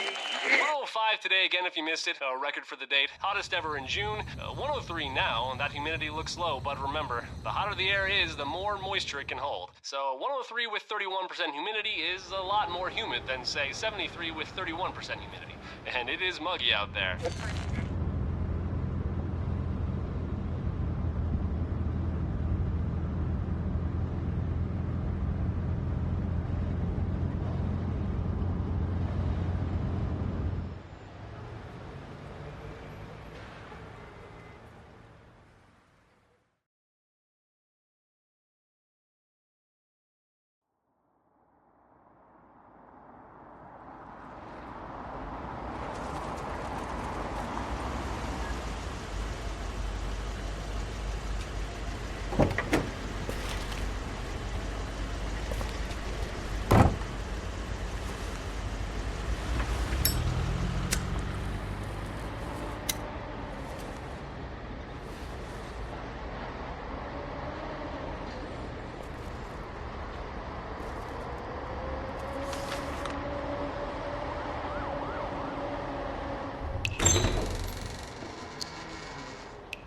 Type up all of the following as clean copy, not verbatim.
105 today again if you missed it, a record for the date. Hottest ever in June. 103 now, and that humidity looks low, but remember, the hotter the air is, the more moisture it can hold. So 103 with 31% humidity is a lot more humid than, say, 73 with 31% humidity. And it is muggy out there.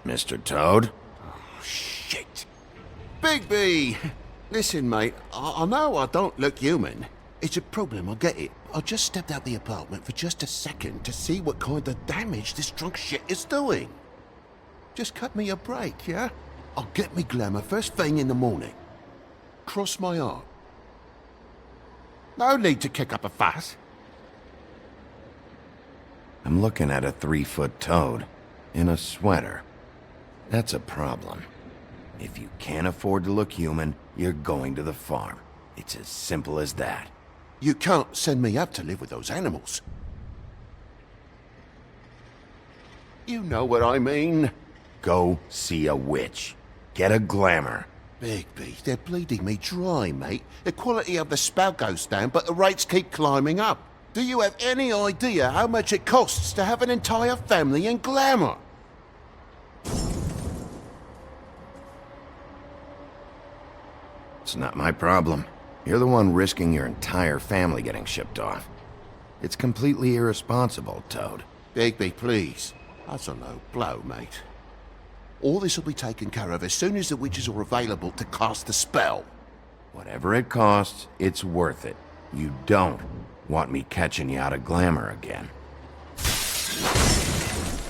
Mr. Toad? Oh, shit. Bigby! Listen, mate, I know I don't look human. It's a problem, I get it. I just stepped out the apartment for just a second to see what kind of damage this drunk shit is doing. Just cut me a break, yeah? I'll get me glamour first thing in the morning. Cross my heart. No need to kick up a fuss. I'm looking at a 3-foot toad in a sweater. That's a problem. If you can't afford to look human, you're going to the farm. It's as simple as that. You can't send me up to live with those animals. You know what I mean. Go see a witch. Get a glamour. Bigby, they're bleeding me dry, mate. The quality of the spell goes down, but the rates keep climbing up. Do you have any idea how much it costs to have an entire family in glamour? It's not my problem. You're the one risking your entire family getting shipped off. It's completely irresponsible, Toad. Bigby, please. That's a low blow, mate. All this will be taken care of as soon as the witches are available to cast the spell. Whatever it costs, it's worth it. You don't want me catching you out of glamour again.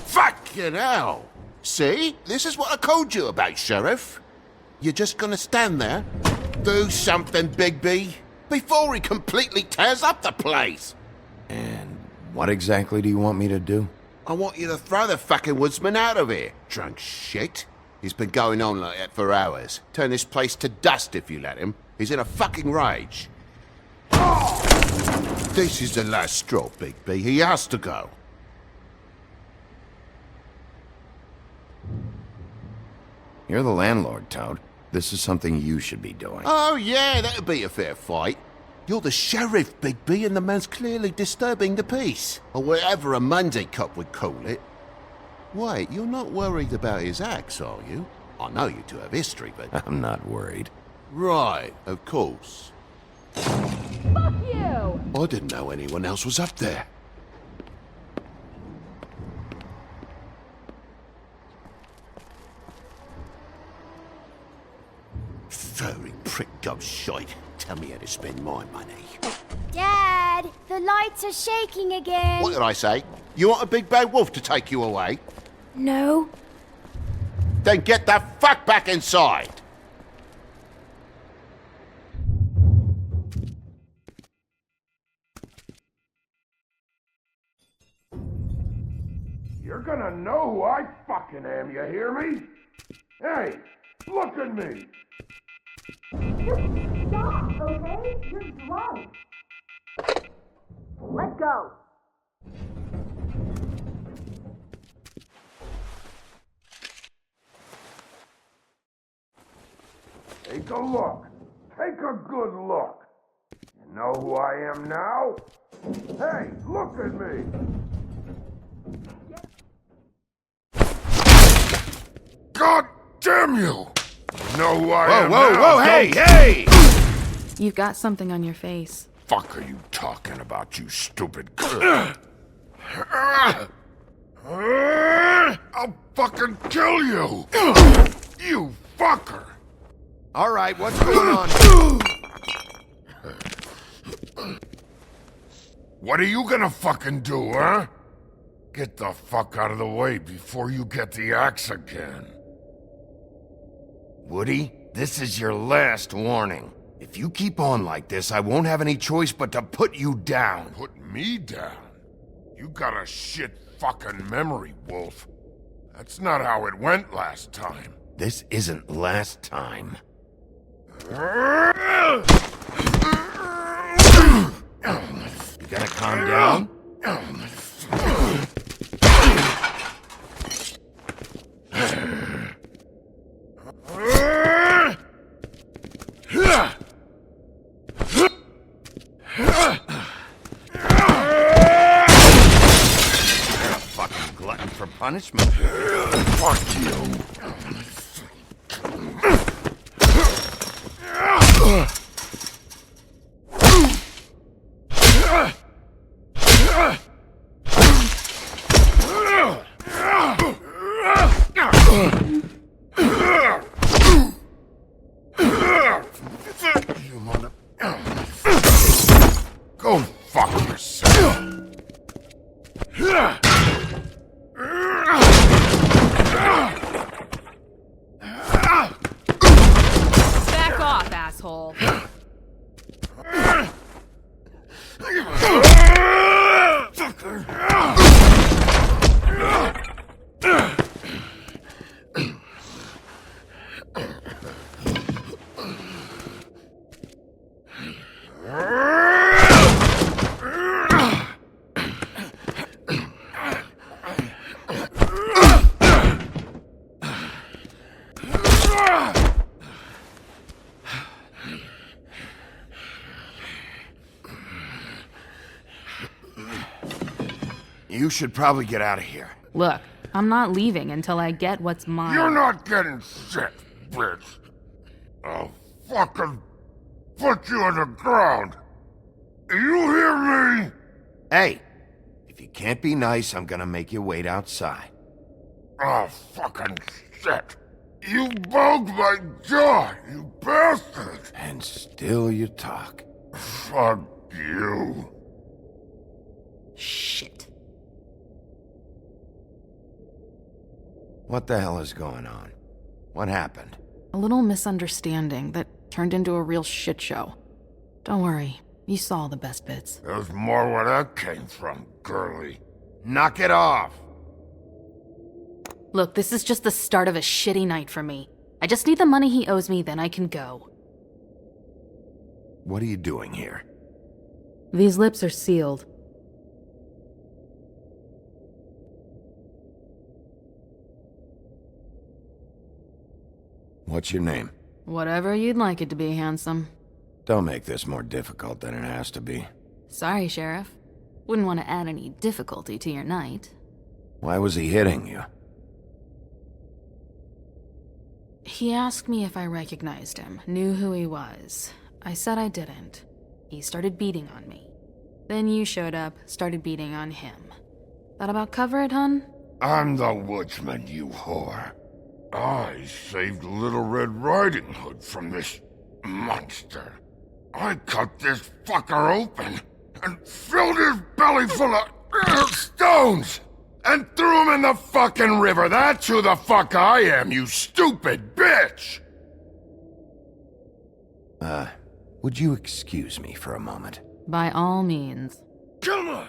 Fucking hell! See? This is what I told you about, Sheriff. You're just gonna stand there? Do something, Bigby, before he completely tears up the place! And what exactly do you want me to do? I want you to throw the fucking woodsman out of here, drunk shit. He's been going on like that for hours. Turn this place to dust if you let him. He's in a fucking rage. This is the last straw, Bigby. He has to go. You're the landlord, Toad. This is something you should be doing. Oh, yeah, that'd be a fair fight. You're the sheriff, Bigby, and the man's clearly disturbing the peace. Or whatever a Monday cop would call it. Wait, you're not worried about his acts, are you? I know you two have history, but... I'm not worried. Right, of course. Fuck you! I didn't know anyone else was up there. Furry prick ghost shite. Tell me how to spend my money. Dad, the lights are shaking again. What did I say? You want a big bad wolf to take you away? No. Then get the fuck back inside! You're gonna know who I fucking am, you hear me? Hey, look at me! Just stop, okay? You're drunk. Let go. Take a look. Take a good look. You know who I am now? Hey, look at me! God damn you! You know who I am now? Whoa, hey, hey! You've got something on your face. fuck are you talking about, you stupid... I'll fucking kill you! You fucker! All right, what's going on? What are you gonna fucking do, huh? Get the fuck out of the way before you get the axe again. Woody, this is your last warning. If you keep on like this, I won't have any choice but to put you down. Put me down? You got a shit fucking memory, Wolf. That's not how it went last time. This isn't last time. You gotta calm down? Fucking glutton for punishment. Fuck you. Go fuck yourself. Back off, asshole. You should probably get out of here. Look, I'm not leaving until I get what's mine. You're not getting shit, bitch. I'll fucking put you on the ground. You hear me? Hey, if you can't be nice, I'm gonna make you wait outside. Oh, fucking shit. You bugged my jaw, you bastard. And still you talk. Fuck you. Shit. What the hell is going on? What happened? A little misunderstanding that turned into a real shit show. Don't worry, you saw the best bits. There's more where that came from, girlie. Knock it off! Look, this is just the start of a shitty night for me. I just need the money he owes me, then I can go. What are you doing here? These lips are sealed. What's your name? Whatever you'd like it to be, handsome. Don't make this more difficult than it has to be. Sorry, Sheriff. Wouldn't want to add any difficulty to your night. Why was he hitting you? He asked me if I recognized him, knew who he was. I said I didn't. He started beating on me. Then you showed up, started beating on him. That about cover it, hun? I'm the woodsman, you whore. I saved Little Red Riding Hood from this monster. I cut this fucker open and filled his belly full of stones and threw him in the fucking river. That's who the fuck I am, you stupid bitch! Would you excuse me for a moment? By all means. Come on!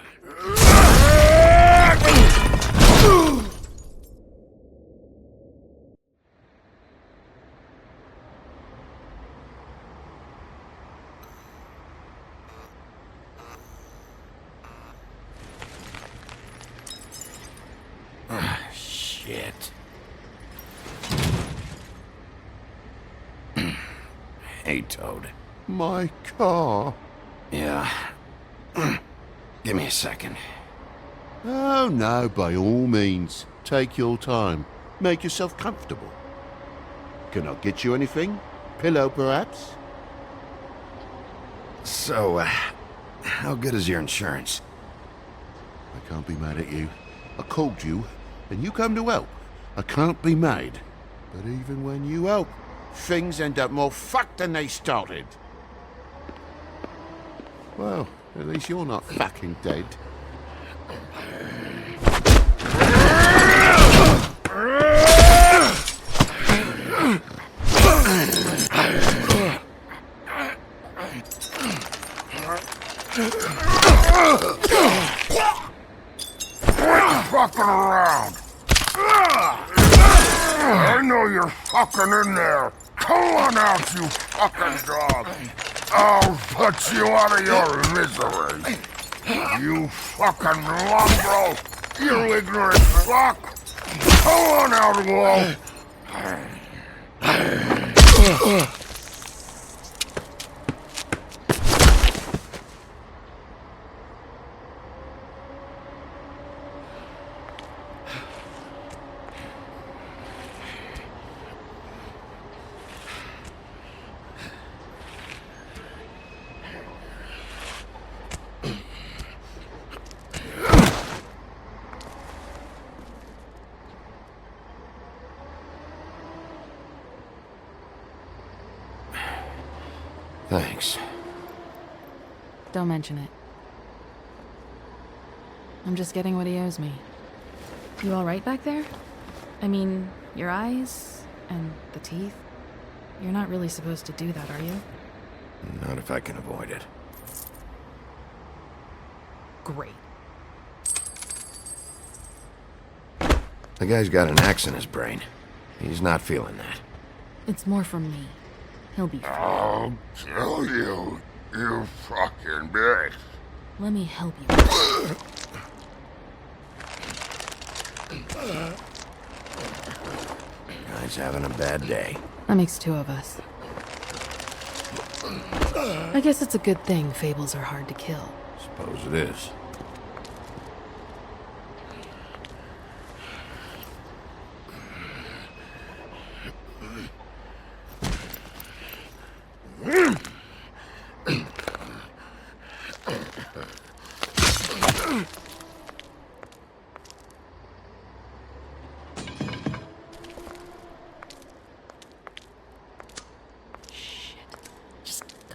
Shit. Hey, Toad. My car? Yeah. Give me a second. Oh, no, by all means. Take your time. Make yourself comfortable. Can I get you anything? Pillow, perhaps? So, How good is your insurance? I can't be mad at you. I called you, and you come to help. I can't be mad. But even when you help, things end up more fucked than they started. Well, at least you're not fucking dead. Fucking around. I know you're fucking in there. Come on out, you fucking dog. I'll put you out of your misery. You fucking mongrel. You ignorant fuck. Come on out, Wolf. Thanks. Don't mention it. I'm just getting what he owes me. You alright back there? I mean, your eyes and the teeth? You're not really supposed to do that, are you? Not if I can avoid it. Great. The guy's got an axe in his brain. He's not feeling that. It's more from me. He'll be fine. I'll kill you, you fucking bitch. Let me help you. Guy's having a bad day. That makes two of us. I guess it's a good thing fables are hard to kill. Suppose it is.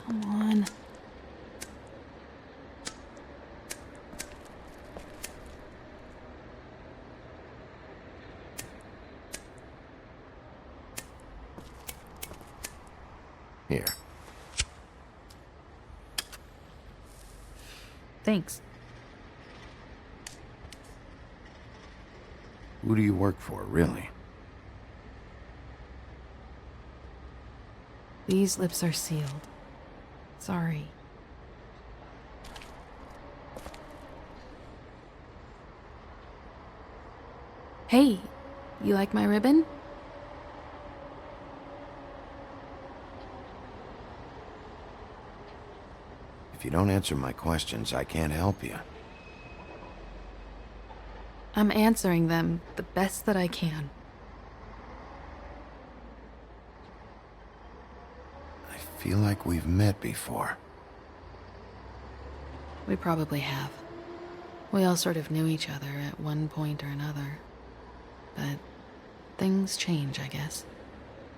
Come on. Here. Thanks. Who do you work for, really? These lips are sealed. Sorry. Hey, you like my ribbon? If you don't answer my questions, I can't help you. I'm answering them the best that I can. I feel like we've met before. We probably have. We all sort of knew each other at one point or another. But things change, I guess.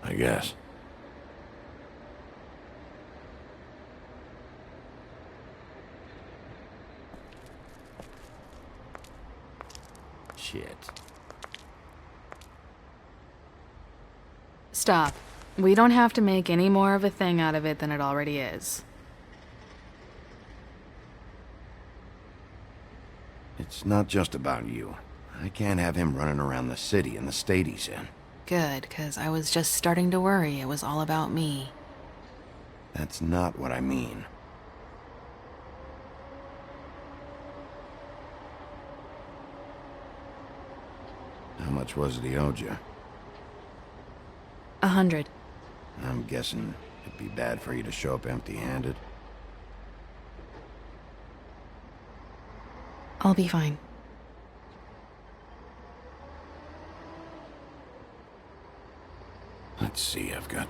I guess. Shit. Stop. We don't have to make any more of a thing out of it than it already is. It's not just about you. I can't have him running around the city in the state he's in. Good, 'cause I was just starting to worry it was all about me. That's not what I mean. How much was it he owed you? 100. I'm guessing it'd be bad for you to show up empty-handed. I'll be fine. Let's see, I've got,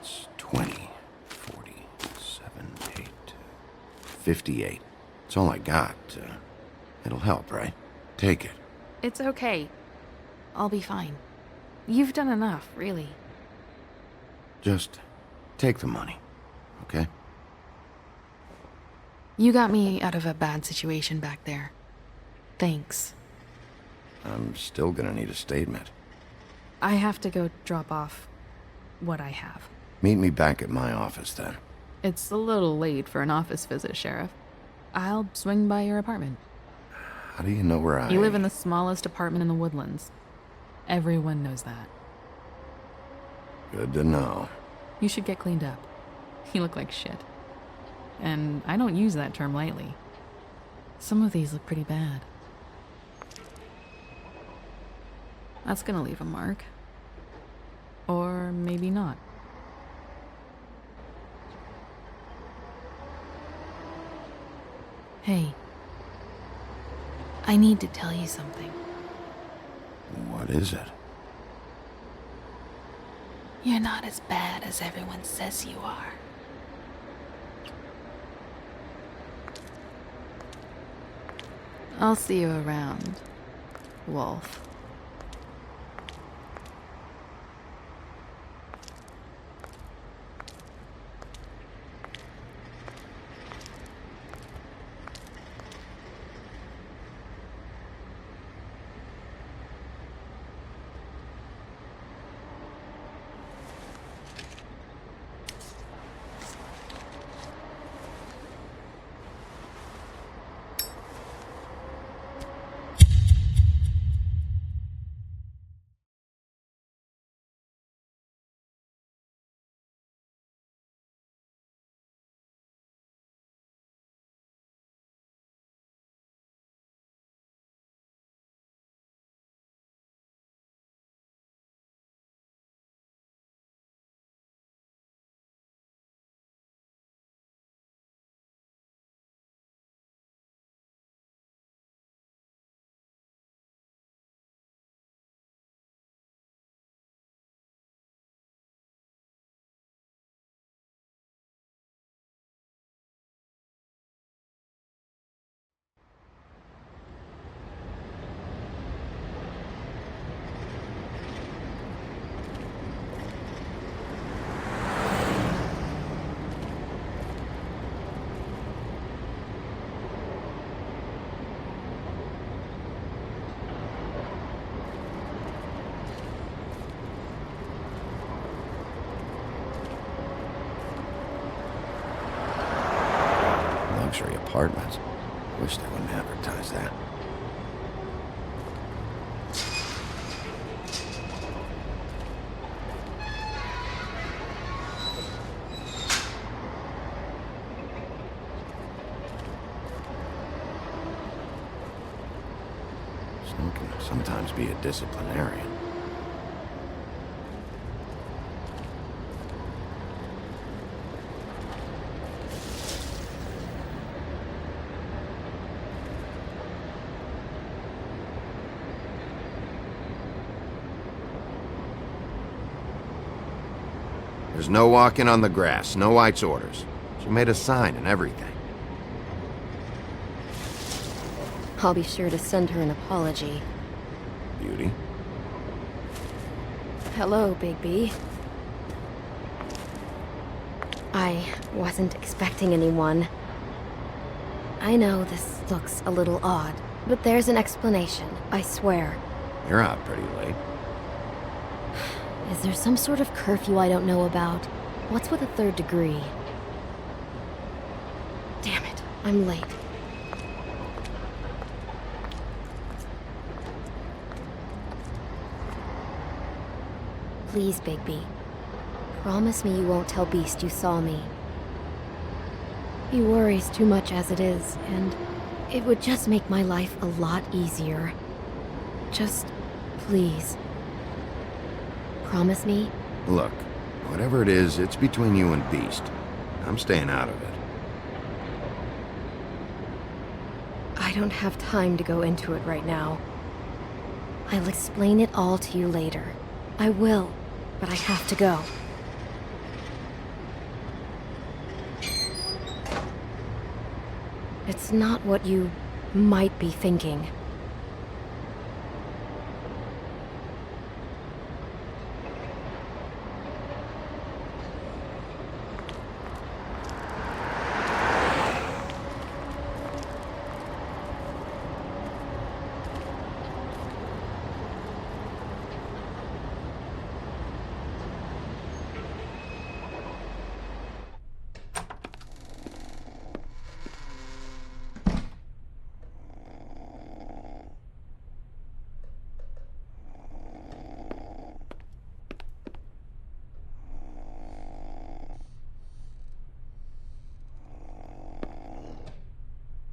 it's 20, 40, 7, 8, 58. It's all I got. It'll help, right? Take it. It's okay. I'll be fine. You've done enough, really. Just take the money, okay? You got me out of a bad situation back there. Thanks. I'm still gonna need a statement. I have to go drop off what I have. Meet me back at my office, then. It's a little late for an office visit, Sheriff. I'll swing by your apartment. How do you know where I... You live in the smallest apartment in the Woodlands. Everyone knows that. Good to know. You should get cleaned up. You look like shit. And I don't use that term lightly. Some of these look pretty bad. That's gonna leave a mark. Or maybe not. Hey. I need to tell you something. What is it? You're not as bad as everyone says you are. I'll see you around, Wolf. Luxury apartments. Wish they wouldn't advertise that. Snow can sometimes be a disciplinarian. There's no walking on the grass, Snow White's orders. She made a sign and everything. I'll be sure to send her an apology. Beauty. Hello, Bigby. I wasn't expecting anyone. I know this looks a little odd, but there's an explanation, I swear. You're out pretty late. Is there some sort of curfew I don't know about? What's with a third degree? Damn it, I'm late. Please, Bigby. Promise me you won't tell Beast you saw me. He worries too much as it is, and it would just make my life a lot easier. Just, please. Promise me? Look, whatever it is, it's between you and Beast. I'm staying out of it. I don't have time to go into it right now. I'll explain it all to you later. I will, but I have to go. It's not what you might be thinking.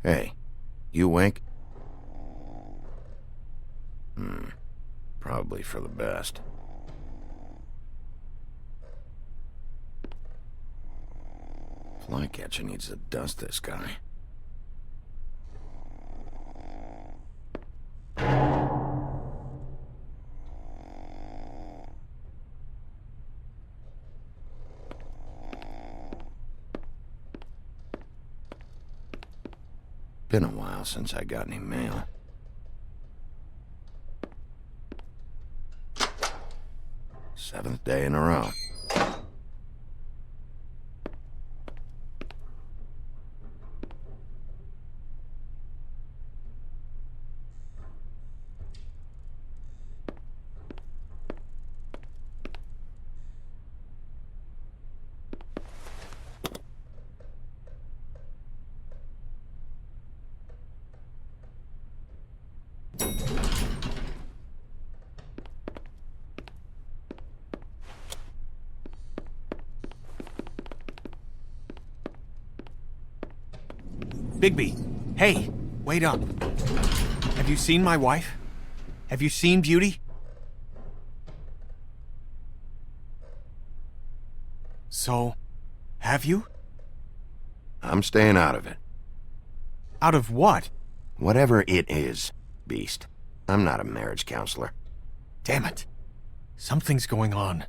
Hey, you awake? Probably for the best. Flycatcher needs to dust this guy. Been a while since I got any mail. Seventh day in a row. Bigby, hey, wait up. Have you seen my wife? Have you seen Beauty? So, have you? I'm staying out of it. Out of what? Whatever it is, Beast. I'm not a marriage counselor. Damn it. Something's going on.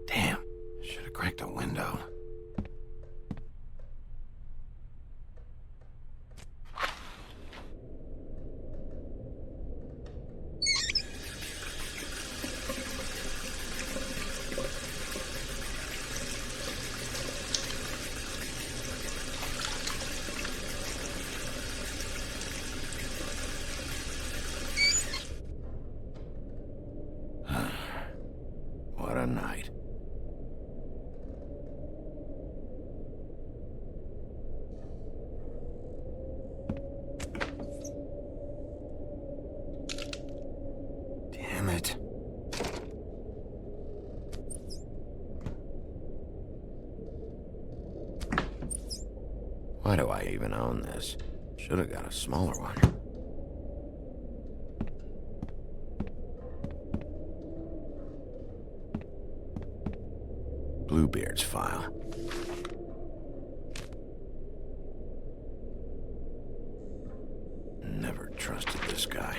Damn, should have cracked a window. What a night. Damn it. Why do I even own this? Should have got a smaller one. Bluebeard's file. Never trusted this guy.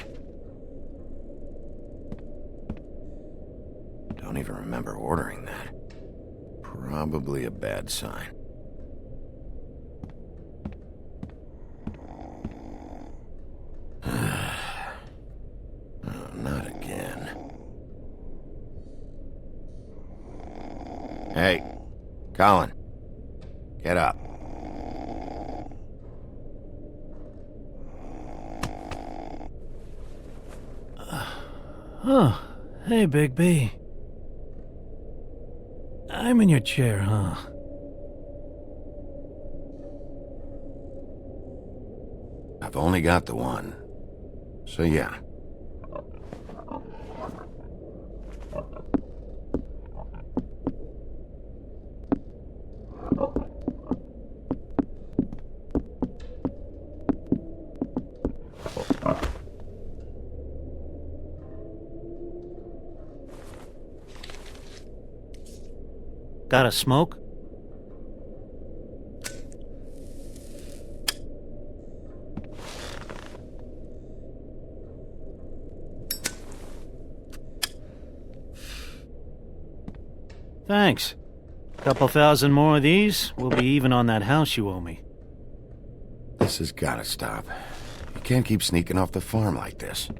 Don't even remember ordering that. Probably a bad sign. Oh, not again. Hey, Colin. Get up. Huh. Hey, Bigby. I'm in your chair, huh? I've only got the one. So yeah. Got a smoke? Thanks. Couple thousand more of these, we'll be even on that house you owe me. This has gotta stop. You can't keep sneaking off the farm like this.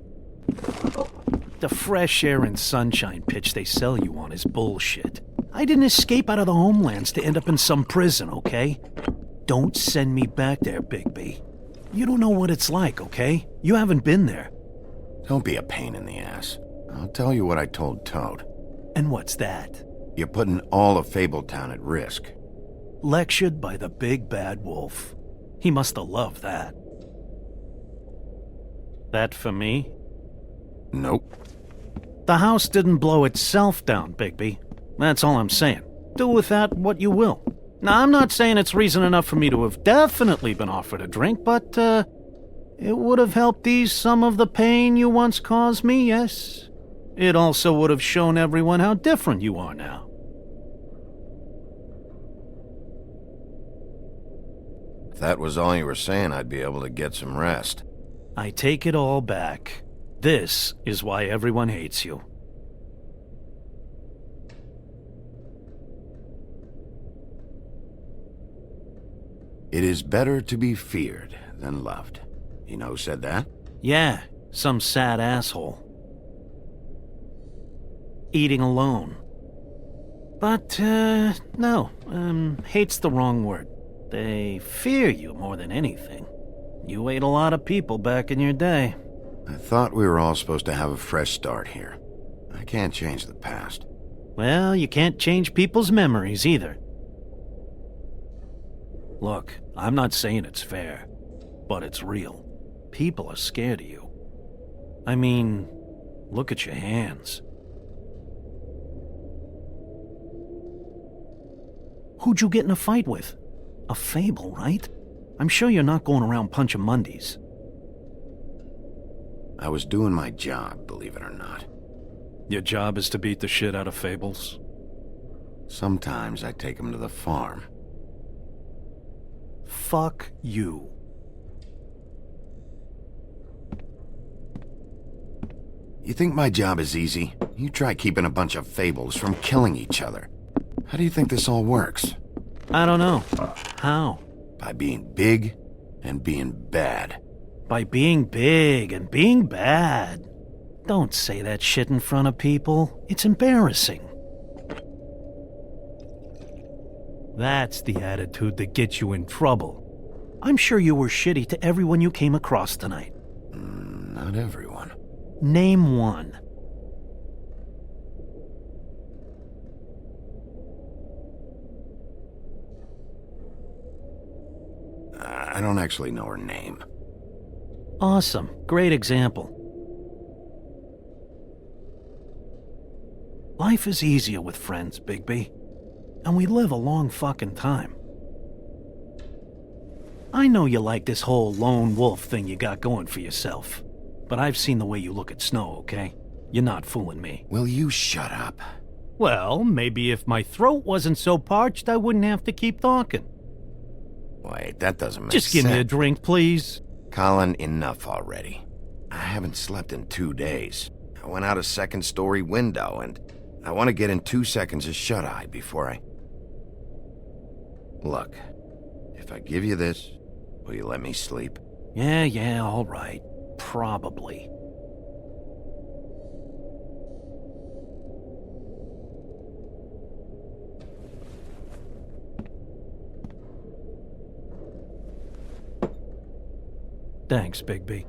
The fresh air and sunshine pitch they sell you on is bullshit. I didn't escape out of the homelands to end up in some prison, okay? Don't send me back there, Bigby. You don't know what it's like, okay? You haven't been there. Don't be a pain in the ass. I'll tell you what I told Toad. And what's that? You're putting all of Fabletown at risk. Lectured by the big bad wolf. He must have loved that. That for me? Nope. The house didn't blow itself down, Bigby. That's all I'm saying. Do with that what you will. Now, I'm not saying it's reason enough for me to have definitely been offered a drink, but, it would have helped ease some of the pain you once caused me, yes? It also would have shown everyone how different you are now. If that was all you were saying, I'd be able to get some rest. I take it all back. This is why everyone hates you. It is better to be feared than loved. You know who said that? Yeah, some sad asshole. Eating alone. But, no, hate's the wrong word. They fear you more than anything. You ate a lot of people back in your day. I thought we were all supposed to have a fresh start here. I can't change the past. Well, you can't change people's memories either. Look, I'm not saying it's fair, but it's real. People are scared of you. I mean, look at your hands. Who'd you get in a fight with? A fable, right? I'm sure you're not going around punching Mondays. I was doing my job, believe it or not. Your job is to beat the shit out of fables? Sometimes I take them to the farm. Fuck you. You think my job is easy? You try keeping a bunch of fables from killing each other. How do you think this all works? I don't know. How? By being big and being bad. By being big and being bad. Don't say that shit in front of people. It's embarrassing. That's the attitude that gets you in trouble. I'm sure you were shitty to everyone you came across tonight. Not everyone. Name one. I don't actually know her name. Awesome. Great example. Life is easier with friends, Bigby. And we live a long fucking time. I know you like this whole lone wolf thing you got going for yourself. But I've seen the way you look at Snow, okay? You're not fooling me. Will you shut up? Well, maybe if my throat wasn't so parched, I wouldn't have to keep talking. Wait, that doesn't make sense. Just give me a drink, please. Colin, enough already. I haven't slept in 2 days. I went out a second-story window, and I want to get in 2 seconds of shut-eye before I... Look, if I give you this, will you let me sleep? Yeah, all right. Probably. Thanks, Bigby.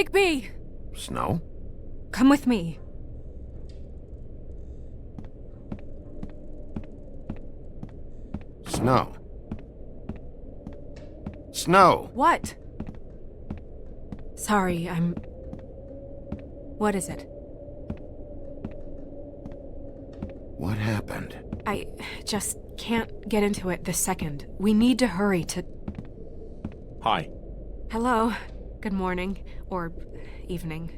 Bigby! Snow? Come with me. Snow. Snow! What? Sorry, I'm... What is it? What happened? I just can't get into it this second. We need to hurry to... Hi. Hello. Good morning. Or evening.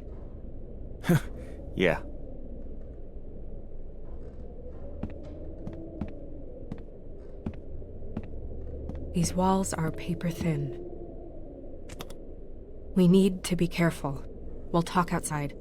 Yeah. These walls are paper thin. We need to be careful. We'll talk outside.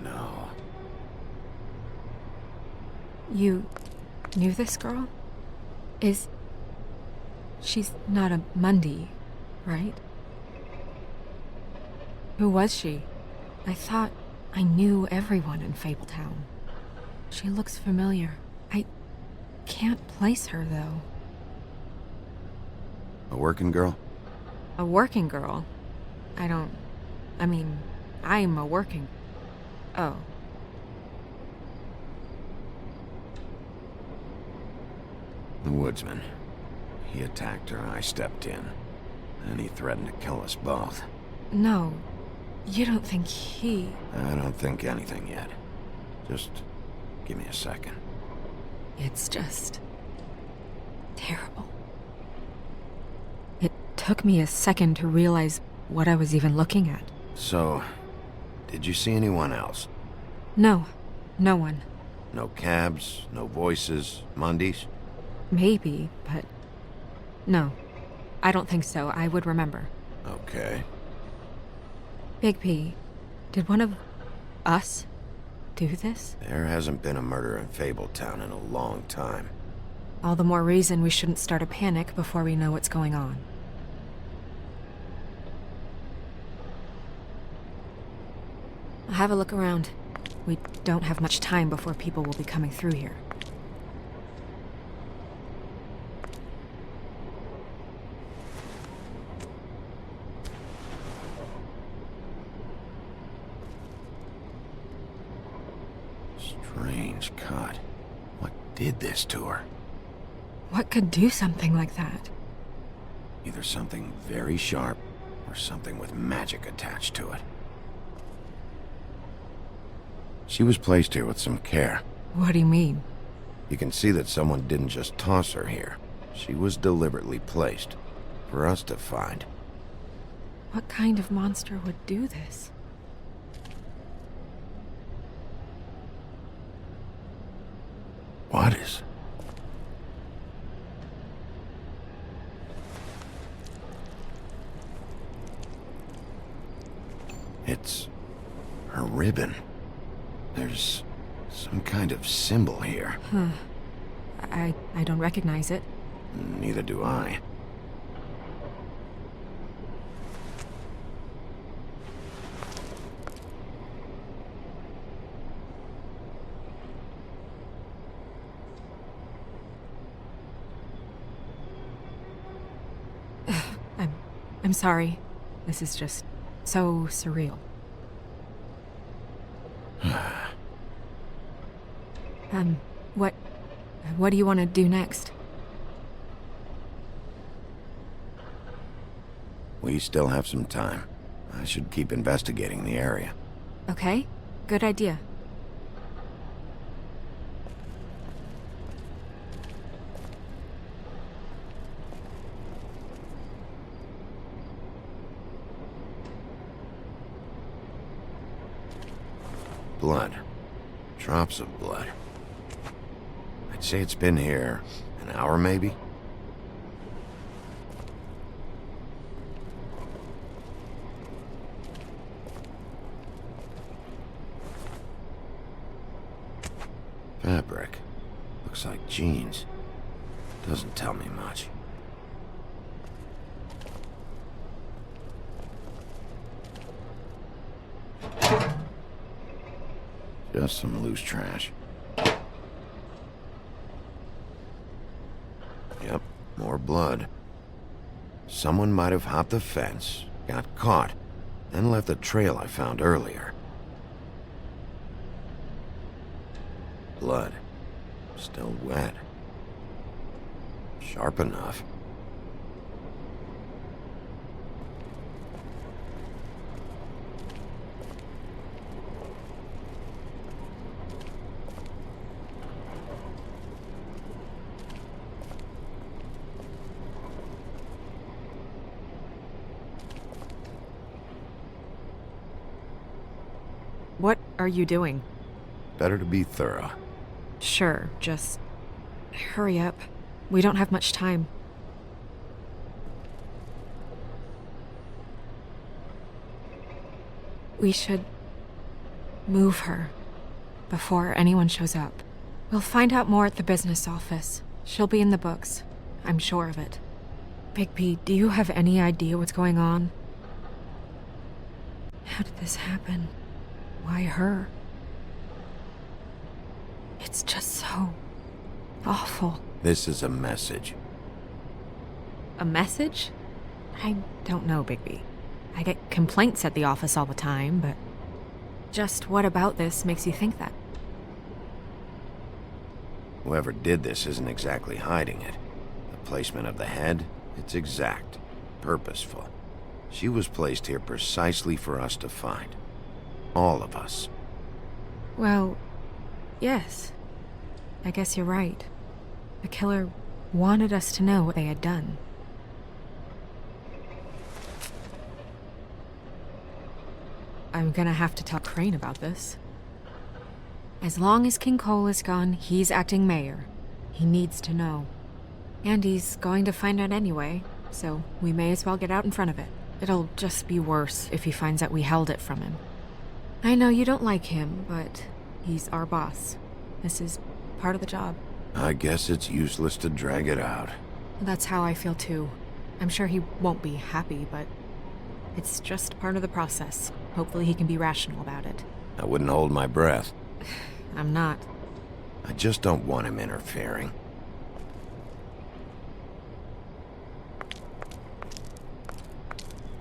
No. You knew this girl? She's not a Mundy, right? Who was she? I thought I knew everyone in Fabletown. She looks familiar. I can't place her, though. A working girl? A working girl? I'm a working... Oh. The woodsman. He attacked her, I stepped in. And he threatened to kill us both. No. You don't think he... I don't think anything yet. Just give me a second. It's just... terrible. It took me a second to realize what I was even looking at. So, did you see anyone else? No. No one. No cabs, no voices, Mundies? Maybe, but... No. I don't think so. I would remember. Okay. Bigby, did one of... us do this? There hasn't been a murder in Fabletown in a long time. All the more reason we shouldn't start a panic before we know what's going on. I'll have a look around. We don't have much time before people will be coming through here. Strange cut. What did this to her? What could do something like that? Either something very sharp, or something with magic attached to it. She was placed here with some care. What do you mean? You can see that someone didn't just toss her here. She was deliberately placed, for us to find. What kind of monster would do this? What is? It's her ribbon. There's some kind of symbol here. Huh. I don't recognize it. Neither do I. I'm sorry. This is just so surreal. What do you want to do next? We still have some time. I should keep investigating the area. Okay, good idea. Blood. Drops of blood. I'd say it's been here an hour, maybe? Fabric. Looks like jeans. Doesn't tell me much. Just some loose trash. Yep, more blood. Someone might have hopped the fence, got caught, and left the trail I found earlier. Blood. Still wet. Sharp enough. What are you doing? Better to be thorough. Sure, just hurry up. We don't have much time. We should move her before anyone shows up. We'll find out more at the business office. She'll be in the books. I'm sure of it. Bigby, do you have any idea what's going on? How did this happen? Why her? It's just so awful. This is a message. A message? I don't know, Bigby. I get complaints at the office all the time, but just what about this makes you think that? Whoever did this isn't exactly hiding it. The placement of the head, it's exact, purposeful. She was placed here precisely for us to find. All of us. Well, yes. I guess you're right. The killer wanted us to know what they had done. I'm gonna have to tell Crane about this. As long as King Cole is gone, he's acting mayor. He needs to know. And he's going to find out anyway, so we may as well get out in front of it. It'll just be worse if he finds out we held it from him. I know you don't like him, but he's our boss. This is part of the job. I guess it's useless to drag it out. That's how I feel too. I'm sure he won't be happy, but it's just part of the process. Hopefully he can be rational about it. I wouldn't hold my breath. I'm not. I just don't want him interfering.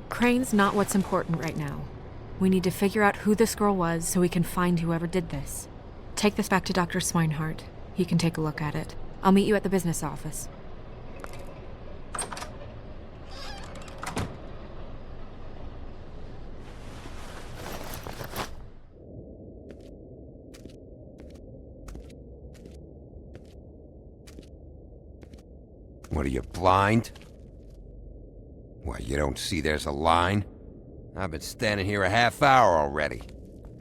Crane's not what's important right now. We need to figure out who this girl was so we can find whoever did this. Take this back to Dr. Swinehart. He can take a look at it. I'll meet you at the business office. What are you, blind? What, you don't see there's a line? I've been standing here a half hour already.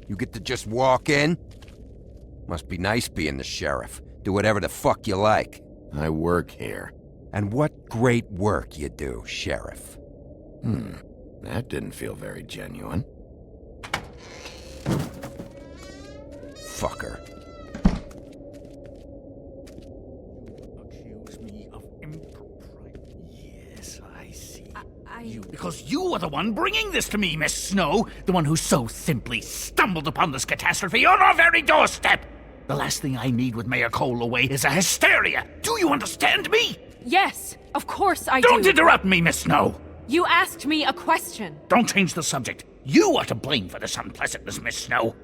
You get to just walk in? Must be nice being the sheriff. Do whatever the fuck you like. I work here. And what great work you do, Sheriff. That didn't feel very genuine. Fucker. Accuse me of impropriety. Yes, I see. Because you are the one bringing this to me, Miss Snow. The one who so simply stumbled upon this catastrophe on our very doorstep. The last thing I need with Mayor Cole away is a hysteria. Do you understand me? Yes, of course I do. Don't interrupt me, Miss Snow. You asked me a question. Don't change the subject. You are to blame for this unpleasantness, Miss Snow.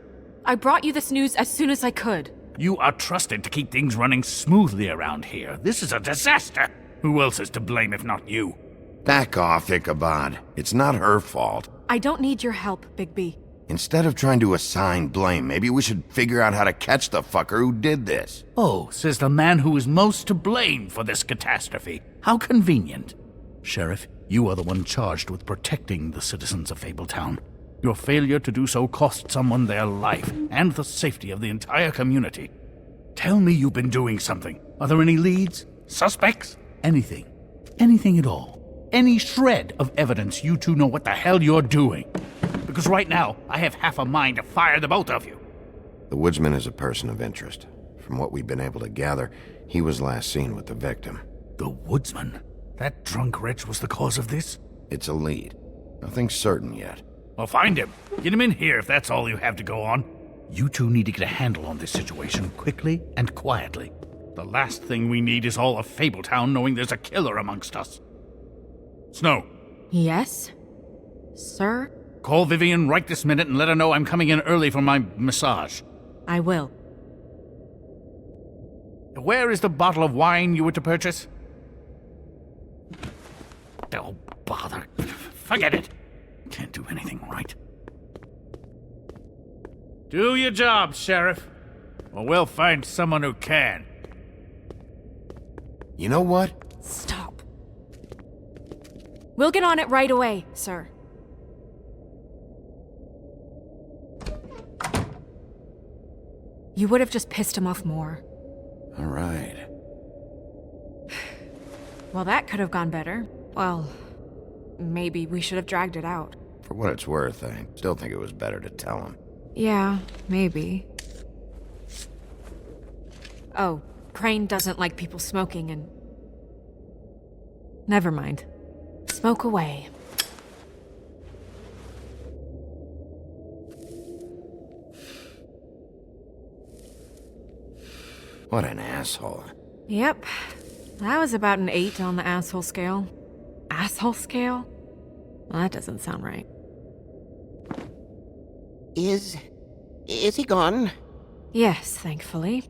I brought you this news as soon as I could. You are trusted to keep things running smoothly around here. This is a disaster. Who else is to blame if not you? Back off, Ichabod. It's not her fault. I don't need your help, Bigby. Instead of trying to assign blame, maybe we should figure out how to catch the fucker who did this. Oh, says the man who is most to blame for this catastrophe. How convenient. Sheriff, you are the one charged with protecting the citizens of Fabletown. Your failure to do so cost someone their life and the safety of the entire community. Tell me you've been doing something. Are there any leads? Suspects? Anything. Anything at all. Any shred of evidence you two know what the hell you're doing. Because right now, I have half a mind to fire the both of you. The woodsman is a person of interest. From what we've been able to gather, he was last seen with the victim. The woodsman? That drunk wretch was the cause of this? It's a lead. Nothing certain yet. Well, find him. Get him in here if that's all you have to go on. You two need to get a handle on this situation quickly and quietly. The last thing we need is all of Fabletown knowing there's a killer amongst us. Snow. Yes? Sir? Call Vivian right this minute and let her know I'm coming in early for my massage. I will. Where is the bottle of wine you were to purchase? Oh, bother. Forget it. Can't do anything right. Do your job, Sheriff. Or we'll find someone who can. You know what? Stop. We'll get on it right away, sir. You would have just pissed him off more. All right. Well, that could have gone better. Well, maybe we should have dragged it out. For what it's worth, I still think it was better to tell him. Yeah, maybe. Oh, Crane doesn't like people smoking and... Never mind. Smoke away. What an asshole. Yep. That was about an 8 on the asshole scale. Asshole scale? Well, that doesn't sound right. Is he gone? Yes, thankfully.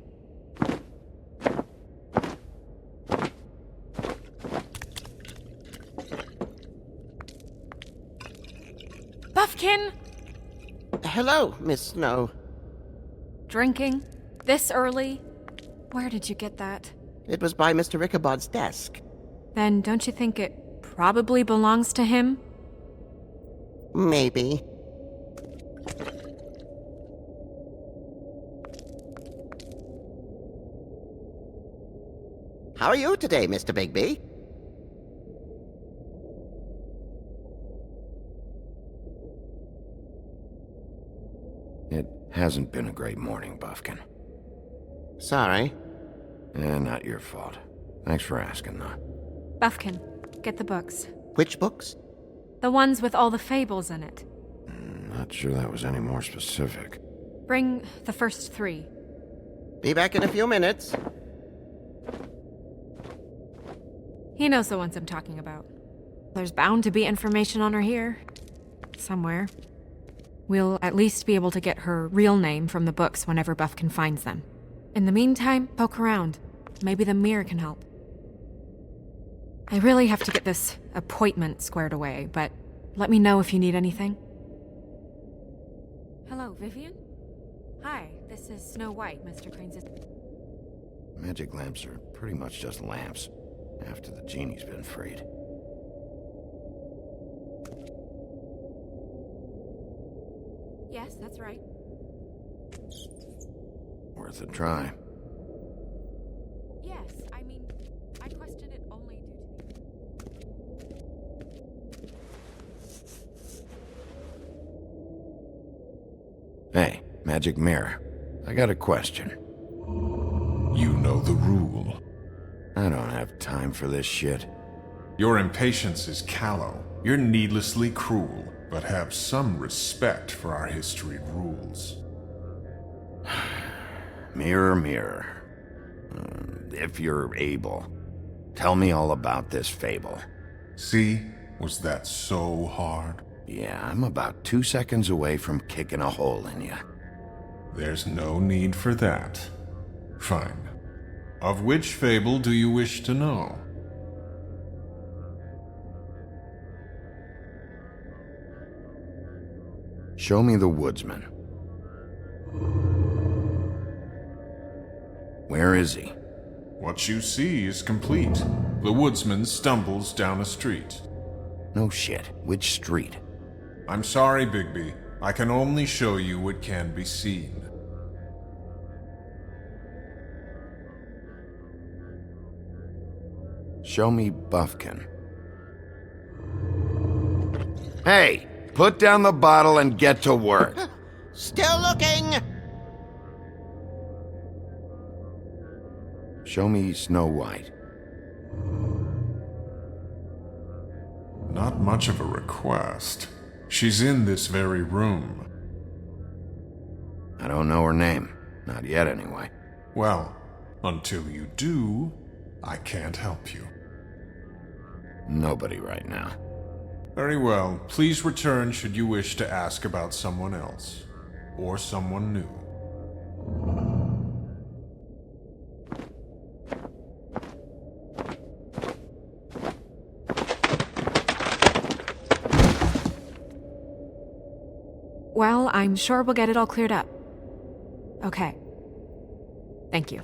Buffkin! Hello, Miss Snow. Drinking? This early? Where did you get that? It was by Mr. Ichabod's desk. Then don't you think it probably belongs to him? Maybe. How are you today, Mr. Bigby? It hasn't been a great morning, Buffkin. Sorry. Not your fault. Thanks for asking, though. Buffkin, get the books. Which books? The ones with all the fables in it. Not sure that was any more specific. Bring the first 3. Be back in a few minutes. He knows the ones I'm talking about. There's bound to be information on her here. Somewhere. We'll at least be able to get her real name from the books whenever Buffkin finds them. In the meantime, poke around. Maybe the mirror can help. I really have to get this appointment squared away, but let me know if you need anything. Hello, Vivian? Hi, this is Snow White, Mr. Crane's... Magic lamps are pretty much just lamps, after the genie's been freed. Yes, that's right. Worth a try. Yes, I mean, I question it only due to... Hey, magic mirror. I got a question. You know the rule. I don't have time for this shit. Your impatience is callow. You're needlessly cruel, but have some respect for our history rules. Mirror, mirror. If you're able, tell me all about this fable. See? Was that so hard? Yeah, I'm about 2 seconds away from kicking a hole in you. There's no need for that. Fine. Of which fable do you wish to know? Show me the woodsman. Where is he? What you see is complete. The woodsman stumbles down a street. No shit. Which street? I'm sorry, Bigby. I can only show you what can be seen. Show me Buffkin. Hey, put down the bottle and get to work. Still looking! Show me Snow White. Not much of a request. She's in this very room. I don't know her name. Not yet, anyway. Well, until you do, I can't help you. Nobody right now. Very well. Please return should you wish to ask about someone else. Or someone new. Well, I'm sure we'll get it all cleared up. Okay. Thank you.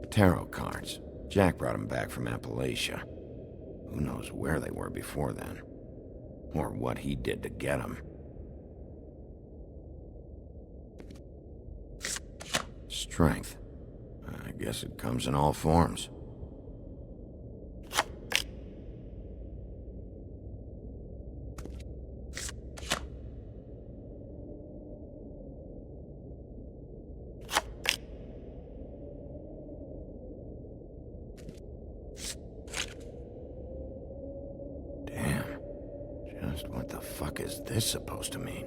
Tarot cards. Jack brought them back from Appalachia. Who knows where they were before then? Or what he did to get them. Strength. I guess it comes in all forms. What the fuck is this supposed to mean?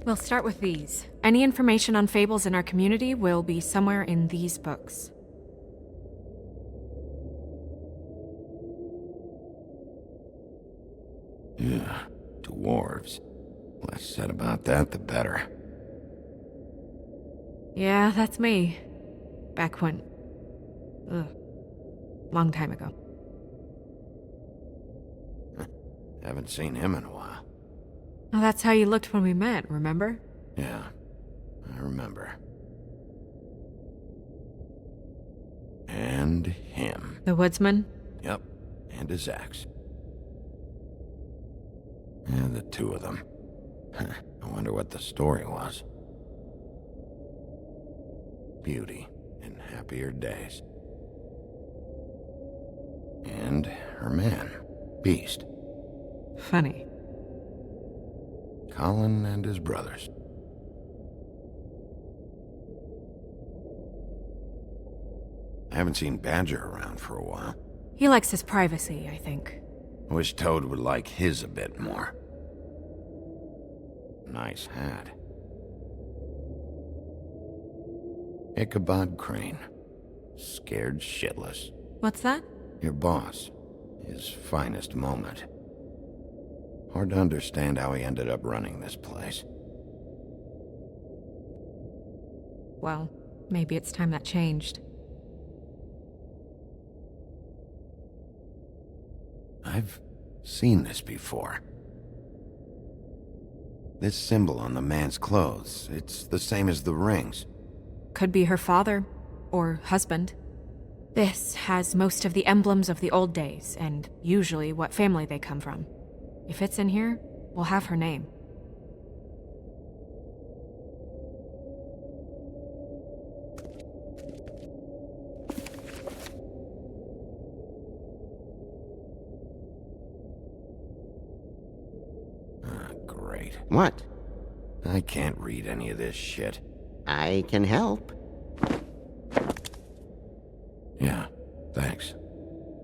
We'll start with these. Any information on fables in our community will be somewhere in these books. Yeah, dwarves. Less said about that, the better. Yeah, that's me. Back when... long time ago. Haven't seen him in a while. Well, that's how you looked when we met, remember? Yeah, I remember. And him. The woodsman? Yep, and his axe. Yeah, the two of them. I wonder what the story was. Beauty in happier days. And her man, Beast. Funny. Colin and his brothers. I haven't seen Badger around for a while. He likes his privacy, I think. I wish Toad would like his a bit more. Nice hat. Ichabod Crane. Scared shitless. What's that? Your boss. His finest moment. Hard to understand how he ended up running this place. Well, maybe it's time that changed. I've seen this before. This symbol on the man's clothes, it's the same as the rings. Could be her father, or husband. This has most of the emblems of the old days, and usually what family they come from. If it's in here, we'll have her name. Great. What? I can't read any of this shit. I can help. Yeah, thanks.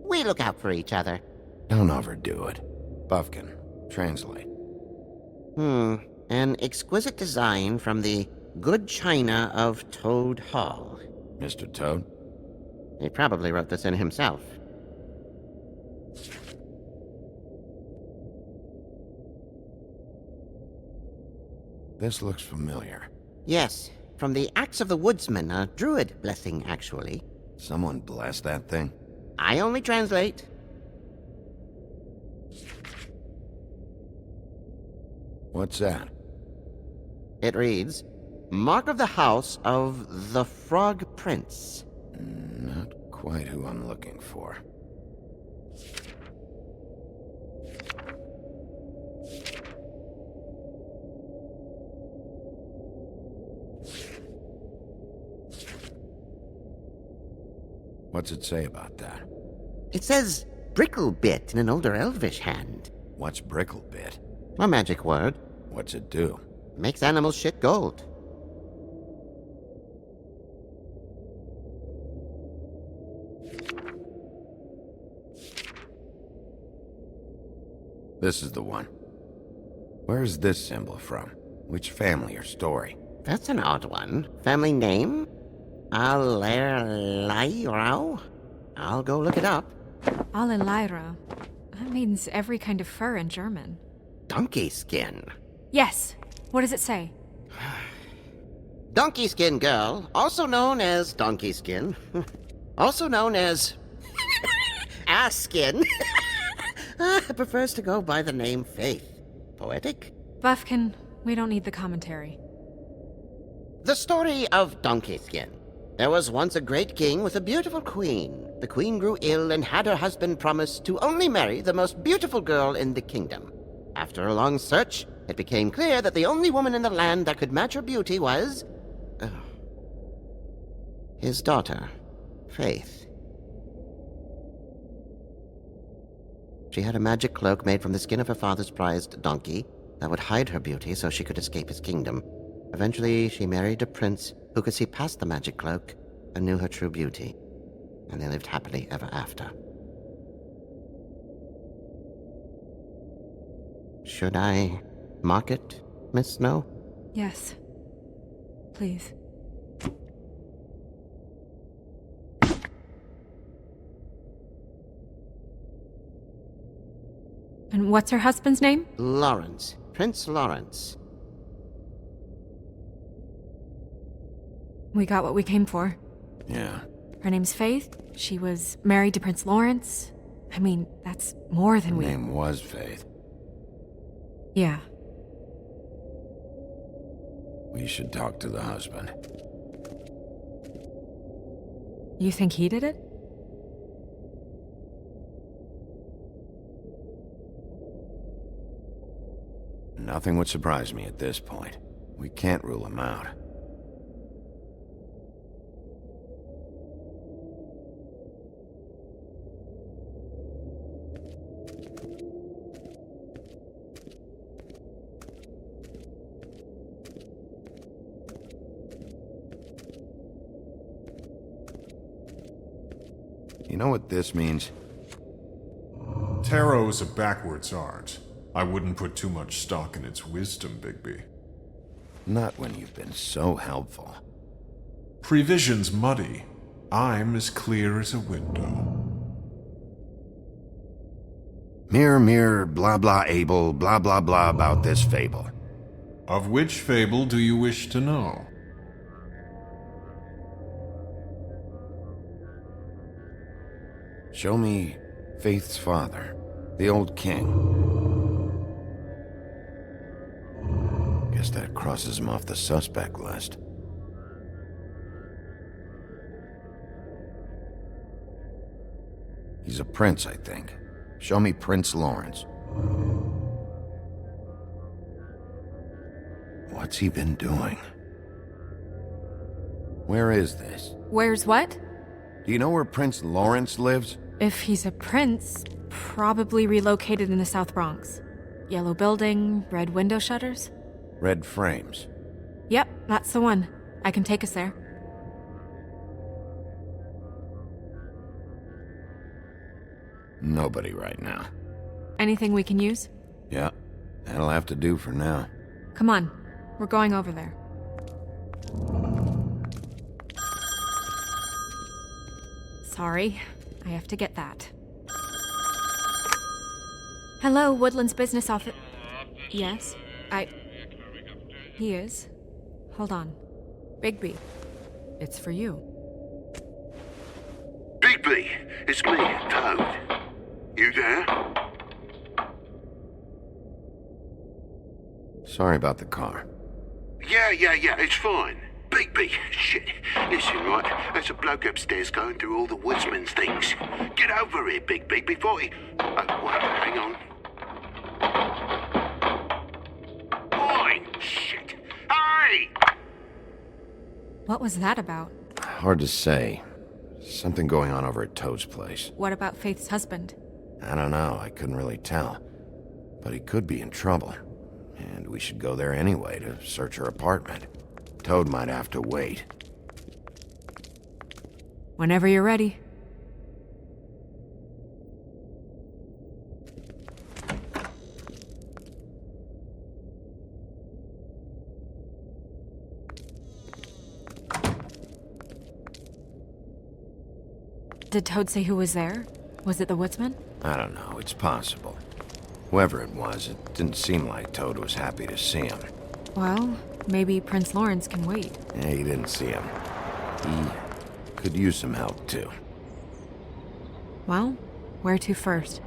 We look out for each other. Don't overdo it. Buffkin, translate. An exquisite design from the good china of Toad Hall. Mr. Toad? He probably wrote this in himself. This looks familiar. Yes, from the Axe of the Woodsman, a druid blessing, actually. Someone blessed that thing? I only translate. What's that? It reads, Mark of the House of the Frog Prince. Not quite who I'm looking for. What's it say about that? It says Bricklebit in an older elvish hand. What's Bricklebit? A magic word. What's it do? Makes animals shit gold. This is the one. Where is this symbol from? Which family or story? That's an odd one. Family name? Allerleirauh? I'll go look it up. Allerleirauh. That means every kind of fur in German. Donkey skin. Yes. What does it say? Donkey skin girl, also known as donkey skin. Also known as ass skin. Prefers to go by the name Faith. Poetic? Buffkin, we don't need the commentary. The story of Donkey Skin. There was once a great king with a beautiful queen. The queen grew ill and had her husband promise to only marry the most beautiful girl in the kingdom. After a long search, it became clear that the only woman in the land that could match her beauty was... his daughter, Faith. She had a magic cloak made from the skin of her father's prized donkey that would hide her beauty so she could escape his kingdom. Eventually, she married a prince who could see past the magic cloak and knew her true beauty. And they lived happily ever after. Should I mark it, Miss Snow? Yes. Please. And what's her husband's name? Lawrence. Prince Lawrence. We got what we came for. Yeah. Her name's Faith. She was married to Prince Lawrence. I mean, that's more than Her we... name was Faith. Yeah. We should talk to the husband. You think he did it? Nothing would surprise me at this point. We can't rule him out. You know what this means? Tarot is a backwards art. I wouldn't put too much stock in its wisdom, Bigby. Not when you've been so helpful. Prevision's muddy. I'm as clear as a window. Mirror, mirror, blah blah able, blah blah blah about this fable. Of which fable do you wish to know? Show me Faith's father, the old king. Guess that crosses him off the suspect list. He's a prince, I think. Show me Prince Lawrence. What's he been doing? Where is this? Where's what? Do you know where Prince Lawrence lives? If he's a prince, probably relocated in the South Bronx. Yellow building, red window shutters? Red frames. Yep, that's the one. I can take us there. Nobody right now. Anything we can use? Yeah, that'll have to do for now. Come on, we're going over there. Sorry, I have to get that. Hello, Woodland's business office. Yes, He is. Hold on. Bigby, it's for you. Bigby, it's me, Toad. You there? Sorry about the car. Yeah, it's fine. Bigby, shit. Listen, right, there's a bloke upstairs going through all the woodsman's things. Get over here, Bigby, before he... Oh, wait, hang on. Oi, shit. Hey! What was that about? Hard to say. Something going on over at Toad's place. What about Faith's husband? I don't know, I couldn't really tell. But he could be in trouble. And we should go there anyway to search her apartment. Toad might have to wait. Whenever you're ready. Did Toad say who was there? Was it the woodsman? I don't know, it's possible. Whoever it was, it didn't seem like Toad was happy to see him. Well, maybe Prince Lawrence can wait. Yeah, he didn't see him. He could use some help, too. Well, where to first?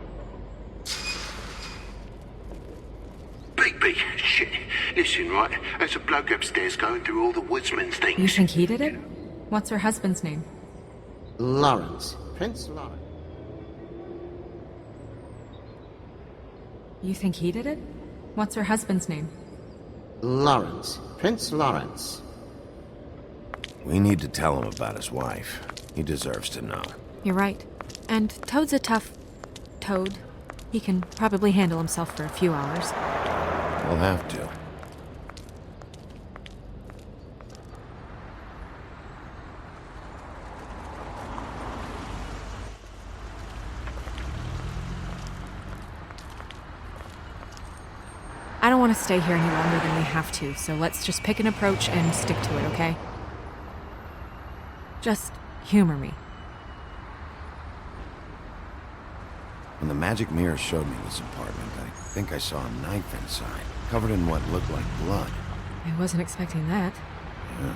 Bigby, shit. Listen, right, there's a bloke upstairs going through all the woodsman's things. You think he did it? What's her husband's name? Lawrence. Prince Lawrence. You think he did it? What's her husband's name? Lawrence. Prince Lawrence. We need to tell him about his wife. He deserves to know. You're right. And Toad's a tough... Toad. He can probably handle himself for a few hours. We'll have to. I don't want to stay here any longer than we have to, so let's just pick an approach and stick to it, okay? Just humor me. When the magic mirror showed me this apartment, I think I saw a knife inside, covered in what looked like blood. I wasn't expecting that. Yeah.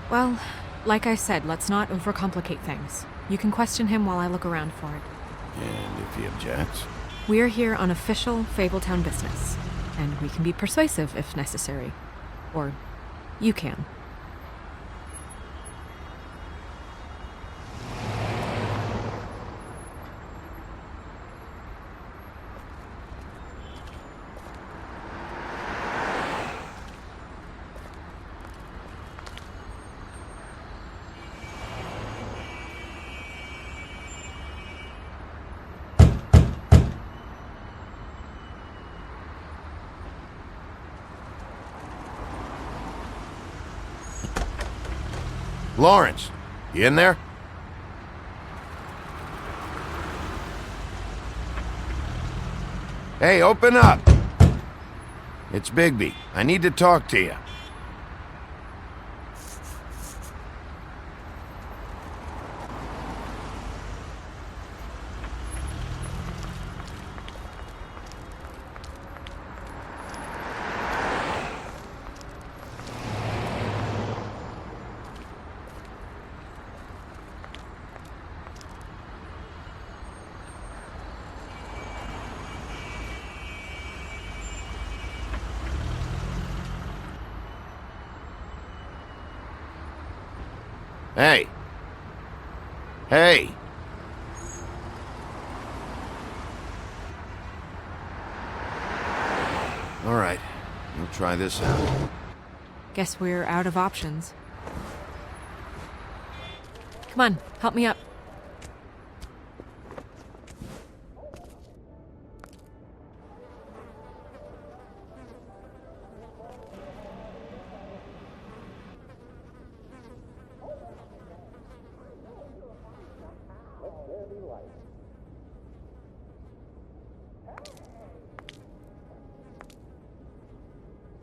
Well, like I said, let's not overcomplicate things. You can question him while I look around for it. And if he objects? We're here on official Fabletown business, and we can be persuasive if necessary. Or you can. Lawrence, you in there? Hey, open up! It's Bigby. I need to talk to you. Hey. Hey. All right. We'll try this out. Guess we're out of options. Come on, help me up.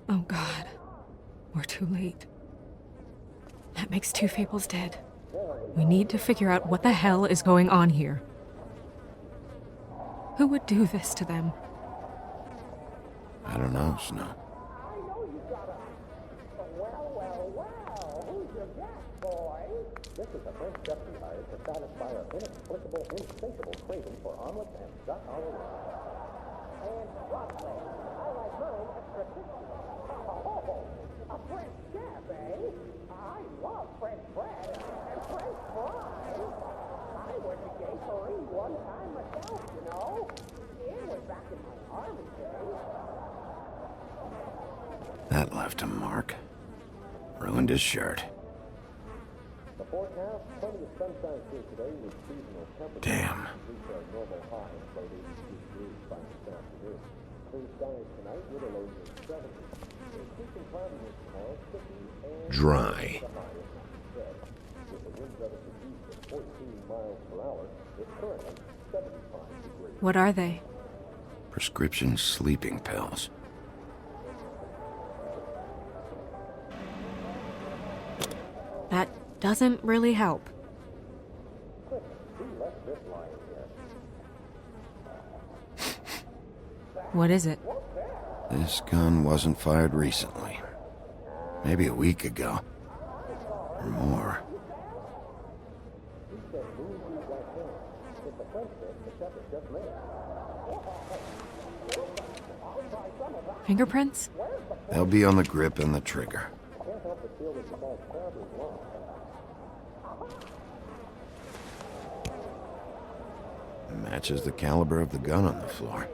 Oh God, we're too late. That makes two Fables dead. We need to figure out what the hell is going on here. Who would do this to them? I don't know, Snow. This is a French chef we hired to satisfy our inexplicable, insatiable craving for omelets and duck au la And broccoli. I like mine extra crispy. Oh, a French chef, eh? I love French bread and French fries. I went to Gay Paris one time myself, you know. It was back in my army days. That left a mark. Ruined his shirt. The forecast, plenty of sunshine here today with seasonal temperatures. Damn. Reach our normal high of low 82 degrees by this afternoon. Clear skies tonight with a low near 70. Increasing cloudiness tomorrow, 50 and Dry. the high is not spread. With the winds at a speed of 14 miles per hour, it's currently 75 degrees. What are they? Prescription sleeping pills. That doesn't really help. What is it? This gun wasn't fired recently. Maybe a week ago. Or more. Fingerprints? They'll be on the grip and the trigger. Matches the caliber of the gun on the floor.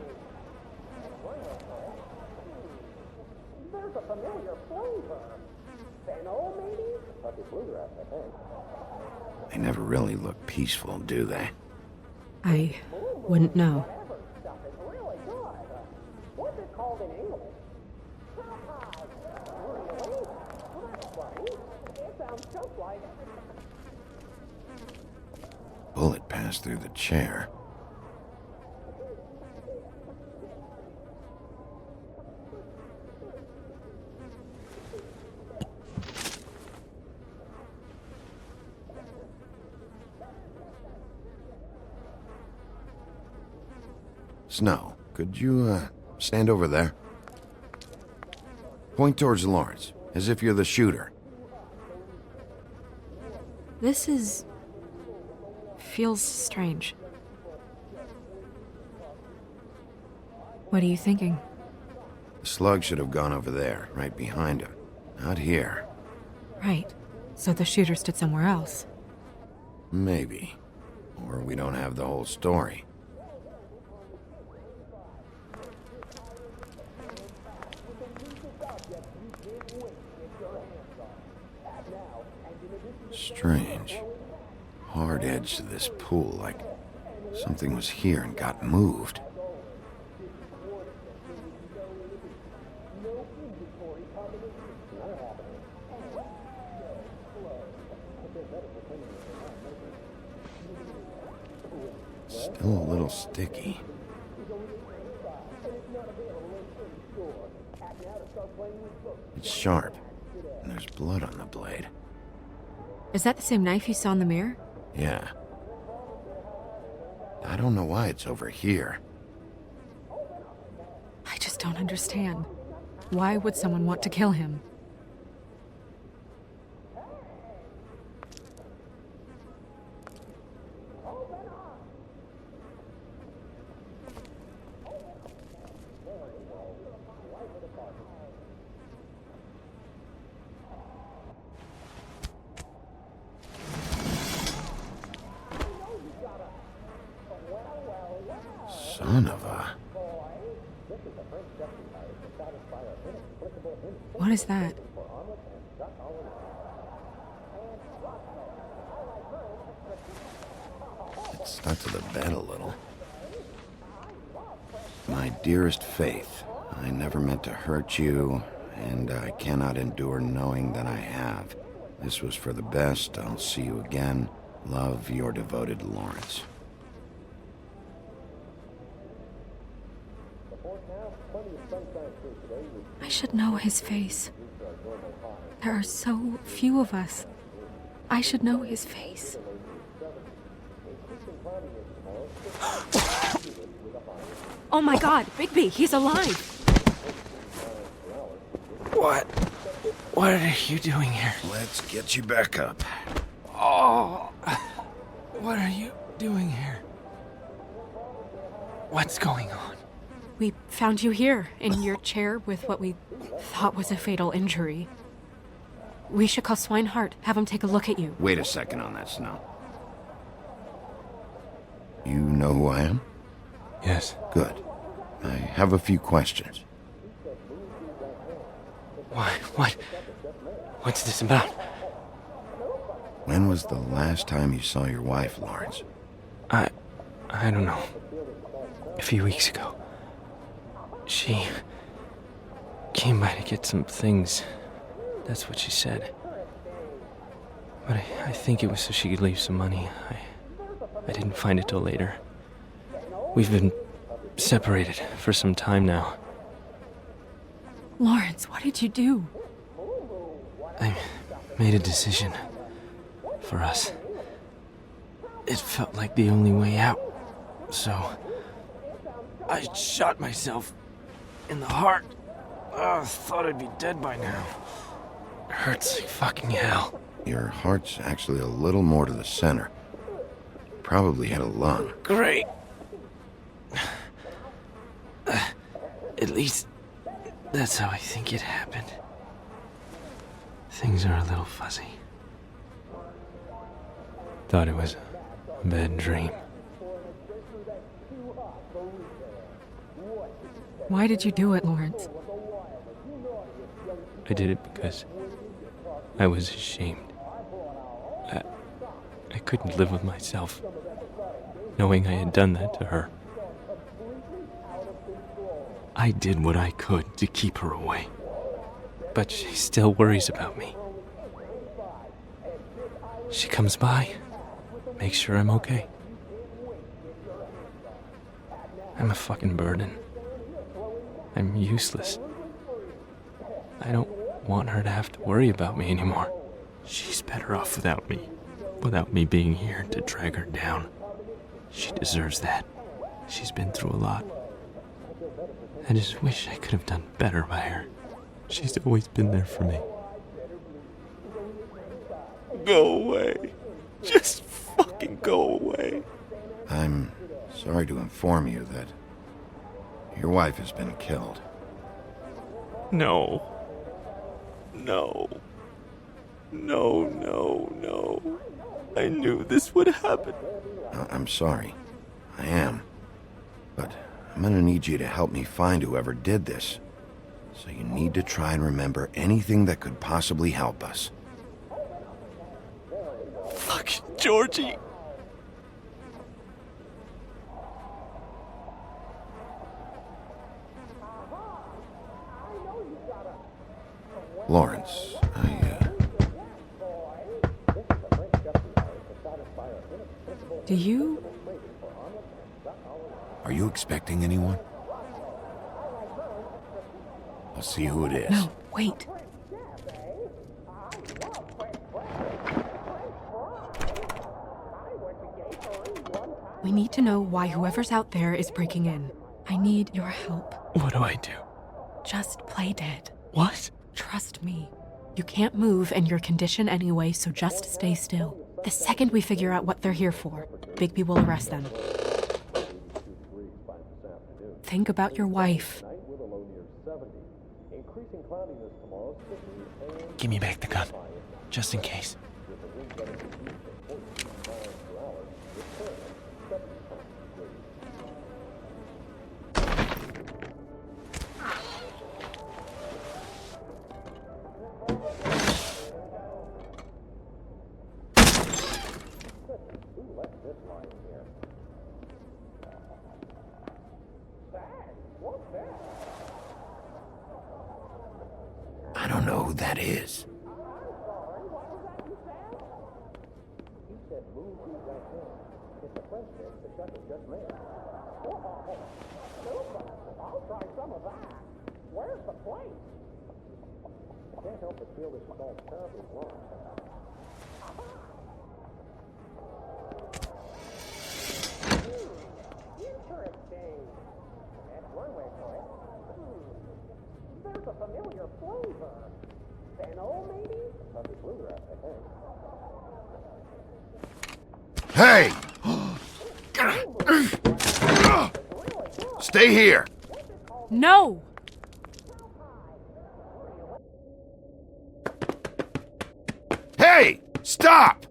There's a familiar flavor. Fennel, maybe? Puppy bluegrass, I think. They never really look peaceful, do they? I wouldn't know. Stuff is really good. What's it called in English? Really? Well, that's funny. It sounds just like... Bullet passed through the chair. Snow, could you, stand over there? Point towards Lawrence, as if you're the shooter. This is... feels strange. What are you thinking? The slug should have gone over there, right behind him. Not here. Right. So the shooter stood somewhere else. Maybe. Or we don't have the whole story. Strange. Hard edge to this pool, like something was here and got moved. Still a little sticky. It's sharp, and there's blood on the blade. Is that the same knife you saw in the mirror? Yeah. I don't know why it's over here. I just don't understand. Why would someone want to kill him? Son of a... What is that? It stuck to the bed a little. My dearest Faith, I never meant to hurt you, and I cannot endure knowing that I have. This was for the best. I'll see you again. Love, your devoted Lawrence. I should know his face. There are so few of us. I should know his face. Oh my god, Bigby, he's alive! What are you doing here? Let's get you back up. Oh, what are you doing here? What's going on? We found you here, in your chair with what we thought was a fatal injury. We should call Swinehart, have him take a look at you. Wait a second on that, Snow. You know who I am? Yes. Good. I have a few questions. What's this about? When was the last time you saw your wife, Lawrence? I don't know. A few weeks ago. She came by to get some things. That's what she said. But I think it was so she could leave some money. I didn't find it till later. We've been separated for some time now. Lawrence, what did you do? I made a decision for us. It felt like the only way out, so I shot myself in the heart. Thought I'd be dead by now. Hurts like fucking hell. Your heart's actually a little more to the center. Probably had a lung. Great. At least that's how I think it happened. Things are a little fuzzy. Thought it was a bad dream. Why did you do it, Lawrence? I did it because I was ashamed. I couldn't live with myself, knowing I had done that to her. I did what I could to keep her away, but she still worries about me. She comes by, makes sure I'm okay. I'm a fucking burden. I'm useless. I don't want her to have to worry about me anymore. She's better off without me being here to drag her down. She deserves that. She's been through a lot. I just wish I could have done better by her. She's always been there for me. Go away. Just fucking go away. I'm sorry to inform you that your wife has been killed. No. No. No, no, no. I knew this would happen. I'm sorry. I am. But I'm gonna need you to help me find whoever did this. So you need to try and remember anything that could possibly help us. Fucking Georgie. Lawrence, Do you? Are you expecting anyone? I'll see who it is. No, wait. We need to know why whoever's out there is breaking in. I need your help. What do I do? Just play dead. What? Trust me. You can't move in your condition anyway, so just stay still. The second we figure out what they're here for, Bigby will arrest them. Think about your wife. Give me back the gun, just in case. I don't know who that is. I'll try some of that. Where's the plate? Can't help but feel this is all terribly wrong. Aha! That's one way to it. There's a familiar flavor. Fennel, maybe? Puppy bluegrass, I think. Hey! Stay here! No! Hey! Stop!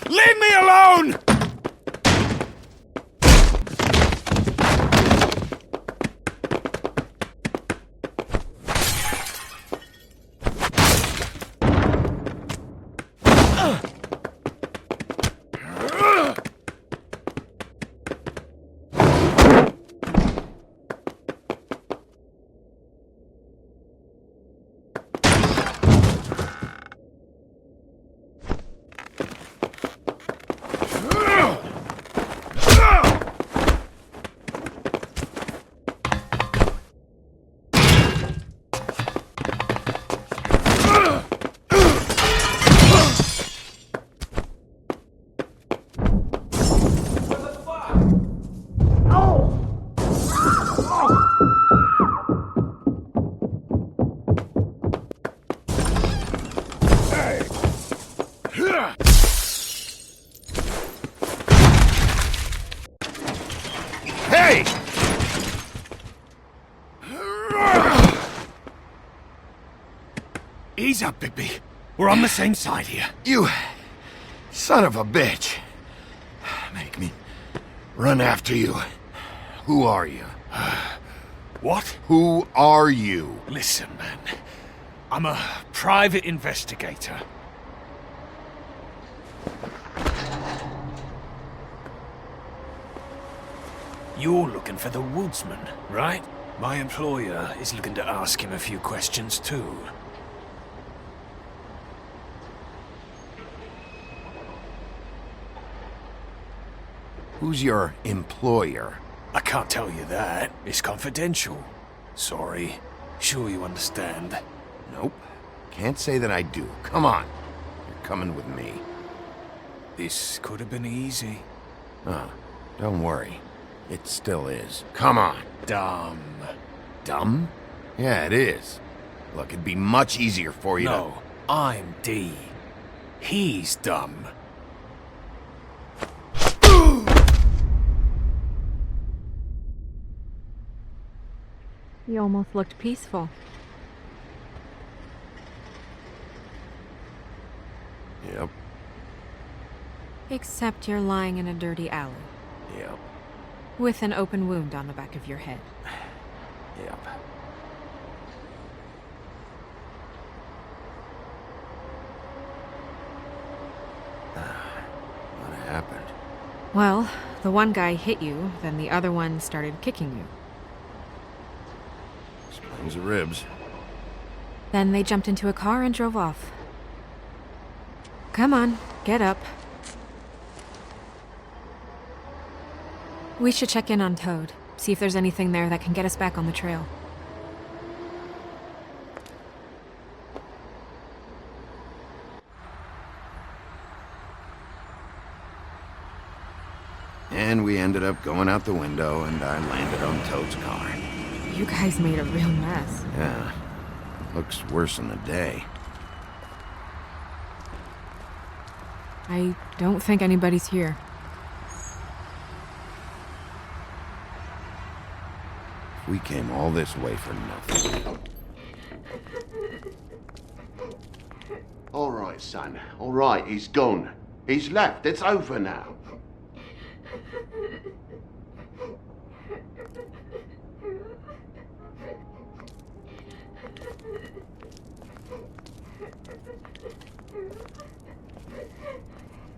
Leave me alone! Hey! Ease up, Bigby. We're on the same side here. You son of a bitch. Make me run after you. Who are you? What? Who are you? Listen, man. I'm a private investigator. You're looking for the woodsman, right? My employer is looking to ask him a few questions, too. Who's your employer? I can't tell you that. It's confidential. Sorry. Sure you understand. Nope. Can't say that I do. Come on. You're coming with me. This could have been easy. Oh, don't worry. It still is. Come on. Dumb. Dumb? Yeah, it is. Look, it'd be much easier for you No, I'm D. He's dumb. You almost looked peaceful. Yep. Except you're lying in a dirty alley. Yep. With an open wound on the back of your head. Yep. What happened? Well, the one guy hit you, then the other one started kicking you. Explains the ribs. Then they jumped into a car and drove off. Come on, get up. We should check in on Toad, see if there's anything there that can get us back on the trail. And we ended up going out the window, and I landed on Toad's car. You guys made a real mess. Yeah. Looks worse in the day. I don't think anybody's here. We came all this way for nothing. All right, son. All right, he's gone. He's left. It's over now.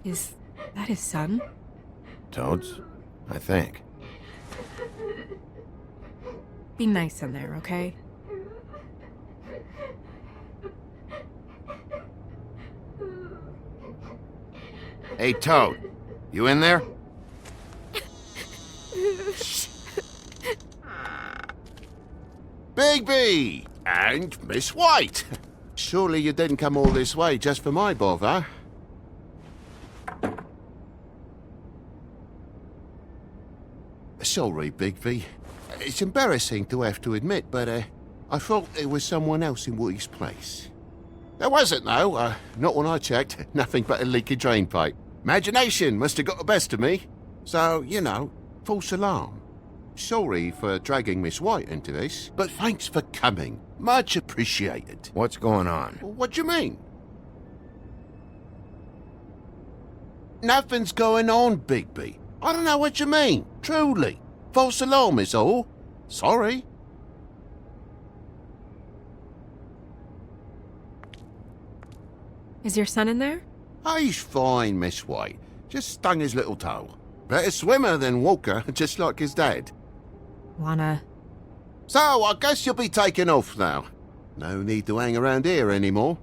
Is that his son? Toad's? I think. Be nice in there, okay? Hey, Toad. You in there? Bigby! And Miss White! Surely you didn't come all this way just for my bother? sorry, Bigby. It's embarrassing to have to admit, but I thought there was someone else in Woody's place. There wasn't, though. Not when I checked. Nothing but a leaky drain pipe. Imagination must have got the best of me. So, you know, false alarm. Sorry for dragging Miss White into this, but thanks for coming. Much appreciated. What's going on? What do you mean? Nothing's going on, Bigby. I don't know what you mean. Truly. False alarm is all. Sorry. Is your son in there? He's fine, Miss White. Just stung his little toe. Better swimmer than walker, just like his dad. Wanna... So, I guess you'll be taking off now. No need to hang around here anymore.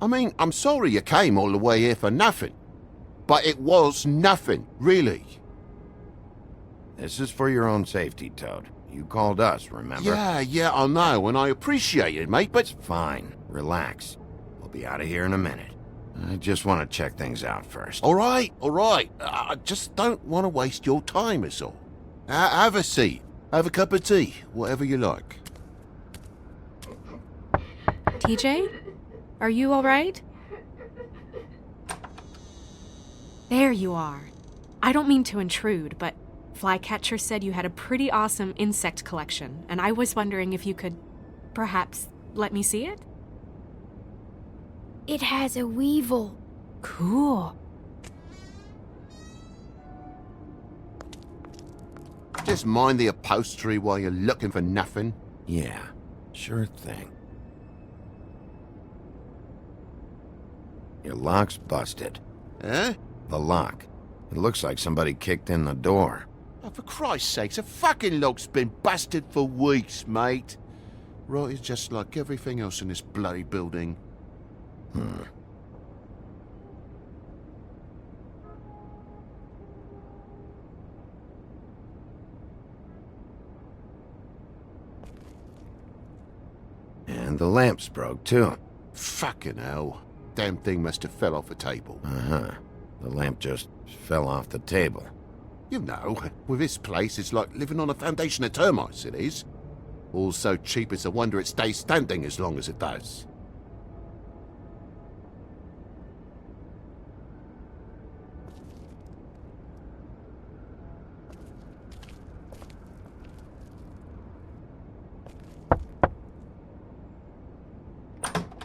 I mean, I'm sorry you came all the way here for nothing. But it was nothing, really. This is for your own safety, Toad. You called us, remember? Yeah, I know, and I appreciate it, mate, but... Fine. Relax. We'll be out of here in a minute. I just want to check things out first. All right. I just don't want to waste your time, is all. Have a seat. Have a cup of tea. Whatever you like. TJ? Are you all right? There you are. I don't mean to intrude, but Flycatcher said you had a pretty awesome insect collection, and I was wondering if you could, perhaps, let me see it? It has a weevil. Cool. Just mind the upholstery while you're looking for nothing. Yeah, sure thing. Your lock's busted. Eh? The lock. It looks like somebody kicked in the door. Oh, for Christ's sakes, a fucking lock's been busted for weeks, mate. Right, it's just like everything else in this bloody building. And the lamp's broke, too. Fucking hell. Damn thing must have fell off a table. Uh-huh. The lamp just fell off the table. You know, with this place, it's like living on a foundation of termites, it is. All so cheap it's a wonder it stays standing as long as it does.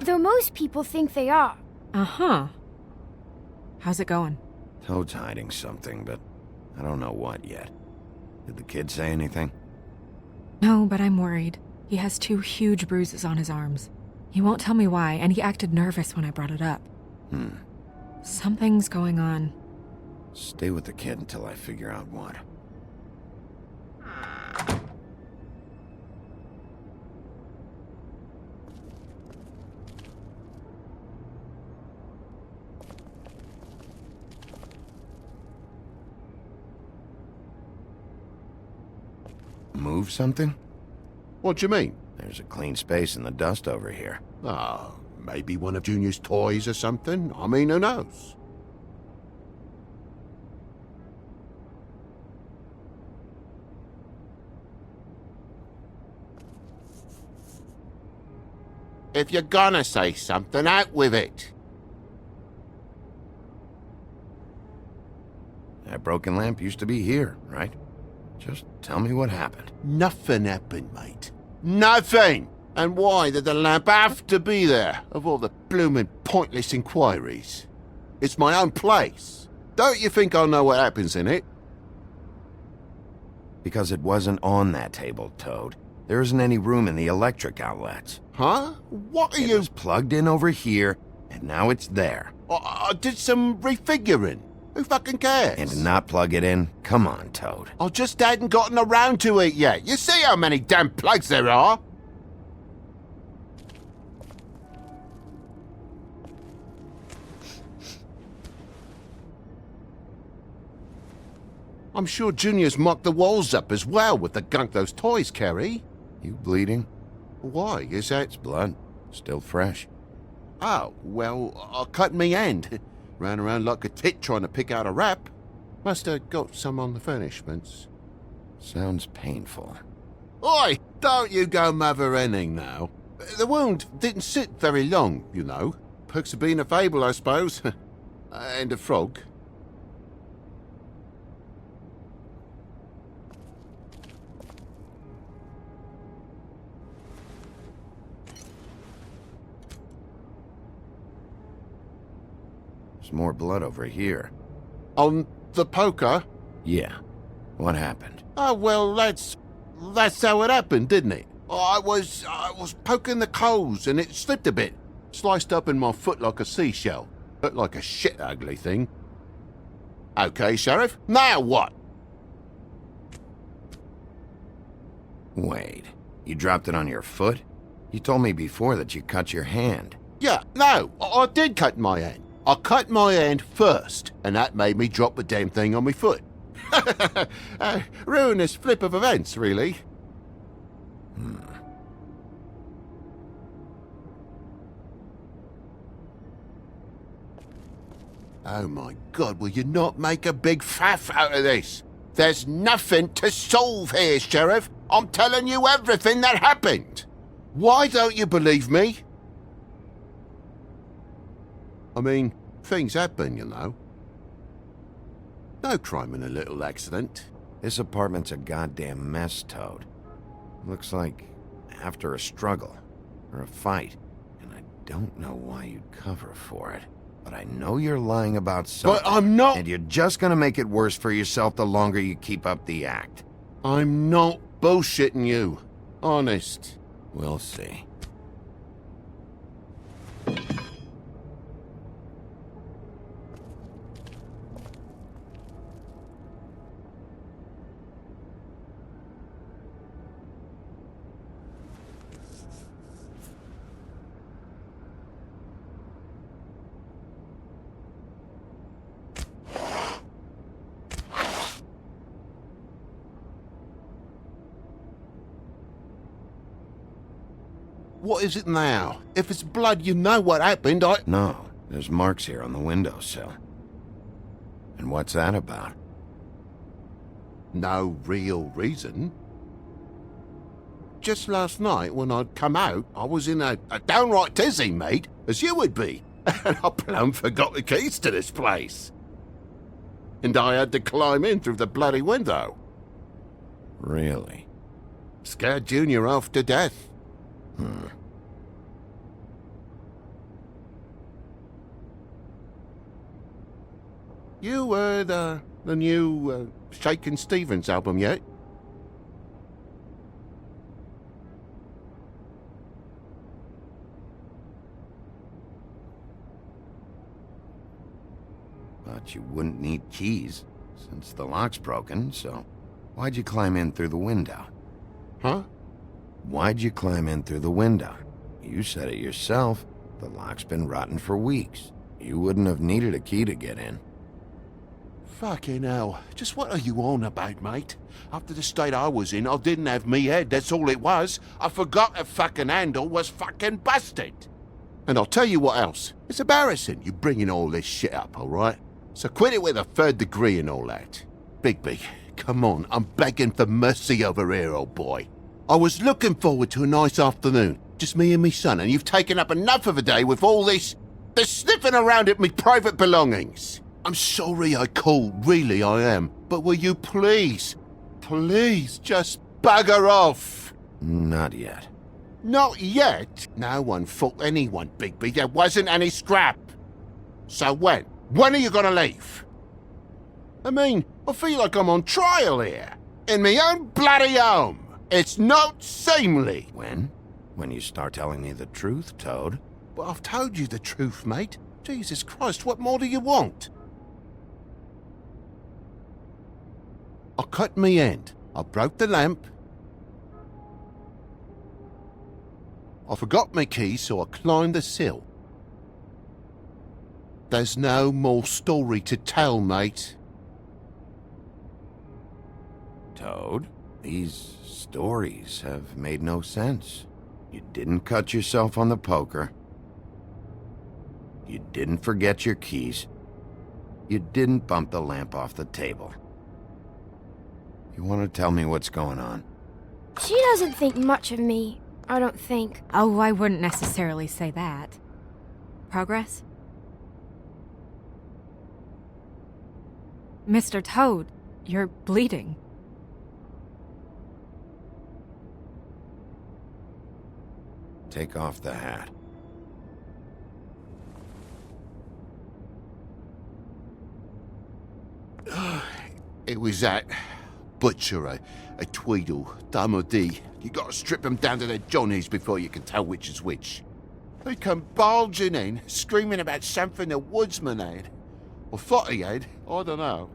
Though most people think they are. Uh-huh. How's it going? Toad's hiding something, but I don't know what yet. Did the kid say anything? No, but I'm worried. He has 2 huge bruises on his arms. He won't tell me why, and he acted nervous when I brought it up. Something's going on. Stay with the kid until I figure out what. Move something? What do you mean? There's a clean space in the dust over here. Oh, maybe one of Junior's toys or something? I mean, who knows? If you're gonna say something, out with it. That broken lamp used to be here, right? Just tell me what happened. Nothing happened, mate. Nothing! And why did the lamp have to be there, of all the bloomin' pointless inquiries? It's my own place. Don't you think I'll know what happens in it? Because it wasn't on that table, Toad. There isn't any room in the electric outlets. Huh? What are you... It was plugged in over here, and now it's there. I did some refiguring. Who fucking cares? And to not plug it in? Come on, Toad. I just hadn't gotten around to it yet. You see how many damn plugs there are? I'm sure Junior's mocked the walls up as well with the gunk those toys carry. You bleeding? Why? Is that... It's blood. Still fresh. Oh, well, I cut me hand. Ran around like a tit trying to pick out a wrap. Must have got some on the furnishments. Sounds painful. Oi! Don't you go mother-henning now. The wound didn't sit very long, you know. Perks of being a fable, I suppose. And a frog. There's more blood over here. On the poker? Yeah. What happened? Oh, well, that's how it happened, didn't it? I was poking the coals and it slipped a bit. Sliced up in my foot like a seashell. Looked like a shit ugly thing. Okay, Sheriff, now what? Wait, you dropped it on your foot? You told me before that you cut your hand. Yeah, no, I did cut my hand. I cut my hand first, and that made me drop the damn thing on my foot. Ruinous flip of events, really. Oh my God, will you not make a big faff out of this? There's nothing to solve here, Sheriff. I'm telling you everything that happened. Why don't you believe me? I mean, things happen, you know. No crime in a little accident. This apartment's a goddamn mess, Toad. Looks like after a struggle, or a fight. And I don't know why you'd cover for it. But I know you're lying about something. But I'm not... And you're just gonna make it worse for yourself the longer you keep up the act. I'm not bullshitting you. Honest. We'll see. What is it now? If it's blood, you know what happened. No, there's marks here on the windowsill. And what's that about? No real reason. Just last night, when I'd come out, I was in a downright tizzy, mate, as you would be. And I plumb forgot the keys to this place. And I had to climb in through the bloody window. Really? Scared Junior off to death. You heard the new Shakin' Stevens album yet? But you wouldn't need keys, since the lock's broken, so why'd you climb in through the window? Huh? Why'd you climb in through the window? You said it yourself. The lock's been rotten for weeks. You wouldn't have needed a key to get in. Fucking hell. Just what are you on about, mate? After the state I was in, I didn't have me head, that's all it was. I forgot the fucking handle was fucking busted. And I'll tell you what else. It's embarrassing you bringing all this shit up, alright? So quit it with a 3rd degree and all that. Bigby, come on, I'm begging for mercy over here, old boy. I was looking forward to a nice afternoon, just me and me son, and you've taken up enough of a day with all this sniffing around at me private belongings. I'm sorry I called, really I am, but will you please just bugger off? Not yet. Not yet? No one fought anyone, Bigby. There wasn't any scrap. So when? When are you gonna leave? I mean, I feel like I'm on trial here. In my own bloody home. It's not seemly. When? When you start telling me the truth, Toad? But I've told you the truth, mate. Jesus Christ, what more do you want? I cut me end. I broke the lamp. I forgot my keys, so I climbed the sill. There's no more story to tell, mate. Toad, these stories have made no sense. You didn't cut yourself on the poker. You didn't forget your keys. You didn't bump the lamp off the table. You want to tell me what's going on? She doesn't think much of me, I don't think. Oh, I wouldn't necessarily say that. Progress? Mr. Toad, you're bleeding. Take off the hat. It was that butcher, a Tweedle, Dum D. You gotta strip them down to their johnnies before you can tell which is which. They come bulging in, screaming about something the woodsman had. Or thought he had, I don't know.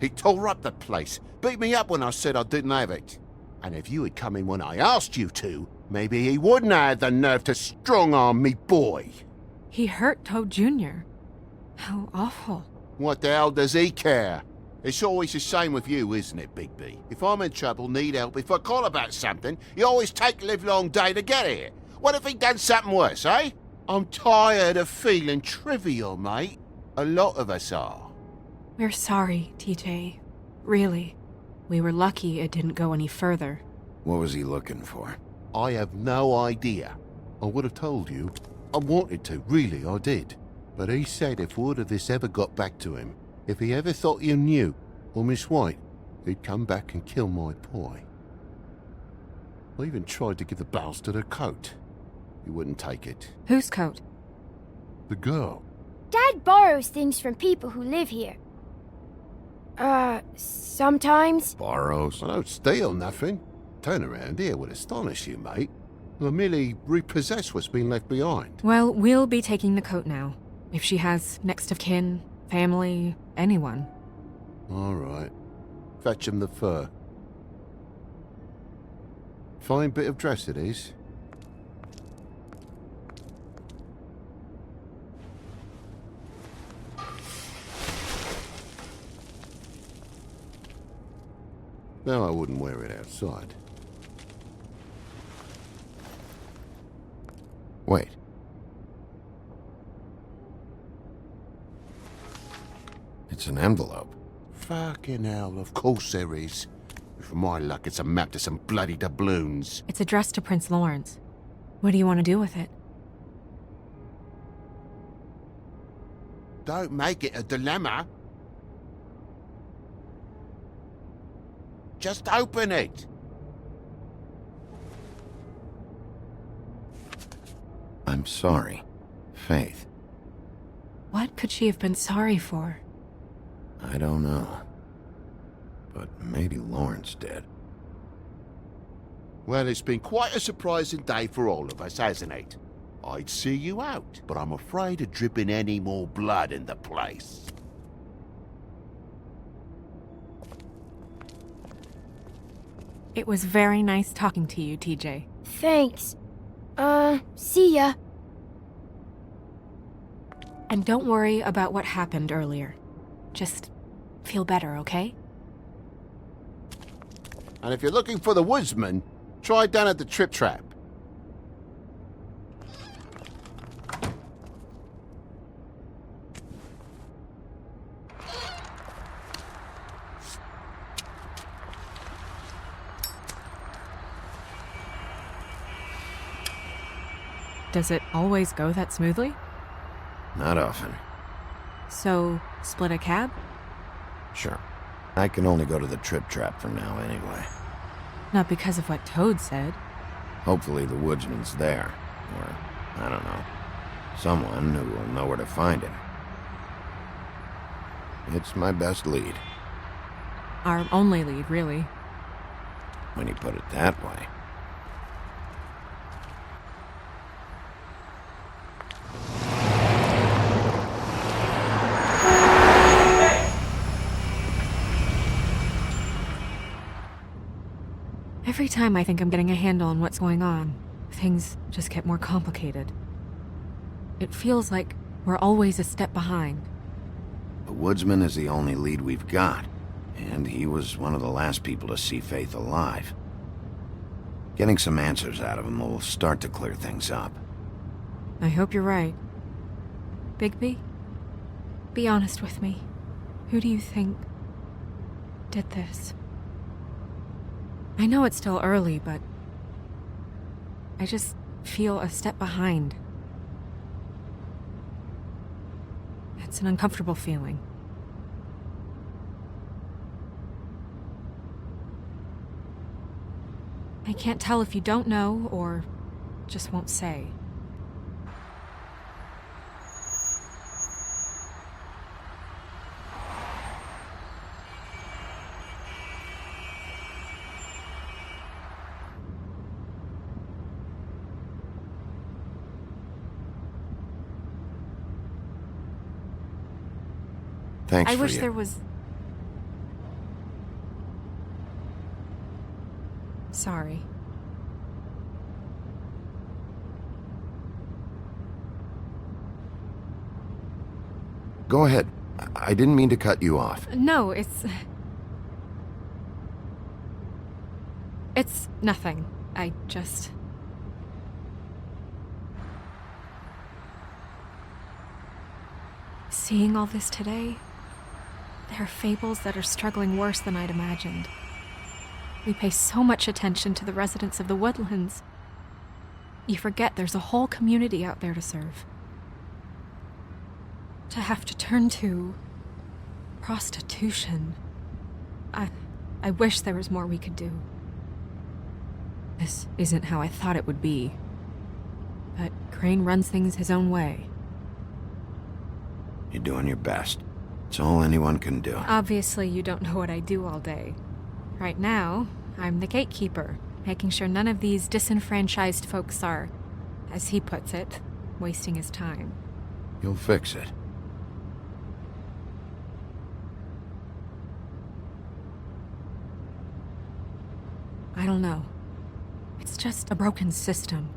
He tore up the place, beat me up when I said I didn't have it. And if you had come in when I asked you to, maybe he wouldn't have the nerve to strong-arm me boy. He hurt Toad Jr. How awful. What the hell does he care? It's always the same with you, isn't it, Bigby? If I'm in trouble, need help, if I call about something, you always take a livelong day to get here. What if he'd done something worse, eh? I'm tired of feeling trivial, mate. A lot of us are. We're sorry, TJ. Really. We were lucky it didn't go any further. What was he looking for? I have no idea. I would have told you. I wanted to, really, I did. But he said if word of this ever got back to him, if he ever thought you knew, or Miss White, he'd come back and kill my boy. I even tried to give the bastard a coat. He wouldn't take it. Whose coat? The girl. Dad borrows things from people who live here. Sometimes. Borrows? I don't steal nothing. Turn around here would astonish you, mate. I merely repossess what's been left behind. Well, we'll be taking the coat now. If she has next of kin, family, anyone. All right. Fetch him the fur. Fine bit of dress it is. No, I wouldn't wear it outside. Wait. It's an envelope. Fucking hell, of course there is. For my luck, it's a map to some bloody doubloons. It's addressed to Prince Lawrence. What do you want to do with it? Don't make it a dilemma. Just open it. I'm sorry, Faith. What could she have been sorry for? I don't know. But maybe Lawrence did. Well, it's been quite a surprising day for all of us, hasn't it? I'd see you out, but I'm afraid of dripping any more blood in the place. It was very nice talking to you, TJ. Thanks. See ya. And don't worry about what happened earlier. Just feel better, okay? And if you're looking for the woodsman, try down at the Trip Trap. Does it always go that smoothly? Not often. So, split a cab? Sure. I can only go to the Trip Trap for now anyway. Not because of what Toad said. Hopefully the woodsman's there. Or, I don't know, someone who will know where to find him. It's my best lead. Our only lead, really. When you put it that way. Every time I think I'm getting a handle on what's going on, things just get more complicated. It feels like we're always a step behind. The woodsman is the only lead we've got, and he was one of the last people to see Faith alive. Getting some answers out of him will start to clear things up. I hope you're right. Bigby, be honest with me. Who do you think did this? I know it's still early, but I just feel a step behind. It's an uncomfortable feeling. I can't tell if you don't know or just won't say. Thanks I for wish you. there was... Sorry. Go ahead. I didn't mean to cut you off. No, It's nothing. I just... Seeing all this today, there are fables that are struggling worse than I'd imagined. We pay so much attention to the residents of the woodlands. You forget there's a whole community out there to serve. To have to turn to prostitution. I wish there was more we could do. This isn't how I thought it would be. But Crane runs things his own way. You're doing your best. It's all anyone can do. Obviously, you don't know what I do all day. Right now, I'm the gatekeeper, making sure none of these disenfranchised folks are, as he puts it, wasting his time. You'll fix it. I don't know. It's just a broken system.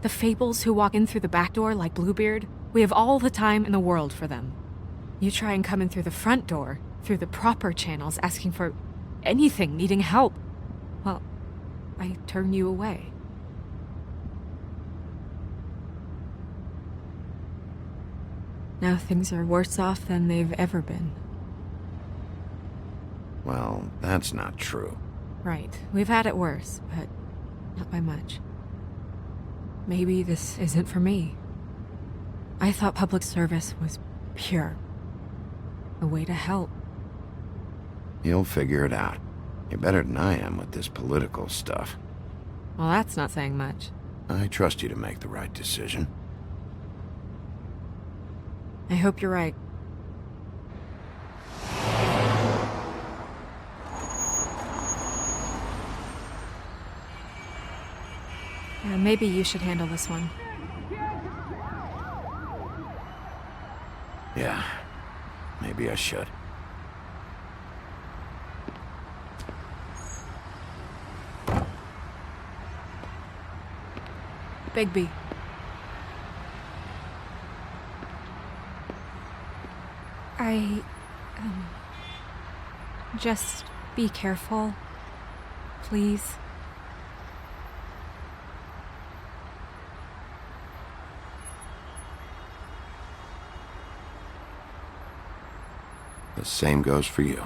The fables who walk in through the back door like Bluebeard, we have all the time in the world for them. You try and come in through the front door, through the proper channels, asking for anything, needing help. Well, I turn you away. Now things are worse off than they've ever been. Well, that's not true. Right. We've had it worse, but not by much. Maybe this isn't for me. I thought public service was pure. A way to help. You'll figure it out. You're better than I am with this political stuff. Well, that's not saying much. I trust you to make the right decision. I hope you're right. Maybe you should handle this one. Yeah, maybe I should. Bigby. Just be careful, please. The same goes for you.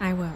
I will.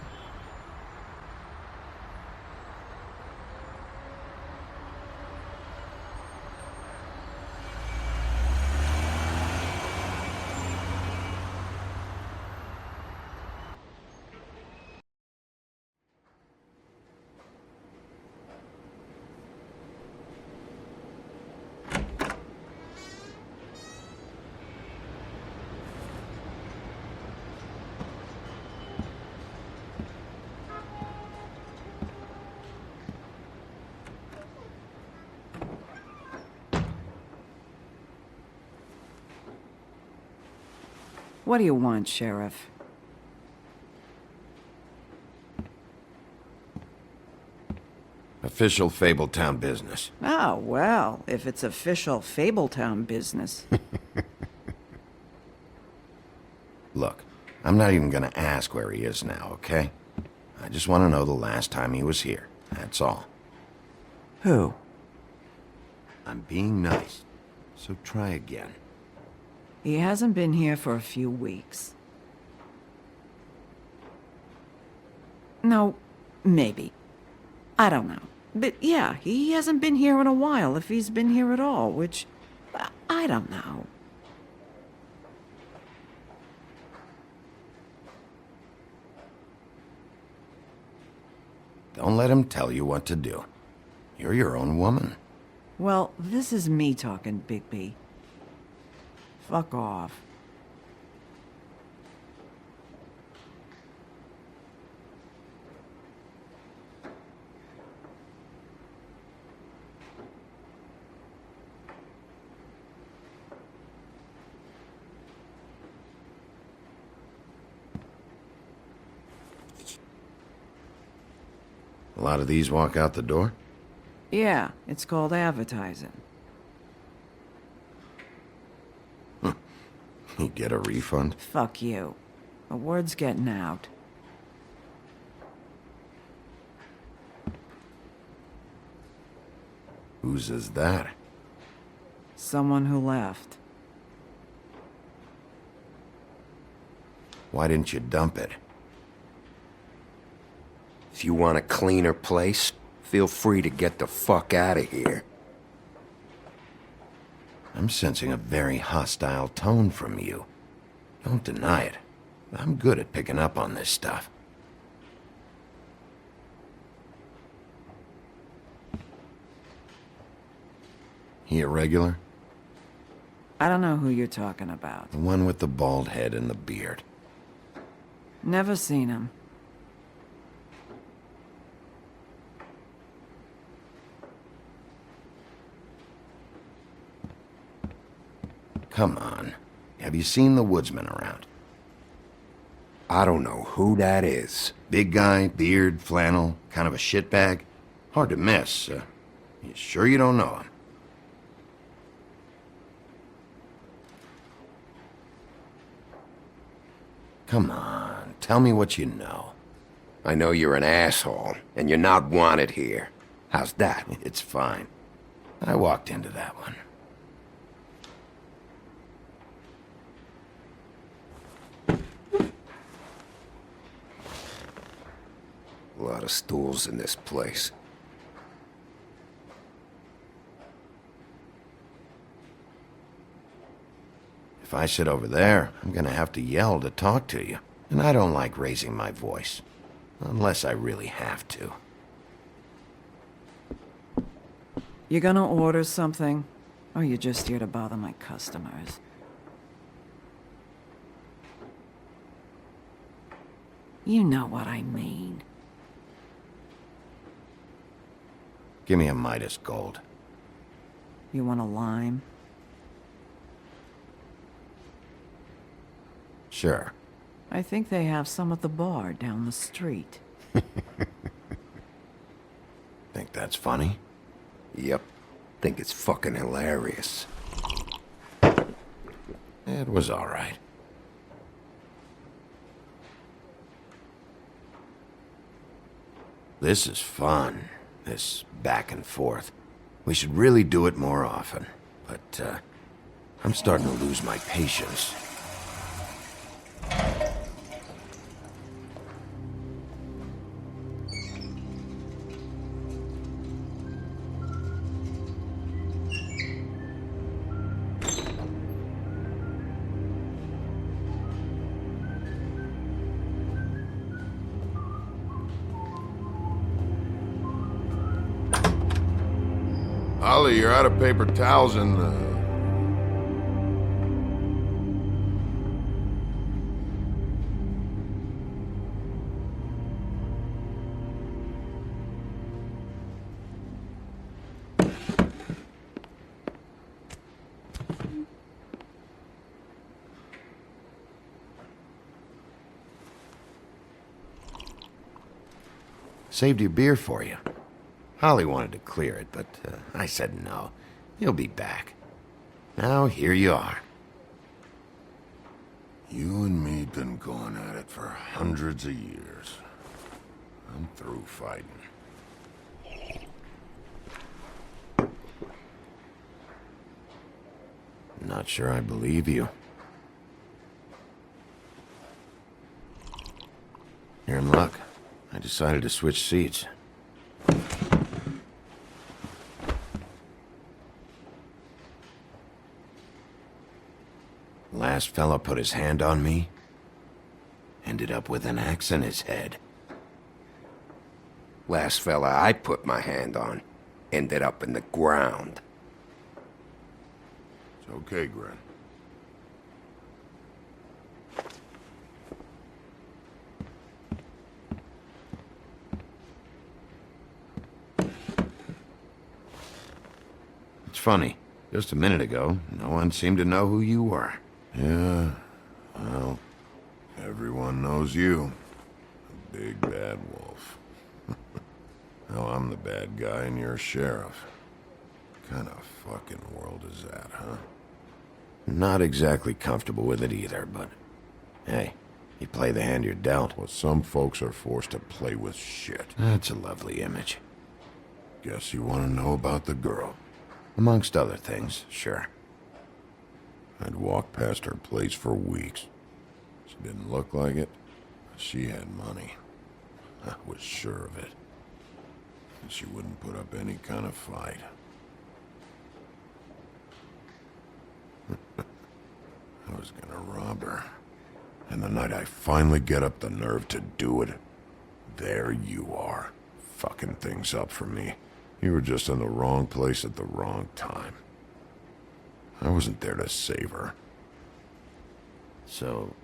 What do you want, Sheriff? Official Fabletown business. Oh, well, if it's official Fabletown business. Look, I'm not even gonna ask where he is now, okay? I just want to know the last time he was here. That's all. Who? I'm being nice, so try again. He hasn't been here for a few weeks. No, Maybe. I don't know. But yeah, he hasn't been here in a while, if he's been here at all, which... I don't know. Don't let him tell you what to do. You're your own woman. Well, this is me talking, Bigby. Fuck off. A lot of these walk out the door? Yeah, it's called advertising. You get a refund? Fuck you. The word's getting out. Whose is that? Someone who left. Why didn't you dump it? If you want a cleaner place, feel free to get the fuck out of here. I'm sensing a very hostile tone from you. Don't deny it. I'm good at picking up on this stuff. He a regular? I don't know who you're talking about. The one with the bald head and the beard. Never seen him. Come on. Have you seen the woodsman around? I don't know who that is. Big guy, beard, flannel, kind of a shitbag. Hard to miss. You sure you don't know him? Come on, tell me what you know. I know you're an asshole, and you're not wanted here. How's that? It's fine. I walked into that one. A lot of stools in this place. If I sit over there, I'm gonna have to yell to talk to you. And I don't like raising my voice. Unless I really have to. You gonna order something? Or you just here to bother my customers? You know what I mean. Give me a Midas Gold. You want a lime? Sure. I think they have some at the bar down the street. Think that's funny? Yep. Think it's fucking hilarious. It was all right. This is fun. This back and forth. We should really do it more often. But, I'm starting to lose my patience. Holly, you're out of paper towels and, Saved your beer for you. Holly wanted to clear it, but I said no. He'll be back. Now, here you are. You and me been going at it for hundreds of years. I'm through fighting. Not sure I believe you. You're in luck. I just decided to switch seats. Last fella put his hand on me, ended up with an axe in his head. Last fella I put my hand on ended up in the ground. It's okay, Gren. It's funny. Just a minute ago, no one seemed to know who you were. Yeah, well, everyone knows you. The big bad wolf. Now I'm the bad guy and you're sheriff. What kind of fucking world is that, huh? Not exactly comfortable with it either, but hey, you play the hand you're dealt. Well, some folks are forced to play with shit. That's a lovely image. Guess you want to know about the girl. Amongst other things, sure. I'd walked past her place for weeks. She didn't look like it, but she had money. I was sure of it. And she wouldn't put up any kind of fight. I was gonna rob her. And the night I finally get up the nerve to do it, there you are, fucking things up for me. You were just in the wrong place at the wrong time. I wasn't there to save her. So,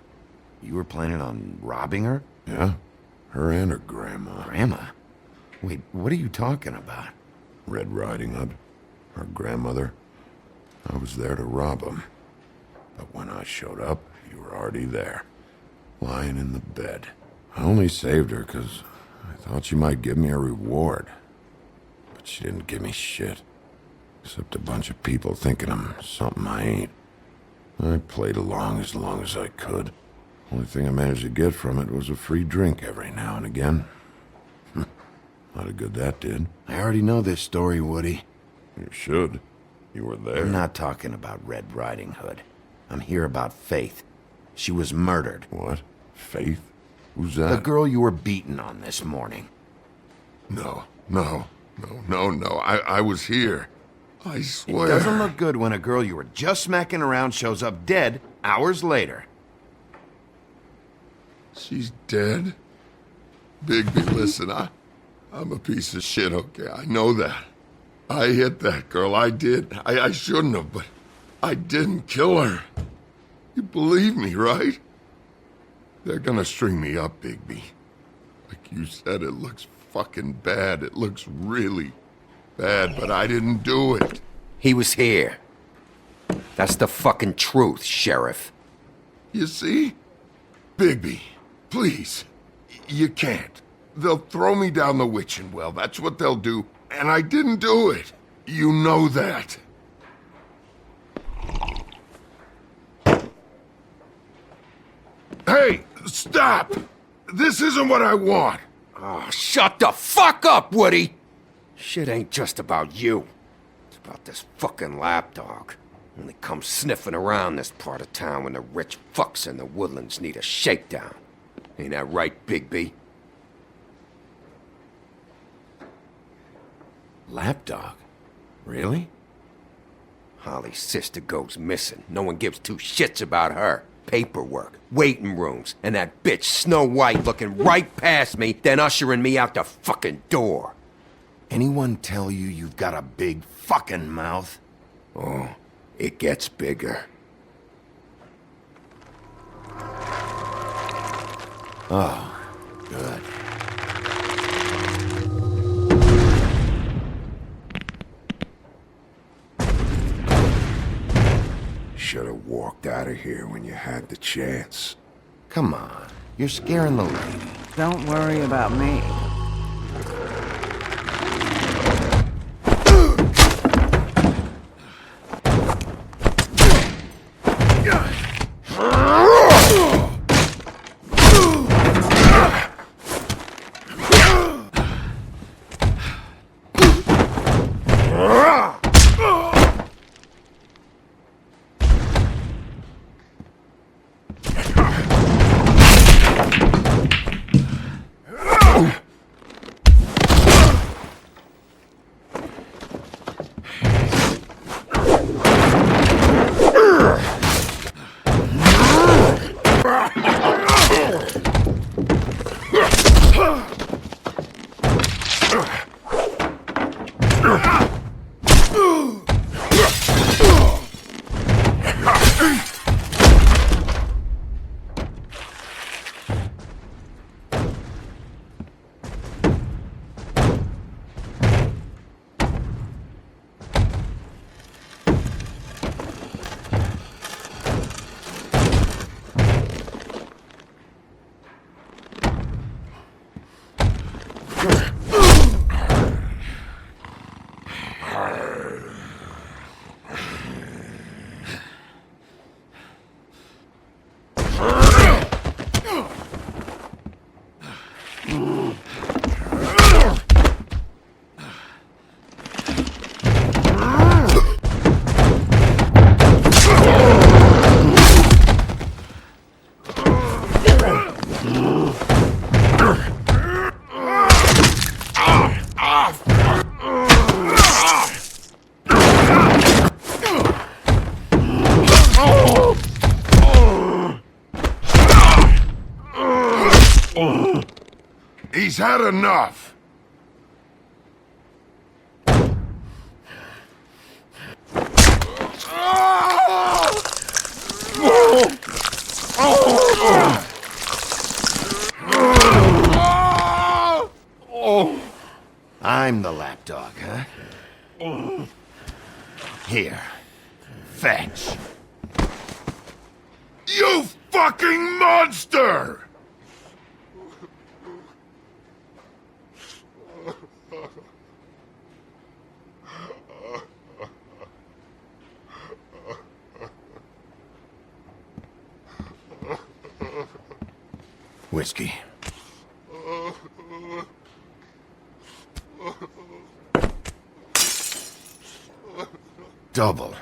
you were planning on robbing her? Yeah, her and her grandma. Grandma? Wait, what are you talking about? Red Riding Hood, her grandmother. I was there to rob them. But when I showed up, you were already there, lying in the bed. I only saved her because I thought she might give me a reward. But she didn't give me shit. Except a bunch of people thinking I'm something I ain't. I played along as I could. Only thing I managed to get from it was a free drink every now and again. Not a good that did. I already know this story, Woody. You should. You were there. I'm not talking about Red Riding Hood. I'm here about Faith. She was murdered. What? Faith? Who's that? The girl you were beaten on this morning. No. I was here. I swear. It doesn't look good when a girl you were just smacking around shows up dead hours later. She's dead? Bigby, listen, I'm a piece of shit, okay? I know that. I hit that girl, I did. I shouldn't have, but I didn't kill her. You believe me, right? They're gonna string me up, Bigby. Like you said, it looks fucking bad. It looks really bad, but I didn't do it. He was here. That's the fucking truth, Sheriff. You see? Bigby, please. You can't. They'll throw me down the witching well. That's what they'll do. And I didn't do it. You know that. Hey, stop! This isn't what I want. Oh, shut the fuck up, Woody! Shit ain't just about you. It's about this fucking lapdog. Only comes sniffing around this part of town when the rich fucks in the woodlands need a shakedown. Ain't that right, Bigby? Lapdog? Really? Holly's sister goes missing. No one gives two shits about her. Paperwork, waiting rooms, and that bitch Snow White looking right past me, then ushering me out the fucking door. Anyone tell you you've got a big fucking mouth? Oh, it gets bigger. Oh, good. Should have walked out of here when you had the chance. Come on, you're scaring the lady. Don't worry about me. He's had enough! I'm the lapdog, huh? Here. Fetch. You fucking monster! Whiskey. Double.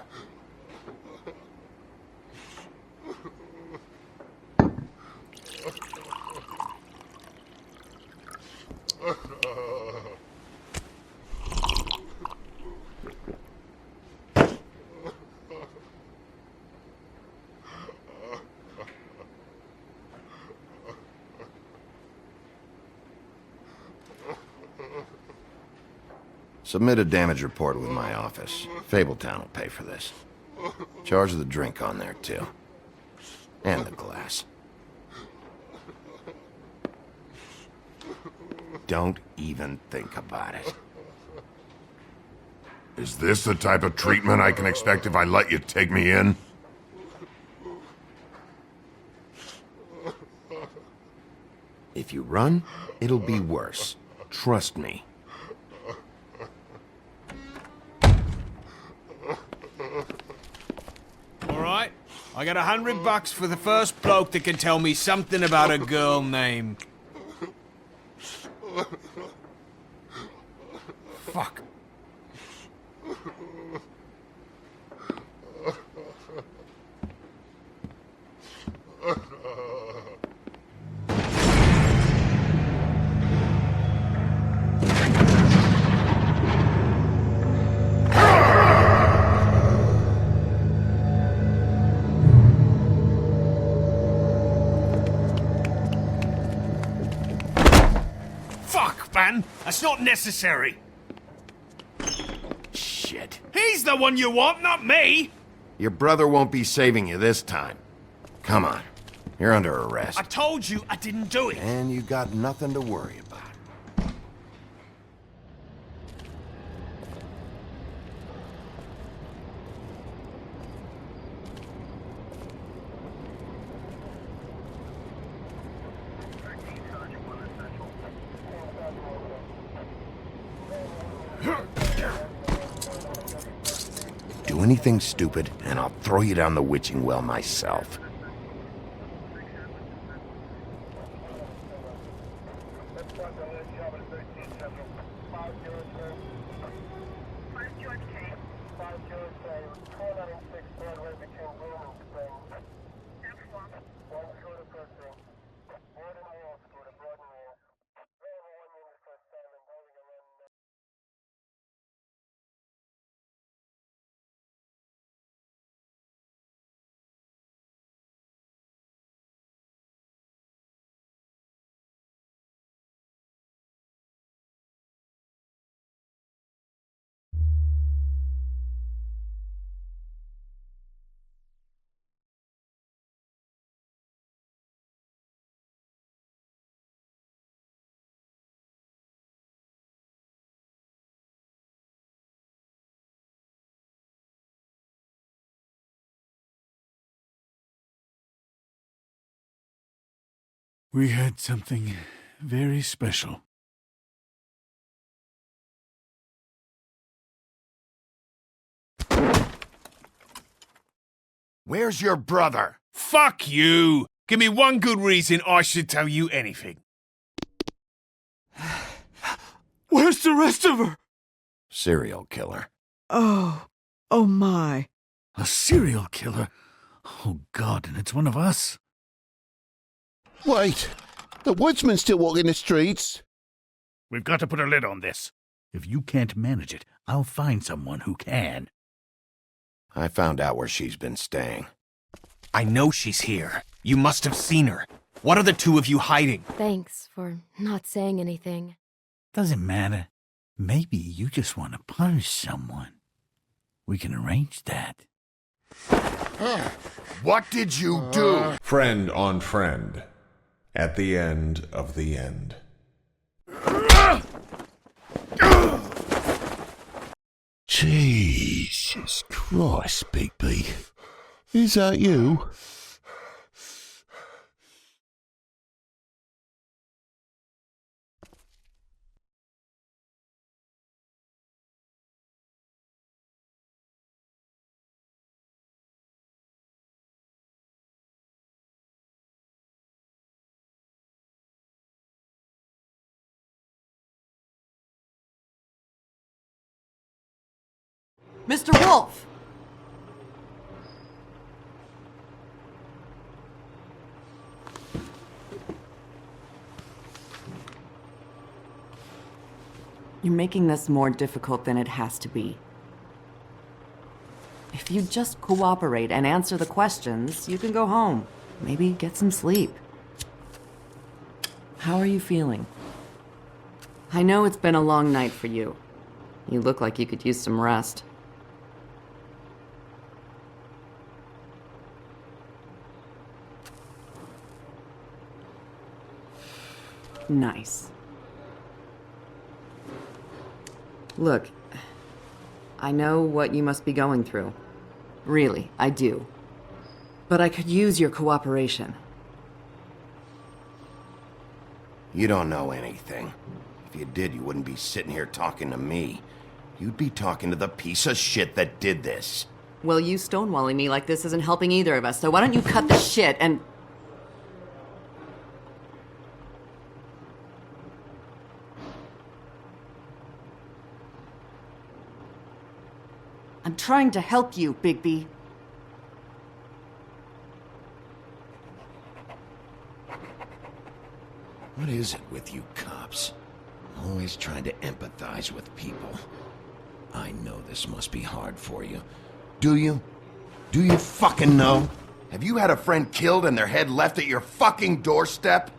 Submit a damage report with my office. Fabletown will pay for this. Charge the drink on there, too. And the glass. Don't even think about it. Is this the type of treatment I can expect if I let you take me in? If you run, it'll be worse. Trust me. Alright, I got $100 for the first bloke that can tell me something about a girl named... Fuck. Fuck, man! That's not necessary! Shit. He's the one you want, not me! Your brother won't be saving you this time. Come on. You're under arrest. I told you I didn't do it! And you got nothing to worry about. Do anything stupid, and I'll throw you down the witching well myself. We had something very special. Where's your brother? Fuck you! Give me one good reason I should tell you anything. Where's the rest of her? Serial killer. Oh my. A serial killer? Oh God, and it's one of us. Wait, the woodsman's still walking the streets. We've got to put a lid on this. If you can't manage it, I'll find someone who can. I found out where she's been staying. I know she's here. You must have seen her. What are the two of you hiding? Thanks for not saying anything. Doesn't matter. Maybe you just want to punish someone. We can arrange that. What did you do? Friend on friend. At the end of the end. Jesus Christ, Bigby. Is that you? Mr. Wolf! You're making this more difficult than it has to be. If you just cooperate and answer the questions, you can go home. Maybe get some sleep. How are you feeling? I know it's been a long night for you. You look like you could use some rest. Nice. Look, I know what you must be going through. Really, I do. But I could use your cooperation. You don't know anything. If you did, you wouldn't be sitting here talking to me. You'd be talking to the piece of shit that did this. Well, you stonewalling me like this isn't helping either of us, so why don't you cut the shit and... I'm trying to help you, Bigby. What is it with you cops? Always trying to empathize with people. I know this must be hard for you. Do you? Do you fucking know? Have you had a friend killed and their head left at your fucking doorstep?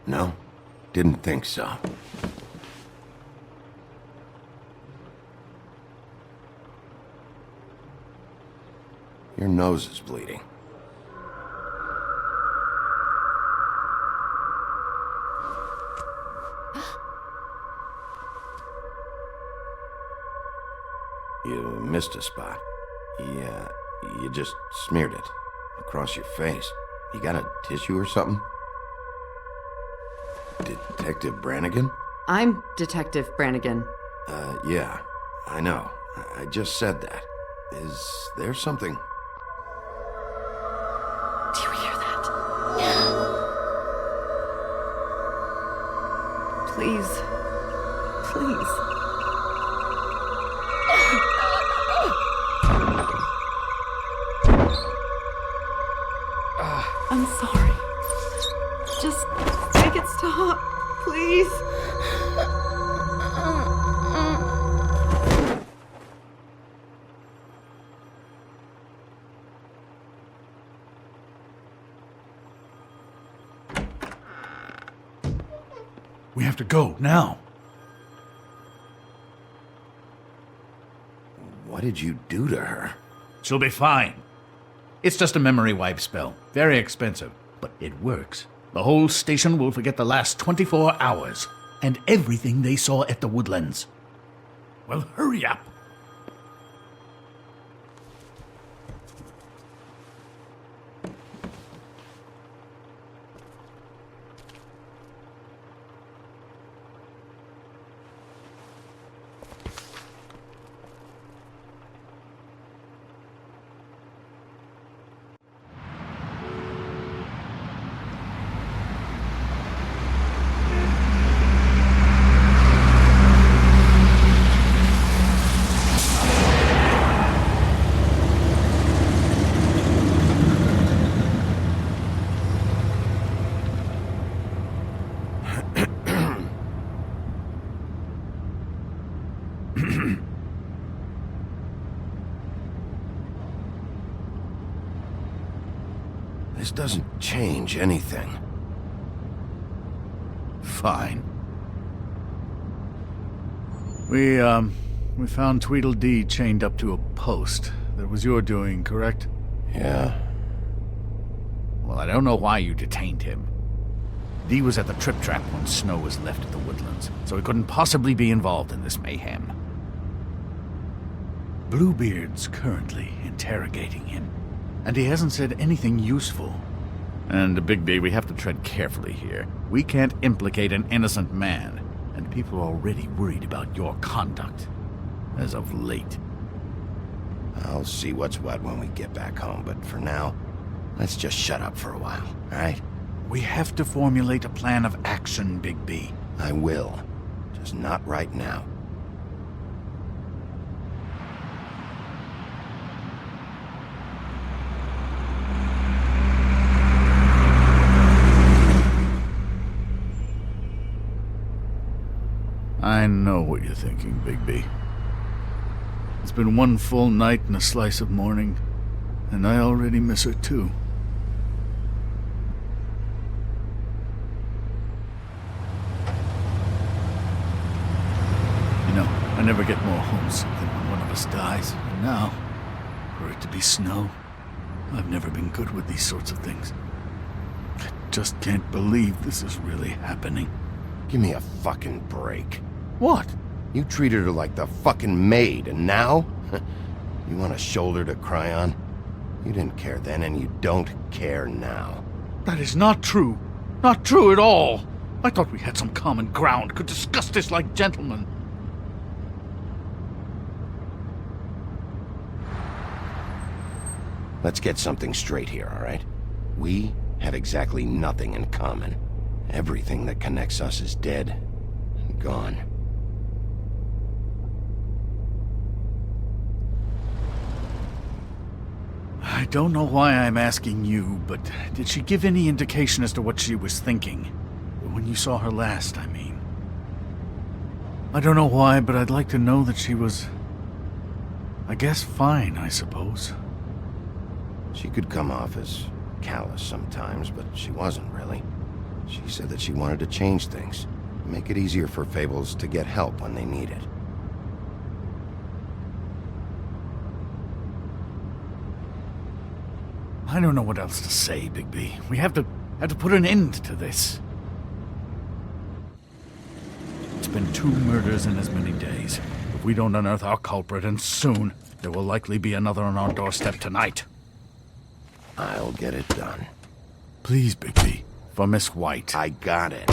No? Didn't think so. Your nose is bleeding. You missed a spot. Yeah, you just smeared it across your face. You got a tissue or something? Detective Brannigan? I'm Detective Brannigan. Yeah, I know. I just said that. Is there something? Do you hear that? Please. Please. I'm sorry. Just make it stop, please. We have to go, now. What did you do to her? She'll be fine. It's just a memory wipe spell. Very expensive, but it works. The whole station will forget the last 24 hours and everything they saw at the Woodlands. Well, hurry up. This doesn't change anything. Fine. We found Tweedledee chained up to a post. That was your doing, correct? Yeah. Well, I don't know why you detained him. Dee was at the Trip Trap when Snow was left at the Woodlands, so he couldn't possibly be involved in this mayhem. Bluebeard's currently interrogating him, and he hasn't said anything useful. And, Bigby, we have to tread carefully here. We can't implicate an innocent man, and people are already worried about your conduct. As of late. I'll see what's what when we get back home, but for now, let's just shut up for a while, alright? We have to formulate a plan of action, Bigby. I will. Just not right now. I know what you're thinking, Bigby. It's been one full night and a slice of morning, and I already miss her too. You know, I never get more homesick than when one of us dies. And now, for it to be Snow, I've never been good with these sorts of things. I just can't believe this is really happening. Give me a fucking break. What? You treated her like the fucking maid, and now? You want a shoulder to cry on? You didn't care then, and you don't care now. That is not true. Not true at all. I thought we had some common ground, could discuss this like gentlemen. Let's get something straight here, all right? We have exactly nothing in common. Everything that connects us is dead and gone. I don't know why I'm asking you, but did she give any indication as to what she was thinking? When you saw her last, I mean. I don't know why, but I'd like to know that she was... I guess fine, I suppose. She could come off as callous sometimes, but she wasn't really. She said that she wanted to change things, make it easier for Fables to get help when they need it. I don't know what else to say, Bigby. We have to put an end to this. It's been 2 murders in as many days. If we don't unearth our culprit, and soon, there will likely be another on our doorstep tonight. I'll get it done. Please, Bigby. For Miss White. I got it.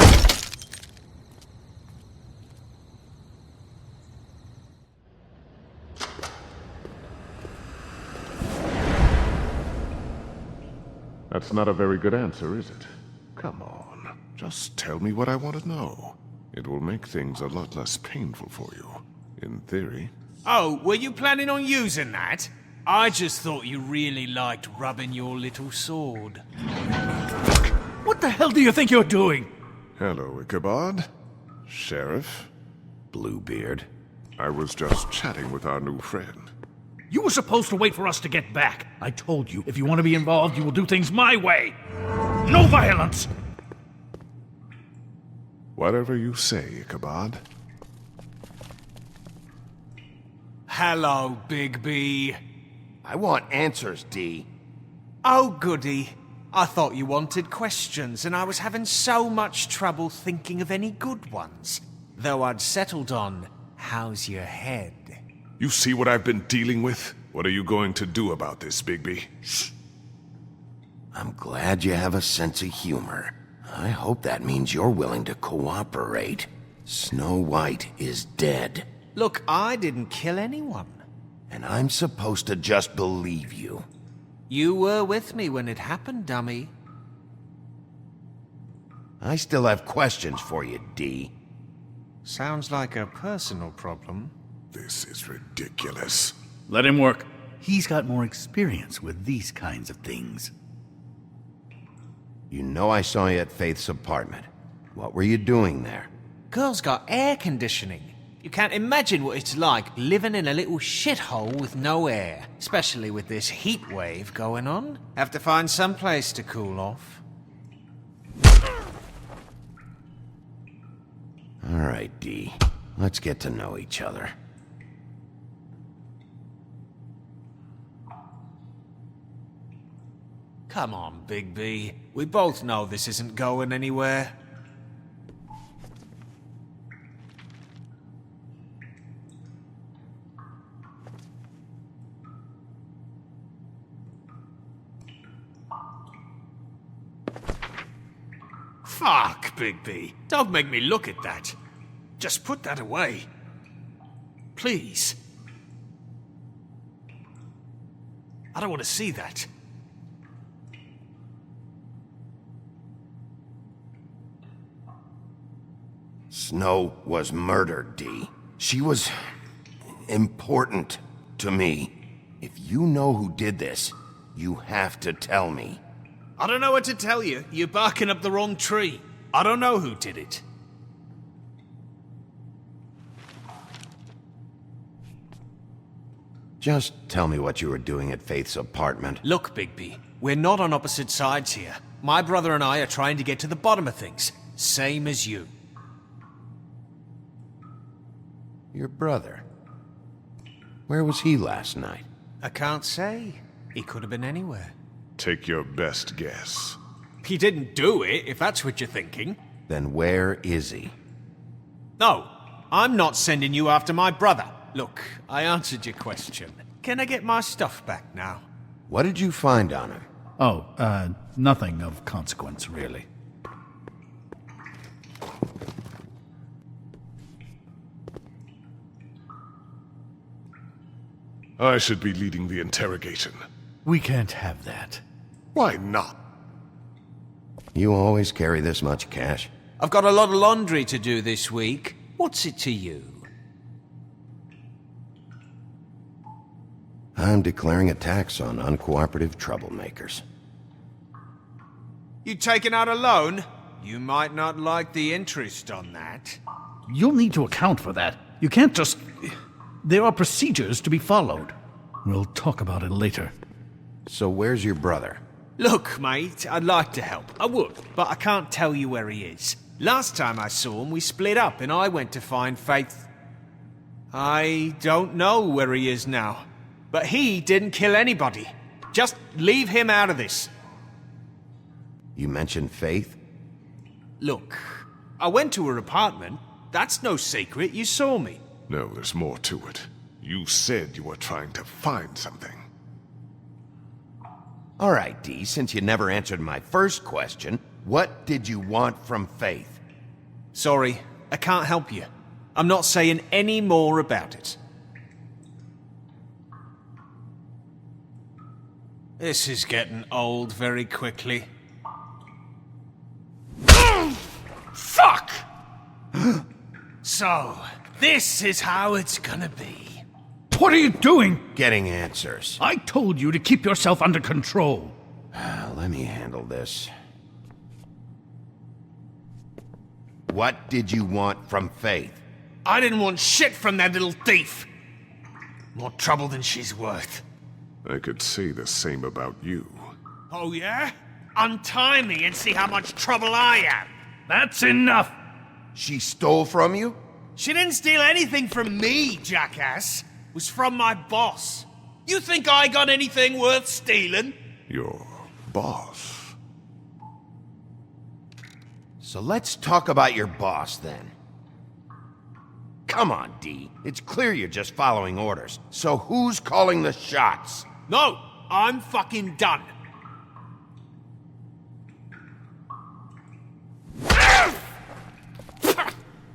That's not a very good answer, is it? Come on, just tell me what I want to know. It will make things a lot less painful for you, in theory. Oh, were you planning on using that? I just thought you really liked rubbing your little sword. What the hell do you think you're doing? Hello, Ichabod. Sheriff. Bluebeard. I was just chatting with our new friend. You were supposed to wait for us to get back. I told you, if you want to be involved, you will do things my way. No violence! Whatever you say, Ichabod. Hello, Bigby. I want answers, Dee. Oh, goody. I thought you wanted questions, and I was having so much trouble thinking of any good ones. Though I'd settled on, how's your head? You see what I've been dealing with? What are you going to do about this, Bigby? Shh. I'm glad you have a sense of humor. I hope that means you're willing to cooperate. Snow White is dead. Look, I didn't kill anyone. And I'm supposed to just believe you. You were with me when it happened, dummy. I still have questions for you, Dee. Sounds like a personal problem. This is ridiculous. Let him work. He's got more experience with these kinds of things. You know I saw you at Faith's apartment. What were you doing there? Girl's got air conditioning. You can't imagine what it's like living in a little shithole with no air, especially with this heat wave going on. Have to find some place to cool off. All right, D. Let's get to know each other. Come on, Bigby. We both know this isn't going anywhere. Fuck, Bigby. Don't make me look at that. Just put that away. Please. I don't want to see that. Snow was murdered, D. She was important to me. If you know who did this, you have to tell me. I don't know what to tell you. You're barking up the wrong tree. I don't know who did it. Just tell me what you were doing at Faith's apartment. Look, Bigby, we're not on opposite sides here. My brother and I are trying to get to the bottom of things. Same as you. Your brother? Where was he last night? I can't say. He could have been anywhere. Take your best guess. He didn't do it, if that's what you're thinking. Then where is he? No, I'm not sending you after my brother. Look, I answered your question. Can I get my stuff back now? What did you find on him? Oh, nothing of consequence, really. I should be leading the interrogation. We can't have that. Why not? You always carry this much cash? I've got a lot of laundry to do this week. What's it to you? I'm declaring a tax on uncooperative troublemakers. You taking out a loan? You might not like the interest on that. You'll need to account for that. You can't just... There are procedures to be followed. We'll talk about it later. So where's your brother? Look, mate, I'd like to help. I would, but I can't tell you where he is. Last time I saw him, we split up and I went to find Faith. I don't know where he is now. But he didn't kill anybody. Just leave him out of this. You mentioned Faith? Look, I went to her apartment. That's no secret. You saw me. No, there's more to it. You said you were trying to find something. All right, D, since you never answered my first question, what did you want from Faith? Sorry, I can't help you. I'm not saying any more about it. This is getting old very quickly. Fuck! So, this is how it's gonna be. What are you doing? Getting answers. I told you to keep yourself under control. Let me handle this. What did you want from Faith? I didn't want shit from that little thief. More trouble than she's worth. I could say the same about you. Oh yeah? Untie me and see how much trouble I am. That's enough. She stole from you? She didn't steal anything from me, jackass. It was from my boss. You think I got anything worth stealing? Your boss? So let's talk about your boss, then. Come on, D. It's clear you're just following orders. So who's calling the shots? No, I'm fucking done.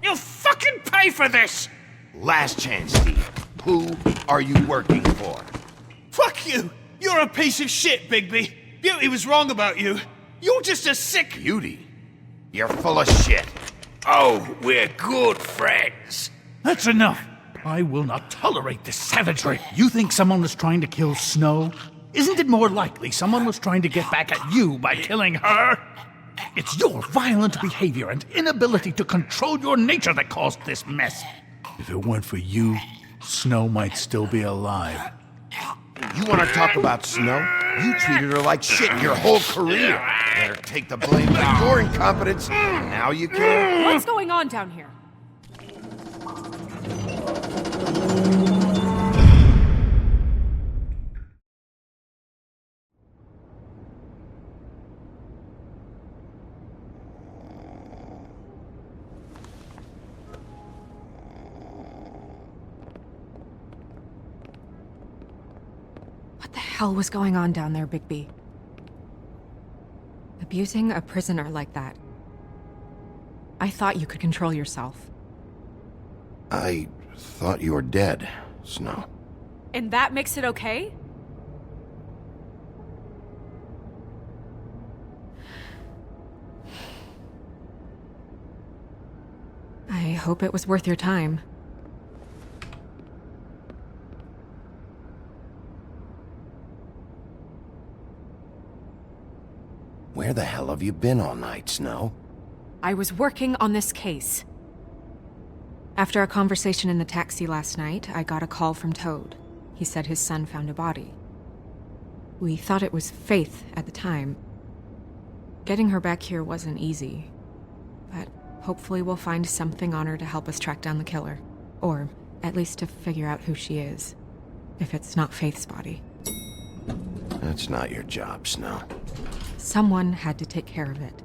You'll fucking pay for this! Last chance, D. Who are you working for? Fuck you! You're a piece of shit, Bigby. Beauty was wrong about you. You're just a sick... Beauty? You're full of shit. Oh, we're good friends. That's enough. I will not tolerate this savagery. You think someone was trying to kill Snow? Isn't it more likely someone was trying to get back at you by killing her? It's your violent behavior and inability to control your nature that caused this mess. If it weren't for you, Snow might still be alive. You want to talk about Snow? You treated her like shit your whole career. Let her take the blame for your incompetence. Now you care? What's going on down here? What the hell was going on down there, Bigby? Abusing a prisoner like that. I thought you could control yourself. I thought you were dead, Snow. And that makes it okay? I hope it was worth your time. Where the hell have you been all night, Snow? I was working on this case. After a conversation in the taxi last night, I got a call from Toad. He said his son found a body. We thought it was Faith at the time. Getting her back here wasn't easy, but hopefully we'll find something on her to help us track down the killer. Or at least to figure out who she is, if it's not Faith's body. That's not your job, Snow. Someone had to take care of it.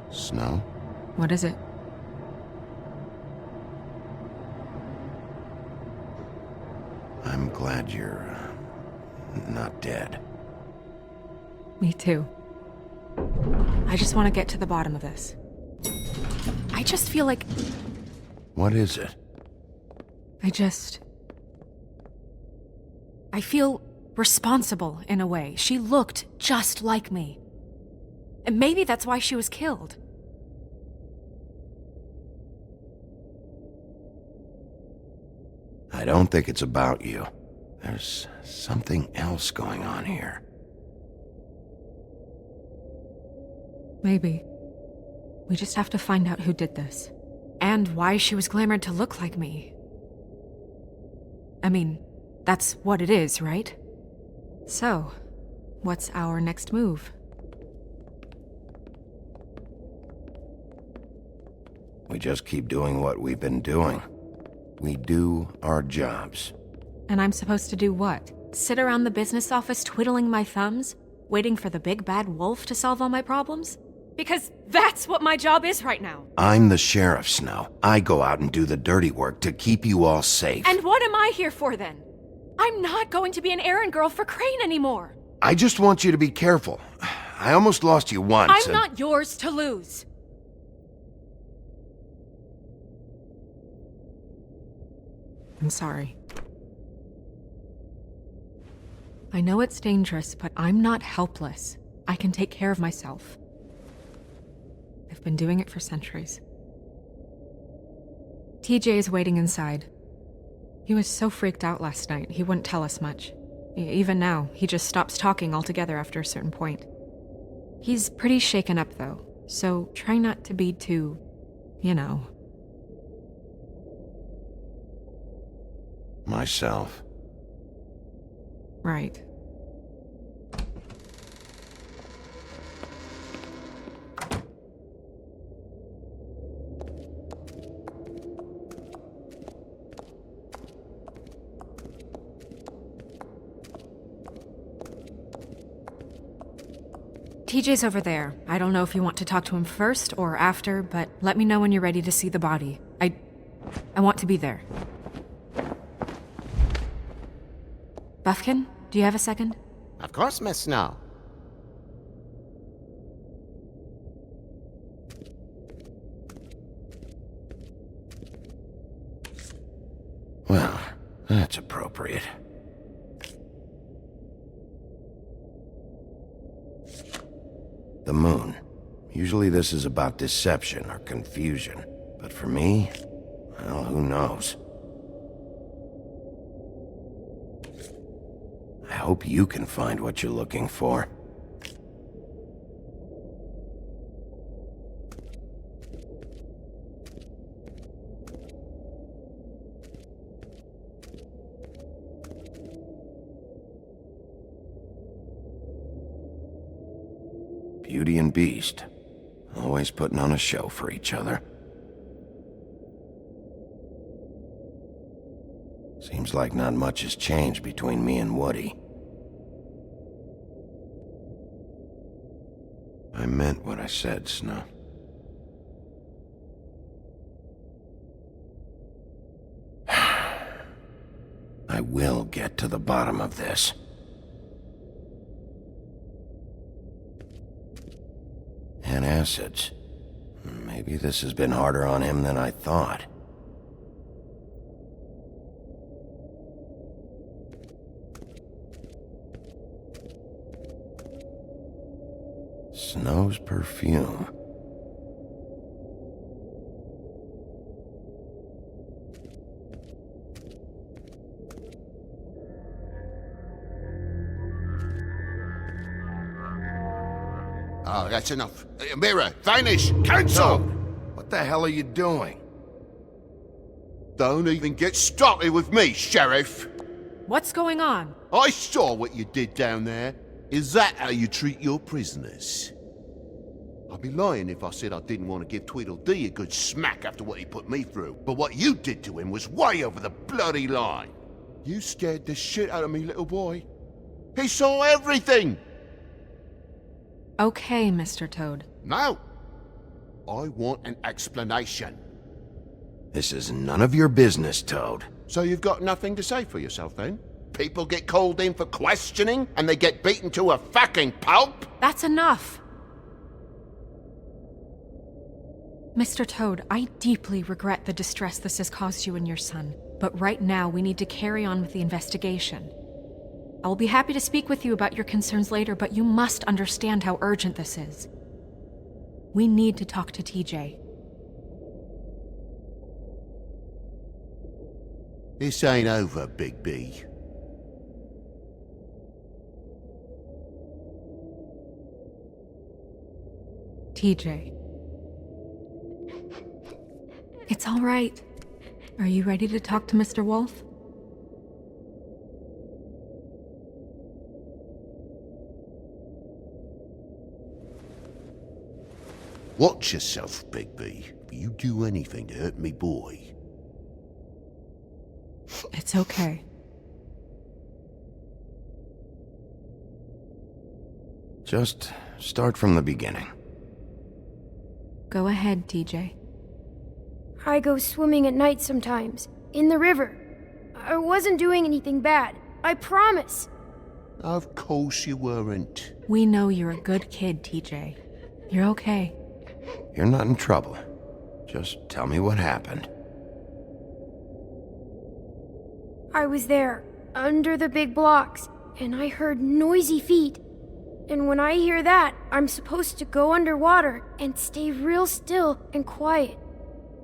Snow? What is it? I'm glad you're not dead. Me too. I just want to get to the bottom of this. I just feel like... What is it? I feel responsible in a way. She looked just like me. And maybe that's why she was killed. I don't think it's about you. There's something else going on here. Maybe. We just have to find out who did this. And why she was glamored to look like me. I mean, that's what it is, right? So, what's our next move? We just keep doing what we've been doing. We do our jobs. And I'm supposed to do what? Sit around the business office twiddling my thumbs, waiting for the big bad wolf to solve all my problems? Because that's what my job is right now. I'm the sheriff, Snow. I go out and do the dirty work to keep you all safe. And what am I here for then? I'm not going to be an errand girl for Crane anymore. I just want you to be careful. I almost lost you once. I'm not yours to lose. I'm sorry. I know it's dangerous, but I'm not helpless. I can take care of myself. I've been doing it for centuries. TJ is waiting inside. He was so freaked out last night, he wouldn't tell us much. Even now, he just stops talking altogether after a certain point. He's pretty shaken up, though, so try not to be too, you know. Myself. Right. TJ's over there. I don't know if you want to talk to him first or after, but let me know when you're ready to see the body. I want to be there. Buffkin, do you have a second? Of course, Miss Snow. Well, that's appropriate. The moon. Usually this is about deception or confusion. But for me, well, who knows? I hope you can find what you're looking for. Beauty and Beast. Always putting on a show for each other. Seems like not much has changed between me and Woody. I meant what I said, Snow. I will get to the bottom of this. And acids. Maybe this has been harder on him than I thought. Snow's perfume. Oh, that's enough. Mirror, vanish, cancel! What the hell are you doing? Don't even get started with me, Sheriff. What's going on? I saw what you did down there. Is that how you treat your prisoners? I'd be lying if I said I didn't want to give Tweedledee a good smack after what he put me through. But what you did to him was way over the bloody line. You scared the shit out of me, little boy. He saw everything! Okay, Mr. Toad. No. I want an explanation. This is none of your business, Toad. So you've got nothing to say for yourself, then? People get called in for questioning, and they get beaten to a fucking pulp? That's enough! Mr. Toad, I deeply regret the distress this has caused you and your son, but right now we need to carry on with the investigation. I will be happy to speak with you about your concerns later, but you must understand how urgent this is. We need to talk to TJ. This ain't over, Bigby. TJ. It's all right. Are you ready to talk to Mr. Wolf? Watch yourself, Bigby. If you do anything to hurt me boy. It's okay. Just start from the beginning. Go ahead, TJ. I go swimming at night sometimes, in the river. I wasn't doing anything bad, I promise. Of course you weren't. We know you're a good kid, TJ. You're okay. You're not in trouble. Just tell me what happened. I was there, under the big blocks, and I heard noisy feet. And when I hear that, I'm supposed to go underwater and stay real still and quiet.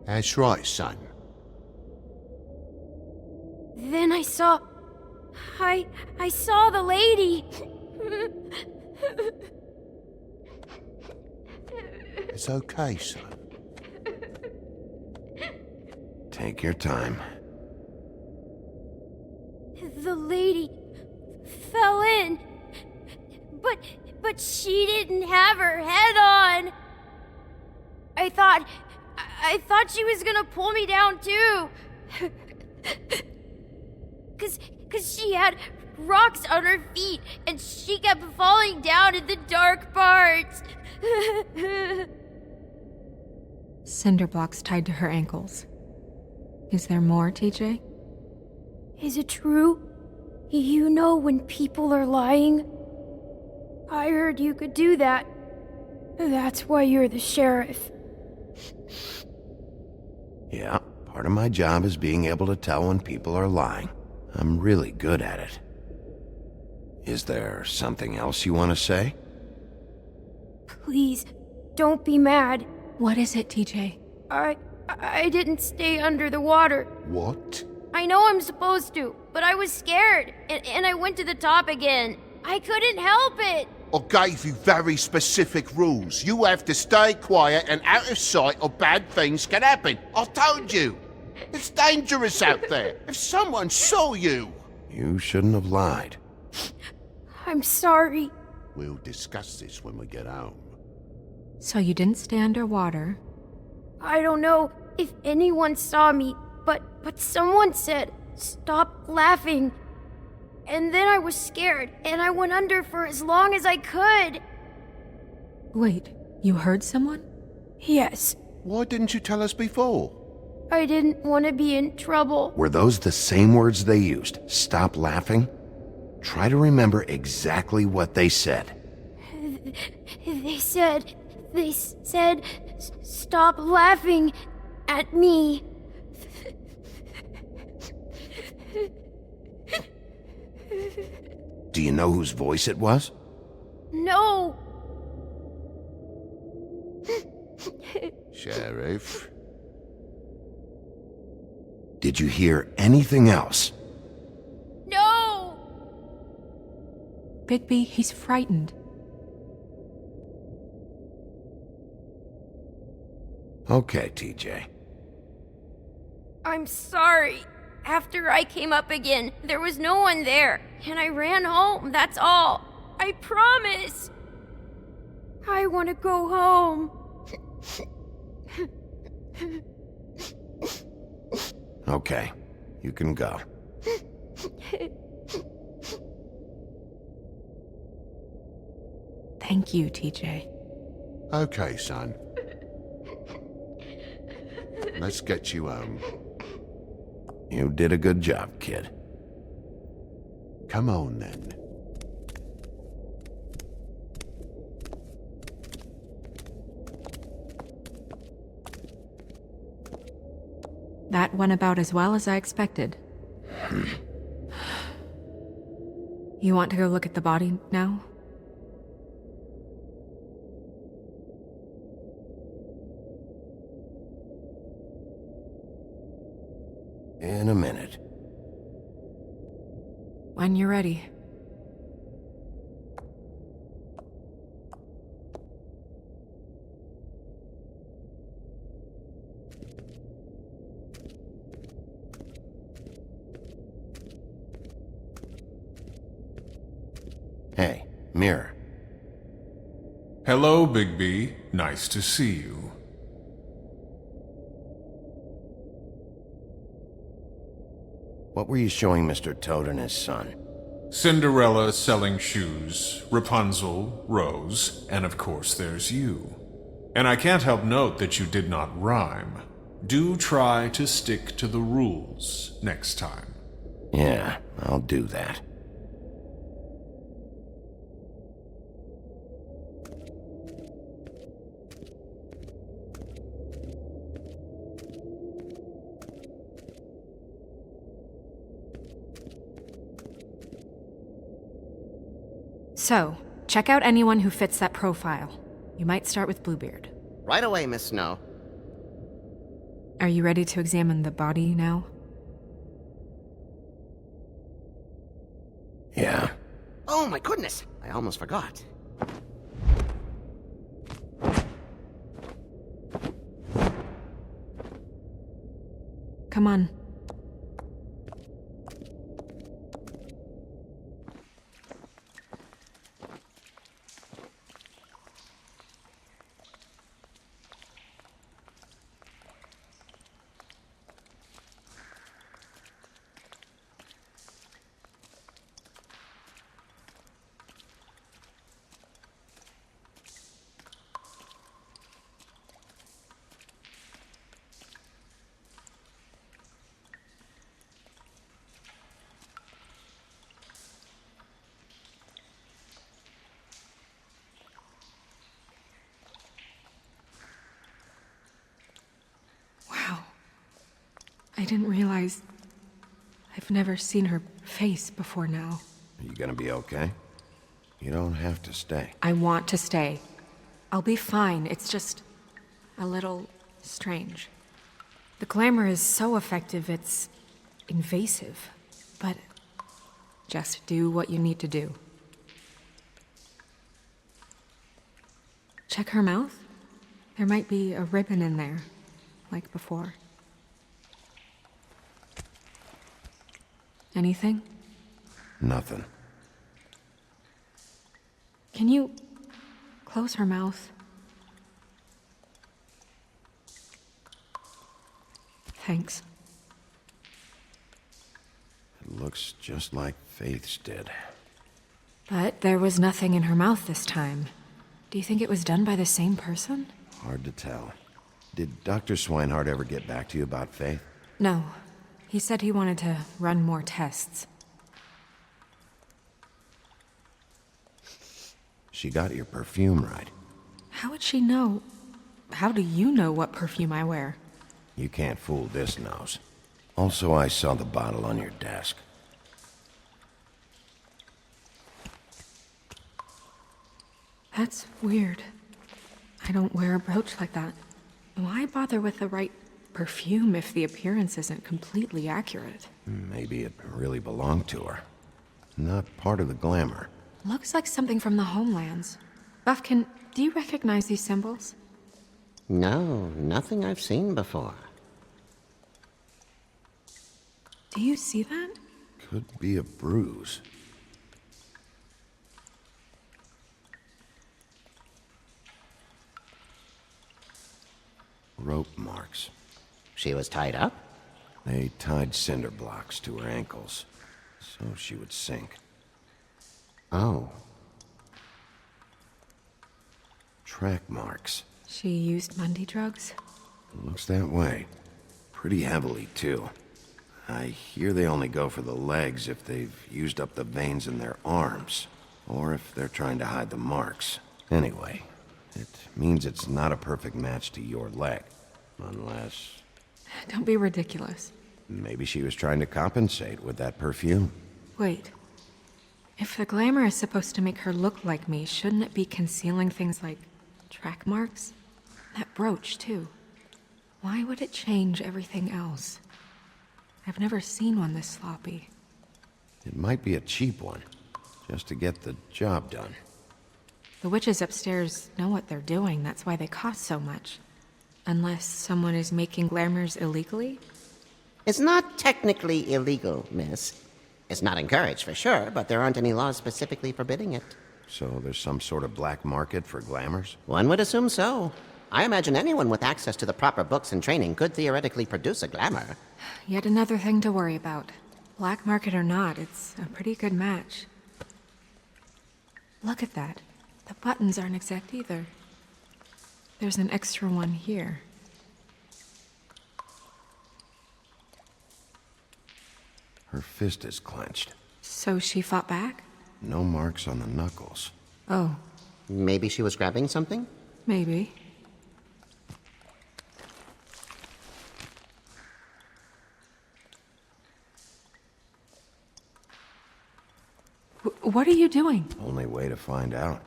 That's right, son. Then I saw the lady. It's okay, son. Take your time. The lady fell in. But she didn't have her head on. I thought she was gonna pull me down too. Cause she had rocks on her feet and she kept falling down in the dark parts. Cinder blocks tied to her ankles. Is there more, TJ? Is it true? You know when people are lying? I heard you could do that. That's why you're the sheriff. Yeah, part of my job is being able to tell when people are lying. I'm really good at it. Is there something else you want to say? Please, don't be mad. What is it, TJ? I didn't stay under the water. What? I know I'm supposed to, but I was scared, and I went to the top again. I couldn't help it. I gave you very specific rules. You have to stay quiet and out of sight or bad things can happen. I told you. It's dangerous out there. If someone saw you... You shouldn't have lied. I'm sorry. We'll discuss this when we get home. So you didn't stay underwater? I don't know if anyone saw me, but someone said, "Stop laughing." And then I was scared, and I went under for as long as I could. Wait, you heard someone? Yes. Why didn't you tell us before? I didn't want to be in trouble. Were those the same words they used? Stop laughing? Try to remember exactly what they said. They said, "Stop laughing at me." Do you know whose voice it was? No. Sheriff? Did you hear anything else? No. Bigby, he's frightened. Okay, TJ. I'm sorry. After I came up again, there was no one there, and I ran home, that's all. I promise. I want to go home. Okay, you can go. Thank you, TJ. Okay, son. Let's get you home. You did a good job, kid. Come on, then. That went about as well as I expected. You want to go look at the body now? In a minute. When you're ready. Hey, Mirror. Hello, Bigby. Nice to see you. What were you showing Mr. Toad and his son? Cinderella selling shoes, Rapunzel, Rose, and of course there's you. And I can't help note that you did not rhyme. Do try to stick to the rules next time. Yeah, I'll do that. So, check out anyone who fits that profile. You might start with Bluebeard. Right away, Miss Snow. Are you ready to examine the body now? Yeah. Oh my goodness! I almost forgot. Come on. I didn't realize... I've never seen her face before now. Are you gonna be okay? You don't have to stay. I want to stay. I'll be fine. It's just... a little... strange. The glamour is so effective, it's... invasive. But... just do what you need to do. Check her mouth. There might be a ribbon in there, like before. Anything? Nothing. Can you close her mouth? Thanks. It looks just like Faith's did. But there was nothing in her mouth this time. Do you think it was done by the same person? Hard to tell. Did Dr. Swinehart ever get back to you about Faith? No. He said he wanted to run more tests. She got your perfume right. How would she know? How do you know what perfume I wear? You can't fool this nose. Also, I saw the bottle on your desk. That's weird. I don't wear a brooch like that. Why bother with the right perfume if the appearance isn't completely accurate? Maybe it really belonged to her. Not part of the glamour. Looks like something from the homelands. Buffkin, do you recognize these symbols? No, nothing I've seen before. Do you see that? Could be a bruise. Rope marks. She was tied up? They tied cinder blocks to her ankles, so she would sink. Oh. Track marks. She used Mundy drugs? Looks that way. Pretty heavily, too. I hear they only go for the legs if they've used up the veins in their arms, or if they're trying to hide the marks. Anyway, it means it's not a perfect match to your leg, unless... Don't be ridiculous. Maybe she was trying to compensate with that perfume. Wait. If the glamour is supposed to make her look like me, shouldn't it be concealing things like track marks? That brooch, too. Why would it change everything else? I've never seen one this sloppy. It might be a cheap one, just to get the job done. The witches upstairs know what they're doing, that's why they cost so much. Unless someone is making glamours illegally? It's not technically illegal, miss. It's not encouraged for sure, but there aren't any laws specifically forbidding it. So there's some sort of black market for glamours? One would assume so. I imagine anyone with access to the proper books and training could theoretically produce a glamour. Yet another thing to worry about. Black market or not, it's a pretty good match. Look at that. The buttons aren't exact either. There's an extra one here. Her fist is clenched. So she fought back? No marks on the knuckles. Oh. Maybe she was grabbing something? Maybe. What are you doing? Only way to find out.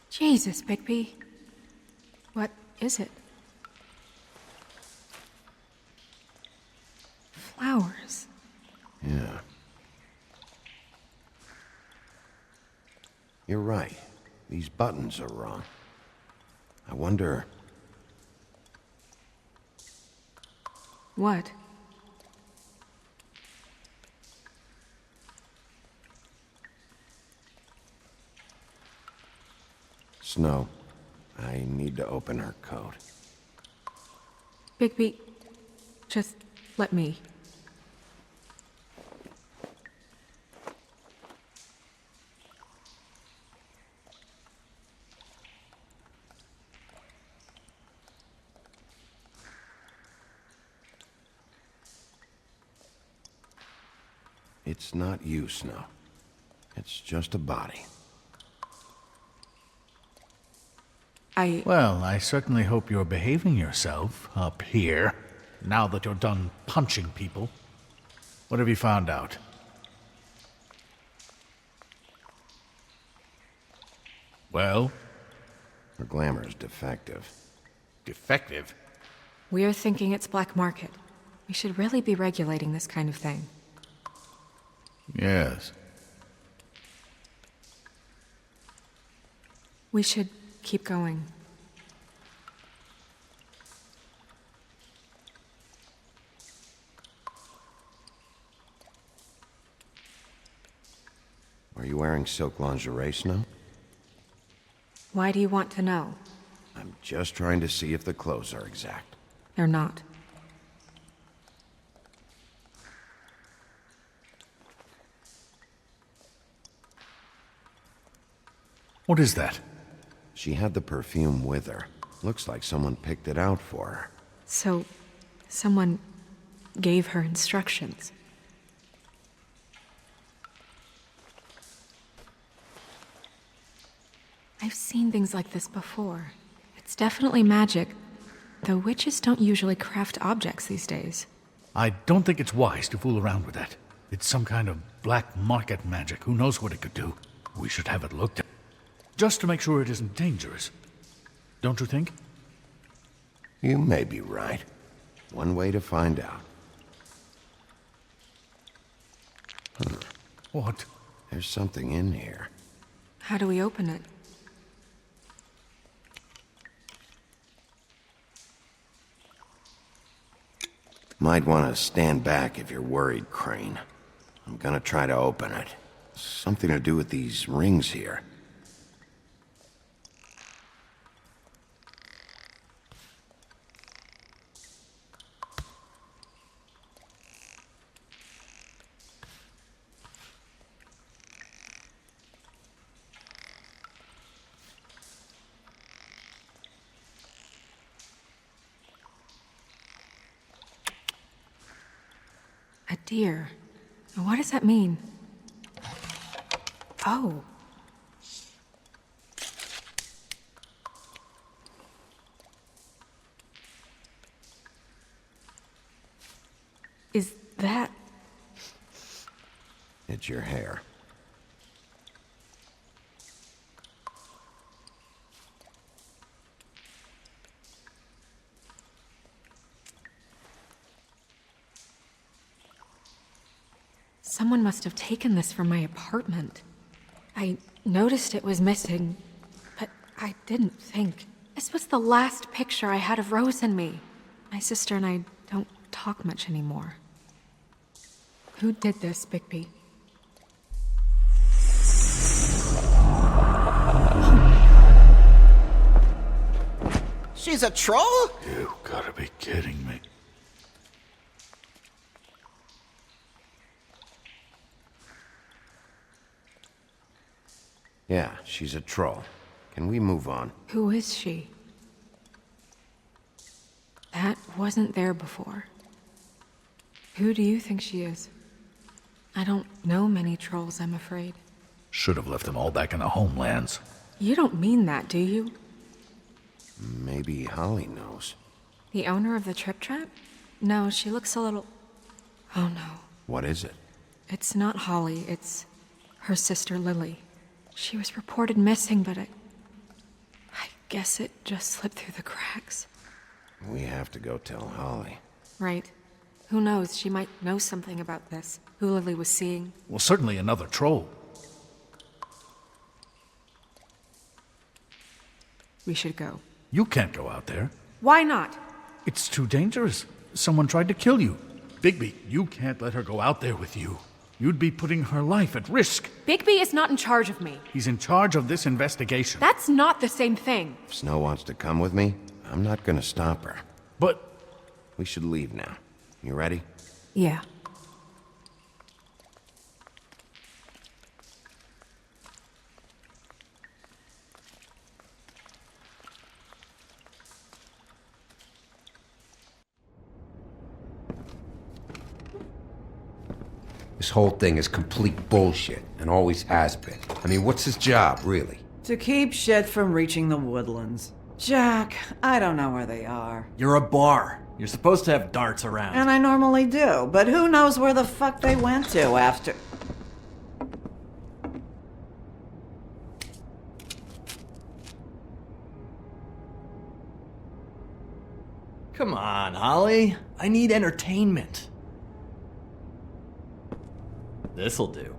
Jesus, Bigby. What is it? Flowers. Yeah. You're right. These buttons are wrong. I wonder... What? Snow, I need to open her coat. Bigby, just let me. It's not you, Snow. It's just a body. Well, I certainly hope you're behaving yourself up here, now that you're done punching people. What have you found out? Well? Her glamour's defective. Defective? We're thinking it's black market. We should really be regulating this kind of thing. Yes. We should keep going. Are you wearing silk lingerie, Snow? Why do you want to know? I'm just trying to see if the clothes are exact. They're not. What is that? She had the perfume with her. Looks like someone picked it out for her. So, someone gave her instructions. I've seen things like this before. It's definitely magic, though witches don't usually craft objects these days. I don't think it's wise to fool around with that. It's some kind of black market magic. Who knows what it could do? We should have it looked at. Just to make sure it isn't dangerous. Don't you think? You may be right. One way to find out. What? There's something in here. How do we open it? Might want to stand back if you're worried, Crane. I'm gonna try to open it. Something to do with these rings here. A deer. What does that mean? Oh. Is that... It's your hair. Someone must have taken this from my apartment. I noticed it was missing, but I didn't think. This was the last picture I had of Rose and me. My sister and I don't talk much anymore. Who did this, Bigby? She's a troll? You gotta be kidding me. Yeah, she's a troll. Can we move on? Who is she? That wasn't there before. Who do you think she is? I don't know many trolls, I'm afraid. Should have left them all back in the homelands. You don't mean that, do you? Maybe Holly knows. The owner of the Trip Trap? No, she looks a little... Oh no. What is it? It's not Holly, it's her sister Lily. She was reported missing, but I guess it just slipped through the cracks. We have to go tell Holly. Right. Who knows, she might know something about this. Who Lily was seeing. Well, certainly another troll. We should go. You can't go out there. Why not? It's too dangerous. Someone tried to kill you. Bigby, you can't let her go out there with you. You'd be putting her life at risk. Bigby is not in charge of me. He's in charge of this investigation. That's not the same thing. If Snow wants to come with me, I'm not gonna stop her. But... We should leave now. You ready? Yeah. This whole thing is complete bullshit, and always has been. I mean, what's his job, really? To keep shit from reaching the woodlands. Jack, I don't know where they are. You're a bar. You're supposed to have darts around. And I normally do, but who knows where the fuck they went to after... Come on, Holly. I need entertainment. This'll do.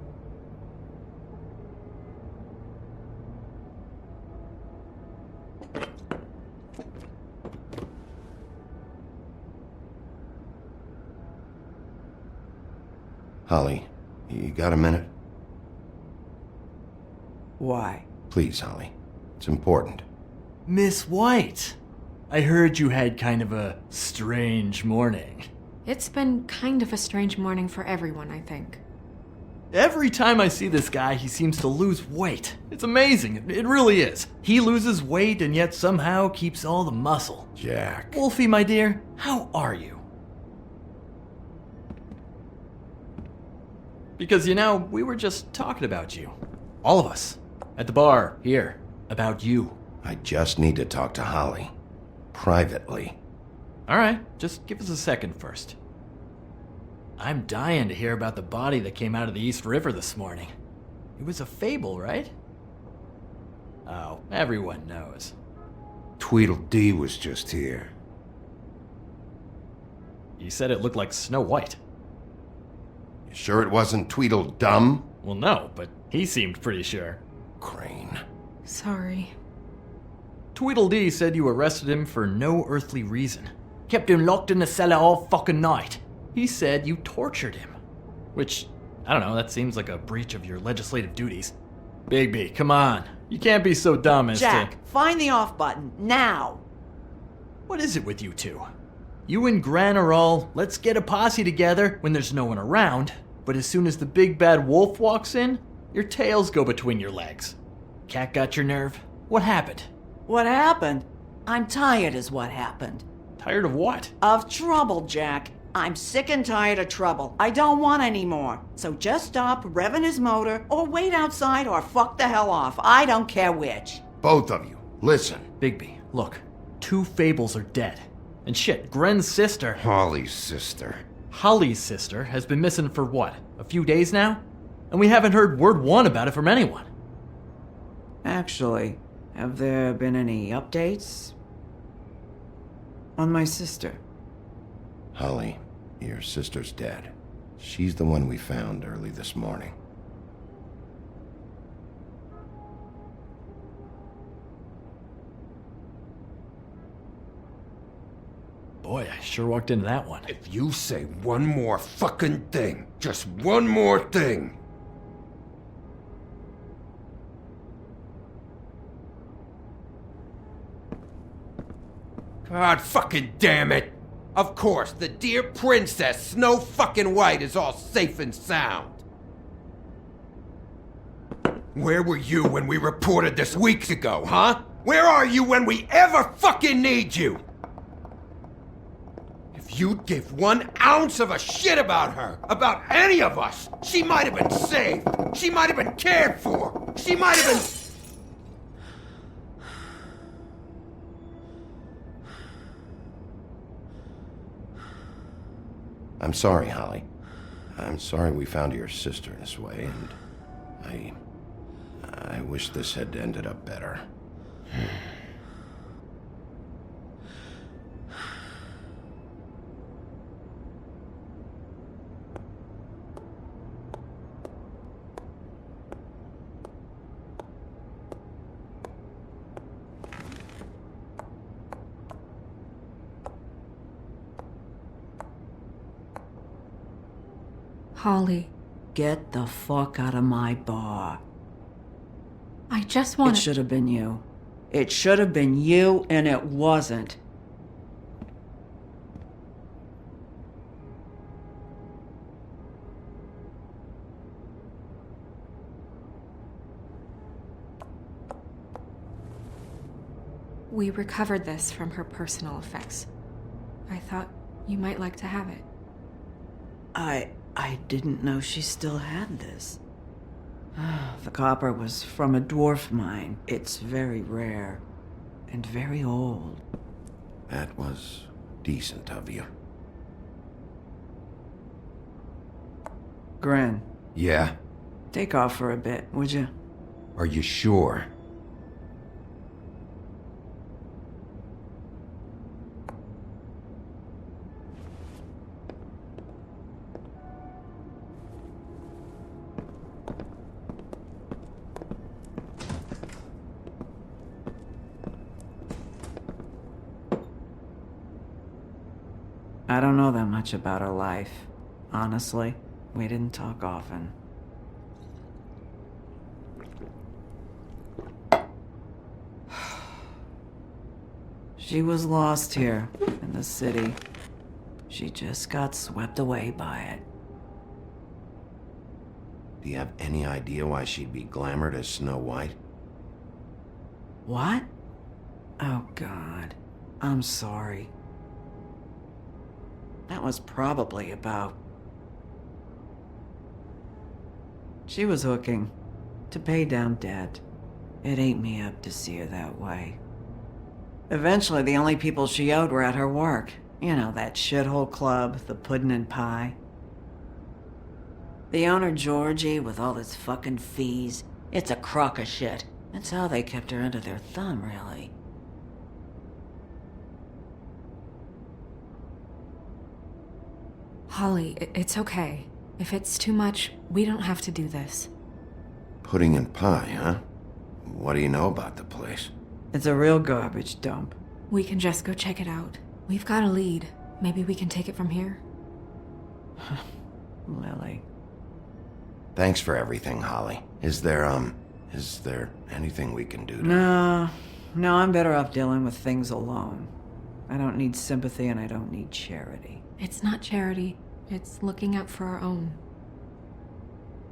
Holly, you got a minute? Why? Please, Holly. It's important. Miss White, I heard you had kind of a strange morning. It's been kind of a strange morning for everyone, I think. Every time I see this guy, he seems to lose weight. It's amazing. It really is. He loses weight and yet somehow keeps all the muscle. Jack. Wolfie, my dear, how are you? Because, we were just talking about you. All of us. At the bar, here. About you. I just need to talk to Holly. Privately. Alright, just give us a second first. I'm dying to hear about the body that came out of the East River this morning. It was a fable, right? Oh, everyone knows. Tweedledee was just here. You said it looked like Snow White. You sure it wasn't Tweedledum? Well, no, but he seemed pretty sure. Crane. Sorry. Tweedledee said you arrested him for no earthly reason. Kept him locked in the cellar all fucking night. He said you tortured him. Which, I don't know, that seems like a breach of your legislative duties. Bigby, come on. You can't be so dumb as Jack, find the off button, now! What is it with you two? You and Gran are all, let's get a posse together when there's no one around, but as soon as the big bad wolf walks in, your tails go between your legs. Cat got your nerve? What happened? What happened? I'm tired is what happened. Tired of what? Of trouble, Jack. I'm sick and tired of trouble. I don't want any more. So just stop revving his motor, or wait outside, or fuck the hell off. I don't care which. Both of you, listen. Bigby, look. 2 fables are dead. And shit, Gren's sister... Holly's sister. Holly's sister has been missing for what? A few days now? And we haven't heard word one about it from anyone. Actually, have there been any updates? On my sister? Holly, your sister's dead. She's the one we found early this morning. Boy, I sure walked into that one. If you say one more fucking thing, just one more thing. God fucking damn it! Of course, the dear princess Snow fucking White is all safe and sound. Where were you when we reported this weeks ago, huh? Where are you when we ever fucking need you? If you'd give 1 ounce of a shit about her, about any of us, she might have been saved. She might have been cared for. She might have been... I'm sorry, Holly. I'm sorry we found your sister this way, and I wish this had ended up better. Holly. Get the fuck out of my bar. I just want It should have been you. It should have been you, and it wasn't. We recovered this from her personal effects. I thought you might like to have it. I didn't know she still had this. The copper was from a dwarf mine. It's very rare. And very old. That was decent of you. Gren. Yeah? Take off for a bit, would you? Are you sure? I don't know that much about her life. Honestly, we didn't talk often. She was lost here, in the city. She just got swept away by it. Do you have any idea why she'd be glamored as Snow White? What? Oh, God. I'm sorry. That was probably about... She was hooking. To pay down debt. It ate me up to see her that way. Eventually, the only people she owed were at her work. You know, that shithole club, the Puddin' and Pie. The owner, Georgie, with all his fucking fees, it's a crock of shit. That's how they kept her under their thumb, really. Holly, it's okay. If it's too much, we don't have to do this. Pudding and pie, huh? What do you know about the place? It's a real garbage dump. We can just go check it out. We've got a lead. Maybe we can take it from here? Lily. Thanks for everything, Holly. Is there anything we can do to... No, I'm better off dealing with things alone. I don't need sympathy and I don't need charity. It's not charity. It's looking out for our own.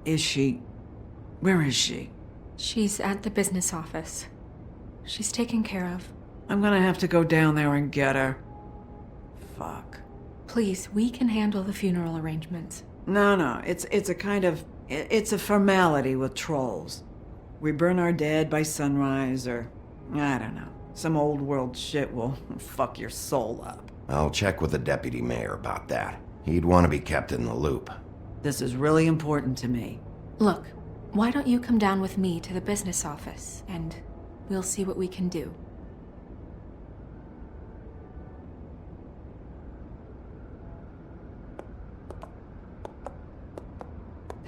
Is she... Where is she? She's at the business office. She's taken care of. I'm gonna have to go down there and get her. Fuck. Please, we can handle the funeral arrangements. No, it's a kind of... It's a formality with trolls. We burn our dead by sunrise, or... I don't know. Some old world shit will fuck your soul up. I'll check with the deputy mayor about that. He'd want to be kept in the loop. This is really important to me. Look, why don't you come down with me to the business office, and we'll see what we can do.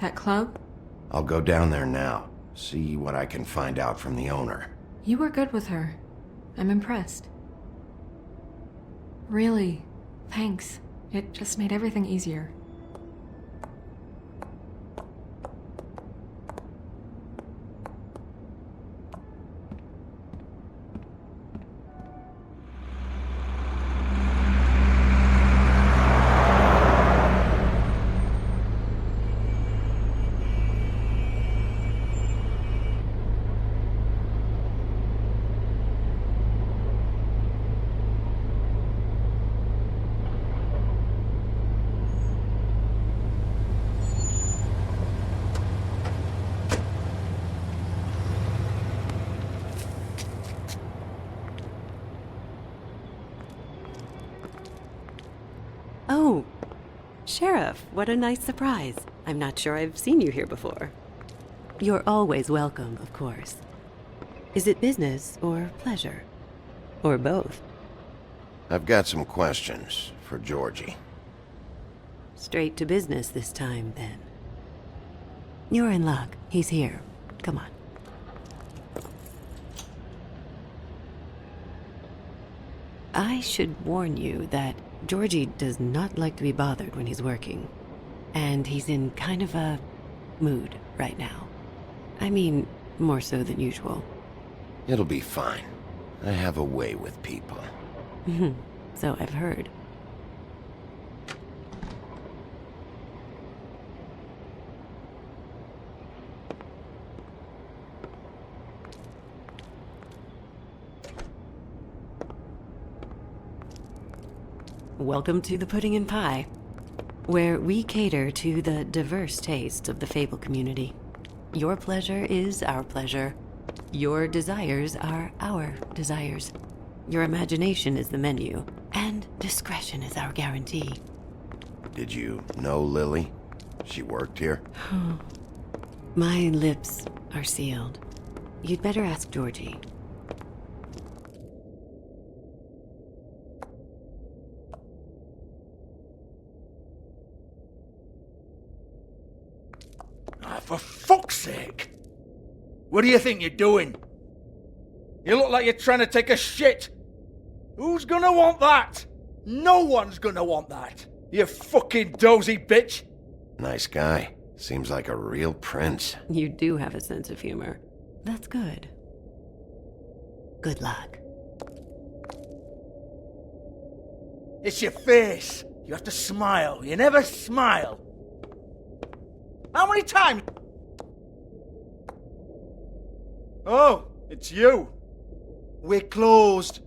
That club? I'll go down there now. See what I can find out from the owner. You were good with her. I'm impressed. Really, thanks. It just made everything easier. Oh, Sheriff, what a nice surprise. I'm not sure I've seen you here before. You're always welcome, of course. Is it business or pleasure? Or both? I've got some questions for Georgie. Straight to business this time, then. You're in luck. He's here. Come on. I should warn you that Georgie does not like to be bothered when he's working. And he's in kind of a mood right now. I mean, more so than usual. It'll be fine. I have a way with people. So I've heard. Welcome to the Pudding and Pie, where we cater to the diverse tastes of the Fable community. Your pleasure is our pleasure. Your desires are our desires. Your imagination is the menu, and discretion is our guarantee. Did you know Lily? She worked here? My lips are sealed. You'd better ask Georgie. For fuck's sake! What do you think you're doing? You look like you're trying to take a shit! Who's gonna want that? No one's gonna want that! You fucking dozy bitch! Nice guy. Seems like a real prince. You do have a sense of humor. That's good. Good luck. It's your face. You have to smile. You never smile. How many times? Oh, it's you. We're closed.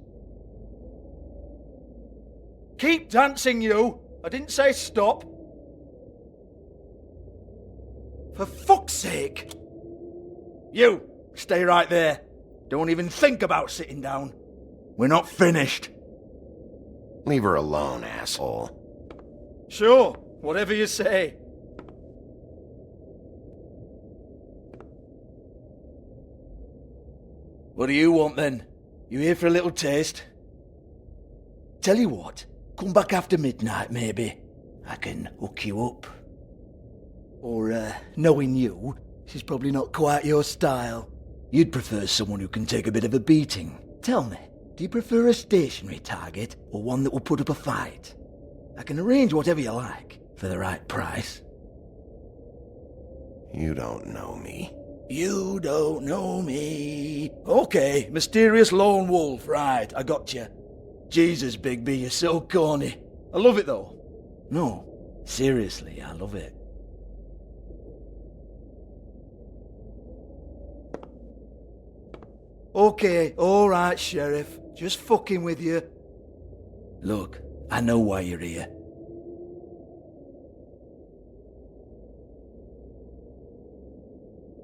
Keep dancing, you. I didn't say stop. For fuck's sake. You, stay right there. Don't even think about sitting down. We're not finished. Leave her alone, asshole. Sure, whatever you say. What do you want then? You here for a little taste? Tell you what, come back after midnight maybe. I can hook you up. Or, knowing you, she's probably not quite your style. You'd prefer someone who can take a bit of a beating. Tell me, do you prefer a stationary target or one that will put up a fight? I can arrange whatever you like for the right price. You don't know me. You don't know me. Okay, mysterious lone wolf, right, I got you. Jesus, Bigby, you're so corny. I love it though. No, seriously, I love it. Okay, alright, Sheriff. Just fucking with you. Look, I know why you're here.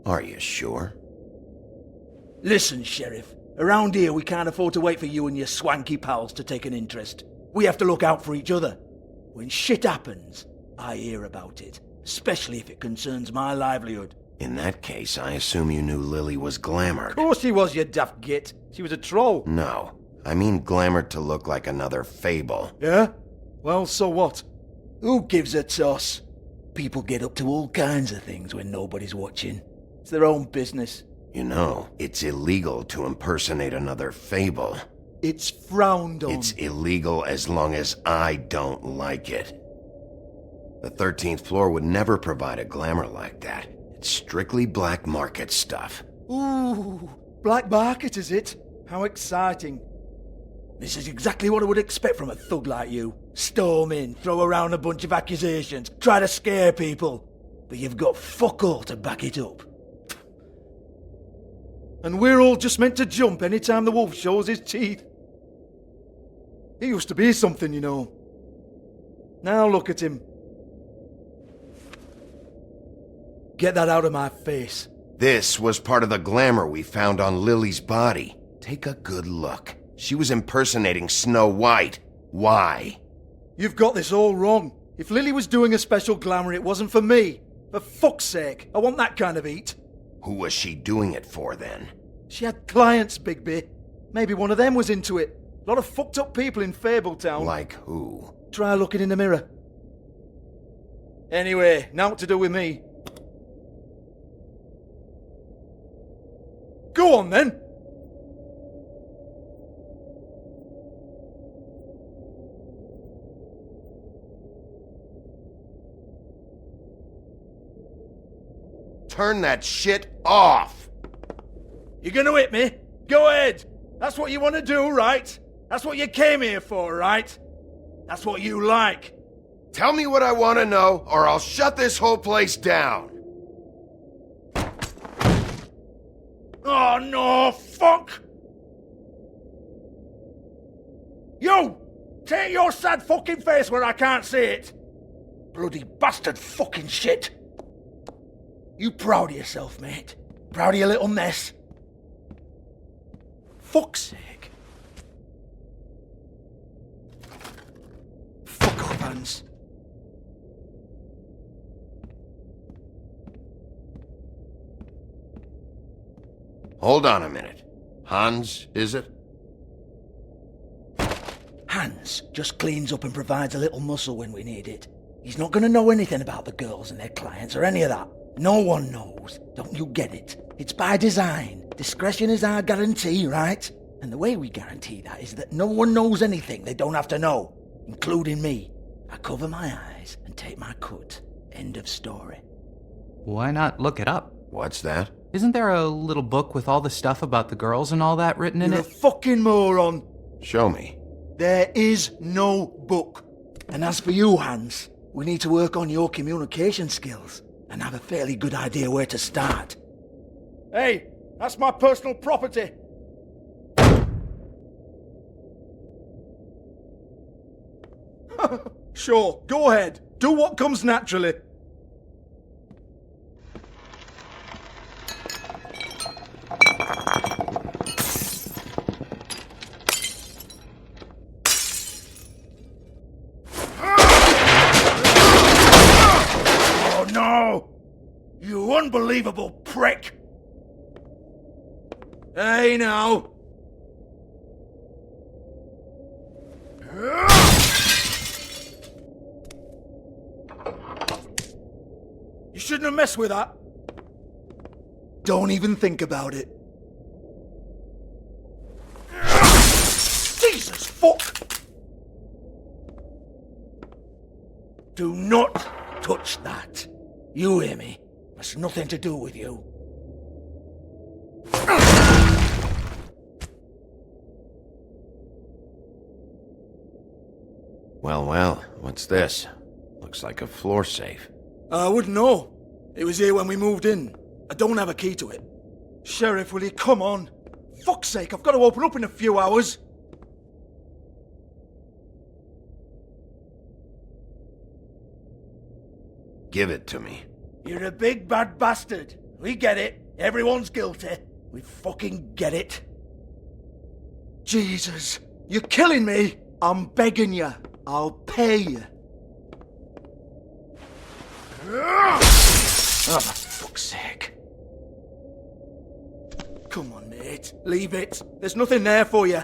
Are you sure? Listen, Sheriff. Around here, we can't afford to wait for you and your swanky pals to take an interest. We have to look out for each other. When shit happens, I hear about it. Especially if it concerns my livelihood. In that case, I assume you knew Lily was glamoured. Of course she was, you daft git. She was a troll. No. I mean glamoured to look like another fable. Yeah? Well, so what? Who gives a toss? People get up to all kinds of things when nobody's watching. It's their own business. You know, it's illegal to impersonate another fable. It's frowned on. It's illegal as long as I don't like it. The 13th floor would never provide a glamour like that. It's strictly black market stuff. Ooh, black market is it? How exciting. This is exactly what I would expect from a thug like you. Storm in, throw around a bunch of accusations, try to scare people. But you've got fuck all to back it up. And we're all just meant to jump any time the wolf shows his teeth. He used to be something, you know. Now look at him. Get that out of my face. This was part of the glamour we found on Lily's body. Take a good look. She was impersonating Snow White. Why? You've got this all wrong. If Lily was doing a special glamour, it wasn't for me. For fuck's sake, I want that kind of eat. Who was she doing it for, then? She had clients, Bigby. Maybe one of them was into it. A lot of fucked up people in Fabletown. Like who? Try looking in the mirror. Anyway, now what to do with me? Go on, then! Turn that shit off! You gonna hit me? Go ahead! That's what you want to do, right? That's what you came here for, right? That's what you like. Tell me what I want to know, or I'll shut this whole place down. Oh no, fuck! You! Take your sad fucking face where I can't see it! Bloody bastard fucking shit! You proud of yourself, mate? Proud of your little mess? Fuck's sake. Fuck off, Hans. Hold on a minute. Hans, is it? Hans just cleans up and provides a little muscle when we need it. He's not gonna know anything about the girls and their clients or any of that. No one knows. Don't you get it? It's by design. Discretion is our guarantee, right? And the way we guarantee that is that no one knows anything they don't have to know, including me. I cover my eyes and take my cut. End of story. Why not look it up? What's that? Isn't there a little book with all the stuff about the girls and all that written in You're it? a fucking moron. Show me. There is no book. And as for you, Hans, we need to work on your communication skills and have a fairly good idea where to start. Hey, that's my personal property. Sure, go ahead. Do what comes naturally. Oh no! You unbelievable prick! Hey now! You shouldn't have messed with that. Don't even think about it. Jesus fuck! Do not touch that. You hear me? That's nothing to do with you. Well, well, what's this? Looks like a floor safe. I wouldn't know. It was here when we moved in. I don't have a key to it. Sheriff, will you come on? Fuck's sake, I've got to open up in a few hours. Give it to me. You're a big bad bastard. We get it. Everyone's guilty. We fucking get it. Jesus, you're killing me. I'm begging you. I'll pay you. Oh, for fuck's sake. Come on, mate. Leave it. There's nothing there for you.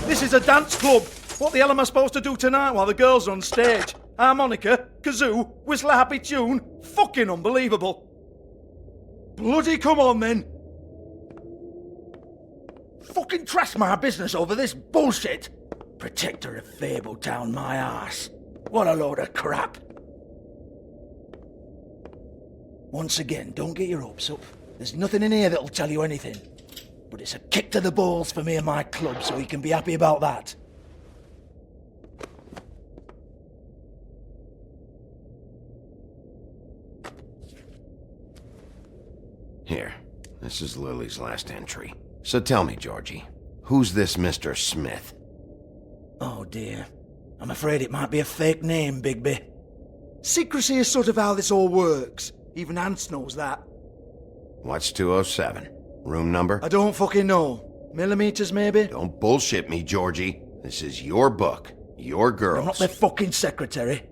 This is a dance club. What the hell am I supposed to do tonight while the girls are on stage? Harmonica, kazoo, whistle a happy tune? Fucking unbelievable. Bloody come on then. Fucking trash my business over this bullshit. Protector of Fabletown, my arse. What a load of crap. Once again, don't get your hopes up. There's nothing in here that'll tell you anything. But it's a kick to the balls for me and my club, so you can be happy about that. Here, this is Lily's last entry. So tell me, Georgie, who's this Mr. Smith? Oh dear. I'm afraid it might be a fake name, Bigby. Secrecy is sort of how this all works. Even Hans knows that. What's 207? Room number? I don't fucking know. Millimeters, maybe? Don't bullshit me, Georgie. This is your book. Your girls. I'm not their fucking secretary.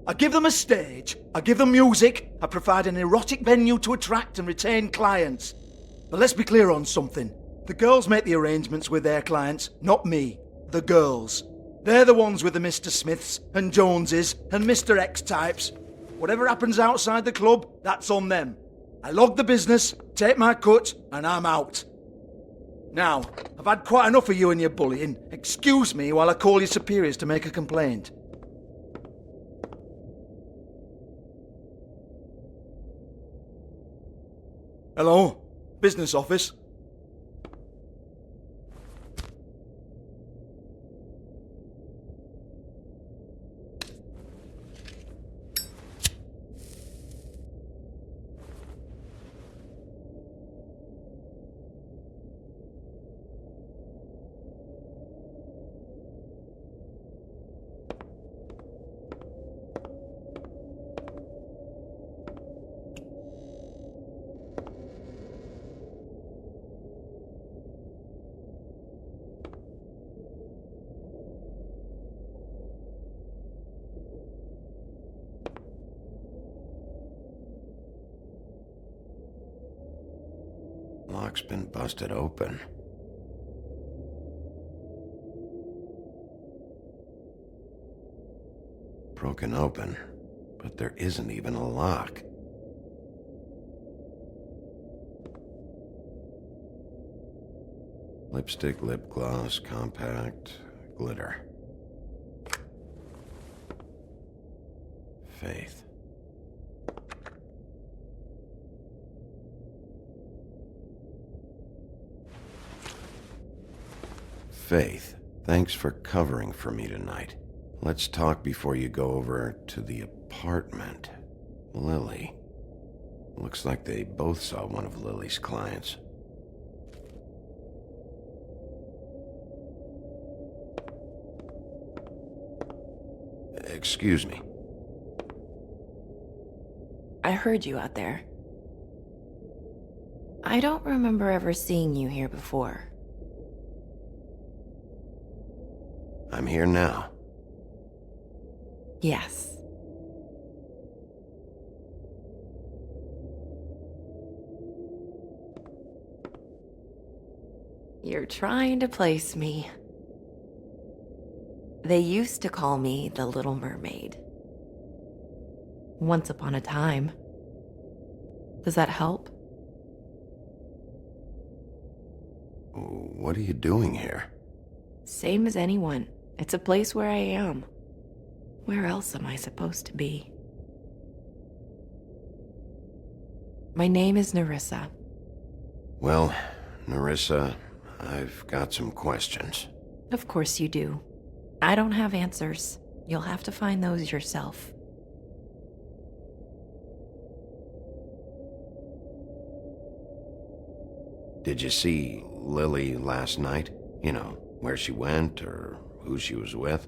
I give them a stage, I give them music, I provide an erotic venue to attract and retain clients. But let's be clear on something. The girls make the arrangements with their clients, not me. The girls. They're the ones with the Mr. Smiths and Joneses and Mr. X types. Whatever happens outside the club, that's on them. I log the business, take my cut, and I'm out. Now, I've had quite enough of you and your bullying. Excuse me while I call your superiors to make a complaint. Hello? Business office? Lock's been busted open. Broken open, but there isn't even a lock. Lipstick, lip gloss, compact, glitter. Faith. Faith, thanks for covering for me tonight. Let's talk before you go over to the apartment. Lily. Looks like they both saw one of Lily's clients. Excuse me. I heard you out there. I don't remember ever seeing you here before. I'm here now. Yes. You're trying to place me. They used to call me the Little Mermaid. Once upon a time. Does that help? What are you doing here? Same as anyone. It's a place where I am. Where else am I supposed to be? My name is Nerissa. Well, Nerissa, I've got some questions. Of course you do. I don't have answers. You'll have to find those yourself. Did you see Lily last night? You know, where she went or who she was with?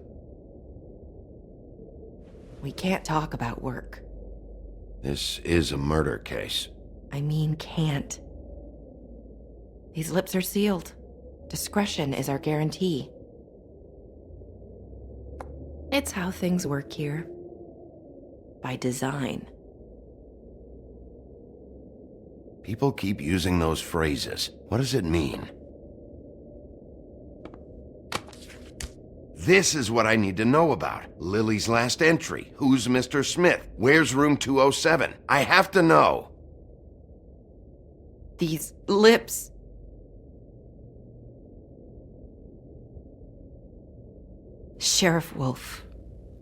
We can't talk about work. This is a murder case. I mean, can't. These lips are sealed. Discretion is our guarantee. It's how things work here. By design. People keep using those phrases. What does it mean? This is what I need to know about. Lily's last entry. Who's Mr. Smith? Where's room 207? I have to know. These lips. Sheriff Wolf,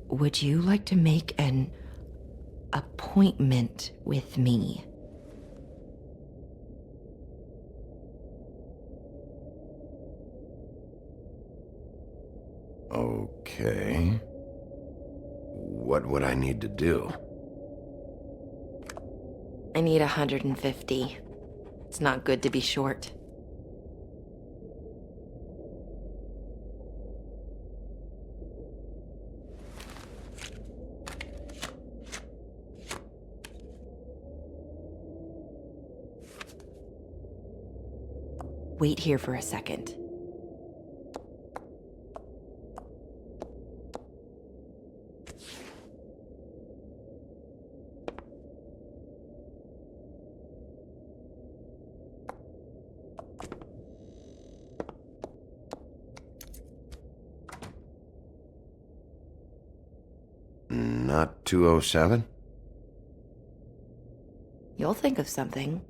would you like to make an appointment with me? Okay. What would I need to do? I need 150. It's not good to be short. Wait here for a second. Not 207? You'll think of something.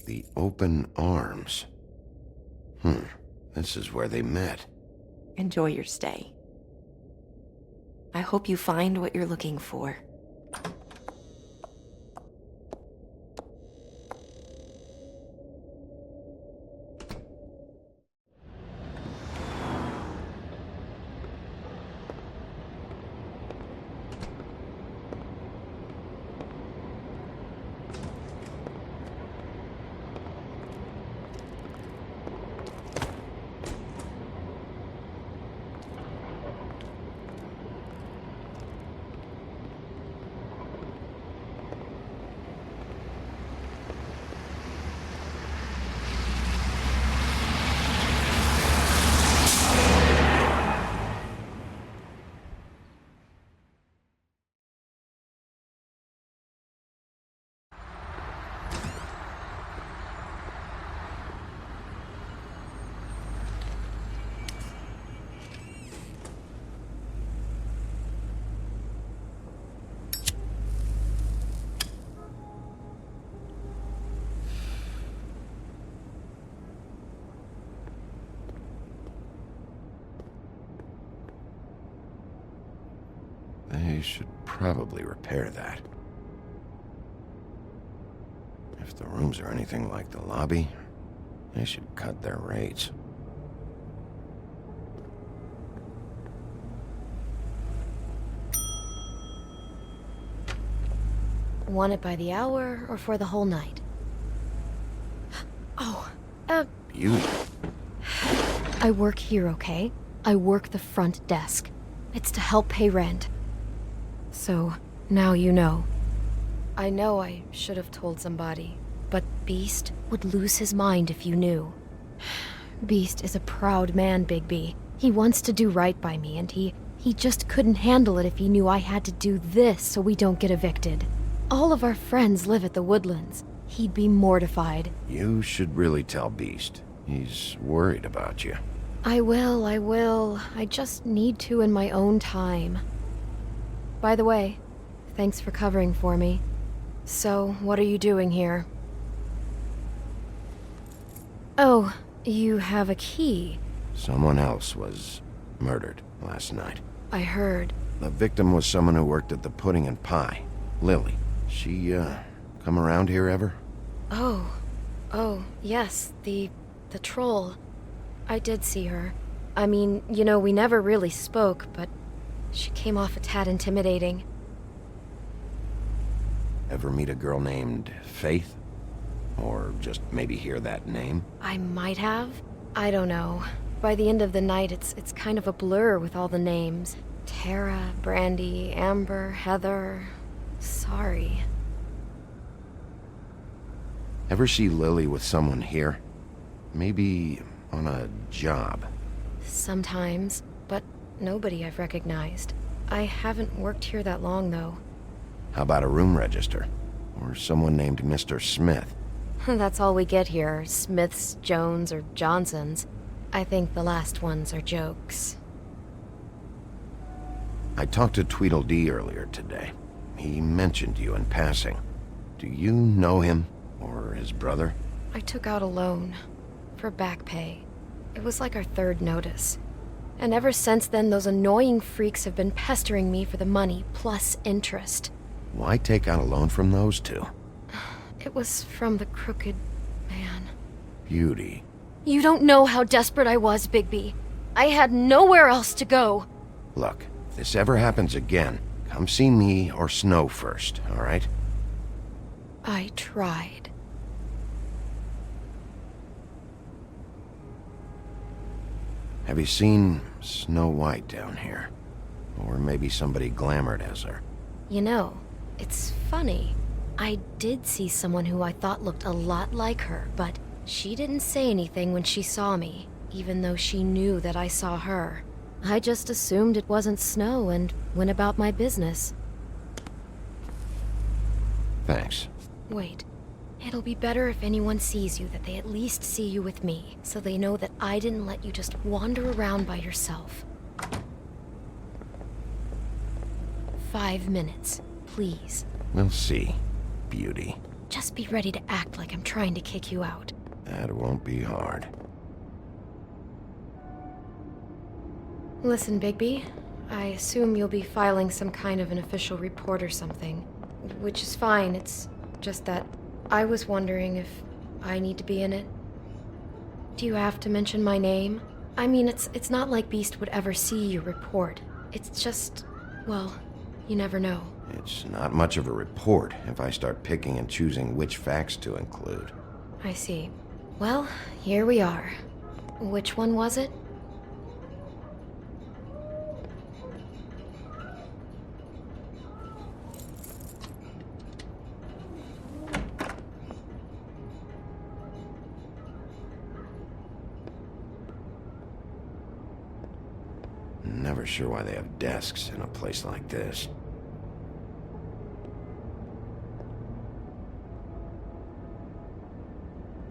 The open arms. This is where they met. Enjoy your stay. I hope you find what you're looking for. They should probably repair that. If the rooms are anything like the lobby, they should cut their rates. Want it by the hour or for the whole night? Oh, Beauty. I work here, okay? I work the front desk. It's to help pay rent. So, now you know. I know I should have told somebody, but Beast would lose his mind if you knew. Beast is a proud man, Bigby. He wants to do right by me, and he just couldn't handle it if he knew I had to do this so we don't get evicted. All of our friends live at the Woodlands. He'd be mortified. You should really tell Beast. He's worried about you. I will. I just need to in my own time. By the way, thanks for covering for me. So, what are you doing here? Oh, you have a key. Someone else was murdered last night. I heard. The victim was someone who worked at the Pudding and Pie. Lily. She, come around here ever? Oh, yes, the troll. I did see her. I mean, you know, we never really spoke, but she came off a tad intimidating. Ever meet a girl named Faith? Or just maybe hear that name? I might have. I don't know. By the end of the night, it's kind of a blur with all the names. Tara, Brandy, Amber, Heather... Sorry. Ever see Lily with someone here? Maybe on a job? Sometimes, but nobody I've recognized. I haven't worked here that long, though. How about a room register? Or someone named Mr. Smith? That's all we get here, Smiths, Jones, or Johnsons. I think the last ones are jokes. I talked to Tweedledee earlier today. He mentioned you in passing. Do you know him? Or his brother? I took out a loan. For back pay. It was like our third notice. And ever since then, those annoying freaks have been pestering me for the money, plus interest. Why take out a loan from those two? It was from the crooked man. Beauty. You don't know how desperate I was, Bigby. I had nowhere else to go. Look, if this ever happens again, come see me or Snow first, all right? I tried. Have you seen Snow White down here? Or maybe somebody glamored as her? You know, it's funny. I did see someone who I thought looked a lot like her, but she didn't say anything when she saw me, even though she knew that I saw her. I just assumed it wasn't Snow and went about my business. Thanks. Wait. It'll be better if anyone sees you that they at least see you with me, so they know that I didn't let you just wander around by yourself. 5 minutes, please. We'll see, Beauty. Just be ready to act like I'm trying to kick you out. That won't be hard. Listen, Bigby, I assume you'll be filing some kind of an official report or something. Which is fine, it's just that I was wondering if I need to be in it. Do you have to mention my name? I mean, it's not like Beast would ever see your report. It's just, well, you never know. It's not much of a report if I start picking and choosing which facts to include. I see. Well, here we are. Which one was it? Never sure why they have desks in a place like this.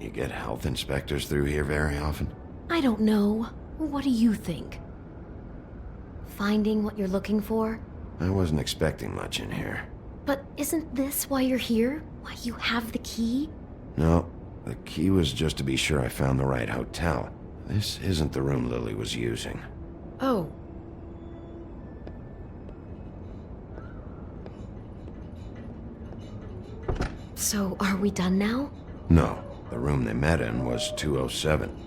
You get health inspectors through here very often? I don't know. What do you think? Finding what you're looking for? I wasn't expecting much in here. But isn't this why you're here? Why you have the key? No, the key was just to be sure I found the right hotel. This isn't the room Lily was using. Oh. So, are we done now? No, The room they met in was 207.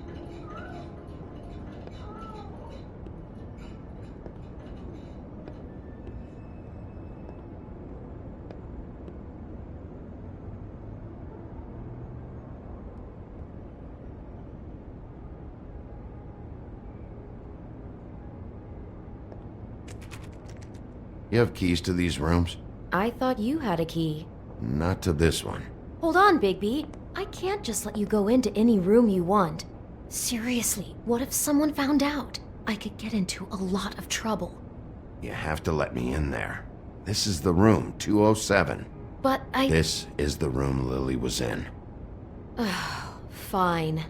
You have keys to these rooms? I thought you had a key. Not to this one. Hold on, Bigby. I can't just let you go into any room you want. Seriously, what if someone found out? I could get into a lot of trouble. You have to let me in there. This is the room, 207. But This is the room Lily was in. Fine.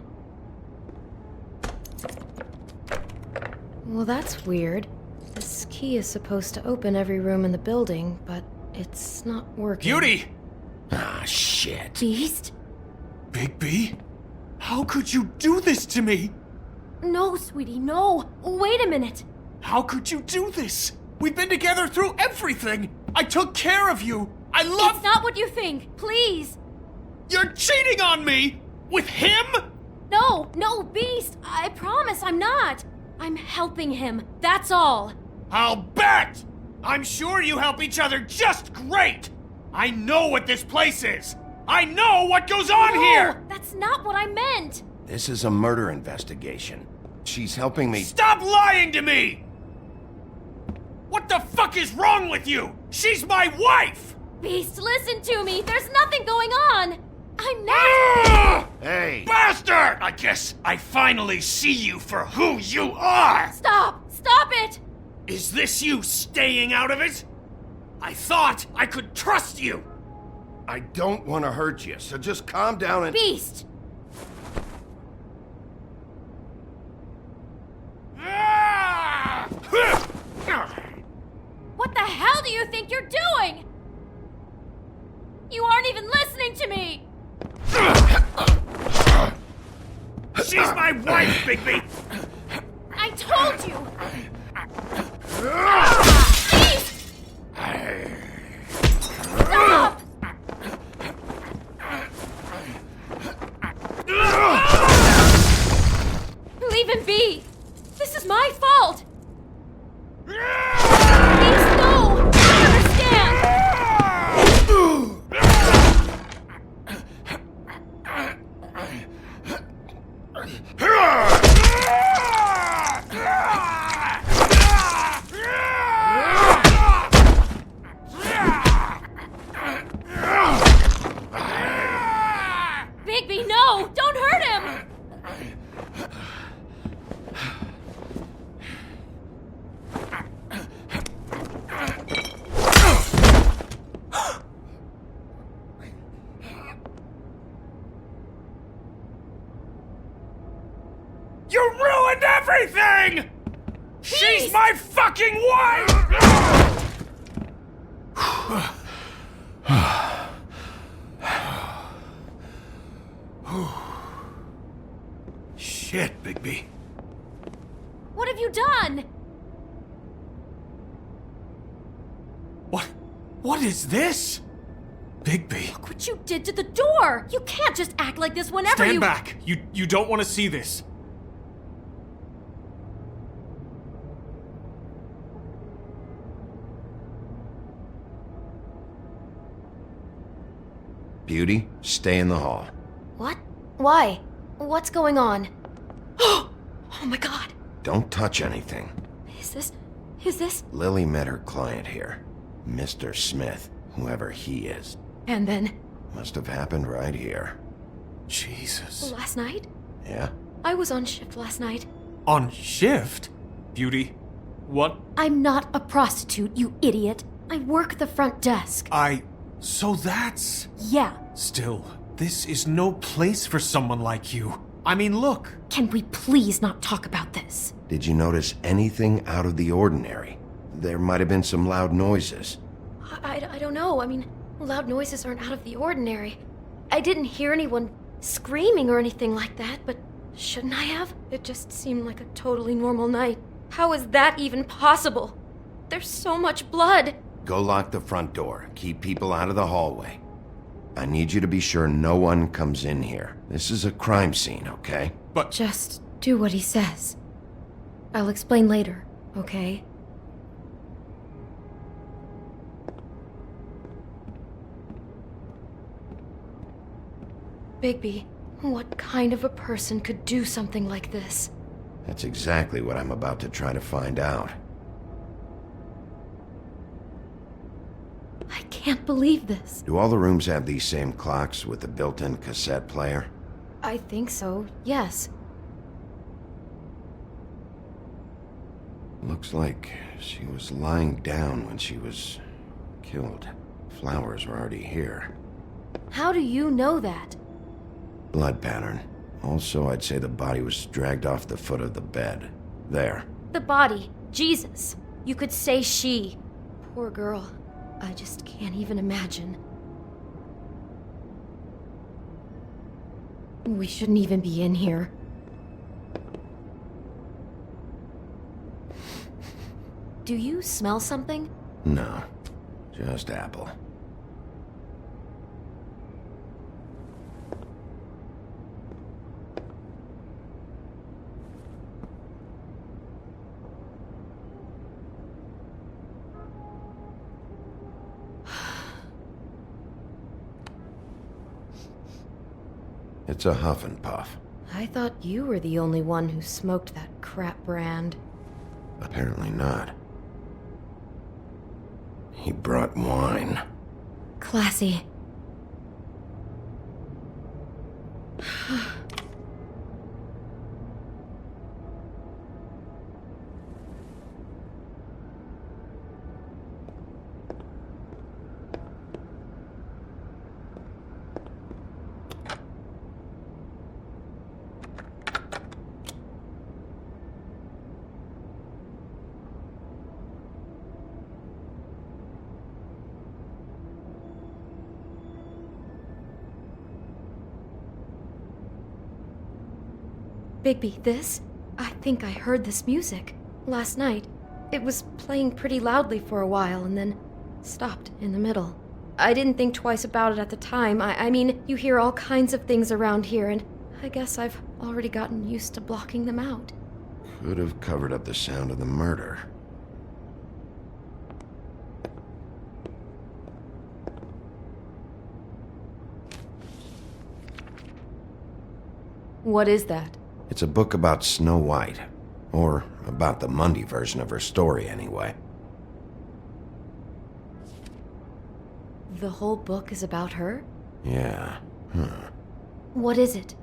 Well, that's weird. This key is supposed to open every room in the building, but it's not working. Beauty! Ah, shit. Beast? Bigby? How could you do this to me? No, sweetie, no. Wait a minute. How could you do this? We've been together through everything. I took care of you. I love... It's not what you think. Please. You're cheating on me! With him? No, Beast. I promise I'm not. I'm helping him. That's all. I'll bet! I'm sure you help each other just great! I know what this place is! I know what goes on here! That's not what I meant! This is a murder investigation. She's helping me— Stop lying to me! What the fuck is wrong with you? She's my wife! Beast, listen to me! There's nothing going on! I'm not— Hey! Bastard! I guess I finally see you for who you are! Stop! Stop it! Is this you staying out of it? I thought I could trust you! I don't want to hurt you, so just calm down and— Beast! What the hell do you think you're doing? You aren't even listening to me! She's my wife, Bigby! I told you! Beast! Stop! Leave him be! This is my fault! Beast, no! I understand! Bigby, no! Don't hurt him! You ruined everything! She's my fucking wife! Shit, Bigby. What have you done? What is this? Bigby. Look what you did to the door! You can't just act like this whenever Stand back! You don't want to see this. Beauty, stay in the hall. What? Why? What's going on? Oh my god! Don't touch anything. Is this? Lily met her client here. Mr. Smith, whoever he is. And then? Must have happened right here. Jesus. Last night? Yeah? I was on shift last night. On shift? Beauty, what? I'm not a prostitute, you idiot. I work the front desk. So that's... Yeah. Still, this is no place for someone like you. I mean, look. Can we please not talk about this? Did you notice anything out of the ordinary? There might have been some loud noises. I don't know. I mean, loud noises aren't out of the ordinary. I didn't hear anyone screaming or anything like that, but shouldn't I have? It just seemed like a totally normal night. How is that even possible? There's so much blood. Go lock the front door. Keep people out of the hallway. I need you to be sure no one comes in here. This is a crime scene, okay? But... Just do what he says. I'll explain later, okay? Bigby, what kind of a person could do something like this? That's exactly what I'm about to try to find out. I can't believe this. Do all the rooms have these same clocks with the built-in cassette player? I think so, yes. Looks like she was lying down when she was killed. Flowers were already here. How do you know that? Blood pattern. Also, I'd say the body was dragged off the foot of the bed. There. The body. Jesus. You could say she. Poor girl. I just can't even imagine. We shouldn't even be in here. Do you smell something? No. Just apple. It's a huff and puff. I thought you were the only one who smoked that crap brand. Apparently not. He brought wine. Classy. Bigby, this? I think I heard this music. Last night. It was playing pretty loudly for a while and then stopped in the middle. I didn't think twice about it at the time. I mean, you hear all kinds of things around here, and I guess I've already gotten used to blocking them out. Could have covered up the sound of the murder. What is that? It's a book about Snow White. Or about the Mundy version of her story, anyway. The whole book is about her? Yeah. What is it?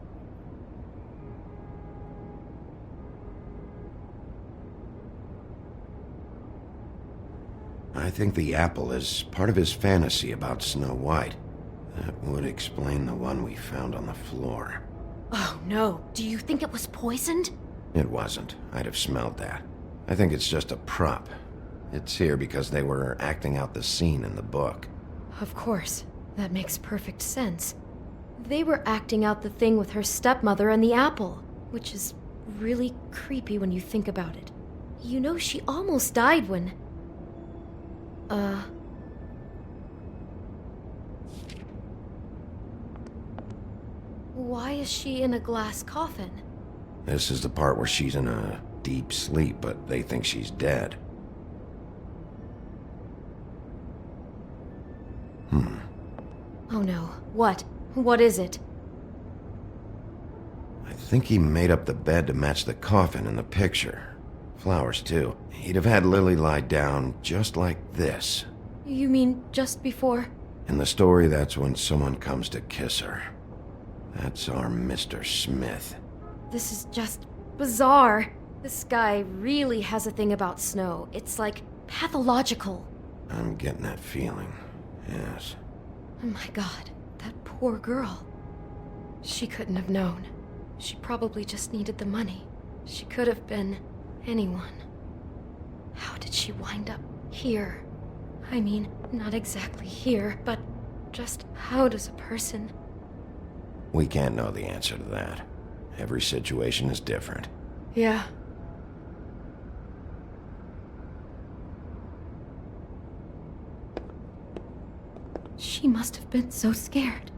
I think the apple is part of his fantasy about Snow White. That would explain the one we found on the floor. Oh no, do you think it was poisoned? It wasn't. I'd have smelled that. I think it's just a prop. It's here because they were acting out the scene in the book. Of course. That makes perfect sense. They were acting out the thing with her stepmother and the apple, which is really creepy when you think about it. You know, she almost died when... Why is she in a glass coffin? This is the part where she's in a deep sleep, but they think she's dead. Oh no. What? What is it? I think he made up the bed to match the coffin in the picture. Flowers, too. He'd have had Lily lie down just like this. You mean just before? In the story, that's when someone comes to kiss her. That's our Mr. Smith. This is just bizarre. This guy really has a thing about Snow. It's like pathological. I'm getting that feeling, yes. Oh my god, that poor girl. She couldn't have known. She probably just needed the money. She could have been anyone. How did she wind up here? I mean, not exactly here, but just how does a person... We can't know the answer to that. Every situation is different. Yeah. She must have been so scared.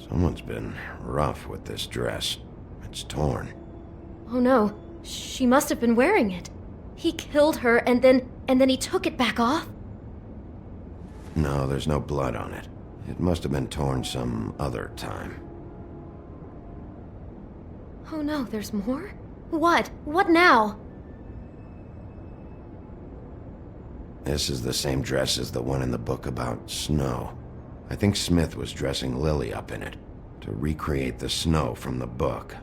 Someone's been rough with this dress. It's torn. Oh no, she must have been wearing it. He killed her and then he took it back off? No, there's no blood on it. It must have been torn some other time. Oh no, there's more? What? What now? This is the same dress as the one in the book about snow. I think Smith was dressing Lily up in it, to recreate the snow from the book.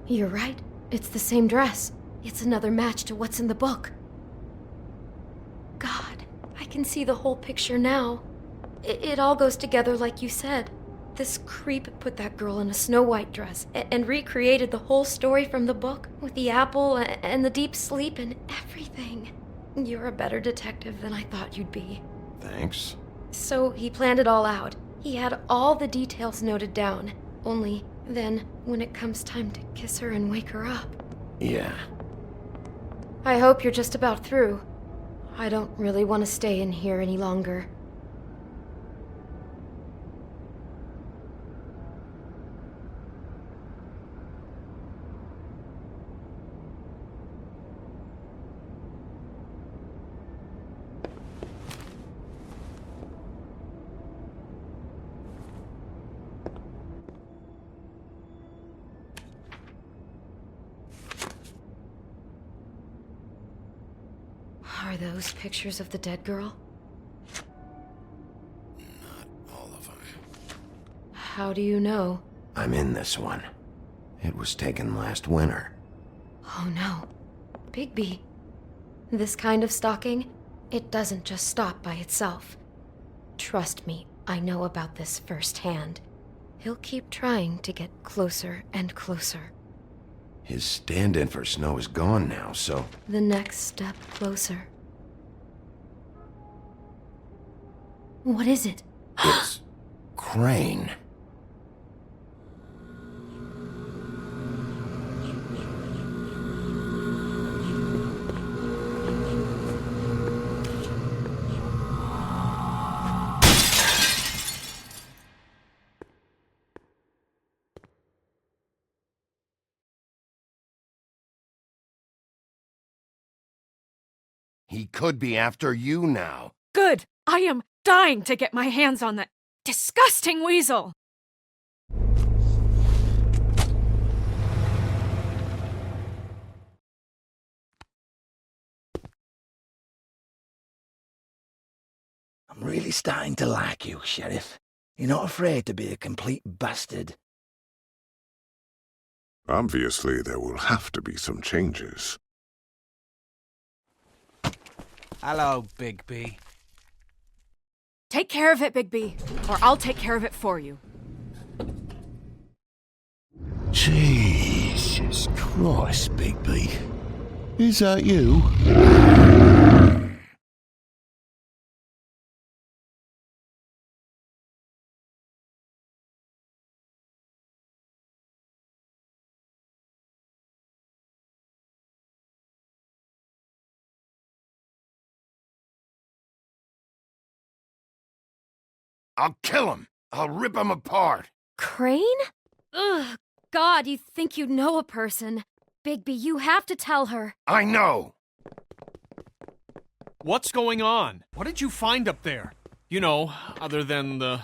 You're right. It's the same dress. It's another match to what's in the book. God, I can see the whole picture now. It all goes together like you said. This creep put that girl in a Snow White dress and recreated the whole story from the book with the apple and the deep sleep and everything. You're a better detective than I thought you'd be. Thanks. So he planned it all out. He had all the details noted down. Only then, when it comes time to kiss her and wake her up. Yeah. I hope you're just about through. I don't really want to stay in here any longer. Are those pictures of the dead girl? Not all of them. How do you know? I'm in this one. It was taken last winter. Oh no. Bigby. This kind of stalking, it doesn't just stop by itself. Trust me, I know about this firsthand. He'll keep trying to get closer and closer. His stand-in for Snow is gone now, so... The next step closer. What is it? It's... Crane. He could be after you now. Good! I am dying to get my hands on that disgusting weasel! I'm really starting to like you, Sheriff. You're not afraid to be a complete bastard. Obviously, there will have to be some changes. Hello, Bigby. Take care of it, Bigby, or I'll take care of it for you. Jesus Christ, Bigby. Is that you? I'll kill him. I'll rip him apart. Crane? Ugh, God, you think you know a person. Bigby, you have to tell her. I know. What's going on? What did you find up there? You know, other than the...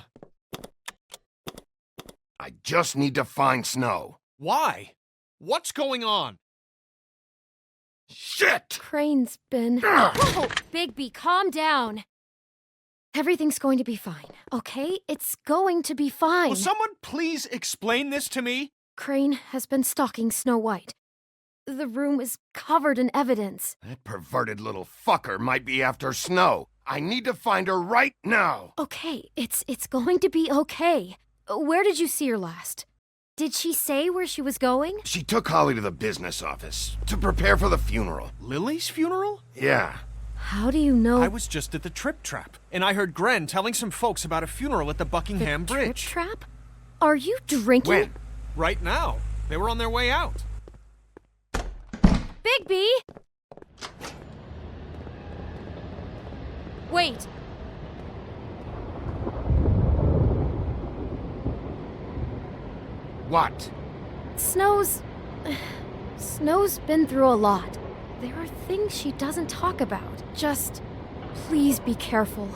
I just need to find Snow. Why? What's going on? Shit! Crane's been... Whoa, Bigby, calm down. Everything's going to be fine, okay? It's going to be fine. Will someone please explain this to me? Crane has been stalking Snow White. The room is covered in evidence. That perverted little fucker might be after Snow. I need to find her right now. Okay, it's going to be okay. Where did you see her last? Did she say where she was going? She took Holly to the business office to prepare for the funeral. Lily's funeral? Yeah. How do you know? I was just at the Trip Trap, and I heard Gren telling some folks about a funeral at the Buckingham Bridge. Trip Trap? Are you drinking? When? Right now. They were on their way out. Bigby! Wait, What? Snow's been through a lot. There are things she doesn't talk about. Just please be careful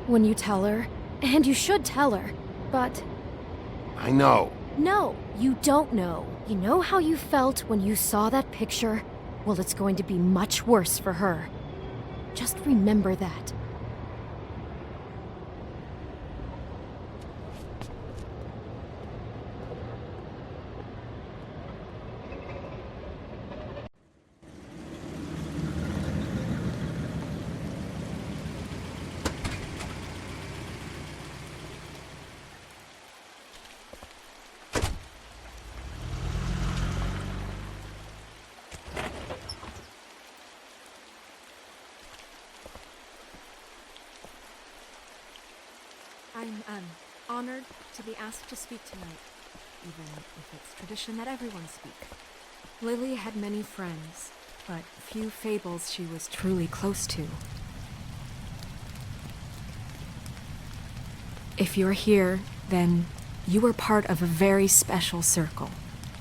when you tell her. And you should tell her. But I know. no, you don't know. You know how you felt when you saw that picture? Well, it's going to be much worse for her. Just remember that. I'm honored to be asked to speak tonight, even if it's tradition that everyone speak. Lily had many friends, but few fables she was truly close to. If you're here, then you were part of a very special circle.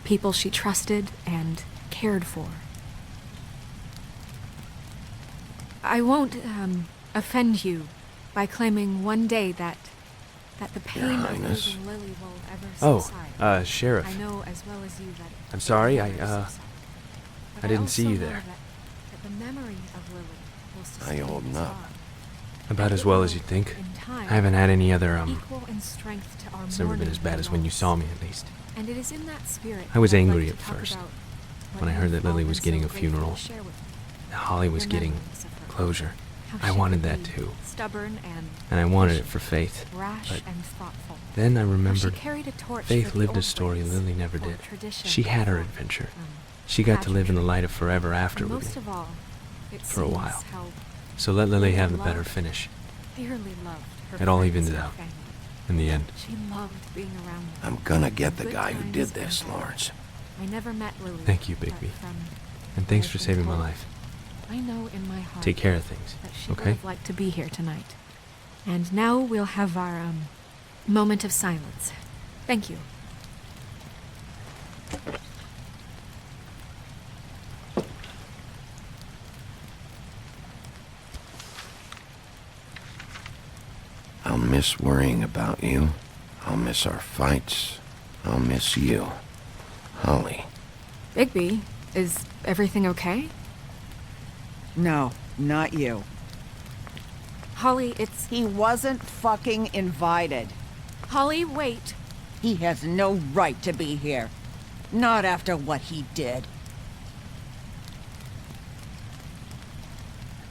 People she trusted and cared for. I won't, offend you by claiming one day that the pain of losing Lily will ever subside. Sheriff. I know as well as you that I'm sorry, I didn't also see you know there. that the memory of Lily will How sustain you holding this up? bond. About as well as you'd think. In time, I haven't had any other, equal in strength to our it's never been mourning as bad as and when you loss. saw me, at least. And it is in that spirit I was that I'd angry like at to talk first, about when I what heard you've that Lily all was been getting so a grateful to funeral. share with me. That Holly was Your getting memories of her. closure. How I she wanted could that be too. Stubborn And I wanted it for Faith. rash But and thoughtful. then I How she remembered carried a torch Faith for the lived a old story ways, Lily never for did. tradition She had her and adventure. She got to live in the light of forever after And with most me. of all, it For a seems while. how So let Lily have the loved, better finish. dearly loved her It all friends evened and it out. family. In the end. She loved being around them. I'm gonna get the Good guy who times did this, and bad. Lawrence. I never met Lily. Thank you, but Bigby. from And thanks what for I've been saving my told, life. I know in my heart Take care of things, that she would okay? have liked to be here tonight. And now we'll have our moment of silence. Thank you. I'll miss worrying about you. I'll miss our fights. I'll miss you. Holly. Bigby, is everything okay? No, not you. Holly, it's... He wasn't fucking invited. Holly, wait. He has no right to be here. Not after what he did.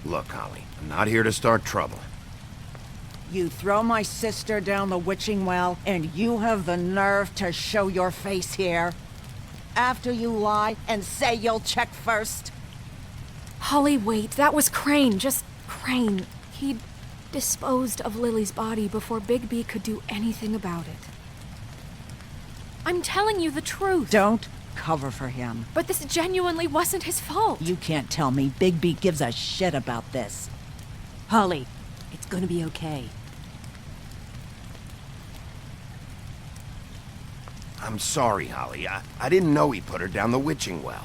Look, Holly, I'm not here to start trouble. You throw my sister down the witching well, and you have the nerve to show your face here? After you lie and say you'll check first? Holly, wait. That was Crane. Just Crane. He'd disposed of Lily's body before Bigby could do anything about it. I'm telling you the truth. Don't cover for him. But this genuinely wasn't his fault. You can't tell me Bigby gives a shit about this. Holly, it's gonna be okay. I'm sorry, Holly. I didn't know he put her down the witching well.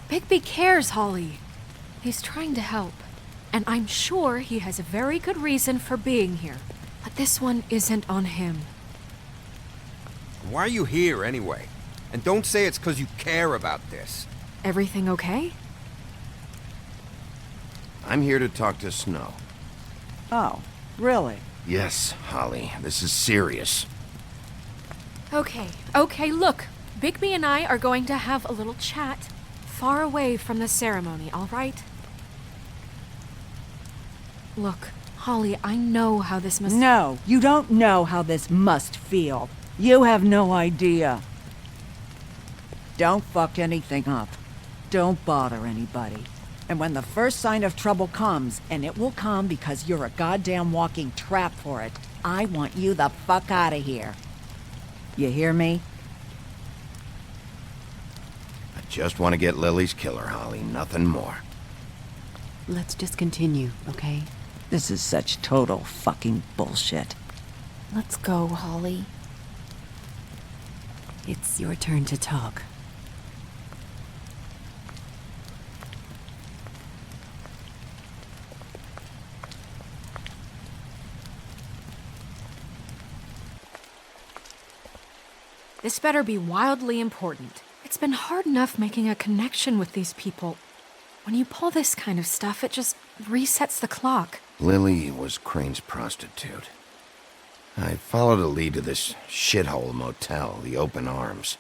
Bigby cares, Holly. He's trying to help. And I'm sure he has a very good reason for being here. But this one isn't on him. Why are you here, anyway? And don't say it's because you care about this. Everything okay? I'm here to talk to Snow. Oh, really? Yes, Holly. This is serious. Okay, look. Bigby and I are going to have a little chat far away from the ceremony, all right? Look, Holly, I know how this must... No, you don't know how this must feel. You have no idea. Don't fuck anything up. Don't bother anybody. And when the first sign of trouble comes, and it will come because you're a goddamn walking trap for it, I want you the fuck out of here. You hear me? I just want to get Lily's killer, Holly. Nothing more. Let's just continue, okay? This is such total fucking bullshit. Let's go, Holly. It's your turn to talk. This better be wildly important. It's been hard enough making a connection with these people. When you pull this kind of stuff, it just resets the clock. Lily was Crane's prostitute. I followed a lead to this shithole motel, the Open Arms.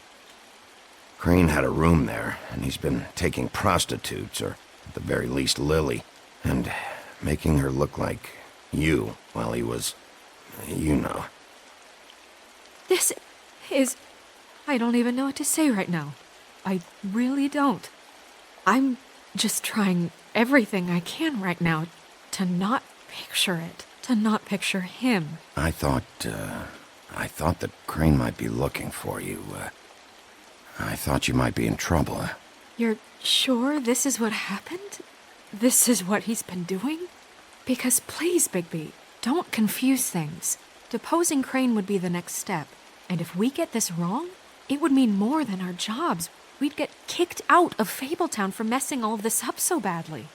Crane had a room there, and he's been taking prostitutes, or at the very least Lily, and making her look like you while he was, you know. This is... I don't even know what to say right now. I really don't. I'm just trying everything I can right now to not picture it, to not picture him. I thought that Crane might be looking for you. I thought you might be in trouble. You're sure this is what happened? This is what he's been doing? Because please, Bigby, don't confuse things. Deposing Crane would be the next step. And if we get this wrong, it would mean more than our jobs. We'd get kicked out of Fabletown for messing all of this up so badly.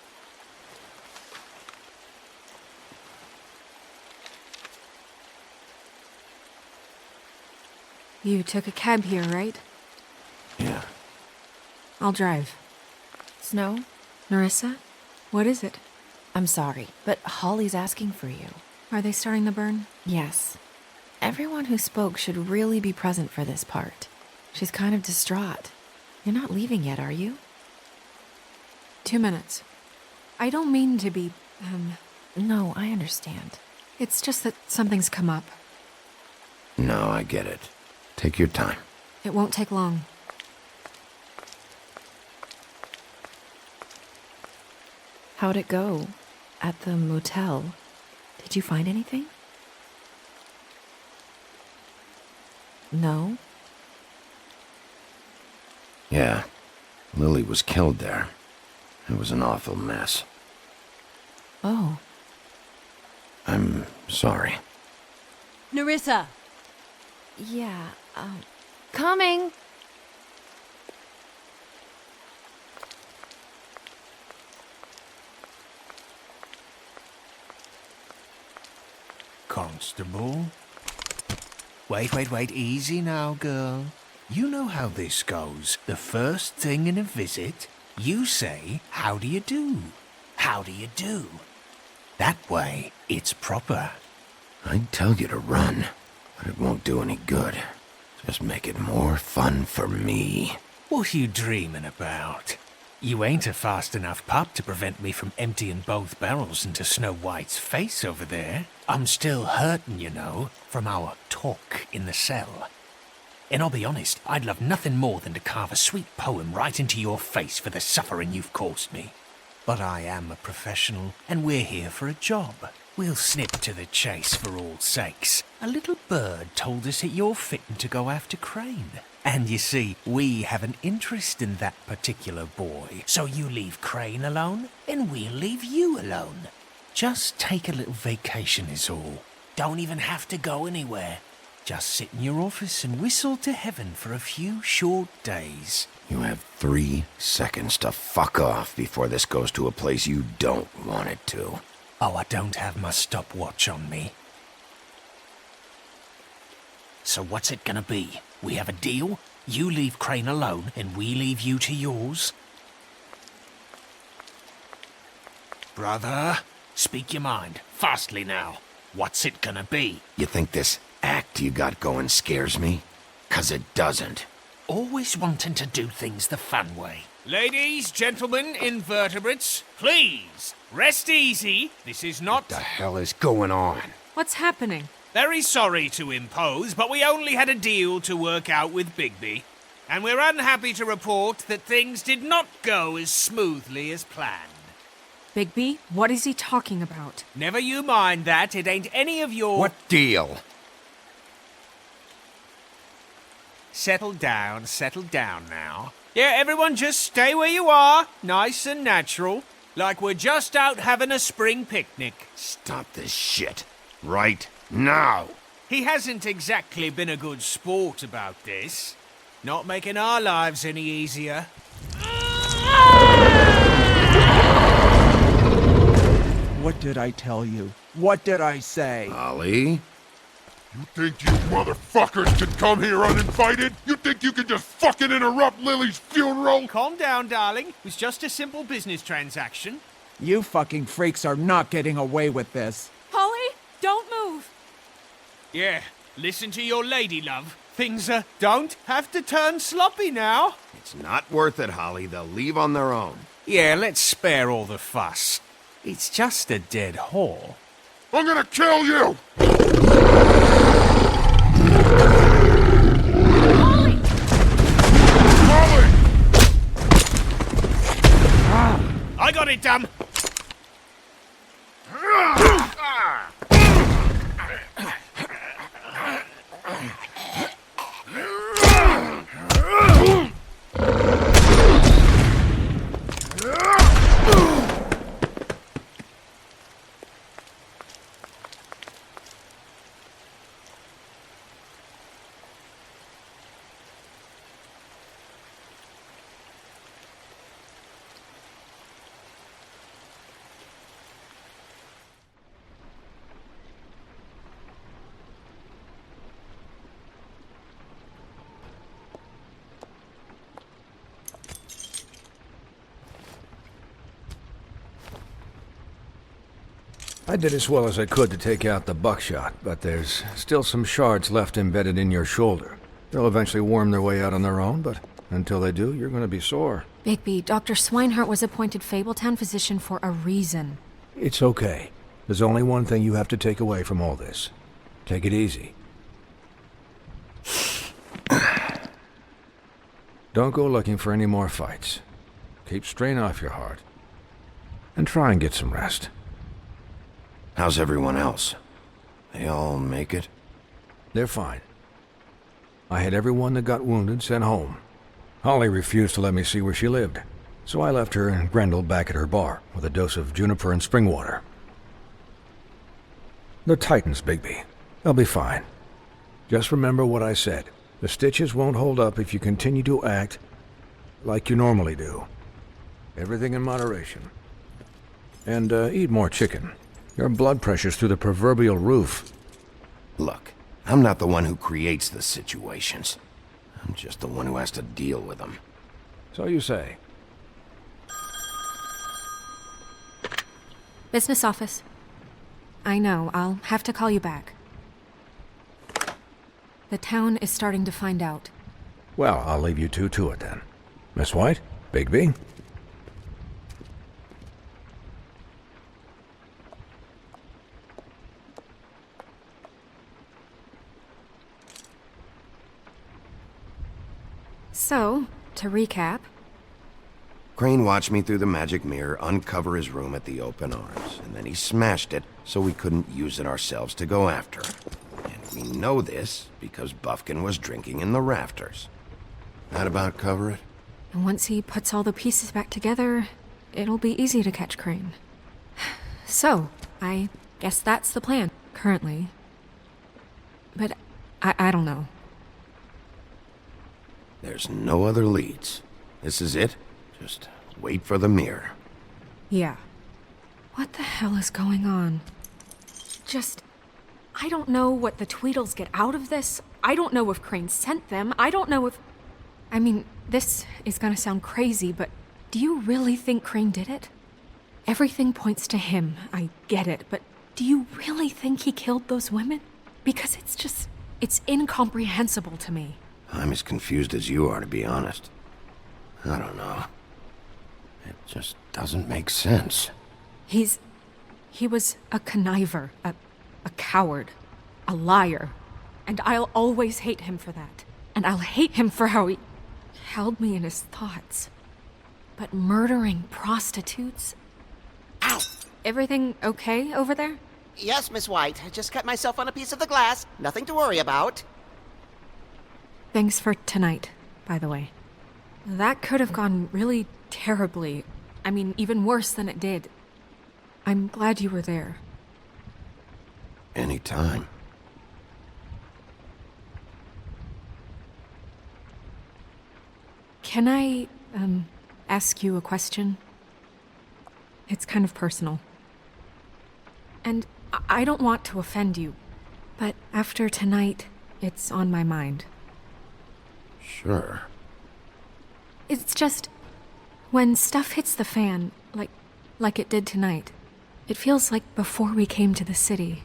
You took a cab here, right? Yeah. I'll drive. Snow? Nerissa? What is it? I'm sorry, but Holly's asking for you. Are they starting the burn? Yes. Everyone who spoke should really be present for this part. She's kind of distraught. You're not leaving yet, are you? 2 minutes. I don't mean to be, No, I understand. It's just that something's come up. No, I get it. Take your time. It won't take long. How'd it go? At the motel? Did you find anything? No? Yeah. Lily was killed there. It was an awful mess. Oh. I'm sorry. Nerissa! Yeah, Coming! Constable? Wait, easy now, girl. You know how this goes. The first thing in a visit, you say, how do you do? How do you do? That way, it's proper. I'd tell you to run, but it won't do any good. Just make it more fun for me. What are you dreaming about? You ain't a fast enough pup to prevent me from emptying both barrels into Snow White's face over there. I'm still hurting, you know, from our talk in the cell. And I'll be honest, I'd love nothing more than to carve a sweet poem right into your face for the suffering you've caused me. But I am a professional, and we're here for a job. We'll snip to the chase for all sakes. A little bird told us that you're fitting to go after Crane. And you see, we have an interest in that particular boy. So you leave Crane alone, and we'll leave you alone. Just take a little vacation is all. Don't even have to go anywhere. Just sit in your office and whistle to heaven for a few short days. You have 3 seconds to fuck off before this goes to a place you don't want it to. Oh, I don't have my stopwatch on me. So what's it gonna be? We have a deal? You leave Crane alone, and we leave you to yours? Brother, speak your mind, fastly now. What's it gonna be? You think this act you got going scares me? 'Cause it doesn't. Always wanting to do things the fun way. Ladies, gentlemen, invertebrates, please, rest easy. This is not... What the hell is going on? What's happening? Very sorry to impose, but we only had a deal to work out with Bigby. And we're unhappy to report that things did not go as smoothly as planned. Bigby, what is he talking about? Never you mind that, it ain't any of your... What deal? Settle down now. Yeah, everyone just stay where you are, nice and natural, like we're just out having a spring picnic. Stop this shit. Right now. He hasn't exactly been a good sport about this. Not making our lives any easier. What did I tell you? What did I say? Holly? You think you motherfuckers can come here uninvited? You think you can just fucking interrupt Lily's funeral? Calm down, darling. It was just a simple business transaction. You fucking freaks are not getting away with this. Holly, don't move. Yeah, listen to your lady, love. Things don't have to turn sloppy now. It's not worth it, Holly. They'll leave on their own. Yeah, let's spare all the fuss. It's just a dead whore. I'm gonna kill you! Holly! Holly! I got it, dumb. I did as well as I could to take out the buckshot, but there's still some shards left embedded in your shoulder. They'll eventually worm their way out on their own, but until they do, you're going to be sore. Bigby, Dr. Swinehart was appointed Fabletown physician for a reason. It's okay. There's only one thing you have to take away from all this. Take it easy. Don't go looking for any more fights. Keep strain off your heart. And try and get some rest. How's everyone else? They all make it? They're fine. I had everyone that got wounded sent home. Holly refused to let me see where she lived, so I left her and Grendel back at her bar with a dose of juniper and spring water. They're Titans, Bigby. They'll be fine. Just remember what I said. The stitches won't hold up if you continue to act like you normally do. Everything in moderation. And eat more chicken. Your blood pressure's through the proverbial roof. Look, I'm not the one who creates the situations. I'm just the one who has to deal with them. So you say. Business office. I know, I'll have to call you back. The town is starting to find out. Well, I'll leave you two to it then. Miss White? Bigby? So, to recap... Crane watched me through the magic mirror uncover his room at the open arms, and then he smashed it so we couldn't use it ourselves to go after him. And we know this because Buffkin was drinking in the rafters. That about cover it? And once he puts all the pieces back together, it'll be easy to catch Crane. So, I guess that's the plan, currently. But I don't know. There's no other leads. This is it. Just wait for the mirror. Yeah. What the hell is going on? I don't know what the Tweedles get out of this. I don't know if Crane sent them. I don't know if... I mean, this is gonna sound crazy, but do you really think Crane did it? Everything points to him, I get it, but do you really think he killed those women? Because it's incomprehensible to me. I'm as confused as you are, to be honest. I don't know. It just doesn't make sense. He was a conniver, a coward, a liar, and I'll always hate him for that. And I'll hate him for how he held me in his thoughts. But murdering prostitutes? Ow! Everything okay over there? Yes, Miss White. I just cut myself on a piece of the glass. Nothing to worry about. Thanks for tonight, by the way. That could have gone really terribly. I mean, even worse than it did. I'm glad you were there. Anytime. Can I, ask you a question? It's kind of personal. And I don't want to offend you, but after tonight, it's on my mind. Sure. It's just, when stuff hits the fan, like it did tonight, it feels like before we came to the city.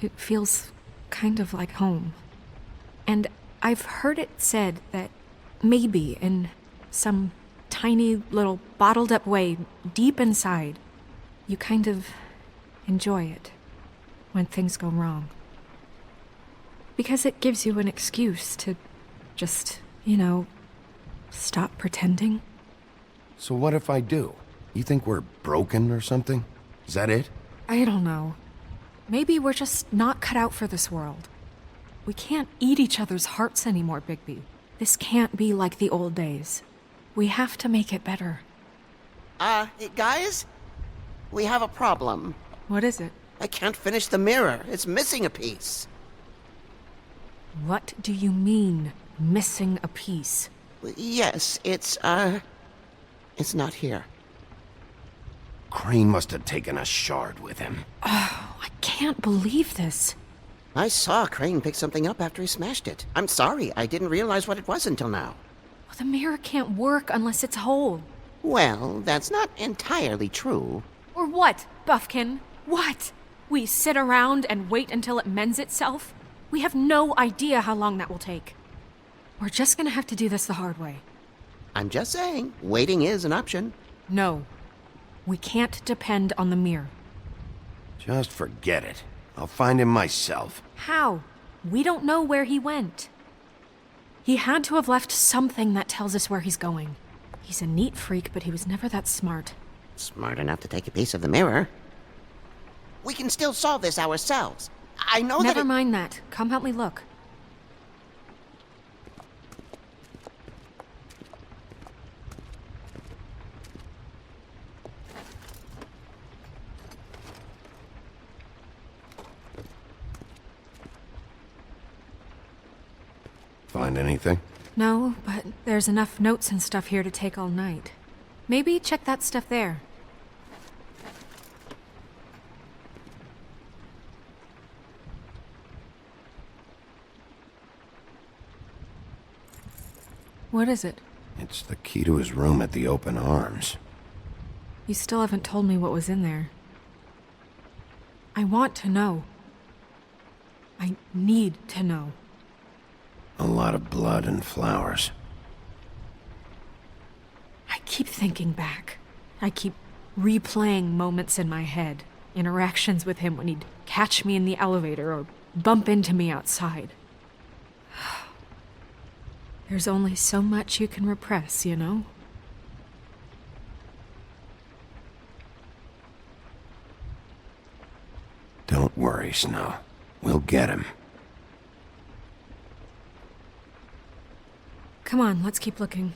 It feels kind of like home. And I've heard it said that maybe in some tiny little bottled up way deep inside, you kind of enjoy it when things go wrong. Because it gives you an excuse to just, stop pretending. So what if I do? You think we're broken or something? Is that it? I don't know. Maybe we're just not cut out for this world. We can't eat each other's hearts anymore, Bigby. This can't be like the old days. We have to make it better. Guys? We have a problem. What is it? I can't finish the mirror. It's missing a piece. What do you mean, missing a piece? Yes, it's not here. Crane must have taken a shard with him. Oh, I can't believe this. I saw Crane pick something up after he smashed it. I'm sorry, I didn't realize what it was until now. Well, the mirror can't work unless it's whole. Well, that's not entirely true. Or what, Buffkin? What? We sit around and wait until it mends itself? We have no idea how long that will take. We're just gonna have to do this the hard way. I'm just saying, waiting is an option. No. We can't depend on the mirror. Just forget it. I'll find him myself. How? We don't know where he went. He had to have left something that tells us where he's going. He's a neat freak, but he was never that smart. Smart enough to take a piece of the mirror. We can still solve this ourselves. I know Never mind that. Come help me look. Find anything? No, but there's enough notes and stuff here to take all night. Maybe check that stuff there. What is it? It's the key to his room at the Open Arms. You still haven't told me what was in there. I want to know. I need to know. A lot of blood and flowers. I keep thinking back. I keep replaying moments in my head. Interactions with him when he'd catch me in the elevator or bump into me outside. There's only so much you can repress, you know? Don't worry, Snow. We'll get him. Come on, let's keep looking.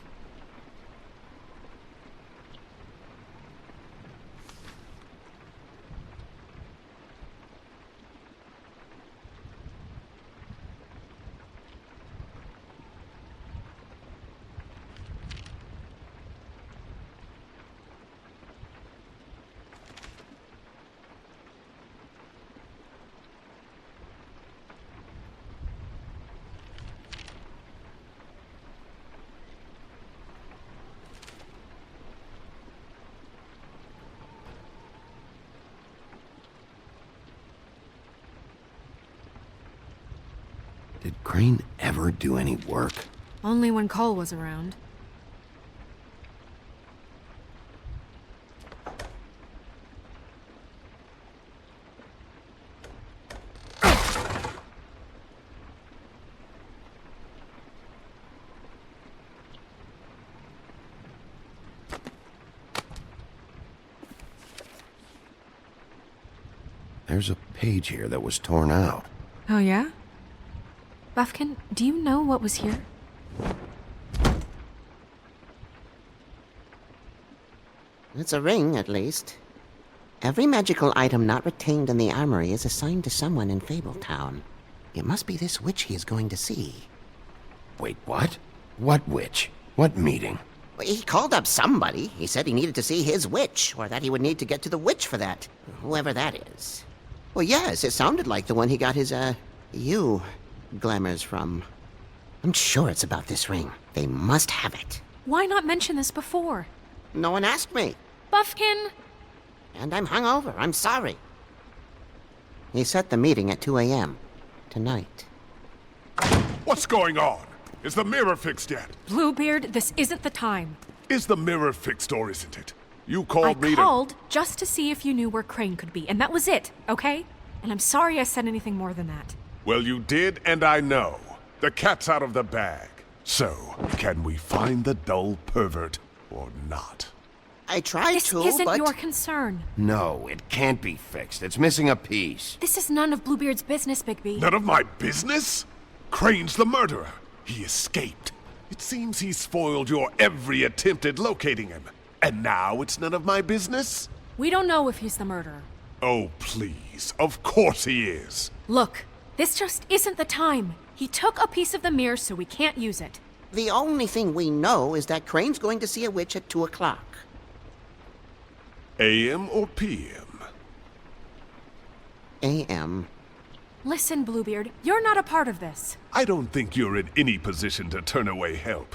Did Crane ever do any work? Only when Cole was around. There's a page here that was torn out. Oh, yeah? Buffkin, do you know what was here? It's a ring, at least. Every magical item not retained in the armory is assigned to someone in Fabletown. It must be this witch he is going to see. Wait, what? What witch? What meeting? He called up somebody. He said he needed to see his witch, or that he would need to get to the witch for that. Whoever that is. Well, yes, it sounded like the one he got his, you glamours from. I'm sure it's about this ring. They must have it. Why not mention this before? No one asked me. Buffkin! And I'm hungover. I'm sorry. He set the meeting at 2 a.m. tonight. What's going on? Is the mirror fixed yet? Bluebeard, this isn't the time. Is the mirror fixed or isn't it? You called me I called just to see if you knew where Crane could be, and that was it, okay? And I'm sorry I said anything more than that. Well, you did, and I know. The cat's out of the bag. So, can we find the dull pervert or not? I tried This to, isn't but... your concern. No, it can't be fixed. It's missing a piece. This is none of Bluebeard's business, Bigby. None of my business? Crane's the murderer. He escaped. It seems he spoiled your every attempt at locating him. And now it's none of my business? We don't know if he's the murderer. Oh, please. Of course he is. Look, this just isn't the time. He took a piece of the mirror, so we can't use it. The only thing we know is that Crane's going to see a witch at 2 o'clock. AM or PM? AM. Listen, Bluebeard, you're not a part of this. I don't think you're in any position to turn away help.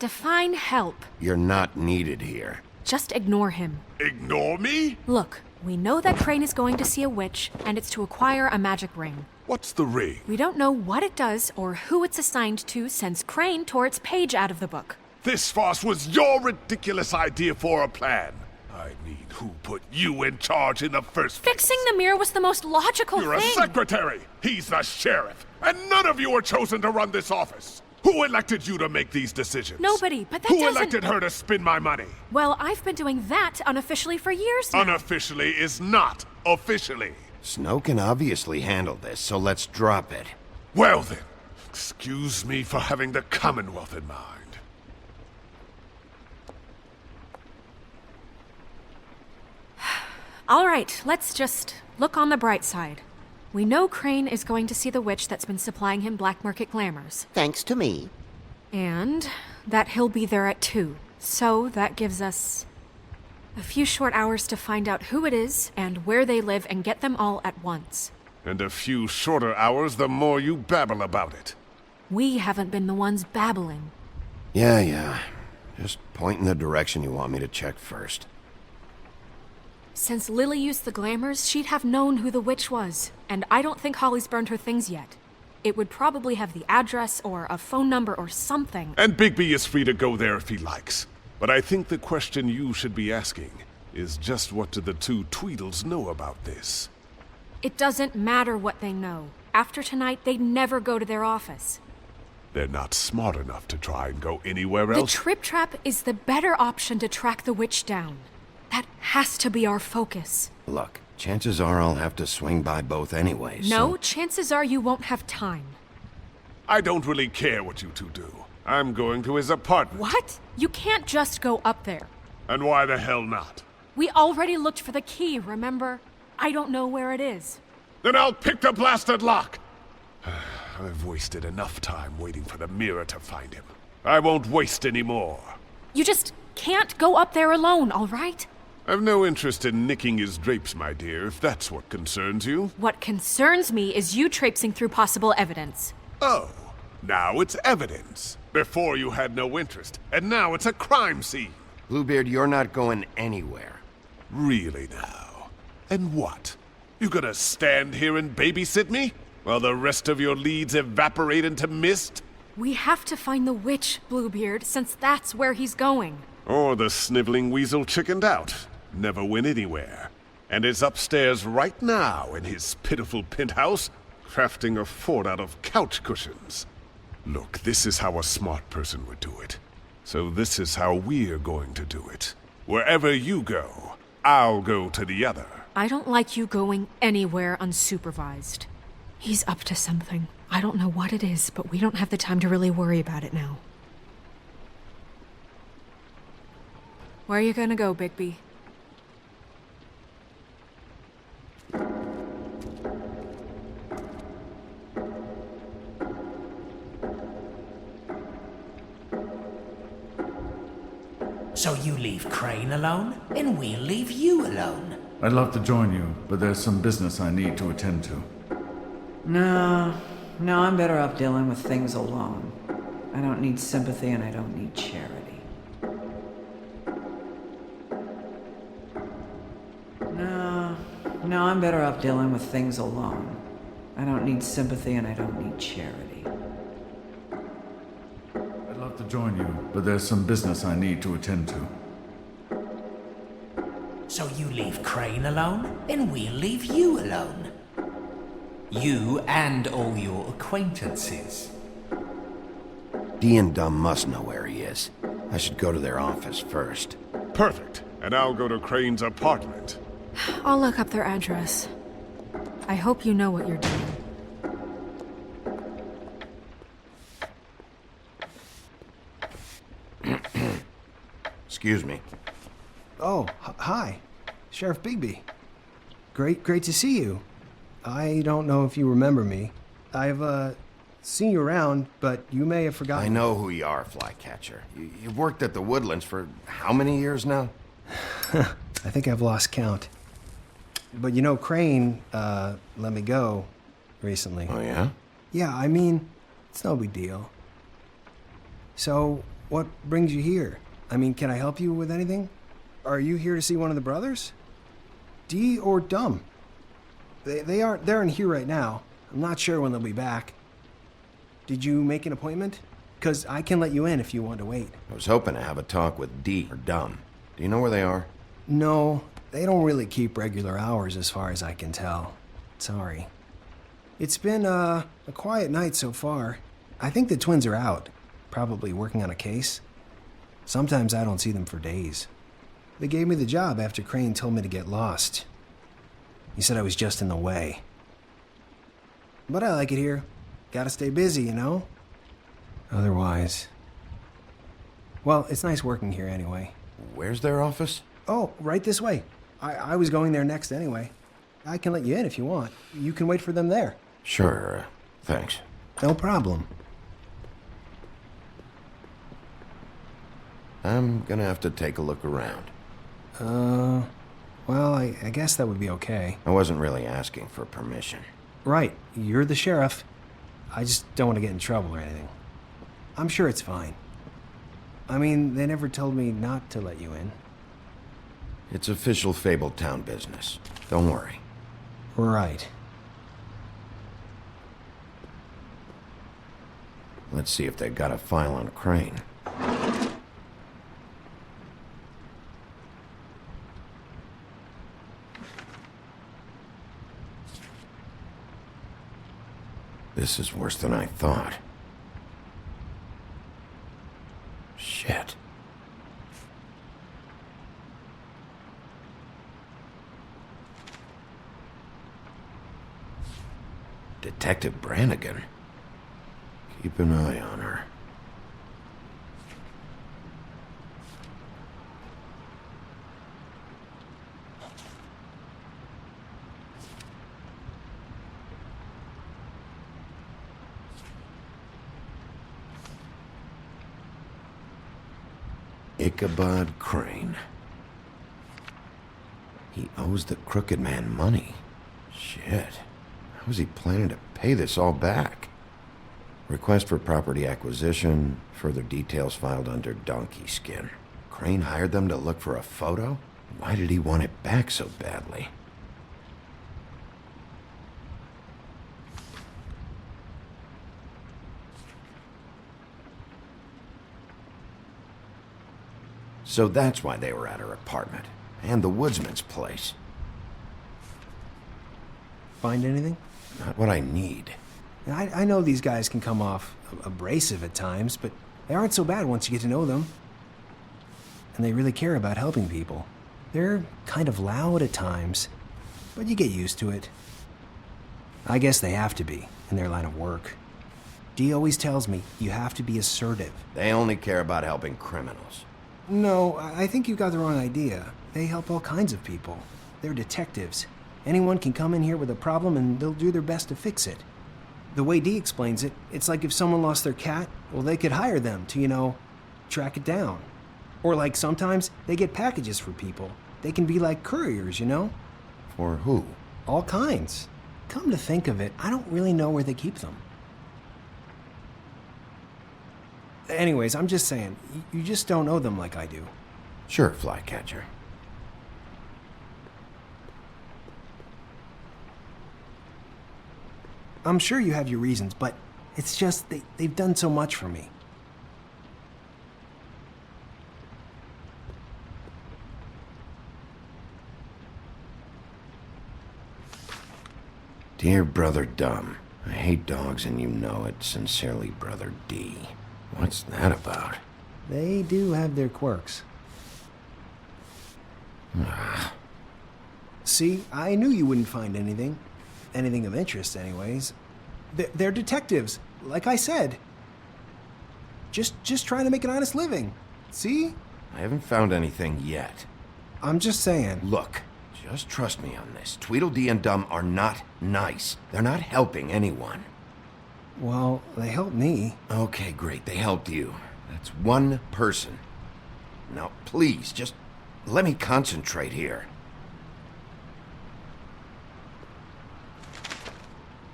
Define help. You're not needed here. Just ignore him. Ignore me? Look, we know that Crane is going to see a witch, and it's to acquire a magic ring. What's the ring? We don't know what it does or who it's assigned to since Crane tore its page out of the book. This farce was your ridiculous idea for a plan. I mean, who put you in charge in the first place? Fixing the mirror was the most logical You're thing. a secretary. He's the sheriff. And none of you are chosen to run this office. Who elected you to make these decisions? Nobody, but that Who doesn't... elected her to spend my money? Well, I've been doing that unofficially for years now. Unofficially is not officially. Snow can obviously handle this, so let's drop it. Well then, excuse me for having the Commonwealth in mind. All right, let's just look on the bright side. We know Crane is going to see the witch that's been supplying him black market glamours. Thanks to me. And that he'll be there at 2. So that gives us a few short hours to find out who it is and where they live and get them all at once. And a few shorter hours the more you babble about it. We haven't been the ones babbling. Yeah. Just point in the direction you want me to check first. Since Lily used the glamours, she'd have known who the witch was. And I don't think Holly's burned her things yet. It would probably have the address or a phone number or something. And Bigby is free to go there if he likes. But I think the question you should be asking is just what do the two Tweedles know about this? It doesn't matter what they know. After tonight, they'd never go to their office. They're not smart enough to try and go anywhere The else. Trip Trap is the better option to track the witch down. That has to be our focus. Look, chances are I'll have to swing by both anyway, No, so... chances are you won't have time. I don't really care what you two do. I'm going to his apartment. What? You can't just go up there. And why the hell not? We already looked for the key, remember? I don't know where it is. Then I'll pick the blasted lock! I've wasted enough time waiting for the mirror to find him. I won't waste any more. You just can't go up there alone, all right? I've no interest in nicking his drapes, my dear, if that's what concerns you. What concerns me is you traipsing through possible evidence. Oh, now it's evidence. Before you had no interest, and now it's a crime scene. Bluebeard, you're not going anywhere. Really now? And what? You gonna stand here and babysit me? While the rest of your leads evaporate into mist? We have to find the witch, Bluebeard, since that's where he's going. Or the sniveling weasel chickened out. Never went anywhere. And is upstairs right now in his pitiful penthouse, crafting a fort out of couch cushions. Look, this is how a smart person would do it. So this is how we're going to do it. Wherever you go, I'll go to the other. I don't like you going anywhere unsupervised. He's up to something. I don't know what it is, but we don't have the time to really worry about it now. Where are you gonna go, Bigby? So you leave Crane alone, and we'll leave you alone. I'd love to join you, but there's some business I need to attend to. No, I'm better off dealing with things alone. I don't need sympathy and I don't need charity. No, I'm better off dealing with things alone. I don't need sympathy and I don't need charity. I'd love to join you, but there's some business I need to attend to. So you leave Crane alone, and we'll leave you alone. You and all your acquaintances. Dee and Dumb must know where he is. I should go to their office first. Perfect. And I'll go to Crane's apartment. I'll look up their address. I hope you know what you're doing. Excuse me. Oh, hi. Sheriff Bigby. Great to see you. I don't know if you remember me. I've, seen you around, but you may have forgotten. I know who you are, Flycatcher. You've worked at the Woodlands for how many years now? I think I've lost count. But you know, Crane, let me go recently. Oh, yeah? Yeah, I mean, it's no big deal. So, what brings you here? I mean, can I help you with anything? Are you here to see one of the brothers? Dee or Dumb? They're in here right now. I'm not sure when they'll be back. Did you make an appointment? 'Cause I can let you in if you want to wait. I was hoping to have a talk with Dee or Dumb. Do you know where they are? No, they don't really keep regular hours as far as I can tell. Sorry. It's been, a quiet night so far. I think the twins are out, probably working on a case. Sometimes I don't see them for days. They gave me the job after Crane told me to get lost. He said I was just in the way. But I like it here. Gotta stay busy, you know? Otherwise... Well, it's nice working here anyway. Where's their office? Oh, right this way. I was going there next anyway. I can let you in if you want. You can wait for them there. Sure, thanks. No problem. I'm gonna have to take a look around. Well, I guess that would be okay. I wasn't really asking for permission. Right, you're the sheriff. I just don't want to get in trouble or anything. I'm sure it's fine. I mean, they never told me not to let you in. It's official Fabletown business. Don't worry. Right. Let's see if they got a file on Crane. This is worse than I thought. Shit. Detective Brannigan. Keep an eye on her. Ichabod Crane. He owes the crooked man money. Shit. How is he planning to pay this all back? Request for property acquisition. Further details filed under donkey skin. Crane hired them to look for a photo? Why did he want it back so badly? So that's why they were at her apartment. And the woodsman's place. Find anything? Not what I need. I know these guys can come off abrasive at times, but they aren't so bad once you get to know them. And they really care about helping people. They're kind of loud at times, but you get used to it. I guess they have to be, in their line of work. Dee always tells me you have to be assertive. They only care about helping criminals. No, I think you got the wrong idea. They help all kinds of people. They're detectives. Anyone can come in here with a problem and they'll do their best to fix it. The way Dee explains it, it's like if someone lost their cat, well, they could hire them to, track it down. Or like sometimes they get packages for people. They can be like couriers, you know? For who? All kinds. Come to think of it, I don't really know where they keep them. Anyways, I'm just saying, you just don't know them like I do. Sure, Flycatcher. I'm sure you have your reasons, but it's just they've done so much for me. Dear Brother Dumb, I hate dogs and you know it. Sincerely, Brother D. What's that about? They do have their quirks. See, I knew you wouldn't find anything. Anything of interest, anyways. They're detectives, like I said. Just trying to make an honest living. See? I haven't found anything yet. I'm just saying. Look, just trust me on this. Tweedledee and Dumb are not nice. They're not helping anyone. Well, they helped me. Okay, great. They helped you. That's one person. Now, please, just let me concentrate here.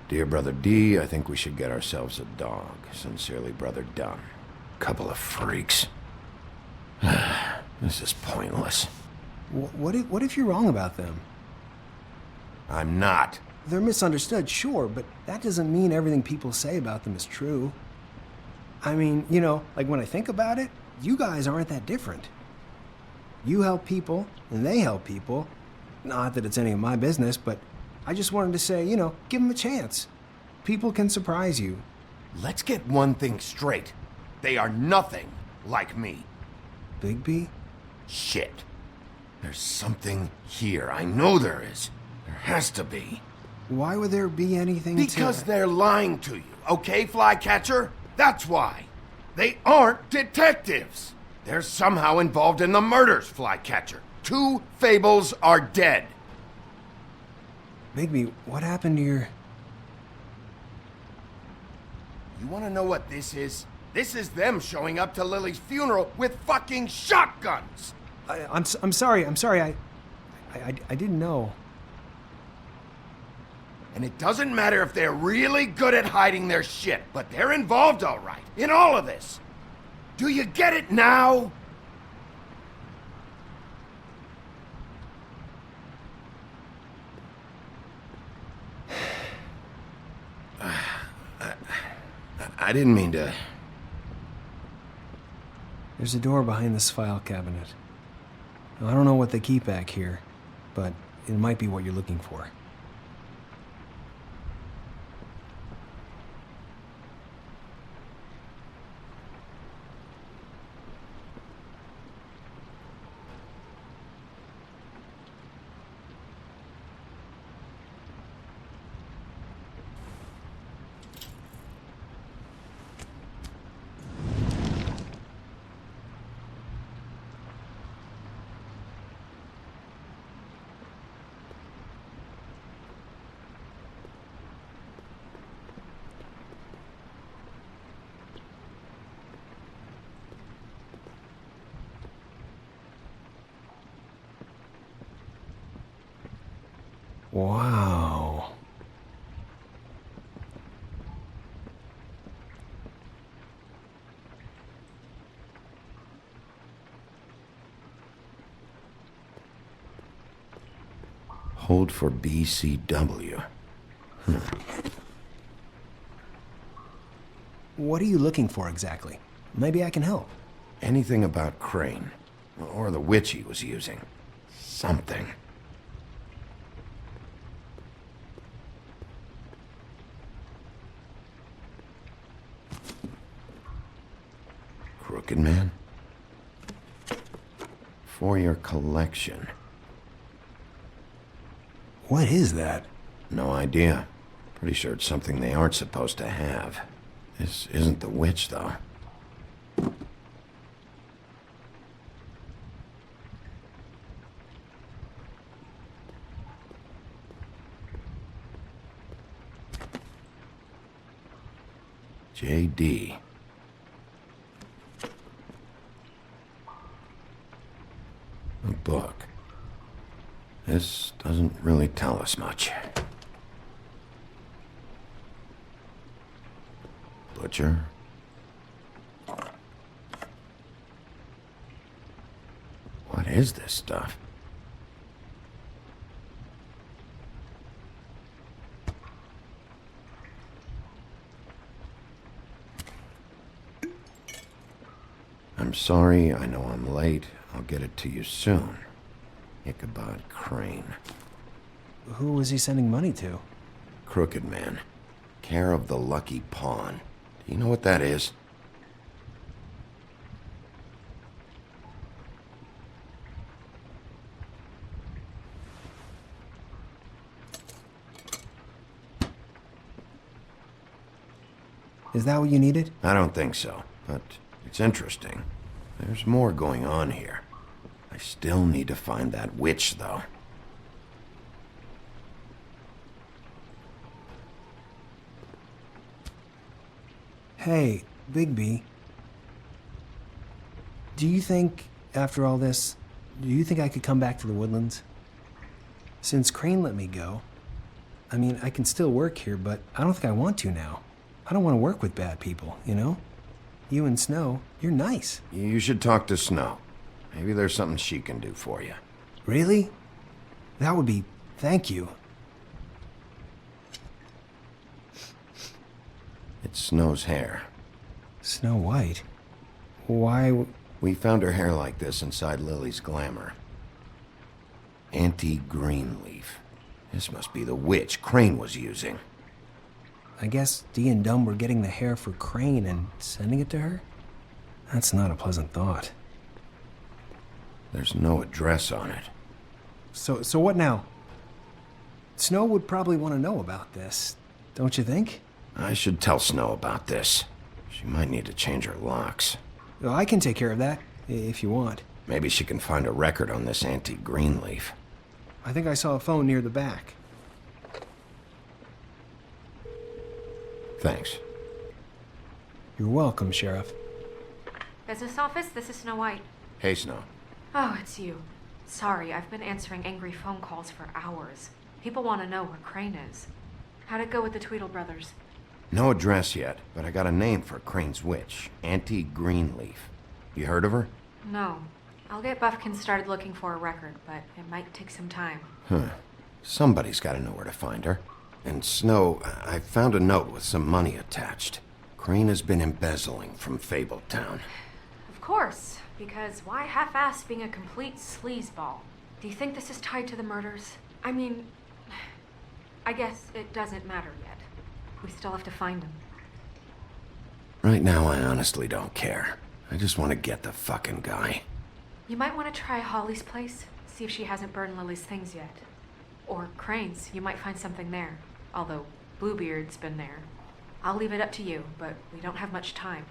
Dear Brother D, I think we should get ourselves a dog. Sincerely, Brother Dumb. Couple of freaks. This is pointless. What if you're wrong about them? I'm not. They're misunderstood, sure, but that doesn't mean everything people say about them is true. I mean, you know, like when I think about it, you guys aren't that different. You help people, and they help people. Not that it's any of my business, but I just wanted to say, you know, give them a chance. People can surprise you. Let's get one thing straight. They are nothing like me. Bigby? Shit. There's something here. I know there is. There has to be. Why would there be anything Because they're lying to you, okay, Flycatcher? That's why. They aren't detectives. They're somehow involved in the murders, Flycatcher. 2 fables are dead. Bigby, what happened to your... You want to know what this is? This is them showing up to Lily's funeral with fucking shotguns! I'm sorry, I didn't know. And it doesn't matter if they're really good at hiding their shit, but they're involved all right, in all of this. Do you get it now? I didn't mean to... There's a door behind this file cabinet. I don't know what they keep back here, but it might be what you're looking for. Wow. Hold for BCW. What are you looking for exactly? Maybe I can help. Anything about Crane. Or the witch he was using. Something. Crooked Man? For your collection. What is that? No idea. Pretty sure it's something they aren't supposed to have. This isn't the witch, though. JD. quite tell us much. Butcher? What is this stuff? I'm sorry, I know I'm late. I'll get it to you soon. Ichabod Crane. Who was he sending money to? Crooked Man. Care of the Lucky Pawn. Do you know what that is? Is that what you needed? I don't think so, but it's interesting. There's more going on here. I still need to find that witch, though. Hey, Bigby. Do you think, after all this, do you think I could come back to the Woodlands? Since Crane let me go, I mean, I can still work here, but I don't think I want to now. I don't want to work with bad people, you know? You and Snow, you're nice. You should talk to Snow. Maybe there's something she can do for you. Really? That would be... thank you. It's Snow's hair. Snow White? Why... We found her hair like this inside Lily's glamour. Anti-Greenleaf. This must be the witch Crane was using. I guess Dee and Dumb were getting the hair for Crane and sending it to her? That's not a pleasant thought. There's no address on it. So what now? Snow would probably want to know about this, don't you think? I should tell Snow about this. She might need to change her locks. Well, I can take care of that, if you want. Maybe she can find a record on this anti-Greenleaf. I think I saw a phone near the back. Thanks. You're welcome, Sheriff. Business office, this is Snow White. Hey, Snow. Oh, it's you. Sorry, I've been answering angry phone calls for hours. People want to know where Crane is. How'd it go with the Tweedle brothers? No address yet, but I got a name for Crane's witch. Anti-Greenleaf. You heard of her? No. I'll get Buffkin started looking for a record, but it might take some time. Huh. Somebody's got to know where to find her. And Snow, I found a note with some money attached. Crane has been embezzling from Fabletown. Of course, because why half-ass being a complete sleazeball? Do you think this is tied to the murders? I mean, I guess it doesn't matter yet. We still have to find him. Right now, I honestly don't care. I just want to get the fucking guy. You might want to try Holly's place, see if she hasn't burned Lily's things yet. Or Crane's, you might find something there. Although Bluebeard's been there. I'll leave it up to you, but we don't have much time.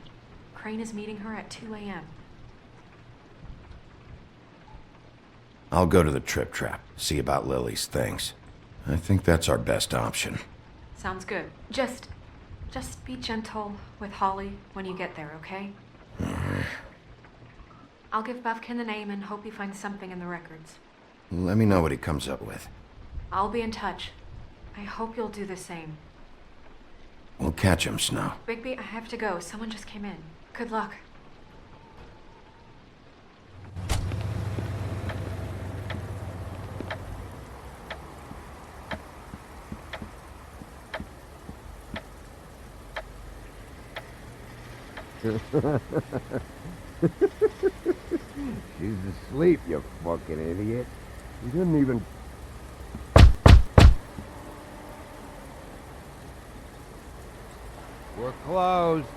Crane is meeting her at 2 a.m. I'll go to the Trip Trap, see about Lily's things. I think that's our best option. Sounds good. Just be gentle with Holly when you get there, okay? I'll give Buffkin the name and hope he finds something in the records. Let me know what he comes up with. I'll be in touch. I hope you'll do the same. We'll catch him, Snow. Bigby, I have to go. Someone just came in. Good luck. She's asleep, you fucking idiot. You didn't even... We're closed.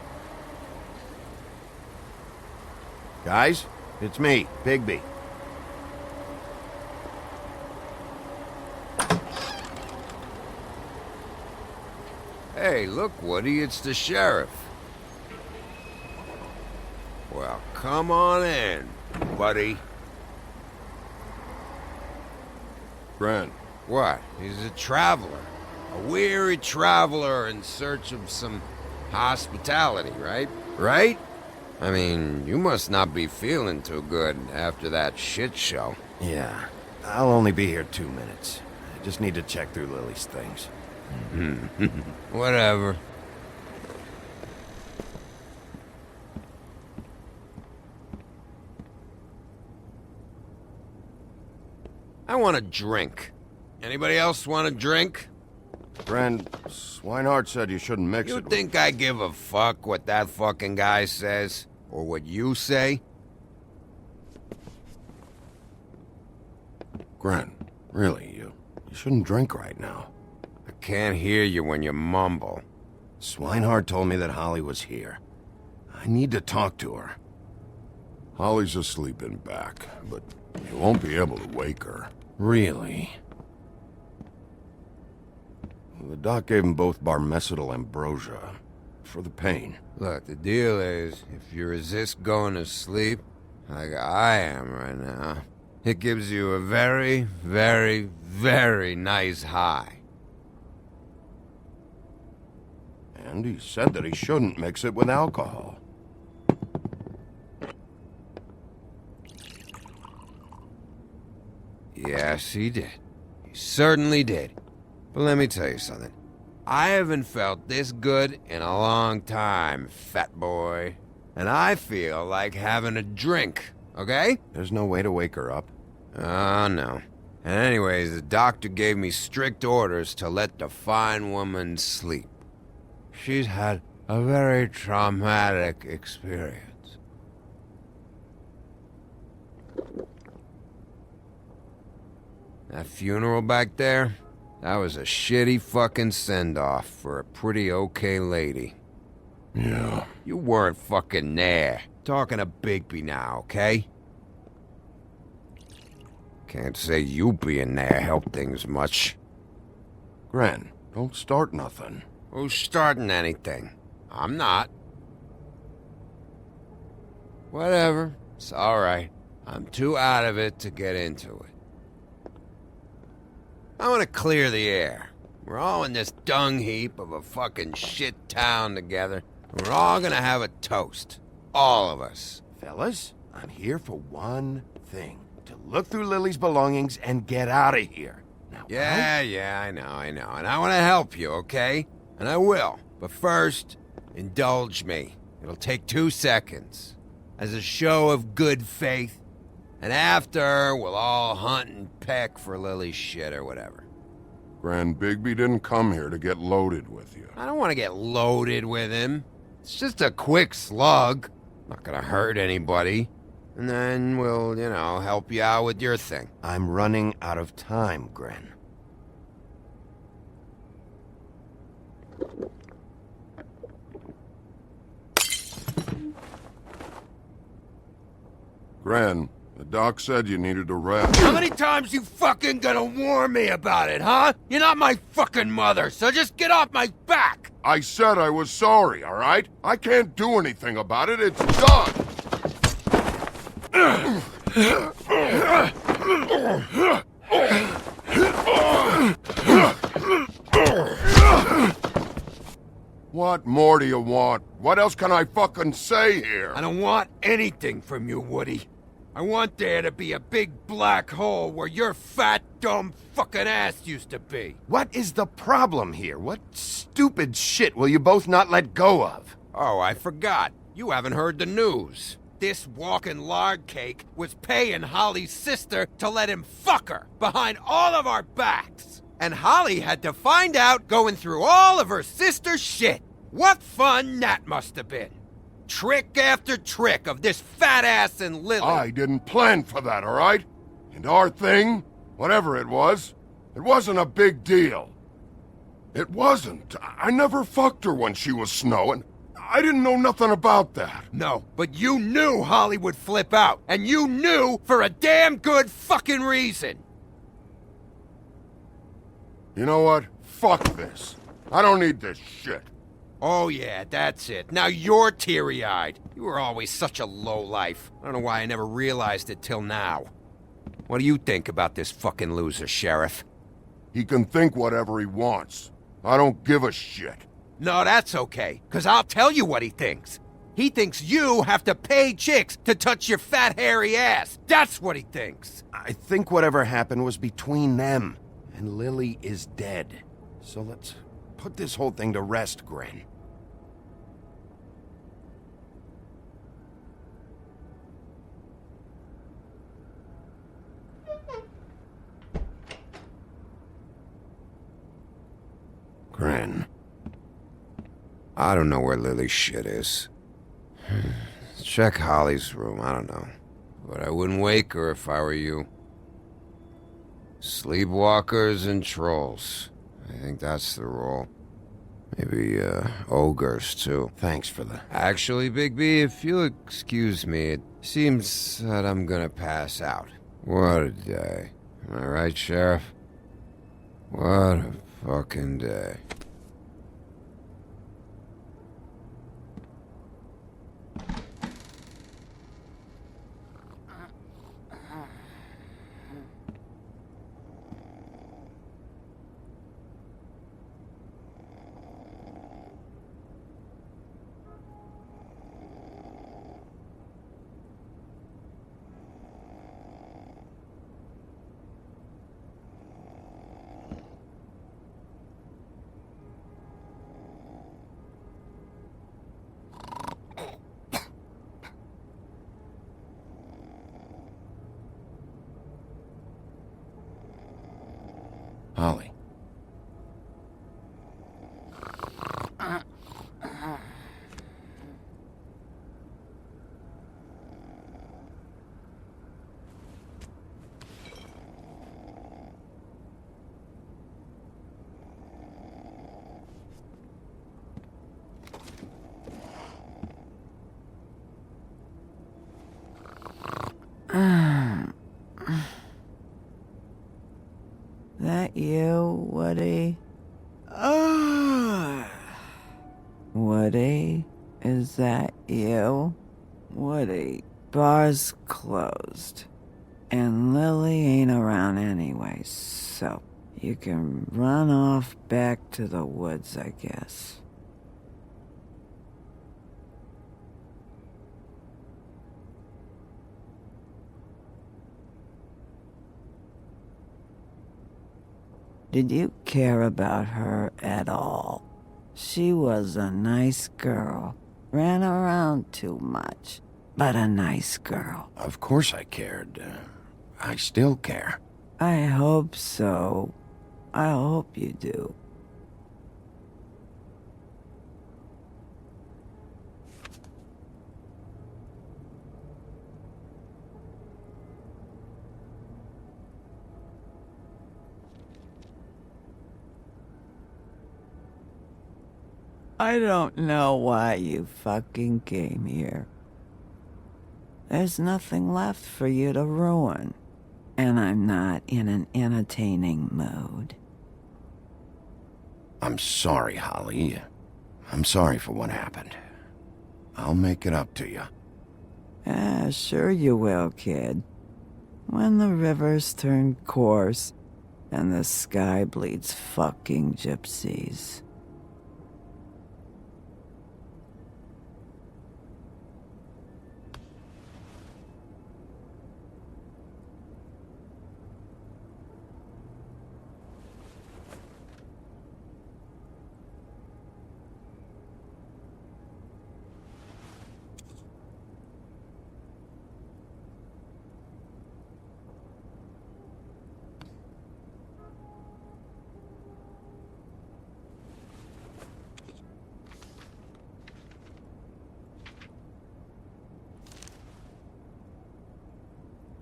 Guys, it's me, Bigby. Hey, look, Woody, it's the sheriff. Well, come on in, buddy. Brent. What? He's a traveler. A weary traveler in search of some hospitality, right? Right? I mean, you must not be feeling too good after that shit show. Yeah, I'll only be here 2 minutes. Just need to check through Lily's things. Whatever. I want a drink. Anybody else want a drink? Friend, Swinehart said you shouldn't mix You it think I give a fuck what that fucking guy says? Or what you say? Gren, really, you shouldn't drink right now. I can't hear you when you mumble. Swinehart told me that Holly was here. I need to talk to her. Holly's asleep in back, but you won't be able to wake her. Really? The doc gave them both barmecidal ambrosia. For the pain. Look, the deal is, if you resist going to sleep, like I am right now, it gives you a very, very, very nice high. And he said that he shouldn't mix it with alcohol. Yes, he did. He certainly did. But let me tell you something. I haven't felt this good in a long time, fat boy. And I feel like having a drink, okay? There's no way to wake her up? Oh, no. And anyways, the doctor gave me strict orders to let the fine woman sleep. She's had a very traumatic experience. That funeral back there, that was a shitty fucking send-off for a pretty okay lady. Yeah. You weren't fucking there. Talking to Bigby now, okay? Can't say you being there helped things much. Gren, don't start nothing. Who's starting anything? I'm not. Whatever. It's alright. I'm too out of it to get into it. I want to clear the air. We're all in this dung heap of a fucking shit town together. We're all gonna have a toast. All of us. Fellas, I'm here for one thing. To look through Lily's belongings and get out of here. Now, Yeah, I know. And I want to help you, okay? And I will. But first, indulge me. It'll take 2 seconds. As a show of good faith. And after, we'll all hunt and peck for Lily's shit or whatever. Grand Bigby didn't come here to get loaded with you. I don't want to get loaded with him. It's just a quick slug. Not gonna hurt anybody. And then we'll, help you out with your thing. I'm running out of time, Gren. Gran, the doc said you needed a rest. How many times you fucking gonna warn me about it, huh? You're not my fucking mother, so just get off my back! I said I was sorry, all right? I can't do anything about it. It's done! What more do you want? What else can I fucking say here? I don't want anything from you, Woody. I want there to be a big black hole where your fat, dumb fucking ass used to be. What is the problem here? What stupid shit will you both not let go of? Oh, I forgot. You haven't heard the news. This walking lard cake was paying Holly's sister to let him fuck her behind all of our backs. And Holly had to find out going through all of her sister's shit. What fun that must have been. Trick after trick of this fat ass and Lily. I didn't plan for that, all right? And our thing, whatever it wasn't a big deal. It wasn't. I never fucked her when she was snowing. I didn't know nothing about that. No, but you knew Holly would flip out. And you knew for a damn good fucking reason. You know what? Fuck this. I don't need this shit. Oh yeah, that's it. Now you're teary-eyed. You were always such a lowlife. I don't know why I never realized it till now. What do you think about this fucking loser, Sheriff? He can think whatever he wants. I don't give a shit. No, that's okay, 'cause I'll tell you what he thinks. He thinks you have to pay chicks to touch your fat, hairy ass. That's what he thinks. I think whatever happened was between them. and Lily is dead. So let's put this whole thing to rest, Gren. Gren. I don't know where Lily's shit is. Check Holly's room, I don't know. But I wouldn't wake her if I were you. Sleepwalkers and trolls. I think that's the rule. Maybe, ogres, too. Thanks for the... Actually, Bigby, if you'll excuse me, it seems that I'm gonna pass out. What a day. Am I right, Sheriff? What a fucking day. Holly. That you, Woody? Woody? Is that you? Woody, bar's closed. And Lily ain't around anyway, so you can run off back to the woods, I guess. Did you care about her at all? She was a nice girl. Ran around too much, but a nice girl. Of course I cared. I still care. I hope so. I hope you do. I don't know why you fucking came here. There's nothing left for you to ruin. And I'm not in an entertaining mood. I'm sorry, Holly. I'm sorry for what happened. I'll make it up to you. Sure you will, kid. When the rivers turn coarse and the sky bleeds fucking gypsies.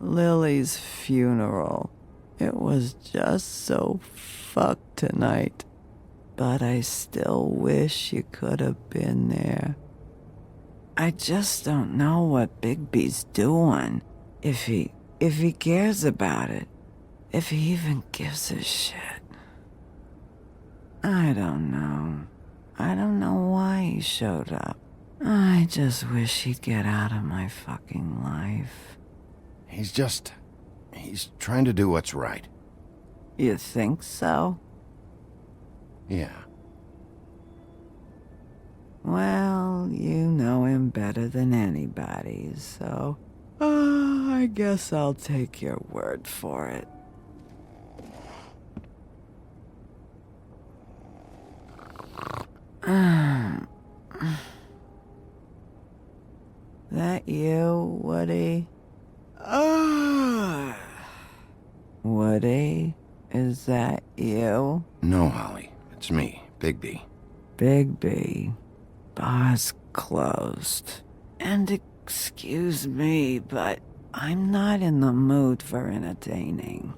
Lily's funeral. It was just so fucked tonight. But I still wish you could have been there. I just don't know what Bigby's doing. If he cares about it. If he even gives a shit. I don't know. I don't know why he showed up. I just wish he'd get out of my fucking life. He's trying to do what's right. You think so? Yeah. Well, you know him better than anybody, so... I guess I'll take your word for it. That you, Woody? Woody? Is that you? No, Holly. It's me, Bigby. Bigby. Bar's closed. And excuse me, but I'm not in the mood for entertaining.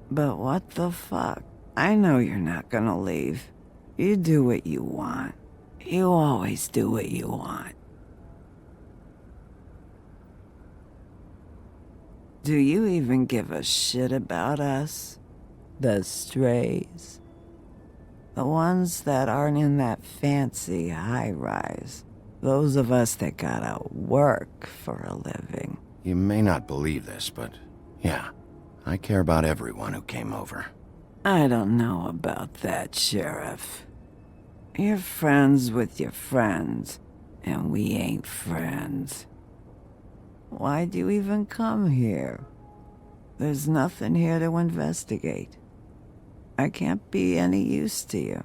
But what the fuck? I know you're not gonna leave. You do what you want. You always do what you want. Do you even give a shit about us? The strays? The ones that aren't in that fancy high-rise. Those of us that gotta work for a living. You may not believe this, but yeah, I care about everyone who came over. I don't know about that, Sheriff. You're friends with your friends, and we ain't friends. Why'd you even come here? There's nothing here to investigate. I can't be any use to you.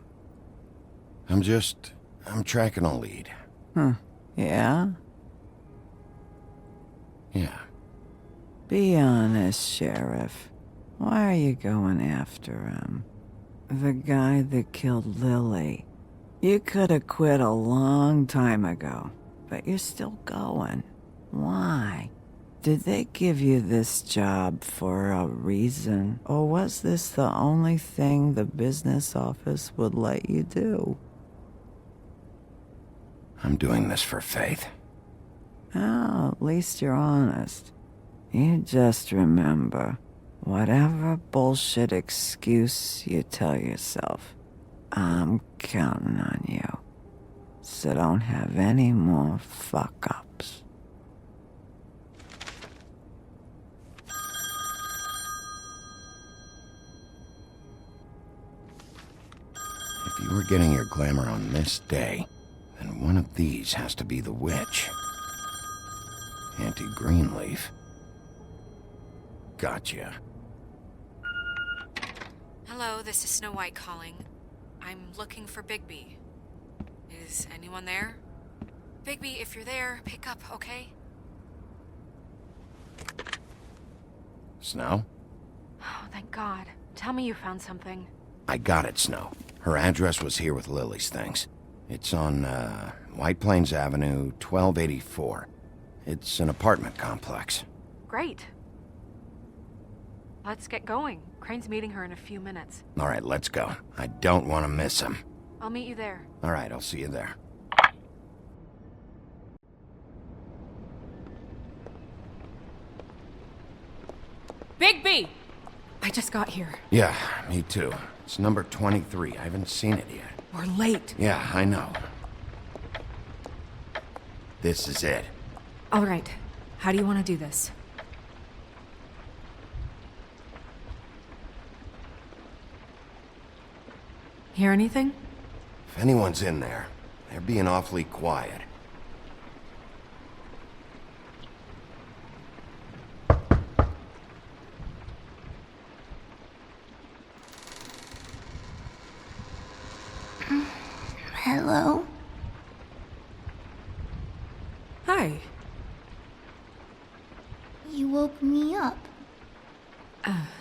I'm tracking a lead. Yeah? Yeah. Be honest, Sheriff. Why are you going after him? The guy that killed Lily. You could have quit a long time ago, but you're still going. Why? Did they give you this job for a reason? Or was this the only thing the business office would let you do? I'm doing this for Faith. Oh, at least you're honest. You just remember, whatever bullshit excuse you tell yourself, I'm counting on you. So don't have any more fuck-ups. If you were getting your glamour on this day, then one of these has to be the witch. Auntie Greenleaf. Gotcha. Hello, this is Snow White calling. I'm looking for Bigby. Is anyone there? Bigby, if you're there, pick up, okay? Snow? Oh, thank God. Tell me you found something. I got it, Snow. Her address was here with Lily's things. It's on, White Plains Avenue, 1284. It's an apartment complex. Great. Let's get going. Crane's meeting her in a few minutes. All right, let's go. I don't want to miss him. I'll meet you there. All right, I'll see you there. Bigby! I just got here. Yeah, me too. It's number 23. I haven't seen it yet. We're late. Yeah, I know. This is it. All right. How do you want to do this? Hear anything? If anyone's in there, they're being awfully quiet. Hello? Hi. You woke me up.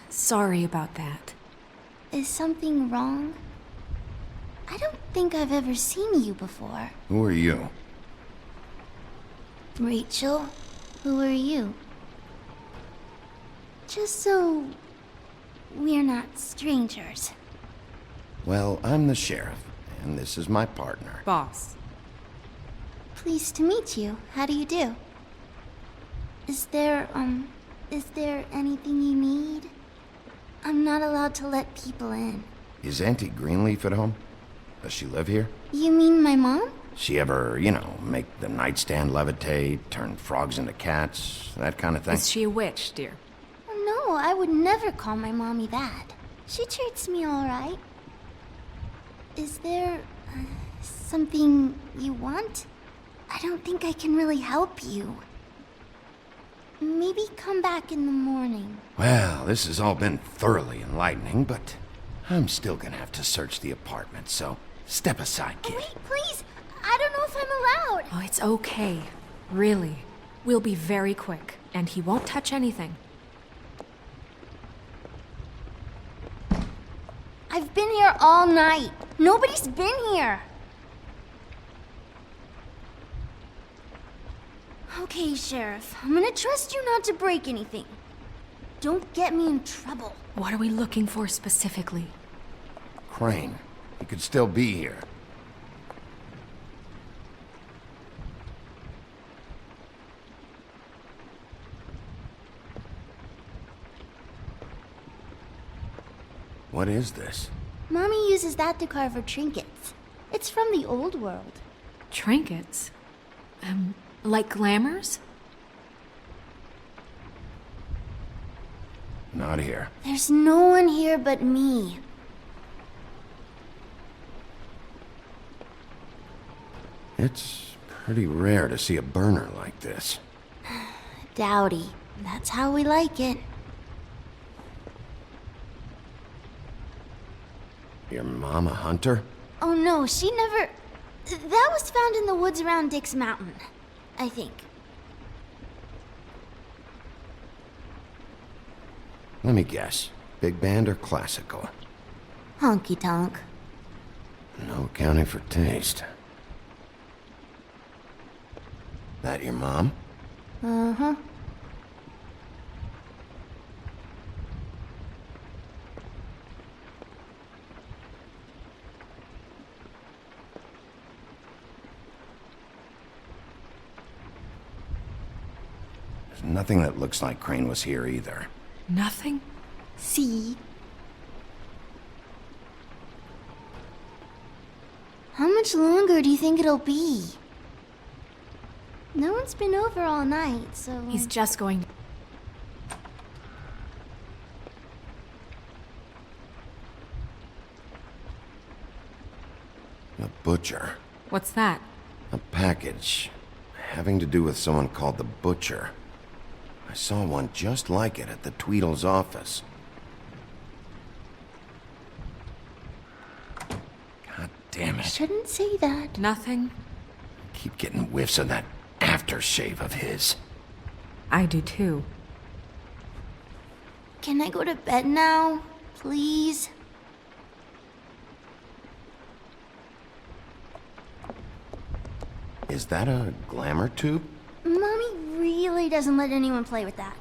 Sorry about that. Is something wrong? I don't think I've ever seen you before. Who are you? Rachel, who are you? Just so we're not strangers. Well, I'm the sheriff, and this is my partner. Boss. Pleased to meet you. How do you do? Is there anything you need? I'm not allowed to let people in. Is Auntie Greenleaf at home? Does she live here? You mean my mom? She ever, make the nightstand levitate, turn frogs into cats, that kind of thing? Is she a witch, dear? Oh, no, I would never call my mommy that. She treats me all right. Is there something you want? I don't think I can really help you. Maybe come back in the morning. Well, this has all been thoroughly enlightening, but I'm still gonna have to search the apartment, so Step aside, kid. Wait, please! I don't know if I'm allowed! Oh, it's okay. Really. We'll be very quick, and he won't touch anything. I've been here all night. Nobody's been here. Okay, Sheriff. I'm gonna trust you not to break anything. Don't get me in trouble. What are we looking for specifically? Crane. He could still be here. What is this? Mommy uses that to carve her trinkets. It's from the old world. Trinkets? Like glamours? Not here. There's no one here but me. It's pretty rare to see a burner like this. Dowdy. That's how we like it. Your mom a hunter? Oh no, she never... That was found in the woods around Dick's Mountain, I think. Let me guess. Big band or classical? Honky tonk. No accounting for taste. That your mom? Uh-huh. There's nothing that looks like Crane was here either. Nothing? See? How much longer do you think it'll be? No one's been over all night, so... He's just going... A butcher. What's that? A package. Having to do with someone called the Butcher. I saw one just like it at the Tweedle's office. God damn it. Shouldn't say that. Nothing? Keep getting whiffs of that aftershave of his. I do too. Can I go to bed now? Please? Is that a glamour tube? Mommy really doesn't let anyone play with that.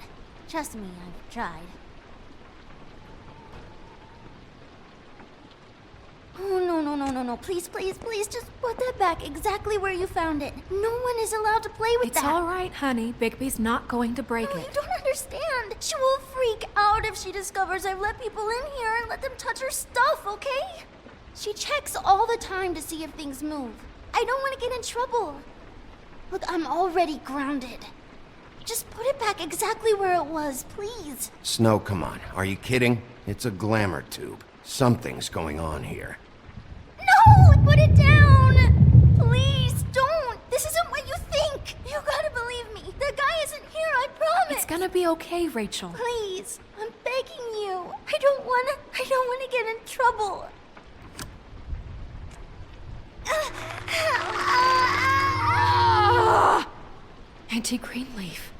Trust me, I've tried. Oh, no. Please, just put that back exactly where you found it. No one is allowed to play with It's that. all right, honey. Bigby's not going to break No, it. you don't understand. She will freak out if she discovers I've let people in here and let them touch her stuff, okay? She checks all the time to see if things move. I don't want to get in trouble. Look, I'm already grounded. Just put it back exactly where it was, please. Snow, come on. Are you kidding? It's a glamour tube. Something's going on here. No! Put it down! Please, don't! This isn't what you think! You gotta believe me. The guy isn't here, I promise! It's gonna be okay, Rachel. Please, I'm begging you. I don't wanna get in trouble. Auntie Greenleaf.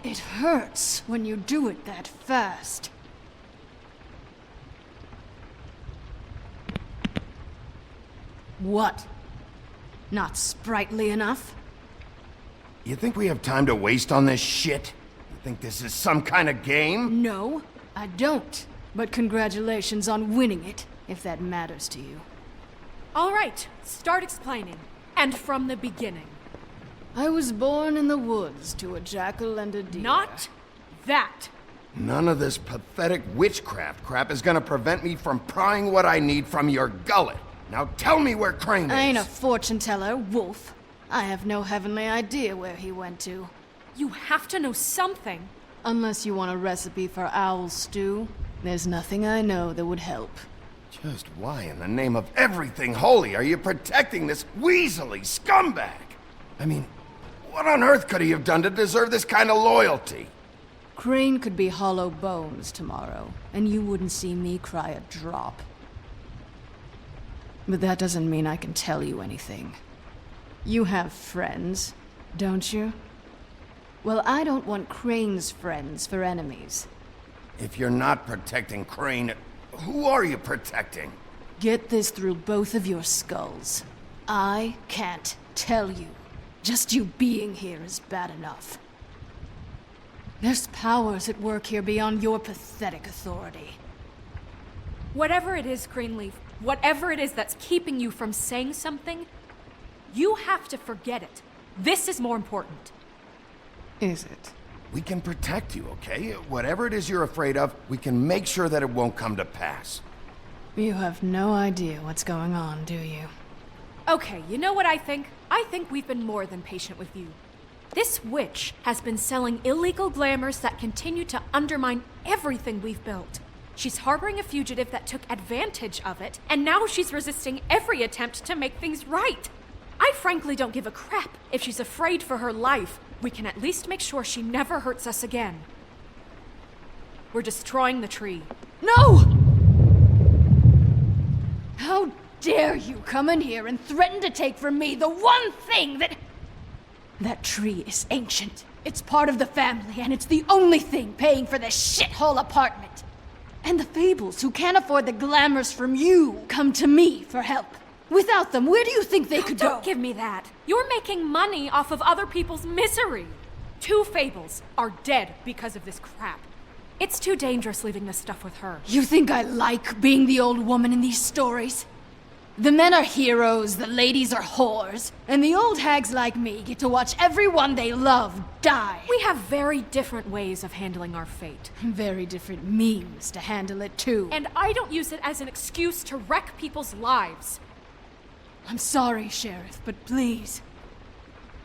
It hurts when you do it that fast. What? Not sprightly enough? You think we have time to waste on this shit? You think this is some kind of game? No, I don't. But congratulations on winning it, if that matters to you. All right, start explaining. And from the beginning. I was born in the woods to a jackal and a deer. Not that. None of this pathetic witchcraft crap is gonna prevent me from prying what I need from your gullet. Now tell me where Crane is. I ain't a fortune teller, Wolf. I have no heavenly idea where he went to. You have to know something. Unless you want a recipe for owl stew, there's nothing I know that would help. Just why in the name of everything holy are you protecting this weaselly scumbag? I mean, what on earth could he have done to deserve this kind of loyalty? Crane could be hollow bones tomorrow, and you wouldn't see me cry a drop. But that doesn't mean I can tell you anything. You have friends, don't you? Well, I don't want Crane's friends for enemies. If you're not protecting Crane, who are you protecting? Get this through both of your skulls. I can't tell you. Just you being here is bad enough. There's powers at work here beyond your pathetic authority. Whatever it is, Greenleaf, whatever it is that's keeping you from saying something, you have to forget it. This is more important. Is it? We can protect you, okay? Whatever it is you're afraid of, we can make sure that it won't come to pass. You have no idea what's going on, do you? Okay, you know what I think? I think we've been more than patient with you. This witch has been selling illegal glamours that continue to undermine everything we've built. She's harboring a fugitive that took advantage of it, and now she's resisting every attempt to make things right. I frankly don't give a crap if she's afraid for her life. We can at least make sure she never hurts us again. We're destroying the tree. No! How dare you come in here and threaten to take from me the one thing that... That tree is ancient. It's part of the family, and it's the only thing paying for this shithole apartment. And the Fables, who can't afford the glamours from you, come to me for help. Without them, where do you think they could go? Don't give me that. You're making money off of other people's misery. 2 Fables are dead because of this crap. It's too dangerous leaving this stuff with her. You think I like being the old woman in these stories? The men are heroes, the ladies are whores, and the old hags like me get to watch everyone they love die. We have very different ways of handling our fate. Very different means to handle it, too. And I don't use it as an excuse to wreck people's lives. I'm sorry, Sheriff, but please,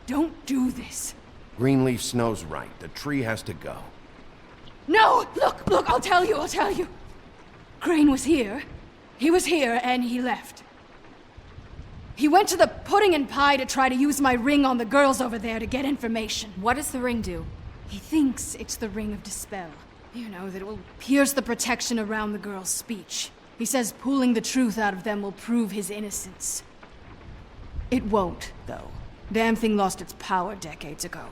don't do this. Greenleaf Snow's right. The tree has to go. No! Look, I'll tell you. Crane was here. He was here, and he left. He went to the pudding and pie to try to use my ring on the girls over there to get information. What does the ring do? He thinks it's the ring of dispel. You know, that it will pierce the protection around the girls' speech. He says pulling the truth out of them will prove his innocence. It won't, though. Damn thing lost its power decades ago.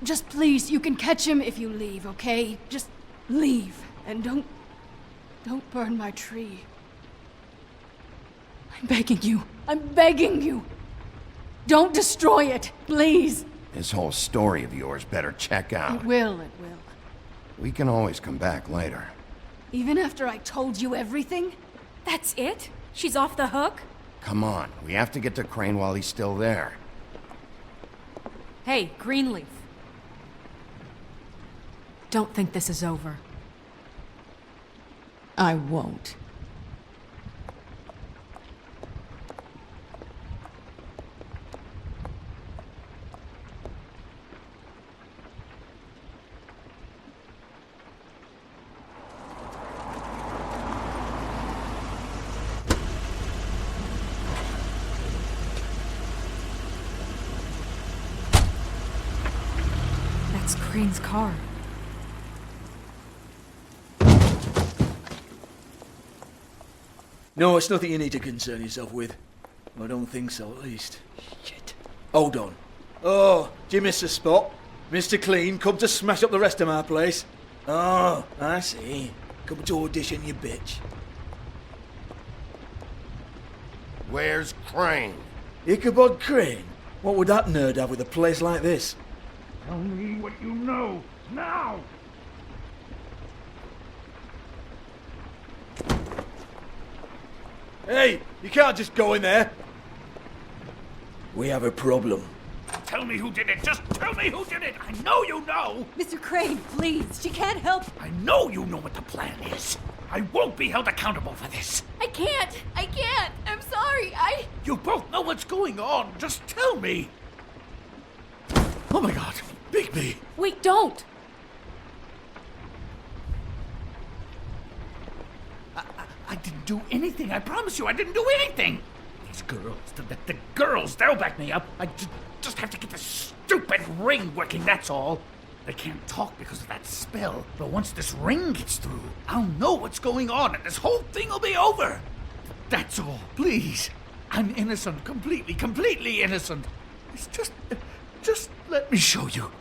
Just please, you can catch him if you leave, okay? Just leave, and don't burn my tree. I'm begging you. Don't destroy it, please. This whole story of yours better check out. It will. We can always come back later. Even after I told you everything? That's it? She's off the hook? Come on, we have to get to Crane while he's still there. Hey, Greenleaf. Don't think this is over. I won't. That's Crane's car. No, it's nothing you need to concern yourself with. I don't think so, at least. Shit. Hold on. Oh, do you miss the spot? Mr. Clean, come to smash up the rest of my place. Oh, I see. Come to audition, you bitch. Where's Crane? Ichabod Crane? What would that nerd have with a place like this? Tell me what you know, now! Hey, you can't just go in there. We have a problem. Tell me who did it. Just tell me who did it. I know you know. Mr. Crane, please. She can't help. I know you know what the plan is. I won't be held accountable for this. I can't. I'm sorry. You both know what's going on. Just tell me. Oh my God. Bigby. Wait, don't. I didn't do anything. I promise you, I didn't do anything. These girls, the girls, they'll back me up. I just have to get this stupid ring working, that's all. They can't talk because of that spell. But once this ring gets through, I'll know what's going on and this whole thing will be over. That's all. Please. I'm innocent. Completely innocent. It's just let me show you.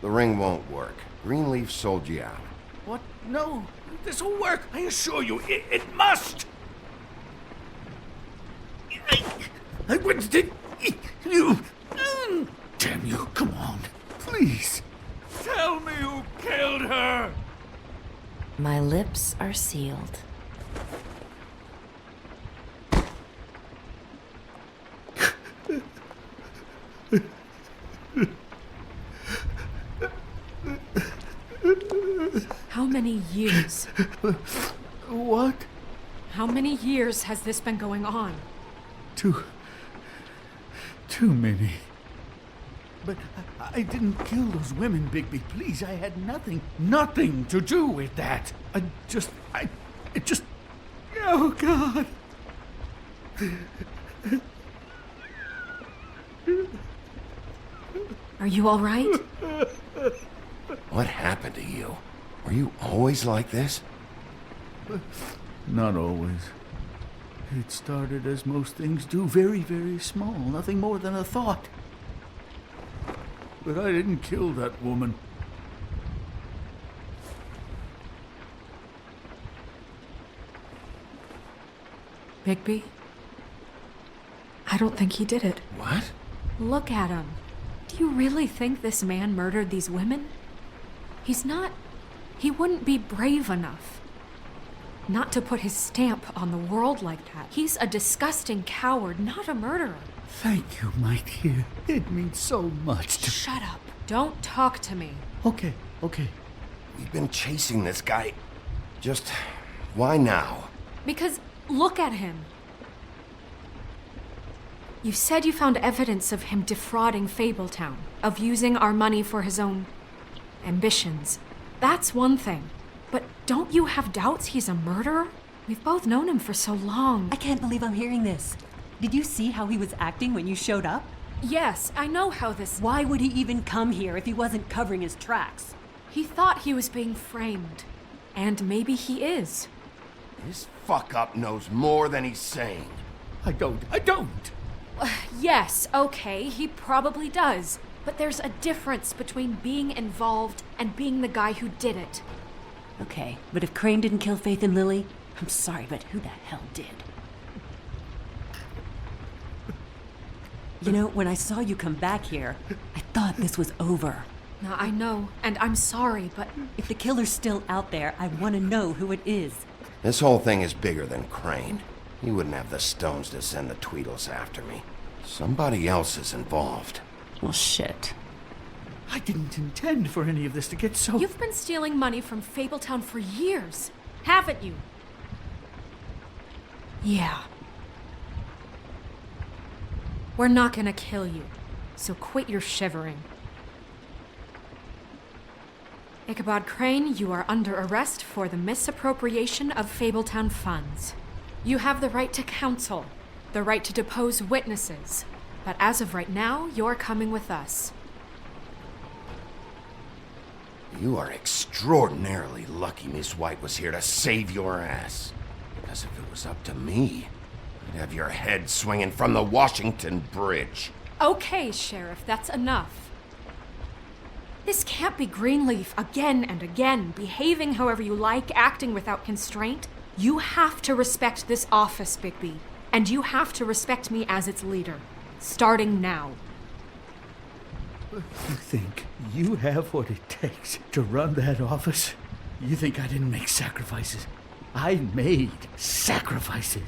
The ring won't work. Greenleaf sold you out. What? No. This'll work. I assure you. It must. I wouldn't did you. Damn you. Come on. Please. Tell me who killed her. My lips are sealed. How many years? What? How many years has this been going on? Too many. But I didn't kill those women, Bigby. Please, I had nothing to do with that. It just, oh God. Are you all right? What happened to you? Were you always like this? Not always. It started as most things do, very, very small, nothing more than a thought. But I didn't kill that woman. Bigby? I don't think he did it. What? Look at him. Do you really think this man murdered these women? He wouldn't be brave enough. Not to put his stamp on the world like that. He's a disgusting coward, not a murderer. Thank you, my dear. It means so much to... Shut up. Don't talk to me. Okay. We've been chasing this guy. Just... why now? Because look at him. You said you found evidence of him defrauding Fabletown, of using our money for his own ambitions. That's one thing. But don't you have doubts he's a murderer? We've both known him for so long. I can't believe I'm hearing this. Did you see how he was acting when you showed up? Yes, I know how this... Why would he even come here if he wasn't covering his tracks? He thought he was being framed. And maybe he is. This fuck-up knows more than he's saying. I don't. Yes, okay, he probably does. But there's a difference between being involved and being the guy who did it. Okay, but if Crane didn't kill Faith and Lily, I'm sorry, but who the hell did? You know, when I saw you come back here, I thought this was over. Now, I know, and I'm sorry, but... If the killer's still out there, I want to know who it is. This whole thing is bigger than Crane. He wouldn't have the stones to send the Tweedles after me. Somebody else is involved. Well, shit. I didn't intend for any of this to get so... You've been stealing money from Fabletown for years, haven't you? Yeah. We're not gonna kill you, so quit your shivering. Ichabod Crane, you are under arrest for the misappropriation of Fabletown funds. You have the right to counsel, the right to depose witnesses, but as of right now, you're coming with us. You are extraordinarily lucky Miss White was here to save your ass. Because if it was up to me, I'd have your head swinging from the Washington Bridge. Okay, Sheriff, that's enough. This can't be Greenleaf again and again, behaving however you like, acting without constraint. You have to respect this office, Bigby, and you have to respect me as its leader, starting now. You think you have what it takes to run that office? You think I didn't make sacrifices? I made sacrifices.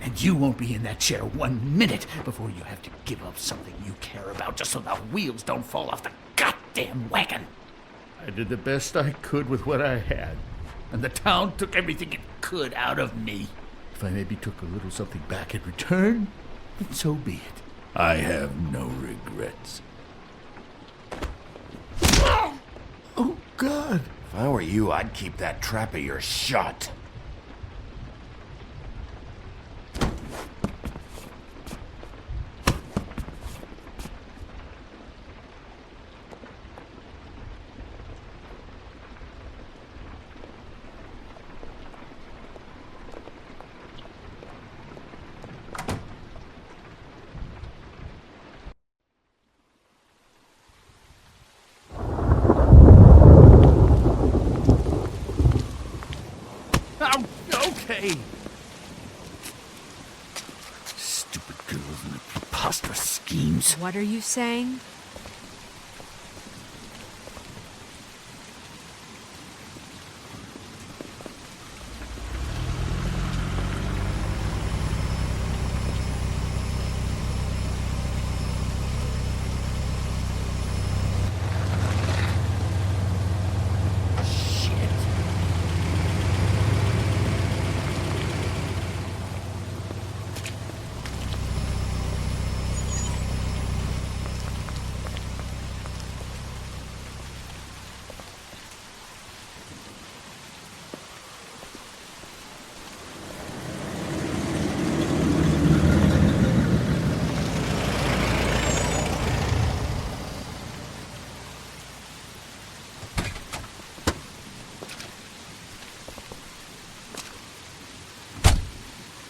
And you won't be in that chair 1 minute before you have to give up something you care about just so the wheels don't fall off the goddamn wagon. I did the best I could with what I had, and the town took everything it could out of me. If I maybe took a little something back in return, then so be it. I have no regrets. Oh, God. If I were you, I'd keep that trap of yours shut. skills and preposterous schemes. What are you saying?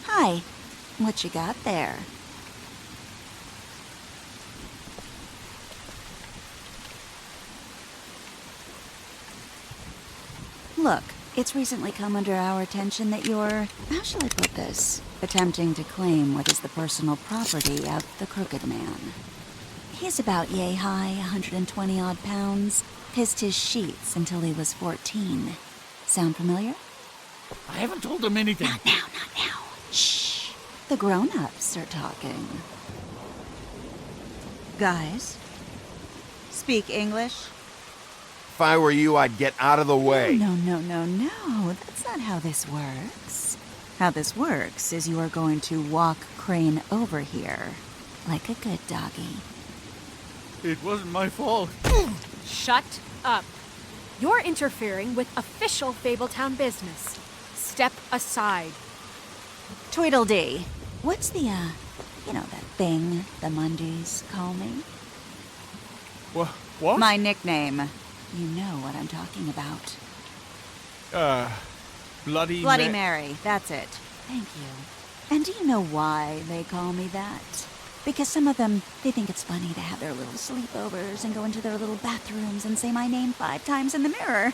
Hi. What you got there? Look, it's recently come under our attention that you're, how shall I put this, attempting to claim what is the personal property of the Crooked Man. He's about yay high, 120 odd pounds, pissed his sheets until he was 14. Sound familiar? I haven't told him anything. Not now. Shh. The grown-ups are talking. Guys, speak English? If I were you, I'd get out of the way. No. That's not how this works. How this works is you are going to walk Crane over here, like a good doggy. It wasn't my fault. Shut up. You're interfering with official Fabletown business. Step aside. Tweedledee. What's the, that thing the Mundies call me? What? My nickname. You know what I'm talking about. Bloody Mary, that's it. Thank you. And do you know why they call me that? Because some of them, they think it's funny to have their little sleepovers and go into their little bathrooms and say my name 5 times in the mirror.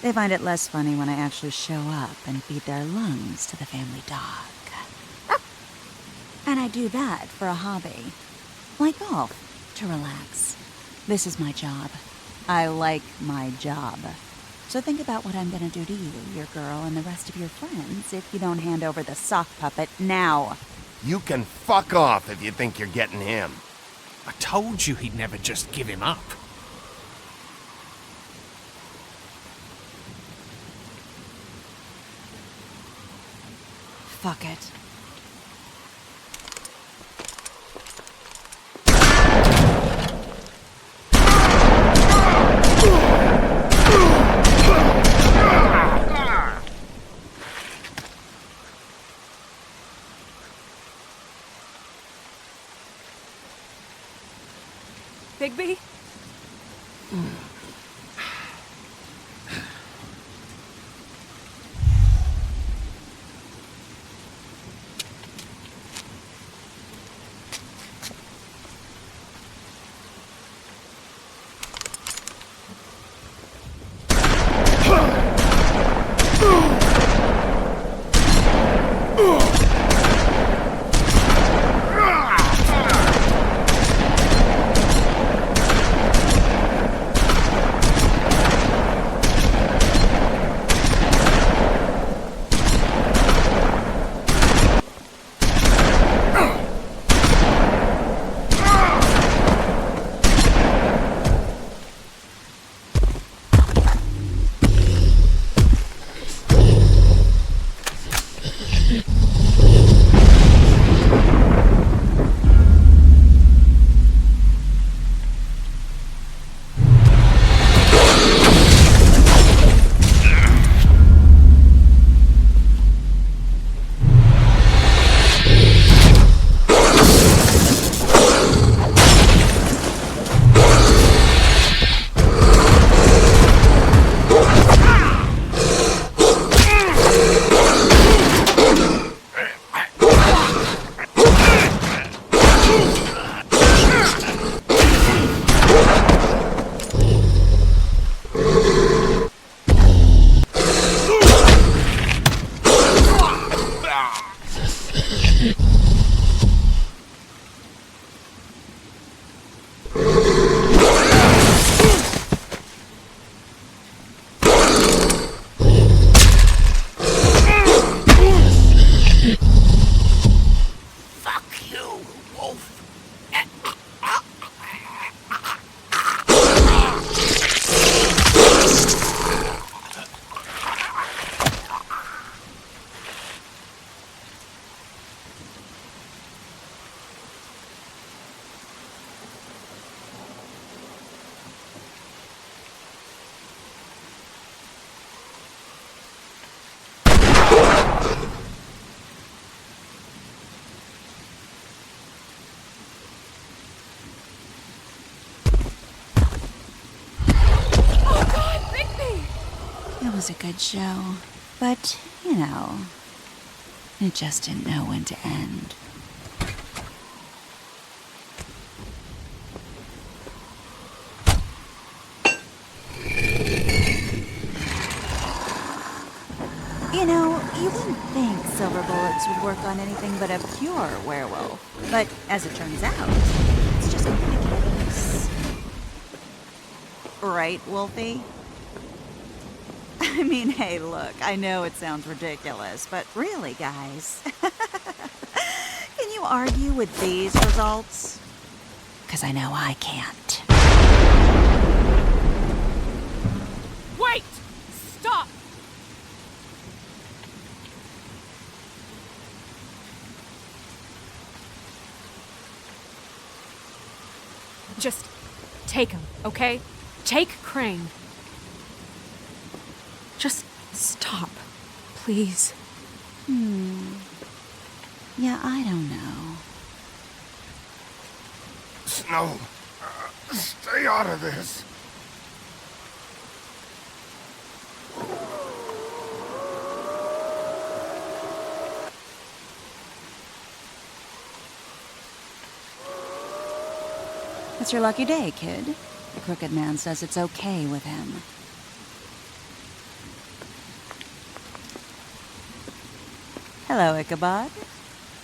They find it less funny when I actually show up and feed their lungs to the family dog. And I do that for a hobby. Like golf, to relax. This is my job. I like my job. So think about what I'm gonna do to you, your girl, and the rest of your friends if you don't hand over the sock puppet now. You can fuck off if you think you're getting him. I told you he'd never just give him up. Fuck it. Bigby? was a good show. But, you know, it just didn't know when to end. You know, you wouldn't think silver bullets would work on anything but a pure werewolf. But as it turns out, it's just ridiculous. Right, Wolfie? I mean, hey, look, I know it sounds ridiculous, but really, guys, can you argue with these results? 'Cause I know I can't. Wait! Stop! Just take him, okay? Take Crane. Just stop, please. Yeah, I don't know. Snow, stay out of this. It's your lucky day, kid. The Crooked Man says it's okay with him. Hello, Ichabod.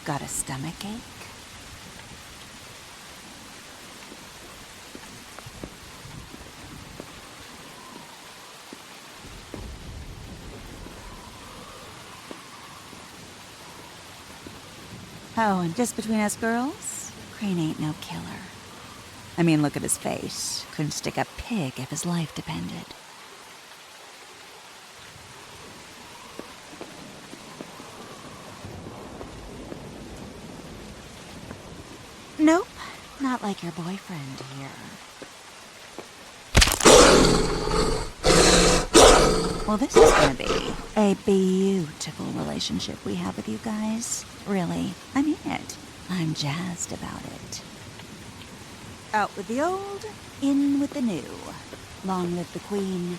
Got a stomachache? Oh, and just between us girls, Crane ain't no killer. I mean, look at his face. Couldn't stick a pig if his life depended. Nope, not like your boyfriend here. Well, this is gonna be a beautiful relationship we have with you guys. Really, I mean it. I'm jazzed about it. Out with the old, in with the new. Long live the Queen.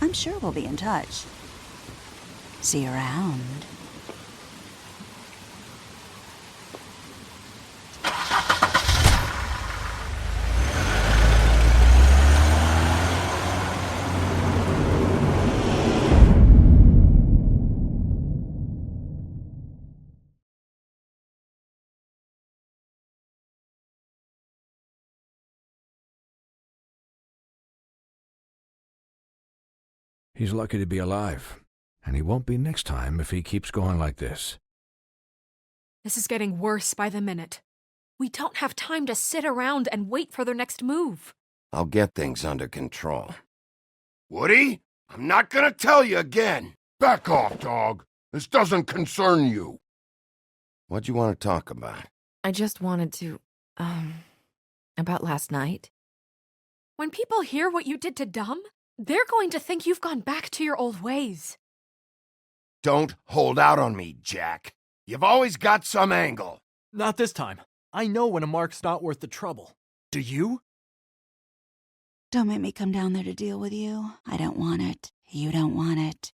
I'm sure we'll be in touch. See you around. He's lucky to be alive, and he won't be next time if he keeps going like this. This is getting worse by the minute. We don't have time to sit around and wait for their next move. I'll get things under control. Woody, I'm not gonna tell you again. Back off, dog. This doesn't concern you. What you want to talk about? I just wanted to, about last night. When people hear what you did to Dumb, they're going to think you've gone back to your old ways. Don't hold out on me, Jack. You've always got some angle. Not this time. I know when a mark's not worth the trouble. Do you? Don't make me come down there to deal with you. I don't want it. You don't want it.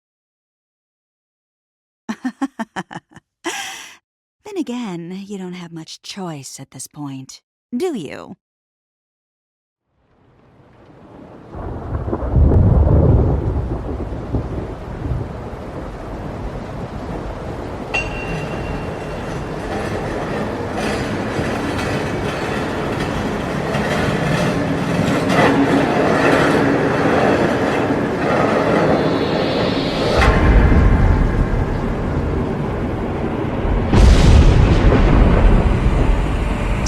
Then again, you don't have much choice at this point, do you?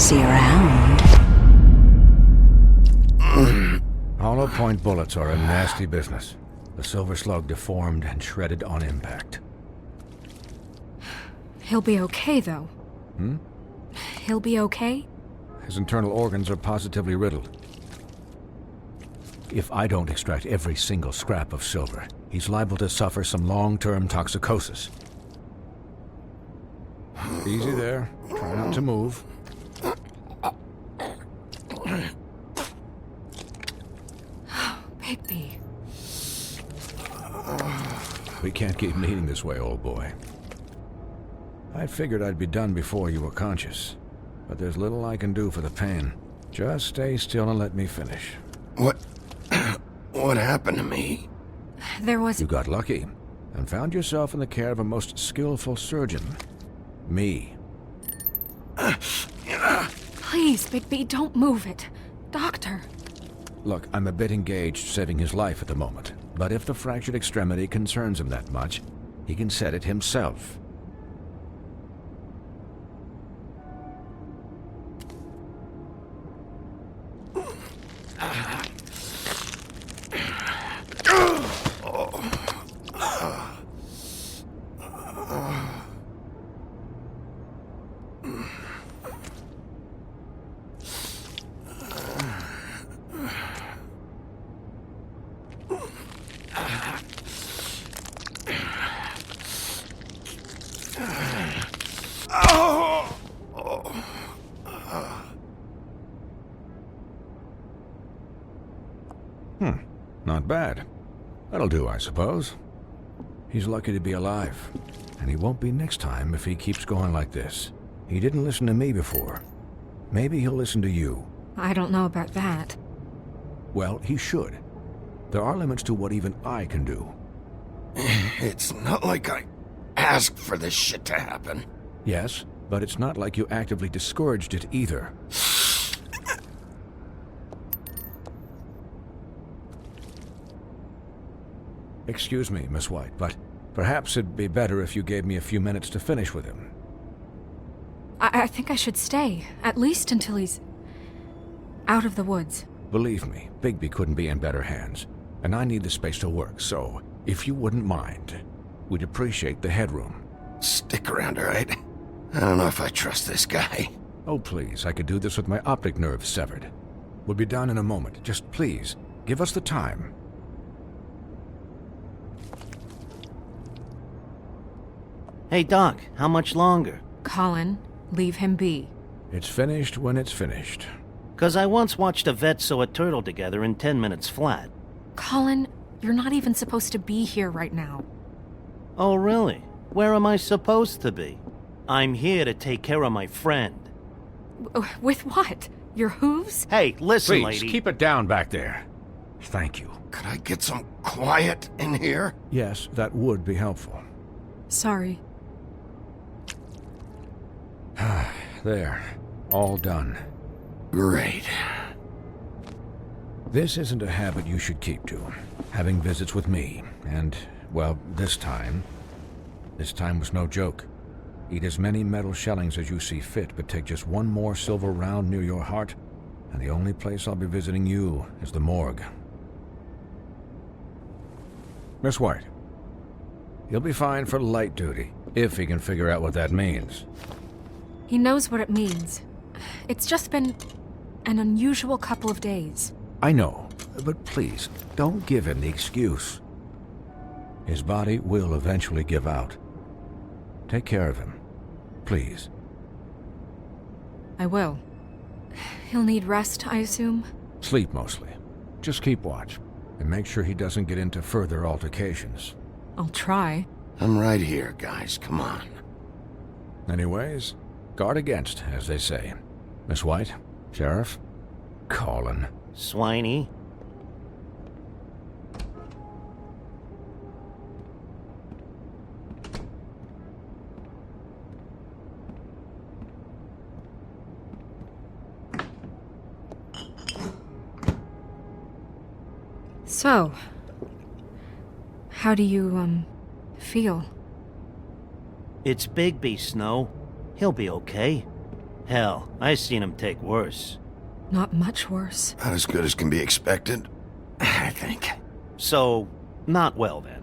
See you around. Hollow point bullets are a nasty business. The silver slug deformed and shredded on impact. He'll be okay, though. He'll be okay? His internal organs are positively riddled. If I don't extract every single scrap of silver, he's liable to suffer some long-term toxicosis. Easy there. Try not to move. We can't keep meeting this way, old boy. I figured I'd be done before you were conscious, but there's little I can do for the pain. Just stay still and let me finish. What happened to me? There was... You got lucky and found yourself in the care of a most skillful surgeon. Me. Please, Bigby, don't move it. Doctor. Look, I'm a bit engaged saving his life at the moment, but if the fractured extremity concerns him that much, he can set it himself. Not bad. That'll do, I suppose. He's lucky to be alive, and he won't be next time if he keeps going like this. He didn't listen to me before. Maybe he'll listen to you. I don't know about that. Well, he should. There are limits to what even I can do. It's not like I asked for this shit to happen. Yes, but it's not like you actively discouraged it either. Excuse me, Miss White, but perhaps it'd be better if you gave me a few minutes to finish with him. I think I should stay, at least until he's out of the woods. Believe me, Bigby couldn't be in better hands, and I need the space to work, so if you wouldn't mind, we'd appreciate the headroom. Stick around, all right? I don't know if I trust this guy. Oh, please, I could do this with my optic nerve severed. We'll be done in a moment. Just please, give us the time. Hey, Doc, how much longer? Colin, leave him be. It's finished when it's finished. 'Cause I once watched a vet sew a turtle together in 10 minutes flat. Colin, you're not even supposed to be here right now. Oh, really? Where am I supposed to be? I'm here to take care of my friend. With what? Your hooves? Hey, listen, Please, lady. keep it down back there. Thank you. Could I get some quiet in here? Yes, that would be helpful. Sorry. There. All done. Great. This isn't a habit you should keep to. Having visits with me, and, well, this time was no joke. Eat as many metal shellings as you see fit, but take just one more silver round near your heart, and the only place I'll be visiting you is the morgue. Miss White, he'll be fine for light duty, if he can figure out what that means. He knows what it means. It's just been an unusual couple of days. I know, but please, don't give him the excuse. His body will eventually give out. Take care of him, please. I will. He'll need rest, I assume? Sleep mostly. Just keep watch, and make sure he doesn't get into further altercations. I'll try. I'm right here, guys. Come on. Anyways, guard against, as they say. Miss White, Sheriff, Colin. Swiney. So, how do you, feel? It's Bigby, Snow. He'll be okay. Hell, I seen him take worse. Not much worse. Not as good as can be expected, I think. So, not well then.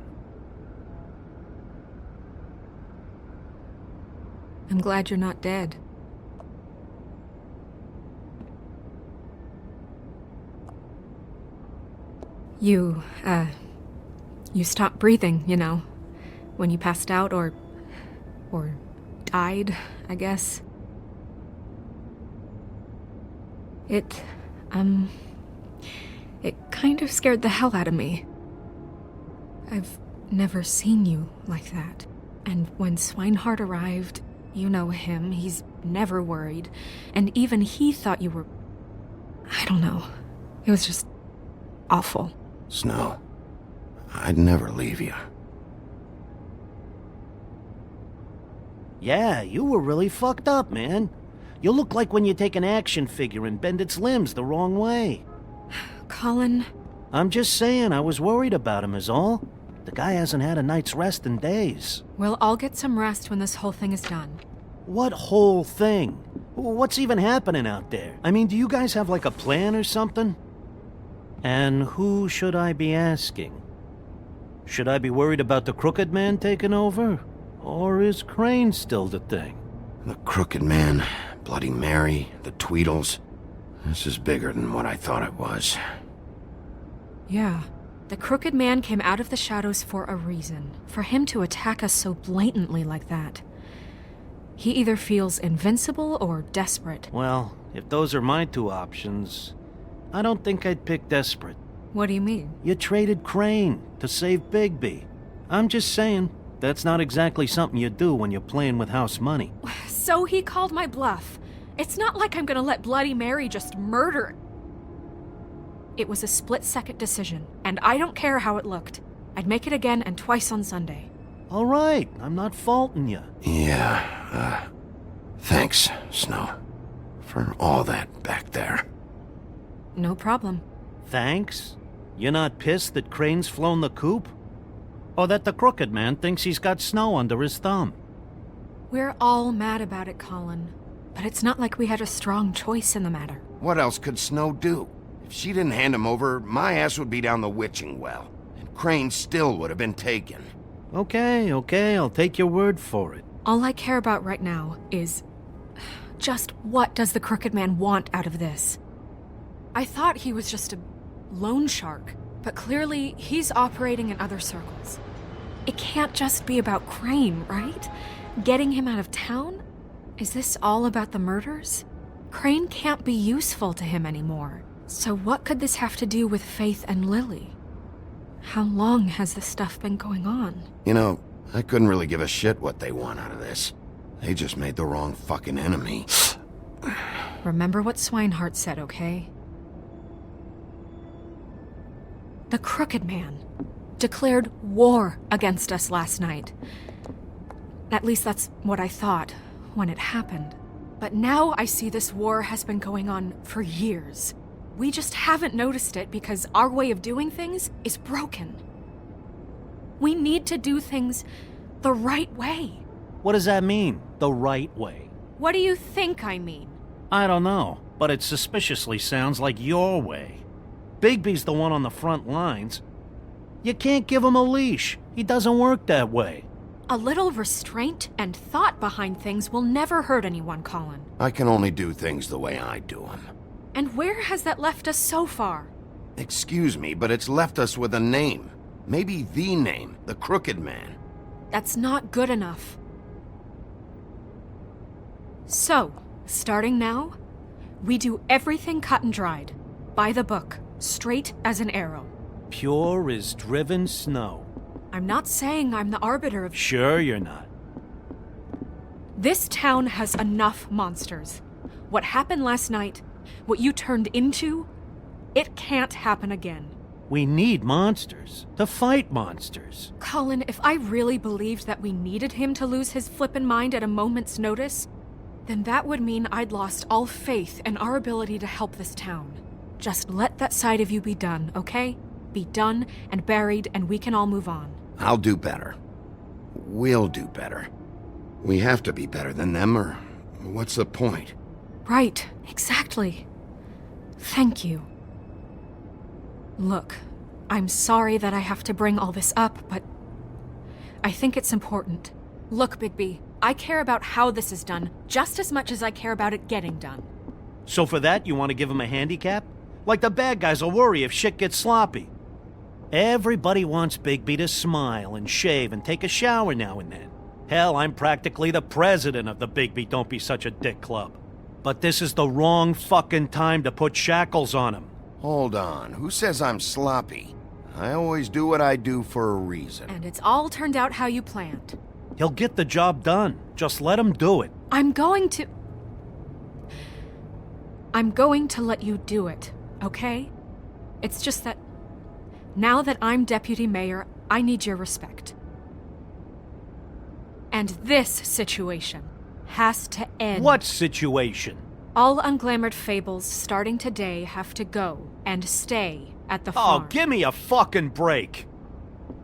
I'm glad you're not dead. You stopped breathing, you know, when you passed out or died, I guess. It kind of scared the hell out of me. I've never seen you like that. And when Swinehart arrived, you know him, he's never worried. And even he thought you were... I don't know. It was just awful. Snow, I'd never leave you. Yeah, you were really fucked up, man. You look like when you take an action figure and bend its limbs the wrong way. Colin... I'm just saying, I was worried about him is all. The guy hasn't had a night's rest in days. We'll all get some rest when this whole thing is done. What whole thing? What's even happening out there? I mean, do you guys have like a plan or something? And who should I be asking? Should I be worried about the Crooked Man taking over? Or is Crane still the thing? The Crooked Man, Bloody Mary, the Tweedles. This is bigger than what I thought it was. Yeah. The Crooked Man came out of the shadows for a reason. For him to attack us so blatantly like that. He either feels invincible or desperate. Well, if those are my two options, I don't think I'd pick desperate. What do you mean? You traded Crane to save Bigby. I'm just saying, that's not exactly something you do when you're playing with house money. So he called my bluff. It's not like I'm gonna let Bloody Mary just murder... It was a split-second decision, and I don't care how it looked. I'd make it again and twice on Sunday. All right, I'm not faulting you. Yeah, thanks, Snow, for all that back there. No problem. Thanks? You're not pissed that Crane's flown the coop? Or that the Crooked Man thinks he's got Snow under his thumb? We're all mad about it, Colin. But it's not like we had a strong choice in the matter. What else could Snow do? If she didn't hand him over, my ass would be down the witching well, and Crane still would have been taken. Okay, I'll take your word for it. All I care about right now is... just what does the Crooked Man want out of this? I thought he was just a loan shark, but clearly he's operating in other circles. It can't just be about Crane, right? Getting him out of town? Is this all about the murders? Crane can't be useful to him anymore. So what could this have to do with Faith and Lily? How long has this stuff been going on? You know, I couldn't really give a shit what they want out of this. They just made the wrong fucking enemy. Remember what Swinehart said, okay? The Crooked Man declared war against us last night. At least that's what I thought when it happened. But now I see this war has been going on for years. We just haven't noticed it because our way of doing things is broken. We need to do things the right way. What does that mean, the right way? What do you think I mean? I don't know, but it suspiciously sounds like your way. Bigby's the one on the front lines. You can't give him a leash. He doesn't work that way. A little restraint and thought behind things will never hurt anyone, Colin. I can only do things the way I do them. And where has that left us so far? Excuse me, but it's left us with a name. Maybe the name, the Crooked Man. That's not good enough. So, starting now, we do everything cut and dried. By the book, straight as an arrow. Pure as driven snow. I'm not saying I'm the arbiter of... Sure you're not. This town has enough monsters. What happened last night, what you turned into, it can't happen again. We need monsters. To fight monsters. Colin, if I really believed that we needed him to lose his flippin' mind at a moment's notice, then that would mean I'd lost all faith in our ability to help this town. Just let that side of you be done, okay? Be done and buried, and we can all move on. I'll do better. We'll do better. We have to be better than them, or what's the point? Right, exactly. Thank you. Look, I'm sorry that I have to bring all this up, but I think it's important. Look, Bigby, I care about how this is done just as much as I care about it getting done. So for that, you want to give him a handicap? Like the bad guys will worry if shit gets sloppy. Everybody wants Bigby to smile and shave and take a shower now and then. Hell, I'm practically the president of the Bigby Don't Be Such a Dick Club. But this is the wrong fucking time to put shackles on him. Hold on, who says I'm sloppy? I always do what I do for a reason. And it's all turned out how you planned. He'll get the job done. Just let him do it. I'm going to let you do it, okay? It's just that now that I'm deputy mayor, I need your respect. And this situation has to end. What situation? All unglamored fables starting today have to go and stay at the farm. Oh, give me a fucking break.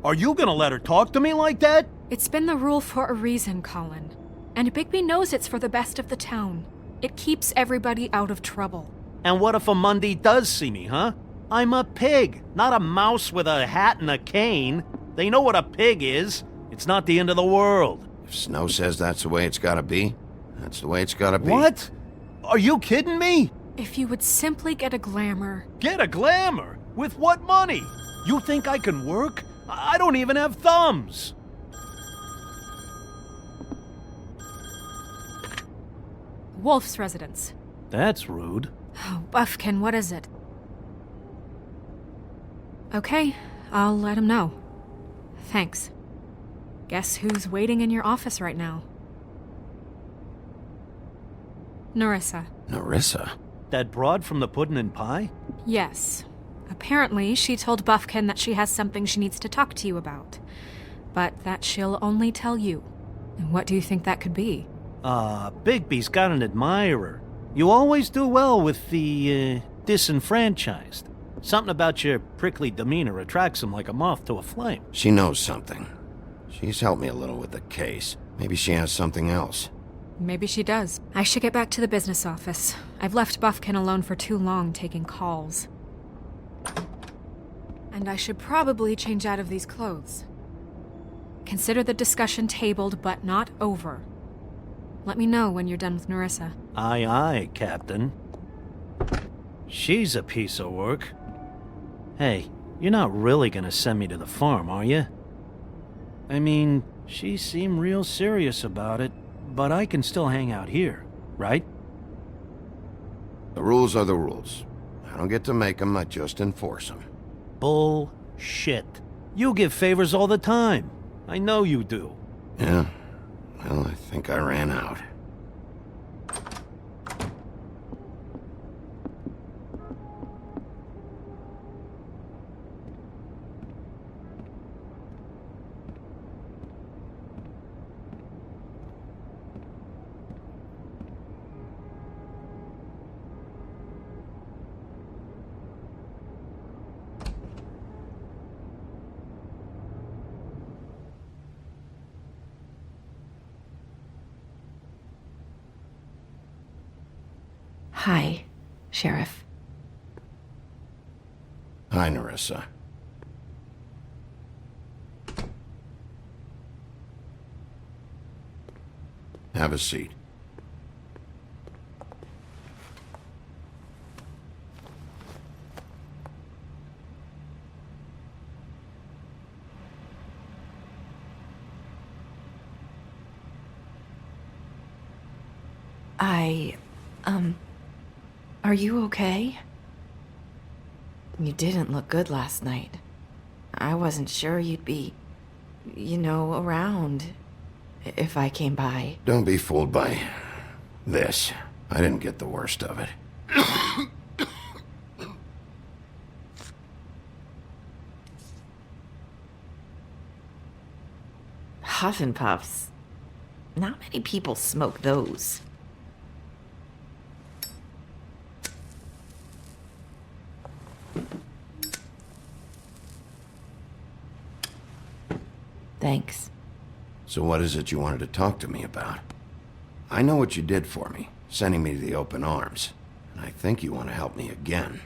Are you gonna let her talk to me like that? It's been the rule for a reason, Colin. And Bigby knows it's for the best of the town. It keeps everybody out of trouble. And what if a Mundy does see me, huh? I'm a pig, not a mouse with a hat and a cane. They know what a pig is. It's not the end of the world. If Snow says that's the way it's gotta be, that's the way it's gotta be. What? Are you kidding me? If you would simply get a glamour. Get a glamour? With what money? You think I can work? I don't even have thumbs. Wolf's residence. That's rude. Oh, Buffkin, what is it? Okay, I'll let him know. Thanks. Guess who's waiting in your office right now? Nerissa. Nerissa? That broad from the Puddin' and Pie? Yes. Apparently, she told Buffkin that she has something she needs to talk to you about. But that she'll only tell you. And what do you think that could be? Bigby's got an admirer. You always do well with the, disenfranchised. Something about your prickly demeanor attracts him like a moth to a flame. She knows something. She's helped me a little with the case. Maybe she has something else. Maybe she does. I should get back to the business office. I've left Buffkin alone for too long taking calls. And I should probably change out of these clothes. Consider the discussion tabled but not over. Let me know when you're done with Nerissa. Aye, aye, Captain. She's a piece of work. Hey, you're not really gonna send me to the farm, are you? I mean, she seemed real serious about it, but I can still hang out here, right? The rules are the rules. I don't get to make them, I just enforce them. Bullshit. You give favors all the time. I know you do. Yeah. Well, I think I ran out. Hi, Sheriff. Hi, Nerissa. Have a seat. Are you okay? You didn't look good last night. I wasn't sure you'd be, around if I came by. Don't be fooled by this. I didn't get the worst of it. Huff and Puffs. Not many people smoke those. Thanks. So what is it you wanted to talk to me about? I know what you did for me, sending me to the open arms. And I think you want to help me again.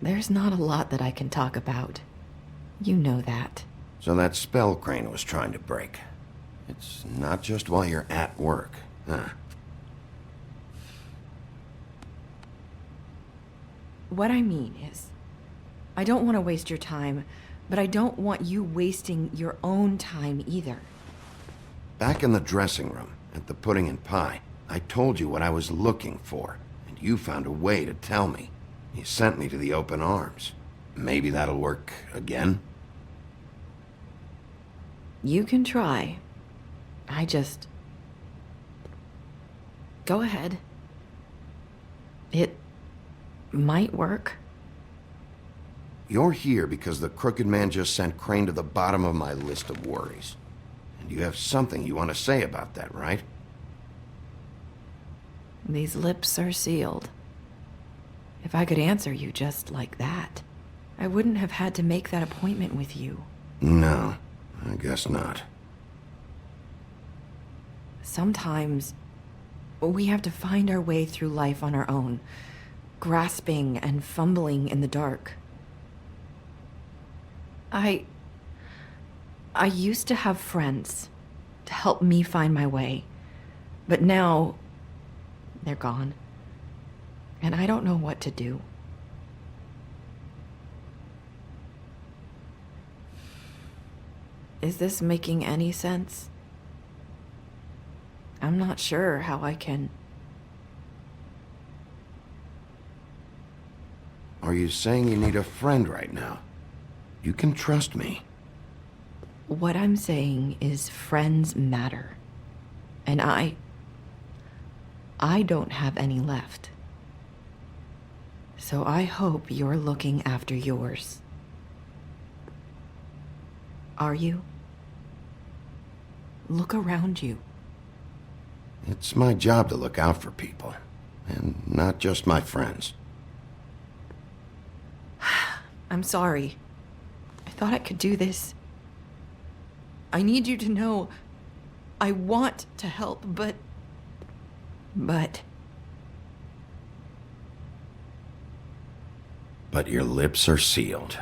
There's not a lot that I can talk about. You know that. So that spell Crane was trying to break. It's not just while you're at work, huh? What I mean is, I don't want to waste your time, but I don't want you wasting your own time either. Back in the dressing room, at the Pudding and Pie, I told you what I was looking for, and you found a way to tell me. You sent me to the open arms. Maybe that'll work again? You can try. Go ahead. It might work. You're here because the crooked man just sent Crane to the bottom of my list of worries. And you have something you want to say about that, right? These lips are sealed. If I could answer you just like that, I wouldn't have had to make that appointment with you. No, I guess not. Sometimes we have to find our way through life on our own, grasping and fumbling in the dark. I used to have friends to help me find my way, but now they're gone, and I don't know what to do. Is this making any sense? I'm not sure how I can... Are you saying you need a friend right now? You can trust me. What I'm saying is friends matter. And I don't have any left. So I hope you're looking after yours. Are you? Look around you. It's my job to look out for people, and not just my friends. I'm sorry. I thought I could do this. I need you to know I want to help, but... But your lips are sealed.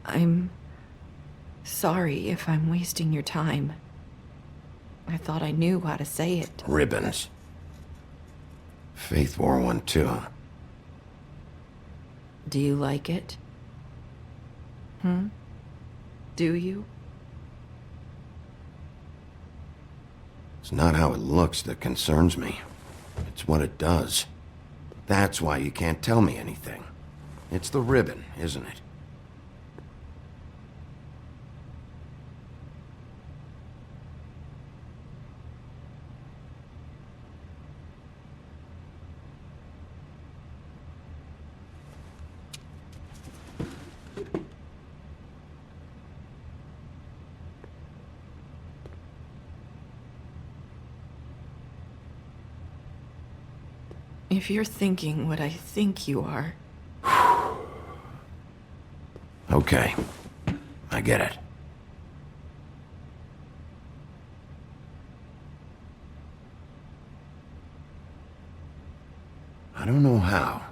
I'm sorry if I'm wasting your time. I thought I knew how to say it. Ribbons. Faith wore one too. Do you like it? Do you? It's not how it looks that concerns me. It's what it does. That's why you can't tell me anything. It's the ribbon, isn't it? If you're thinking what I think you are... Okay. I get it. I don't know how,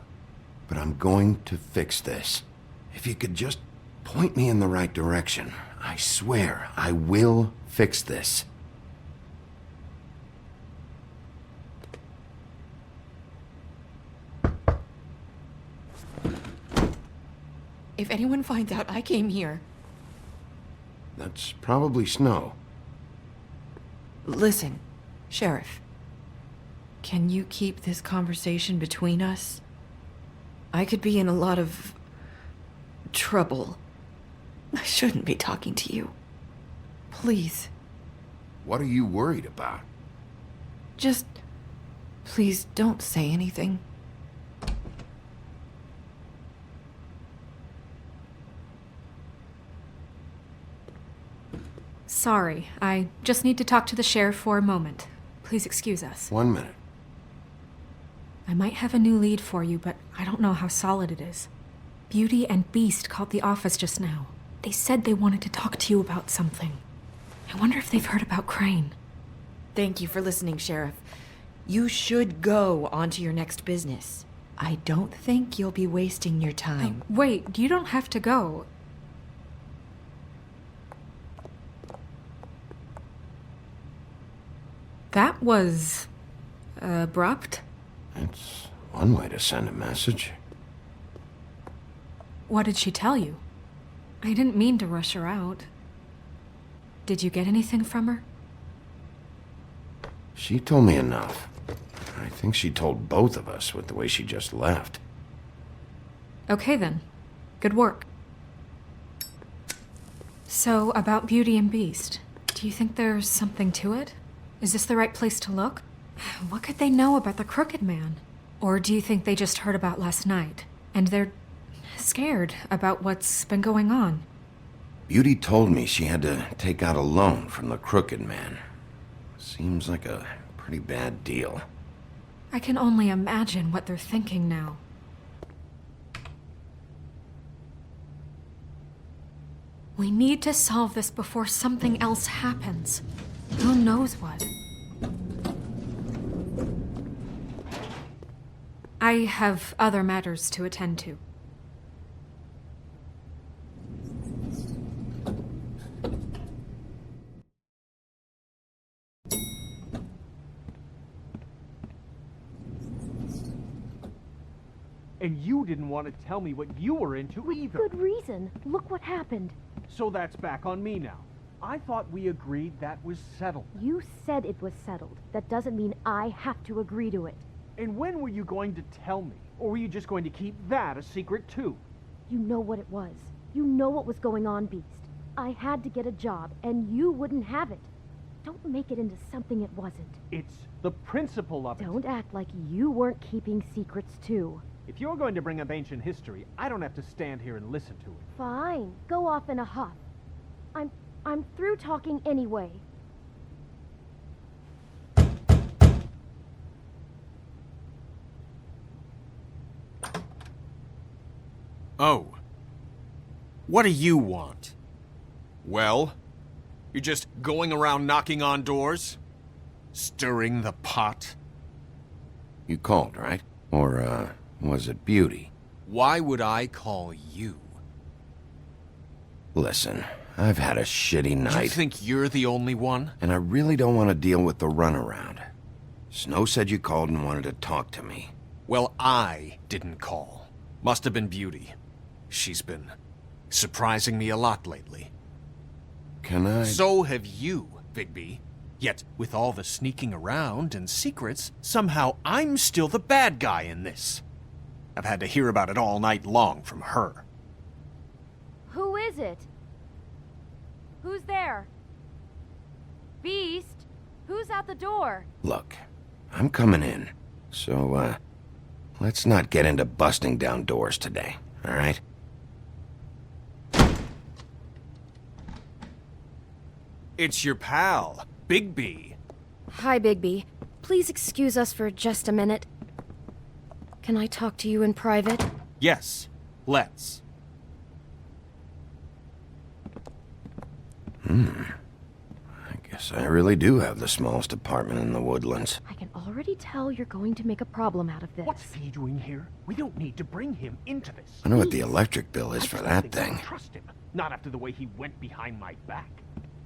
but I'm going to fix this. If you could just point me in the right direction, I swear I will fix this. If anyone finds out I came here... That's probably Snow. Listen, Sheriff. Can you keep this conversation between us? I could be in a lot of... trouble. I shouldn't be talking to you. Please. What are you worried about? Just... please don't say anything. Sorry, I just need to talk to the sheriff for a moment. Please excuse us. 1 minute. I might have a new lead for you, but I don't know how solid it is. Beauty and Beast called the office just now. They said they wanted to talk to you about something. I wonder if they've heard about Crane. Thank you for listening, Sheriff. You should go on to your next business. I don't think you'll be wasting your time. Wait, you don't have to go. That was... abrupt? It's one way to send a message. What did she tell you? I didn't mean to rush her out. Did you get anything from her? She told me enough. I think she told both of us with the way she just left. Okay then. Good work. So, about Beauty and Beast, do you think there's something to it? Is this the right place to look? What could they know about the Crooked Man? Or do you think they just heard about last night, and they're scared about what's been going on? Beauty told me she had to take out a loan from the Crooked Man. Seems like a pretty bad deal. I can only imagine what they're thinking now. We need to solve this before something else happens. Who knows what? I have other matters to attend to. And you didn't want to tell me what you were into either. Good reason. Look what happened. So that's back on me now. I thought we agreed that was settled. You said it was settled. That doesn't mean I have to agree to it. And when were you going to tell me? Or were you just going to keep that a secret too? You know what it was. You know what was going on, Beast. I had to get a job, and you wouldn't have it. Don't make it into something it wasn't. It's the principle of it. Don't act like you weren't keeping secrets too. If you're going to bring up ancient history, I don't have to stand here and listen to it. Fine. Go off in a huff. I'm through talking anyway. Oh. What do you want? Well? You're just going around knocking on doors? Stirring the pot? You called, right? Or, was it Beauty? Why would I call you? Listen, I've had a shitty night. You think you're the only one? And I really don't want to deal with the runaround. Snow said you called and wanted to talk to me. Well, I didn't call. Must have been Beauty. She's been surprising me a lot lately. Can I? So have you, Bigby. Yet, with all the sneaking around and secrets, somehow I'm still the bad guy in this. I've had to hear about it all night long from her. Who is it? Who's there? Beast? Who's out the door? Look, I'm coming in. So, let's not get into busting down doors today, all right? It's your pal, Bigby. Hi, Bigby. Please excuse us for just a minute. Can I talk to you in private? Yes, let's. I guess I really do have the smallest apartment in the woodlands. I can already tell you're going to make a problem out of this. What's he doing here? We don't need to bring him into this. I know what the electric bill is I for just that don't think I thing. trust him. Not after the way he went behind my back.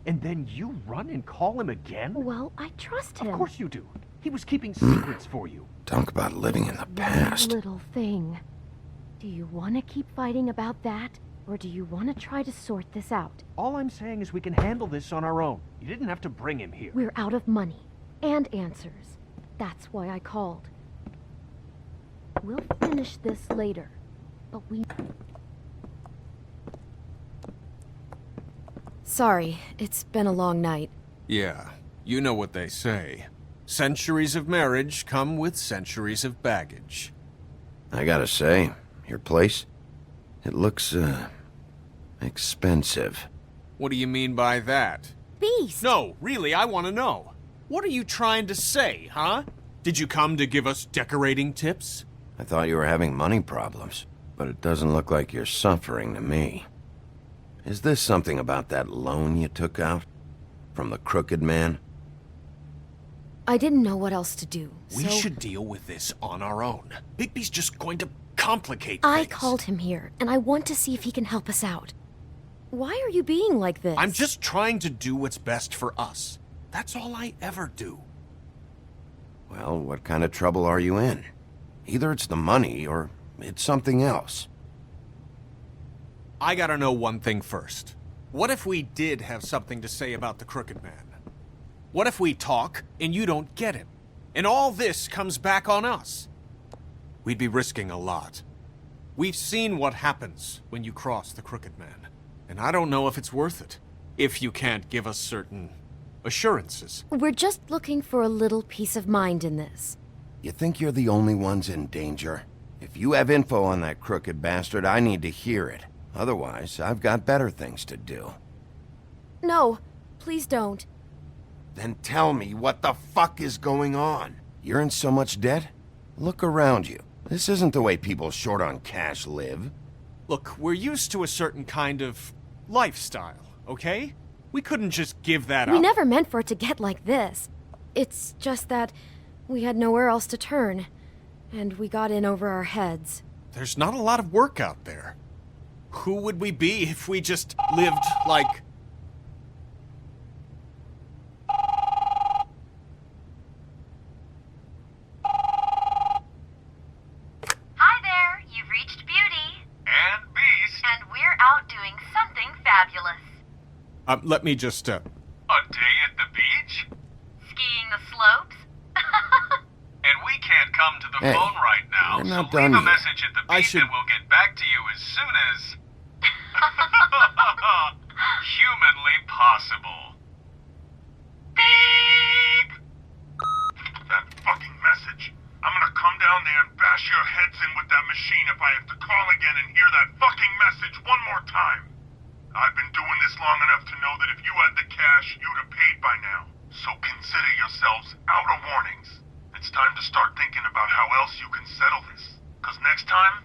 And then you run and call him again? Well, I trust him. Of course you do. He was keeping secrets for you. Talk about living in the past. One little thing. Do you want to keep fighting about that? Or do you want to try to sort this out? All I'm saying is we can handle this on our own. You didn't have to bring him here. We're out of money. And answers. That's why I called. We'll finish this later. But we... Sorry, it's been a long night. Yeah, you know what they say. Centuries of marriage come with centuries of baggage. I gotta say, your place, it looks, expensive. What do you mean by that? Beast! No, really, I want to know. What are you trying to say, huh? Did you come to give us decorating tips? I thought you were having money problems, but it doesn't look like you're suffering to me. Is this something about that loan you took out? From the Crooked Man? I didn't know what else to do, We so should deal with this on our own. Bigby's just going to complicate I things. called him here, and I want to see if he can help us out. Why are you being like this? I'm just trying to do what's best for us. That's all I ever do. Well, what kind of trouble are you in? Either it's the money, or it's something else. I gotta know one thing first. What if we did have something to say about the Crooked Man? What if we talk and you don't get him? And all this comes back on us. We'd be risking a lot. We've seen what happens when you cross the Crooked Man. And I don't know if it's worth it. If you can't give us certain assurances. We're just looking for a little peace of mind in this. You think you're the only ones in danger? If you have info on that crooked bastard, I need to hear it. Otherwise, I've got better things to do. No, please don't. Then tell me what the fuck is going on? You're in so much debt? Look around you. This isn't the way people short on cash live. Look, we're used to a certain kind of lifestyle, okay? We couldn't just give that up. We never meant for it to get like this. It's just that we had nowhere else to turn, and we got in over our heads. There's not a lot of work out there. Who would we be if we just lived like... Hi there, you've reached Beauty. And Beast. And we're out doing something fabulous. Let me just, A day at the beach? Skiing the slopes? And we can't come to the Hey, phone right now, we're so not leave done a yet. message at the beach and we'll get back to you as soon as... humanly possible. Beep! That fucking message. I'm gonna come down there and bash your heads in with that machine if I have to call again and hear that fucking message one more time. I've been doing this long enough to know that if you had the cash, you'd have paid by now. So consider yourselves out of warnings. It's time to start thinking about how else you can settle this. Because next time,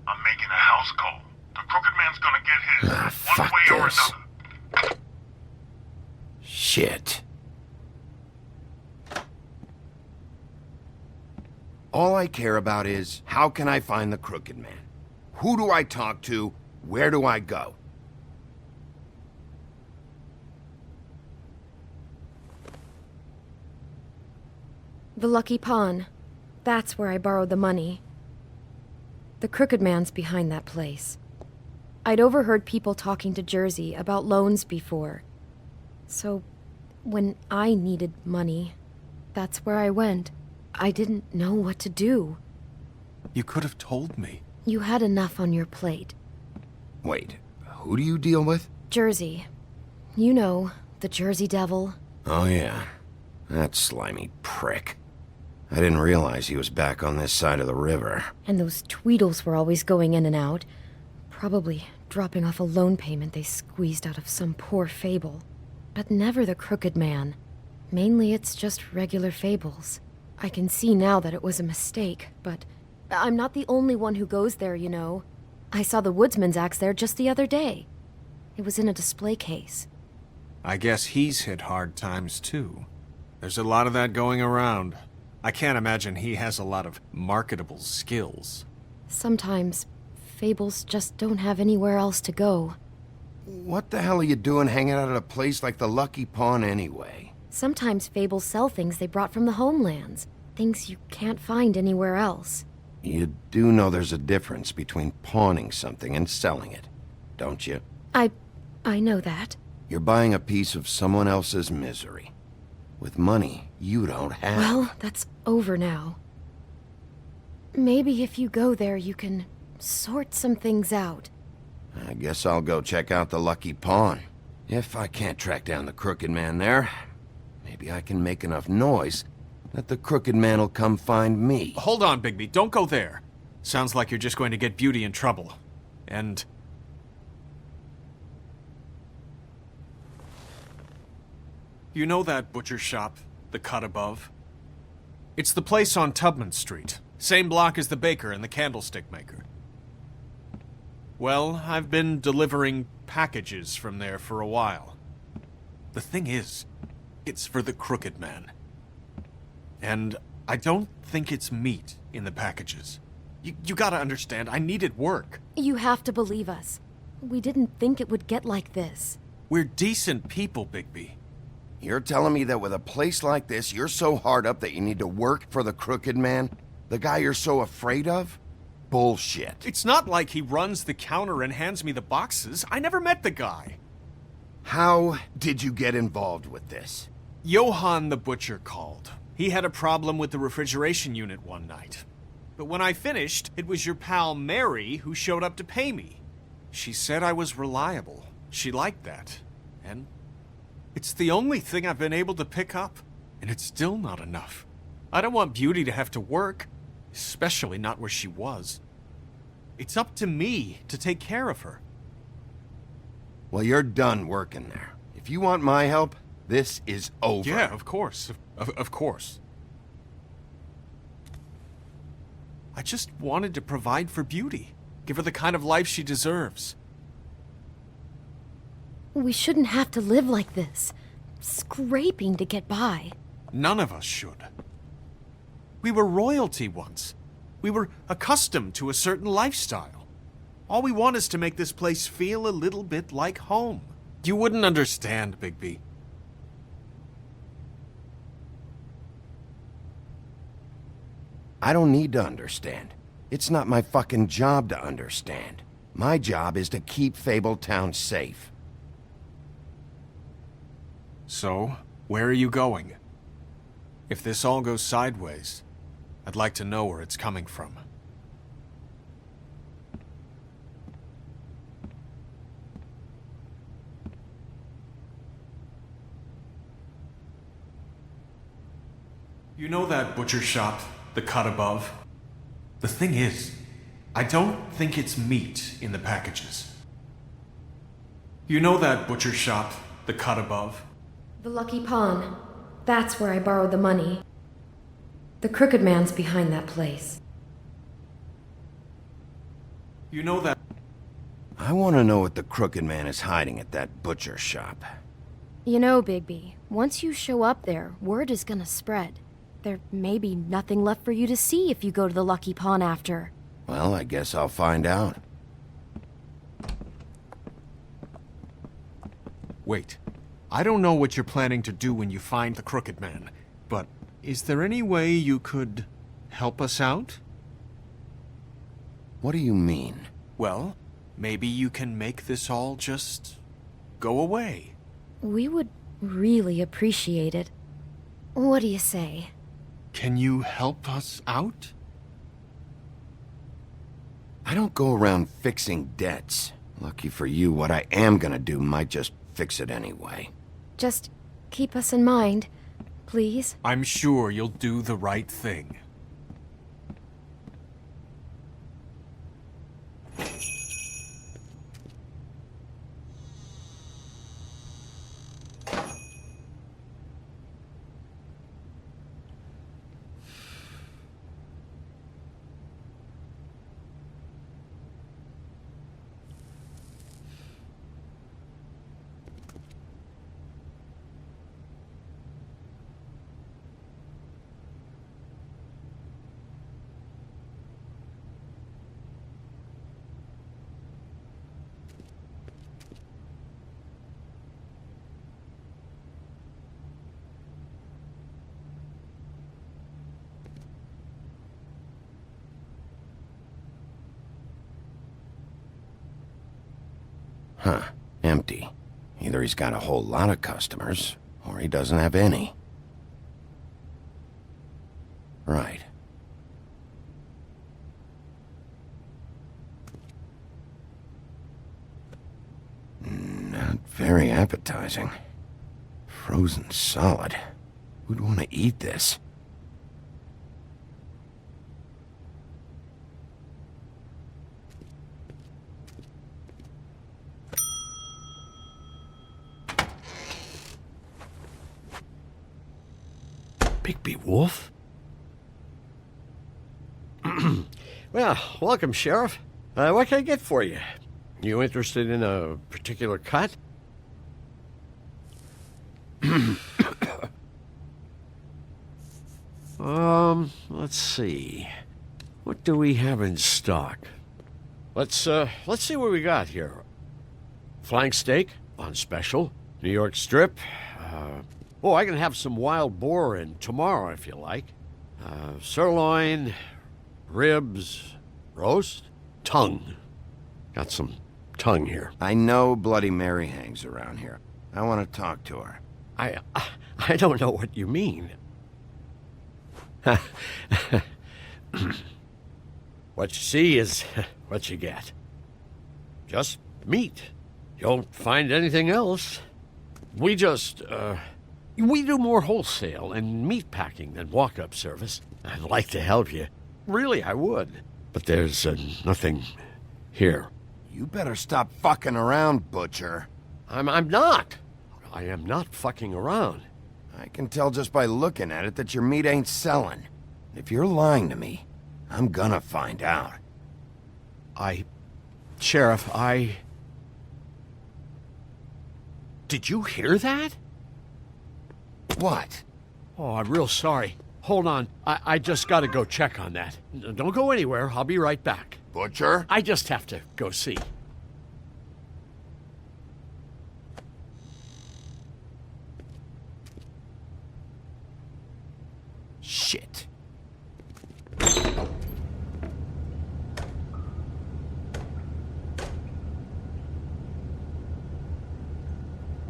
I'm making a house call. The Crooked Man's gonna get his, one fuck way or this. another. Shit. All I care about is, how can I find the Crooked Man? Who do I talk to? Where do I go? The Lucky Pawn. That's where I borrowed the money. The Crooked Man's behind that place. I'd overheard people talking to Jersey about loans before. So, when I needed money, that's where I went. I didn't know what to do. You could have told me. You had enough on your plate. Wait, who do you deal with? Jersey. You know, the Jersey Devil. Oh yeah, that slimy prick. I didn't realize he was back on this side of the river. And those Tweedles were always going in and out. Probably dropping off a loan payment they squeezed out of some poor fable. But never the Crooked Man. Mainly it's just regular fables. I can see now that it was a mistake, but I'm not the only one who goes there, you know. I saw the Woodsman's axe there just the other day. It was in a display case. I guess he's hit hard times too. There's a lot of that going around. I can't imagine he has a lot of marketable skills. Sometimes, fables just don't have anywhere else to go. What the hell are you doing hanging out at a place like the Lucky Pawn anyway? Sometimes fables sell things they brought from the homelands. Things you can't find anywhere else. You do know there's a difference between pawning something and selling it, don't you? I know that. You're buying a piece of someone else's misery. With money you don't have. Well, that's over now. Maybe if you go there, you can sort some things out. I guess I'll go check out the Lucky Pawn. If I can't track down the Crooked Man there, maybe I can make enough noise that the Crooked Man will come find me. Hold on, Bigby. Don't go there. Sounds like you're just going to get Beauty in trouble. And... you know that butcher shop, the cut above? It's the place on Tubman Street. Same block as the baker and the candlestick maker. Well, I've been delivering packages from there for a while. The thing is, it's for the Crooked Man. And I don't think it's meat in the packages. You gotta understand, I needed work. You have to believe us. We didn't think it would get like this. We're decent people, Bigby. You're telling me that with a place like this, you're so hard up that you need to work for the Crooked Man? The guy you're so afraid of? Bullshit. It's not like he runs the counter and hands me the boxes. I never met the guy. How did you get involved with this? Johann the Butcher called. He had a problem with the refrigeration unit one night. But when I finished, it was your pal Mary who showed up to pay me. She said I was reliable. She liked that. And it's the only thing I've been able to pick up. And it's still not enough. I don't want Beauty to have to work, especially not where she was. It's up to me to take care of her. Well, you're done working there. If you want my help, this is over. Yeah, of course. Of course. I just wanted to provide for Beauty. Give her the kind of life she deserves. We shouldn't have to live like this, scraping to get by. None of us should. We were royalty once. We were accustomed to a certain lifestyle. All we want is to make this place feel a little bit like home. You wouldn't understand, Bigby. I don't need to understand. It's not my fucking job to understand. My job is to keep Fabletown safe. So, where are you going? If this all goes sideways, I'd like to know where it's coming from. You know that butcher shop, the cut above? The thing is, I don't think it's meat in the packages. You know that butcher shop, the cut above? The Lucky Pawn. That's where I borrowed the money. The Crooked Man's behind that place. You know that... I want to know what the Crooked Man is hiding at that butcher shop. You know, Bigby, once you show up there, word is gonna spread. There may be nothing left for you to see if you go to the Lucky Pawn after. Well, I guess I'll find out. Wait. I don't know what you're planning to do when you find the Crooked Man, but is there any way you could help us out? What do you mean? Well, maybe you can make this all just go away. We would really appreciate it. What do you say? Can you help us out? I don't go around fixing debts. Lucky for you, what I am gonna do might just fix it anyway. Just keep us in mind, please. I'm sure you'll do the right thing. Huh. Empty. Either he's got a whole lot of customers, or he doesn't have any. Right. Not very appetizing. Frozen solid. Who'd want to eat this? Bigby Wolf? Well, welcome, Sheriff. What can I get for you? You interested in a particular cut? Let's see. What do we have in stock? Let's see what we got here. Flank steak on special. New York strip. I can have some wild boar in tomorrow if you like. Sirloin, ribs, roast, tongue. Got some tongue here. I know Bloody Mary hangs around here. I want to talk to her. I don't know what you mean. What you see is what you get. Just meat. You won't find anything else. We do more wholesale and meat packing than walk-up service. I'd like to help you. Really, I would. But there's nothing here. You better stop fucking around, Butcher. I'm not. I am not fucking around. I can tell just by looking at it that your meat ain't selling. If you're lying to me, I'm gonna find out. Sheriff, Did you hear that? What? Oh, I'm real sorry. Hold on. I just gotta go check on that. Don't go anywhere. I'll be right back. Butcher? I just have to go see. Shit.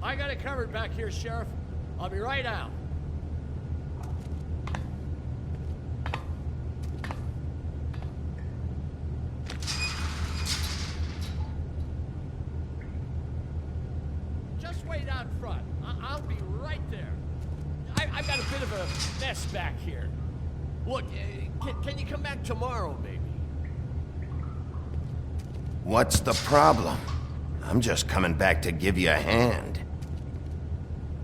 I got it covered back here, Sheriff. I'll be right out. Just wait out front. I'll be right there. I've got a bit of a mess back here. Look, can you come back tomorrow, maybe? What's the problem? I'm just coming back to give you a hand.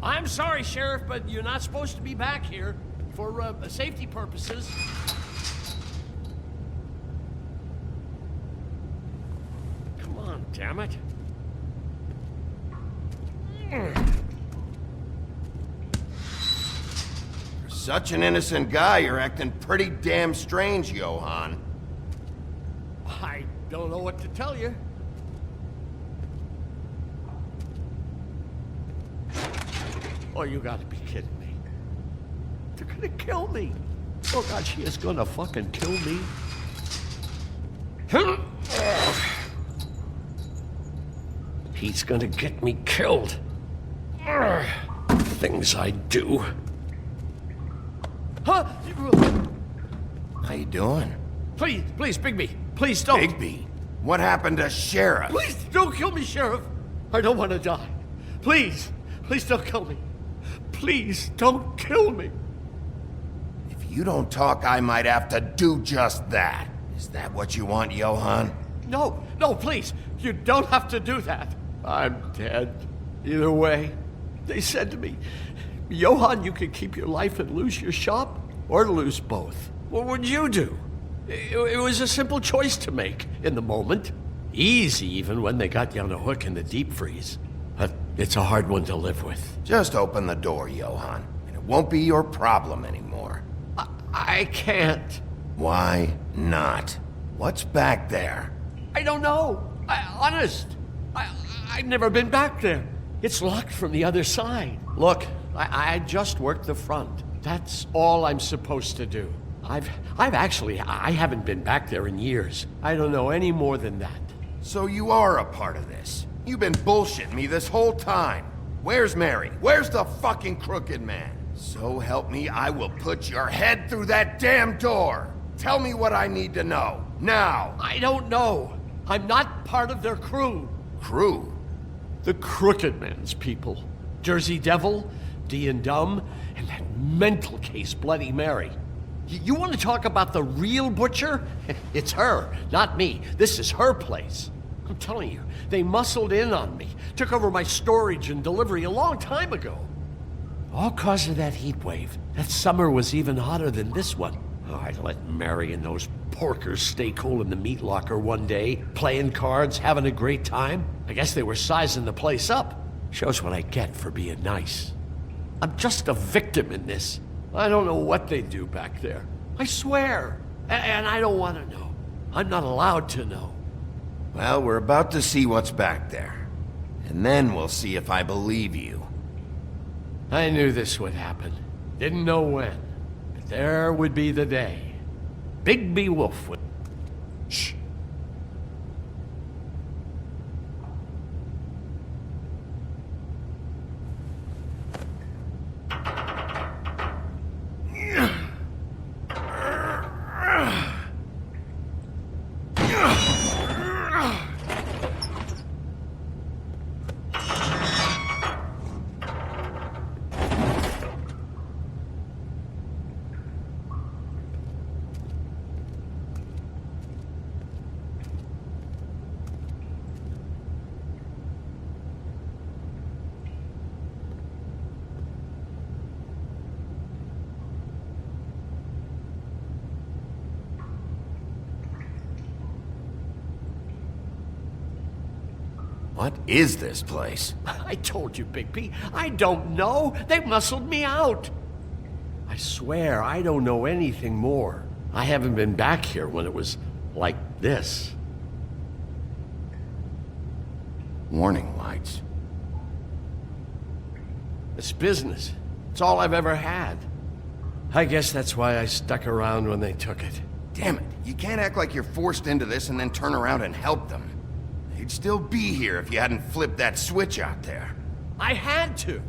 I'm sorry, Sheriff, but you're not supposed to be back here for safety purposes. Come on, damn it. For such an innocent guy, you're acting pretty damn strange, Johann. I don't know what to tell you. Oh, you gotta be kidding me. They're gonna kill me. Oh, God, she is gonna fucking kill me. He's gonna get me killed. Things I do. Huh? How you doing? Please, Bigby. Please don't. Bigby? What happened to Sheriff? Please don't kill me, Sheriff. I don't want to die. Please don't kill me. Please don't kill me. If you don't talk, I might have to do just that. Is that what you want, Johann? No, please. You don't have to do that. I'm dead. Either way. They said to me, Johann, you can keep your life and lose your shop, or lose both. What would you do? It was a simple choice to make in the moment. Easy even when they got you on a hook in the deep freeze. But it's a hard one to live with. Just open the door, Johann, and it won't be your problem anymore. I can't. Why not? What's back there? I don't know. Honest. I've never been back there. It's locked from the other side. Look, I just worked the front. That's all I'm supposed to do. I haven't been back there in years. I don't know any more than that. So you are a part of this. You've been bullshitting me this whole time. Where's Mary? Where's the fucking crooked man? So help me, I will put your head through that damn door. Tell me what I need to know. Now. I don't know. I'm not part of their crew. Crew? The crooked man's people. Jersey Devil, D and Dumb, and that mental case Bloody Mary. You want to talk about the real butcher? It's her, not me. This is her place. I'm telling you, they muscled in on me, took over my storage and delivery a long time ago. All cause of that heat wave. That summer was even hotter than this one. Oh, I let Mary and those porkers stay cool in the meat locker one day, playing cards, having a great time. I guess they were sizing the place up. Shows what I get for being nice. I'm just a victim in this. I don't know what they do back there. I swear. And I don't want to know. I'm not allowed to know. Well, we're about to see what's back there. And then we'll see if I believe you. I knew this would happen. Didn't know when. But there would be the day. Bigby Wolf would... Shh. What is this place? I told you, Bigby. I don't know. They muscled me out. I swear, I don't know anything more. I haven't been back here when it was like this. Warning lights. It's business. It's all I've ever had. I guess that's why I stuck around when they took it. Damn it, you can't act like you're forced into this and then turn around and help them. They'd still be here if you hadn't flipped that switch out there. I had to.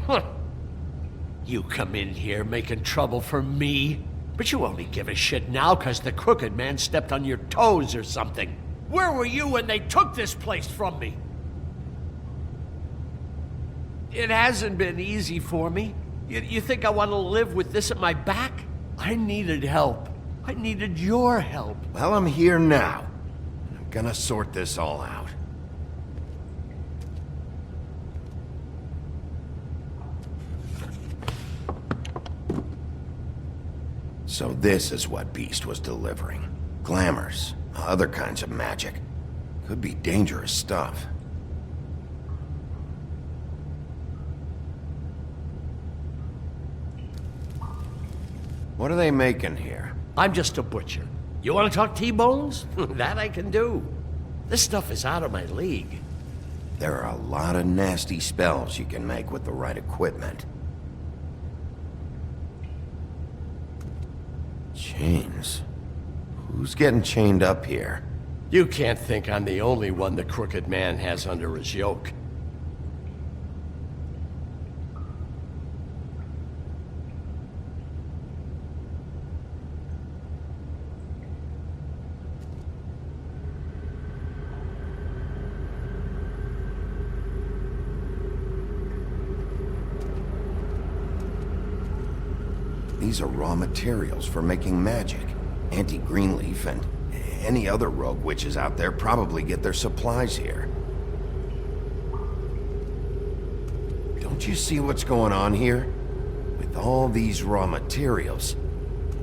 Huh. You come in here making trouble for me, but you only give a shit now because the crooked man stepped on your toes or something. Where were you when they took this place from me? It hasn't been easy for me. You think I want to live with this at my back? I needed help. I needed your help. Well, I'm here now. I'm gonna sort this all out. So this is what Beast was delivering. Glamours, other kinds of magic. Could be dangerous stuff. What are they making here? I'm just a butcher. You want to talk T-bones? That I can do. This stuff is out of my league. There are a lot of nasty spells you can make with the right equipment. Chains? Who's getting chained up here? You can't think I'm the only one the crooked man has under his yoke. These are raw materials for making magic. Auntie Greenleaf and any other rogue witches out there probably get their supplies here. Don't you see what's going on here? With all these raw materials,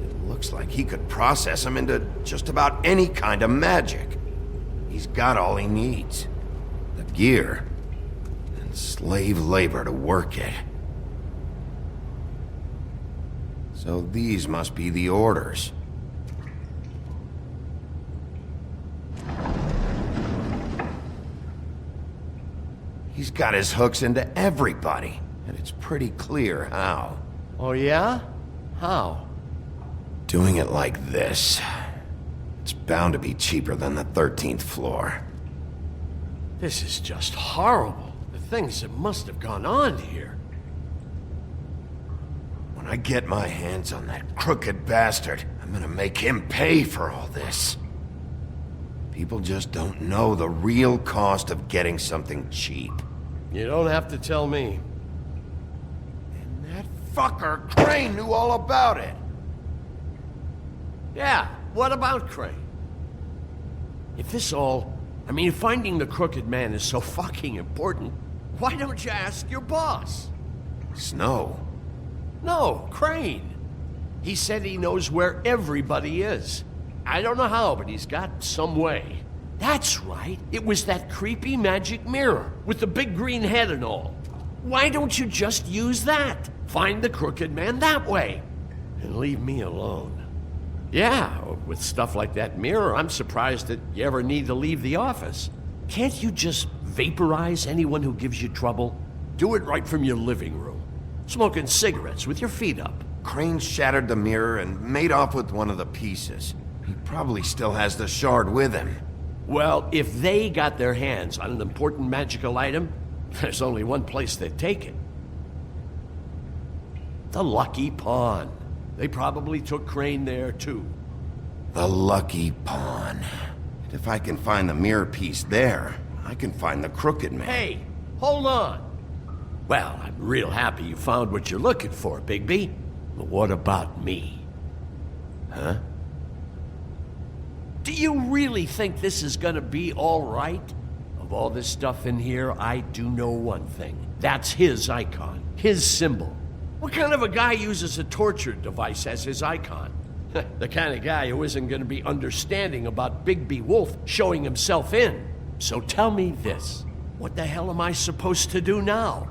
it looks like he could process them into just about any kind of magic. He's got all he needs. The gear and slave labor to work it. So these must be the orders. He's got his hooks into everybody, and it's pretty clear how. Oh yeah? How? Doing it like this. It's bound to be cheaper than the 13th floor. This is just horrible. The things that must have gone on here. When I get my hands on that crooked bastard, I'm gonna make him pay for all this. People just don't know the real cost of getting something cheap. You don't have to tell me. And that fucker Crane knew all about it. Yeah, what about Crane? If this all... I mean, finding the crooked man is so fucking important, why don't you ask your boss? Snow? No, Crane. He said he knows where everybody is. I don't know how, but he's got some way. That's right. It was that creepy magic mirror with the big green head and all. Why don't you just use that? Find the crooked man that way. And leave me alone. Yeah, with stuff like that mirror, I'm surprised that you ever need to leave the office. Can't you just vaporize anyone who gives you trouble? Do it right from your living room. Smoking cigarettes with your feet up. Crane shattered the mirror and made off with one of the pieces. He probably still has the shard with him. Well, if they got their hands on an important magical item, there's only one place they'd take it. The Lucky Pawn. They probably took Crane there, too. The Lucky Pawn. If I can find the mirror piece there, I can find the crooked man. Hey, hold on. Well, I'm real happy you found what you're looking for, Bigby. But what about me? Huh? Do you really think this is gonna be all right? Of all this stuff in here, I do know one thing. That's his icon, his symbol. What kind of a guy uses a torture device as his icon? The kind of guy who isn't gonna be understanding about Bigby Wolf showing himself in. So tell me this. What the hell am I supposed to do now?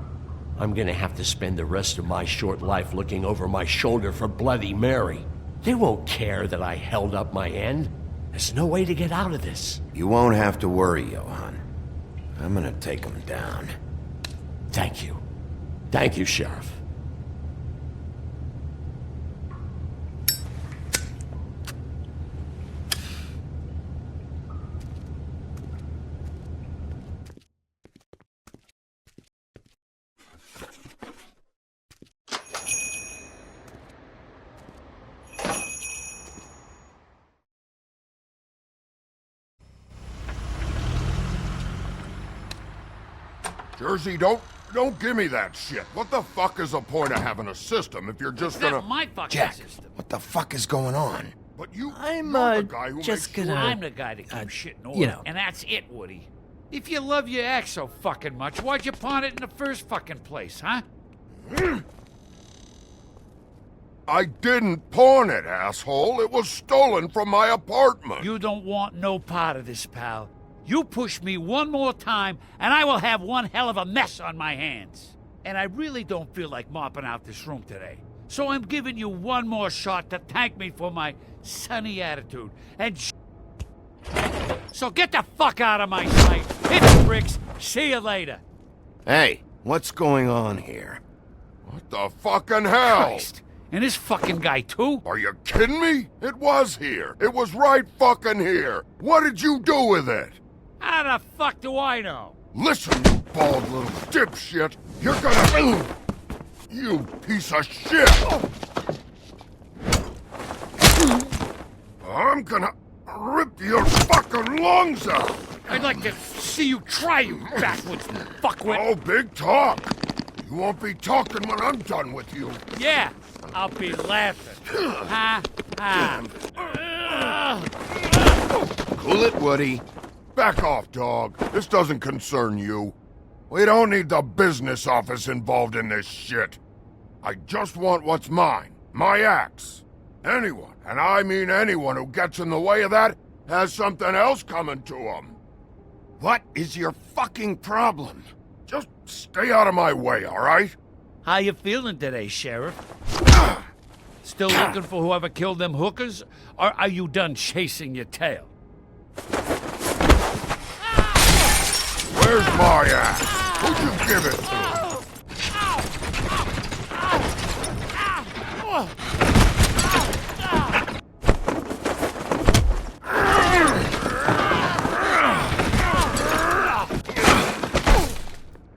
I'm gonna have to spend the rest of my short life looking over my shoulder for Bloody Mary. They won't care that I held up my end. There's no way to get out of this. You won't have to worry, Johann. I'm gonna take him down. Thank you. Thank you, Sheriff. Jersey, don't give me that shit. What the fuck is the point of having a system if you're just gonna... That's my fucking Jack, system. what the fuck is going on? But you're the guy who just makes gonna... sure... I'm the guy that keeps shit in order. you know. And that's it, Woody. If you love your ex so fucking much, why'd you pawn it in the first fucking place, huh? I didn't pawn it, asshole. It was stolen from my apartment. You don't want no part of this, pal. You push me one more time, and I will have one hell of a mess on my hands. And I really don't feel like mopping out this room today. So I'm giving you one more shot to thank me for my sunny attitude. And so get the fuck out of my sight. Hit the bricks. See you later. Hey, what's going on here? What the fucking hell? Christ. And this fucking guy, too? Are you kidding me? It was here. It was right fucking here. What did you do with it? How the fuck do I know? Listen, you bald little dipshit. You're gonna... You piece of shit. I'm gonna rip your fucking lungs out. I'd like to see you try, you backwoods fuckwit. Oh, big talk. You won't be talking when I'm done with you. Yeah, I'll be laughing. Ha, ha. Cool it, Woody. Back off, dog. This doesn't concern you. We don't need the business office involved in this shit. I just want what's mine. My axe. Anyone, and I mean anyone who gets in the way of that, has something else coming to them. What is your fucking problem? Just stay out of my way, all right? How you feeling today, Sheriff? Still looking for whoever killed them hookers? Or are you done chasing your tail? Where's my axe? Who'd you give it to?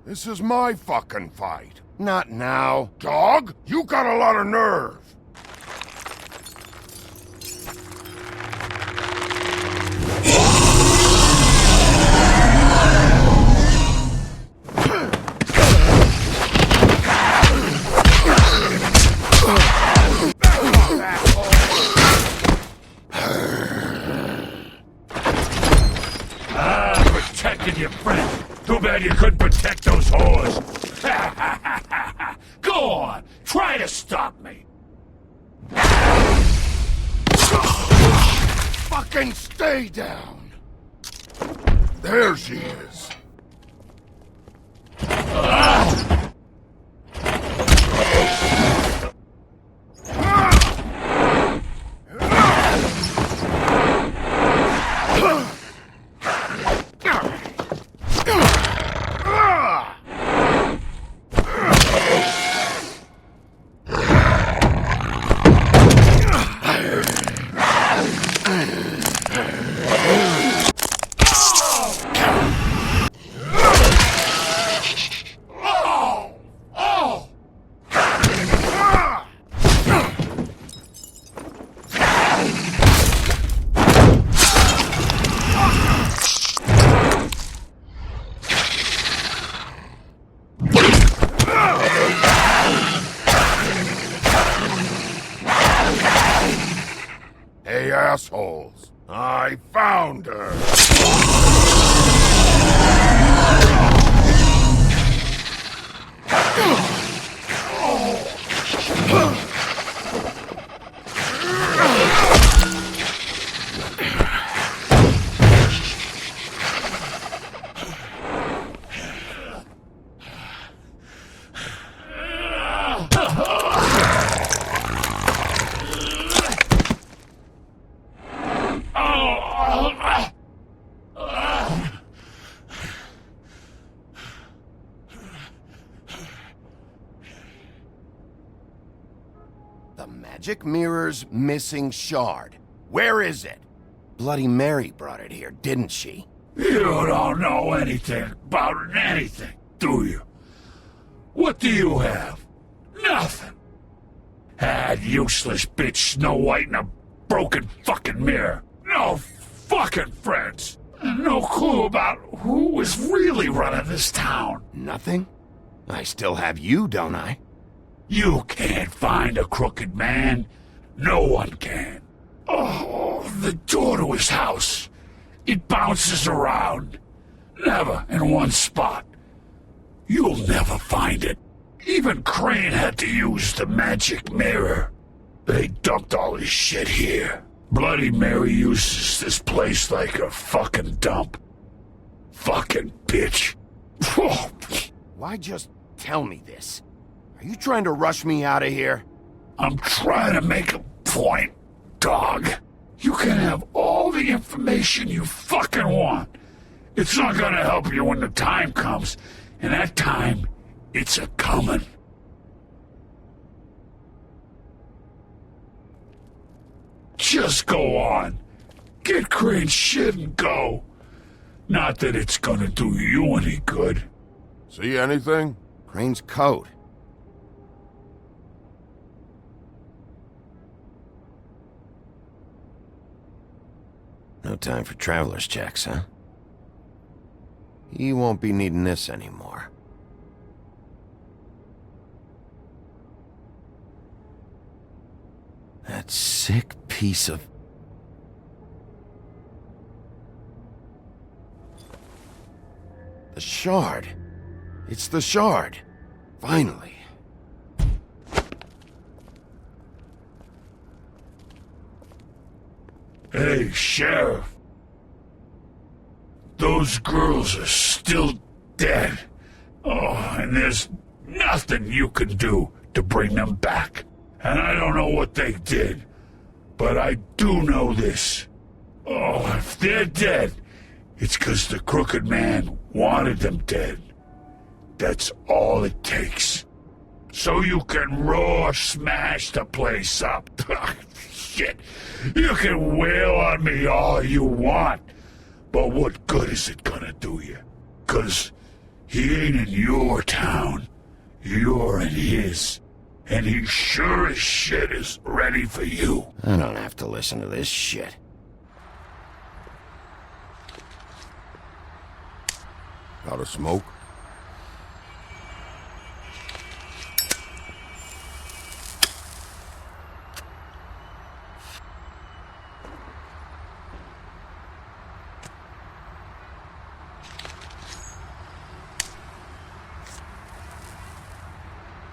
This is my fucking fight. Not now. Dog, you got a lot of nerve. Protected your friend. Too bad you couldn't protect those whores. Go on, try to stop me. Fucking stay down. There she is. Hey, assholes. I found her. The magic mirror's missing shard. Where is it? Bloody Mary brought it here, didn't she? You don't know anything about anything, do you? What do you have? Nothing. Had useless bitch Snow White in a broken fucking mirror. No fucking friends. And no clue about who was really running this town. Nothing? I still have you, don't I? You can't find a crooked man. No one can. Oh, the door to his house. It bounces around. Never in one spot. You'll never find it. Even Crane had to use the magic mirror. They dumped all his shit here. Bloody Mary uses this place like a fucking dump. Fucking bitch. Why just tell me this? Are you trying to rush me out of here? I'm trying to make a point, dog. You can have all the information you fucking want. It's not gonna help you when the time comes, and that time, it's a-comin'. Just go on. Get Crane's shit and go. Not that it's gonna do you any good. See anything? Crane's coat. No time for traveler's checks, huh? He won't be needing this anymore. That sick piece of... The shard. It's the shard. Finally. Hey, Sheriff. Those girls are still dead. Oh, and there's nothing you can do to bring them back. And I don't know what they did, but I do know this. Oh, if they're dead, it's 'cause the crooked man wanted them dead. That's all it takes. So you can roar smash the place up. Shit, you can wail on me all you want, but what good is it gonna do you? 'Cause he ain't in your town, you're in his. And he sure as shit is ready for you. I don't have to listen to this shit. Got a smoke?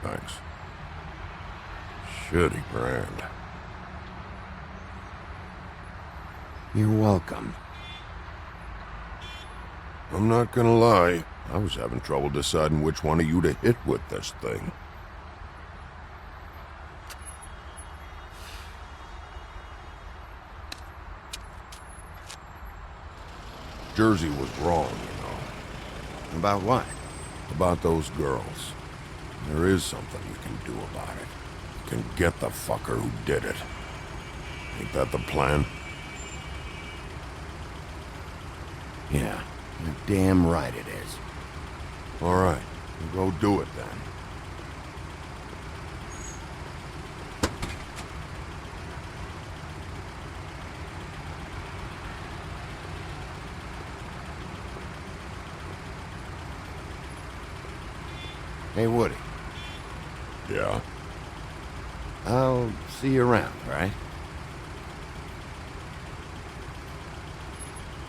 Thanks. Shitty brand. You're welcome. I'm not gonna lie, I was having trouble deciding which one of you to hit with this thing. Jersey was wrong, you know. About what? About those girls. There is something you can do about it. You can get the fucker who did it. Ain't that the plan? Yeah, you're damn right it is. All right, we'll go do it then. Hey, Woody. Yeah? I'll see you around, right?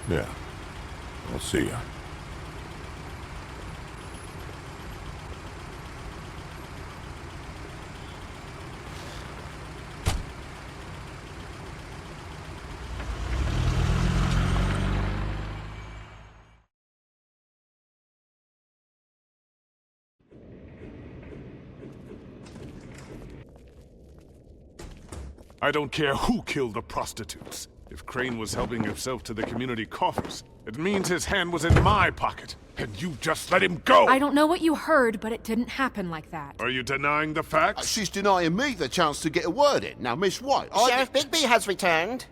Yeah. I'll see ya. I don't care who killed the prostitutes. If Crane was helping himself to the community coffers, it means his hand was in my pocket, and you just let him go! I don't know what you heard, but it didn't happen like that. Are you denying the facts? She's denying me the chance to get a word in. Now, Miss White, Sheriff Bigby has returned.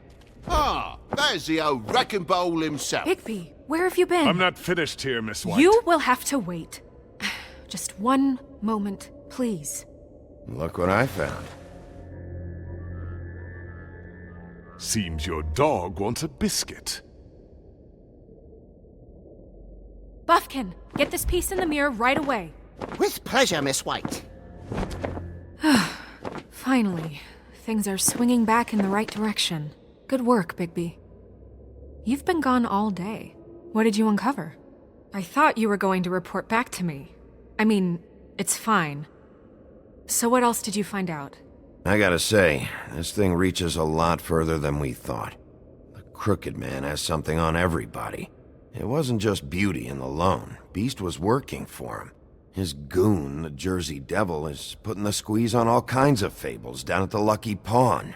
Ah, there's the old wrecking bowl himself. Bigby, where have you been? I'm not finished here, Miss White. You will have to wait. Just one moment, please. Look what I found. Seems your dog wants a biscuit. Buffkin, get this piece in the mirror right away. With pleasure, Miss White. Finally, things are swinging back in the right direction. Good work, Bigby. You've been gone all day. What did you uncover? I thought you were going to report back to me. I mean, it's fine. So what else did you find out? I gotta say, this thing reaches a lot further than we thought. The Crooked Man has something on everybody. It wasn't just Beauty and the Lone. Beast was working for him. His goon, the Jersey Devil, is putting the squeeze on all kinds of fables down at the Lucky Pawn.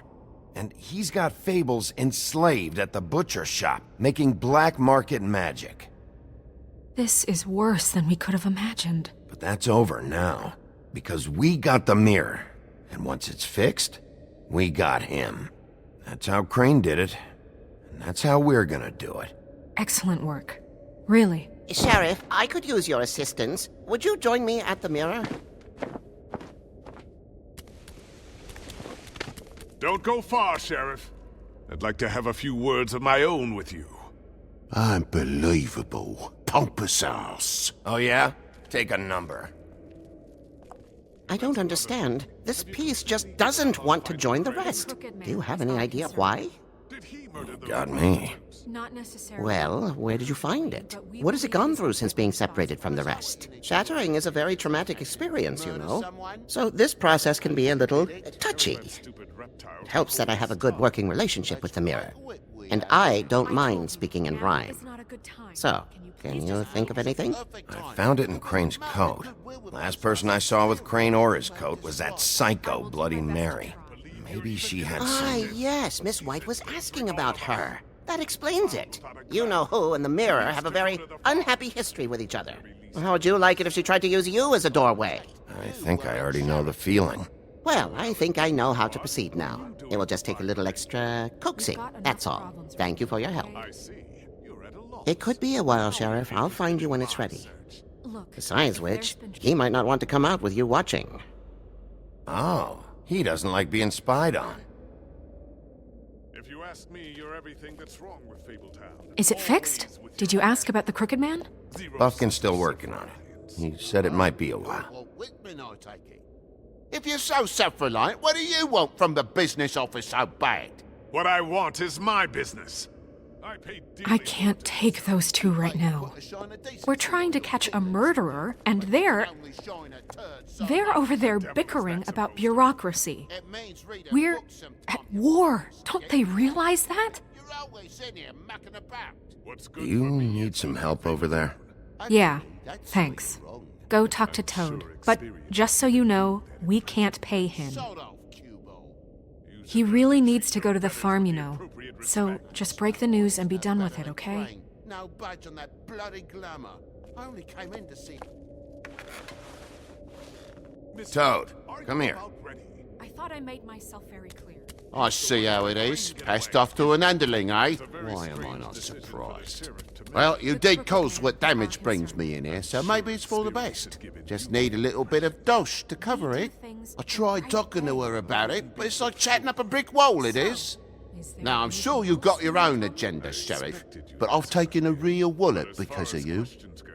And he's got fables enslaved at the butcher shop, making black market magic. This is worse than we could have imagined. But that's over now, because we got the mirror. And once it's fixed, we got him. That's how Crane did it. And that's how we're gonna do it. Excellent work. Really. Sheriff, I could use your assistance. Would you join me at the mirror? Don't go far, Sheriff. I'd like to have a few words of my own with you. Unbelievable. Pompous ass. Oh yeah? Take a number. I don't understand. This piece just doesn't want to join the rest. Do you have any idea why? Got me. Not necessarily. Well, where did you find it? What has it gone through since being separated from the rest? Shattering is a very traumatic experience, you know. So this process can be a little touchy. It helps that I have a good working relationship with the mirror. And I don't mind speaking in rhyme. So, can you think of anything? I found it in Crane's coat. Last person I saw with Crane or his coat was that psycho Bloody Mary. Maybe she had some... yes, Miss White was asking about her. That explains it. You know who and the mirror have a very unhappy history with each other. How would you like it if she tried to use you as a doorway? I think I already know the feeling. Well, I think I know how to proceed now. It will just take a little extra coaxing, that's all. Thank you for your help. It could be a while, Sheriff. I'll find you when it's ready. Besides which, he might not want to come out with you watching. Oh, he doesn't like being spied on. If you ask me, you're everything that's wrong with Fabletown. Is it fixed? Did you ask about the Crooked Man? Buffkin's still working on it. He said it might be a while. If you're so self-reliant, what do you want from the business office so bad? What I want is my business. I can't take those two right now. We're trying to catch a murderer, and they're over there bickering about bureaucracy. We're at war. Don't they realize that? You need some help over there? Yeah, thanks. Go talk to Toad. But just so you know, we can't pay him. He really needs to go to the farm, you know. So just break the news and be done with it, okay? No budge on that bloody glamour. I only came in to see... Toad, come here. I thought I made myself very clear. I see how it is. Passed off to an underling, eh? Why am I not surprised? Well, you did cause what damage brings me in here, so maybe it's for the best. Just need a little bit of dosh to cover it. I tried talking to her about it, but it's like chatting up a brick wall, it is. Now, I'm sure you've got your own agenda, Sheriff, but I've taken a real wallet because of you,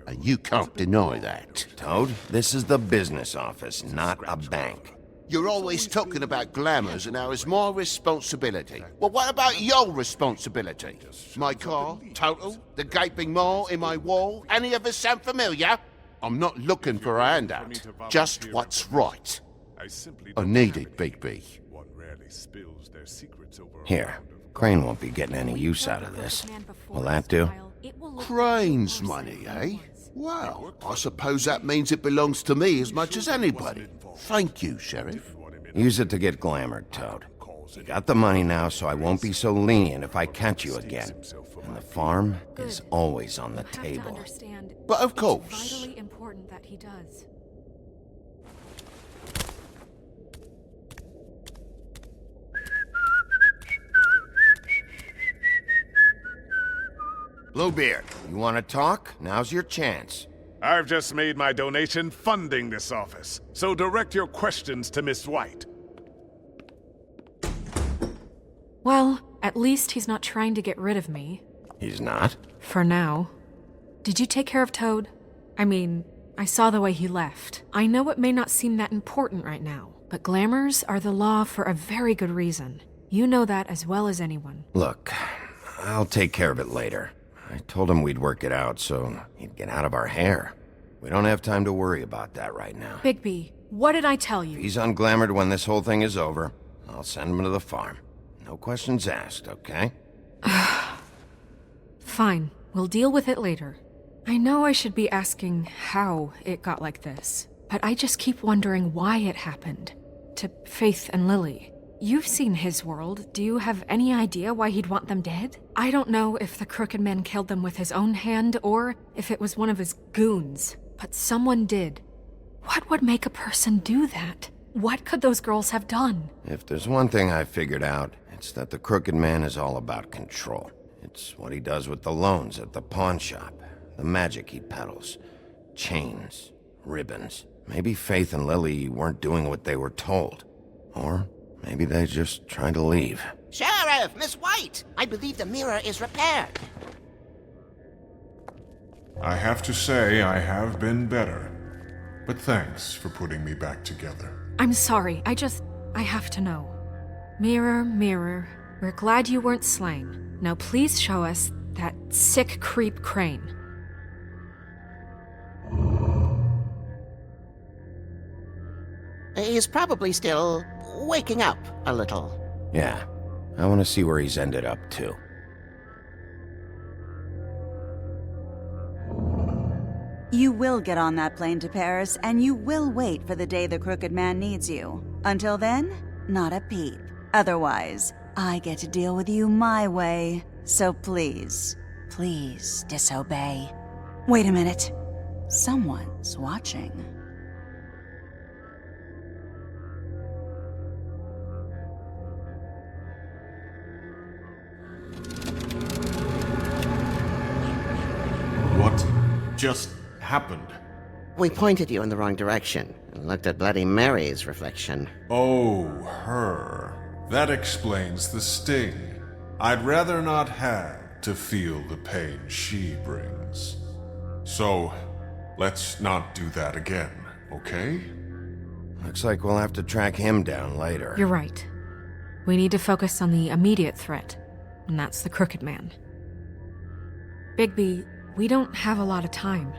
and you can't deny that. Toad, this is the business office, not a bank. You're always talking about glamours and how it's my responsibility. Well, what about your responsibility? My car, total, the gaping maw in my wall, any of us sound familiar? I'm not looking for a handout, just what's right. I need it, Bigby. Here, Crane won't be getting any use out of this. Will that do? Crane's money, eh? Well, I suppose that means it belongs to me as much as anybody. Thank you, Sheriff. Use it to get glamored, Toad. You got the money now, so I won't be so lenient if I catch you again. And the farm is always on the table. But of course. It's vitally important that he does. Bluebeard, you want to talk? Now's your chance. I've just made my donation funding this office, so direct your questions to Miss White. Well, at least he's not trying to get rid of me. He's not? For now. Did you take care of Toad? I mean, I saw the way he left. I know it may not seem that important right now, but glamours are the law for a very good reason. You know that as well as anyone. Look, I'll take care of it later. I told him we'd work it out so he'd get out of our hair. We don't have time to worry about that right now. Bigby, what did I tell you? If he's unglamored when this whole thing is over, I'll send him to the farm. No questions asked, okay? Fine, we'll deal with it later. I know I should be asking how it got like this, but I just keep wondering why it happened. To Faith and Lily. You've seen his world. Do you have any idea why he'd want them dead? I don't know if the Crooked Man killed them with his own hand or if it was one of his goons, but someone did. What would make a person do that? What could those girls have done? If there's one thing I figured out, it's that the Crooked Man is all about control. It's what he does with the loans at the pawn shop, the magic he peddles, chains, ribbons. Maybe Faith and Lily weren't doing what they were told. Or maybe they just tried to leave. Sheriff, Miss White! I believe the mirror is repaired. I have to say I have been better. But thanks for putting me back together. I'm sorry, I have to know. Mirror, mirror, we're glad you weren't slain. Now please show us that sick creep Crane. He's probably still waking up a little. Yeah, I want to see where he's ended up, too. You will get on that plane to Paris, and you will wait for the day the Crooked Man needs you. Until then, not a peep. Otherwise, I get to deal with you my way. So please, please disobey. Wait a minute. Someone's watching. What just happened? We pointed you in the wrong direction and looked at Bloody Mary's reflection. Oh, her. That explains the sting. I'd rather not have to feel the pain she brings. So, let's not do that again, okay? Looks like we'll have to track him down later. You're right. We need to focus on the immediate threat, and that's the Crooked Man. Bigby, we don't have a lot of time.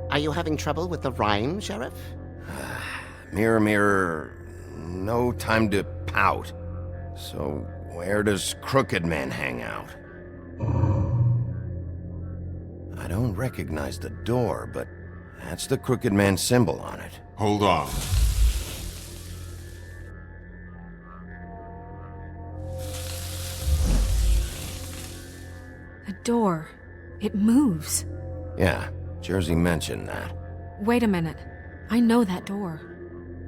Are you having trouble with the rhyme, Sheriff? Mirror, mirror, no time to pout. So, where does Crooked Man hang out? I don't recognize the door, but that's the Crooked Man symbol on it. Hold on. The door. It moves. Yeah, Jersey mentioned that. Wait a minute. I know that door.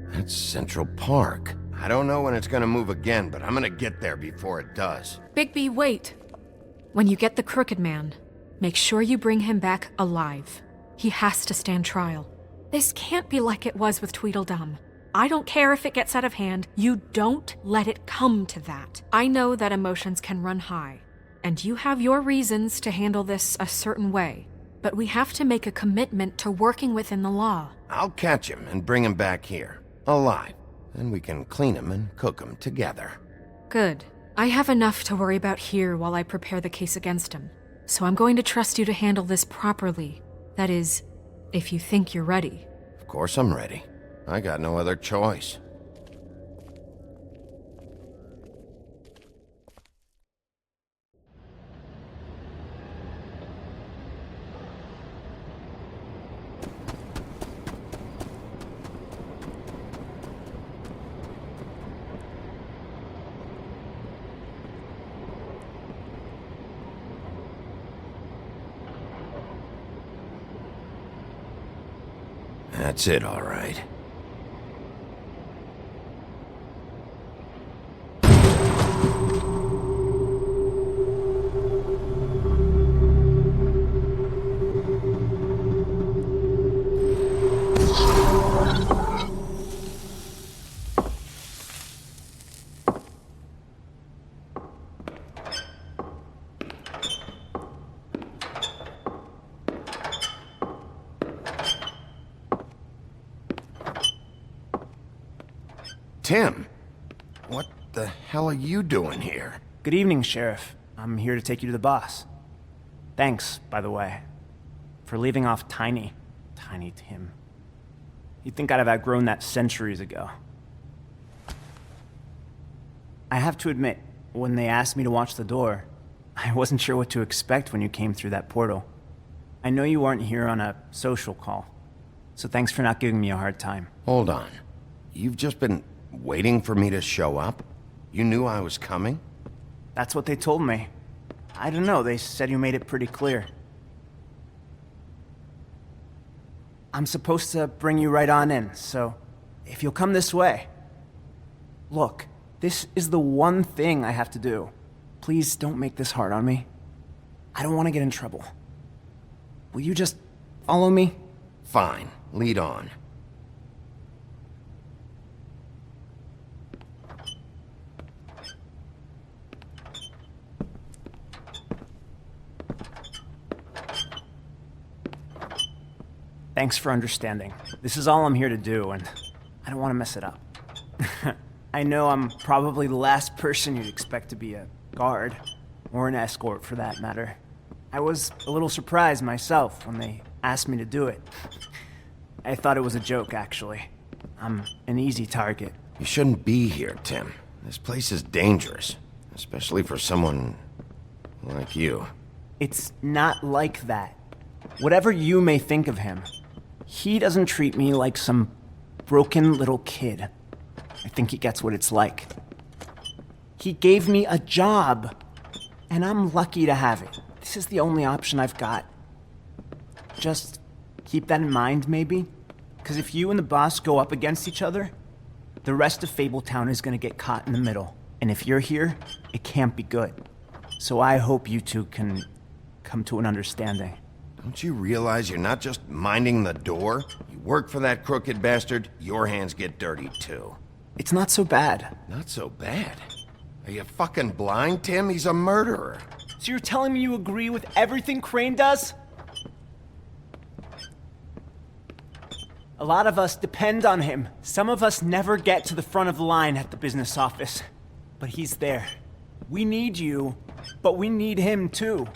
That's Central Park. I don't know when it's gonna move again, but I'm gonna get there before it does. Bigby, wait! When you get the Crooked Man, make sure you bring him back alive. He has to stand trial. This can't be like it was with Tweedledum. I don't care if it gets out of hand. You don't let it come to that. I know that emotions can run high, and you have your reasons to handle this a certain way. But we have to make a commitment to working within the law. I'll catch him and bring him back here, alive. Then we can clean him and cook him together. Good. I have enough to worry about here while I prepare the case against him. So I'm going to trust you to handle this properly. That is, if you think you're ready. Of course I'm ready. I got no other choice. That's it, all right. Tim, what the hell are you doing here? Good evening, Sheriff. I'm here to take you to the boss. Thanks, by the way, for leaving off Tiny. Tiny Tim. You'd think I'd have outgrown that centuries ago. I have to admit, when they asked me to watch the door, I wasn't sure what to expect when you came through that portal. I know you aren't here on a social call, so thanks for not giving me a hard time. Hold on. You've just been waiting for me to show up? You knew I was coming? That's what they told me. I don't know, they said you made it pretty clear. I'm supposed to bring you right on in, so if you'll come this way. Look, this is the one thing I have to do. Please don't make this hard on me. I don't want to get in trouble. Will you just follow me? Fine, lead on. Thanks for understanding. This is all I'm here to do, and I don't want to mess it up. I know I'm probably the last person you'd expect to be a guard, or an escort for that matter. I was a little surprised myself when they asked me to do it. I thought it was a joke, actually. I'm an easy target. You shouldn't be here, Tim. This place is dangerous, especially for someone like you. It's not like that. Whatever you may think of him, he doesn't treat me like some broken little kid. I think he gets what it's like. He gave me a job, and I'm lucky to have it. This is the only option I've got. Just keep that in mind, maybe? Because if you and the boss go up against each other, the rest of Fabletown is going to get caught in the middle. And if you're here, it can't be good. So I hope you two can come to an understanding. Don't you realize you're not just minding the door? You work for that crooked bastard, your hands get dirty too. It's not so bad. Not so bad? Are you fucking blind, Tim? He's a murderer. So you're telling me you agree with everything Crane does? A lot of us depend on him. Some of us never get to the front of the line at the business office. But he's there. We need you, but we need him too.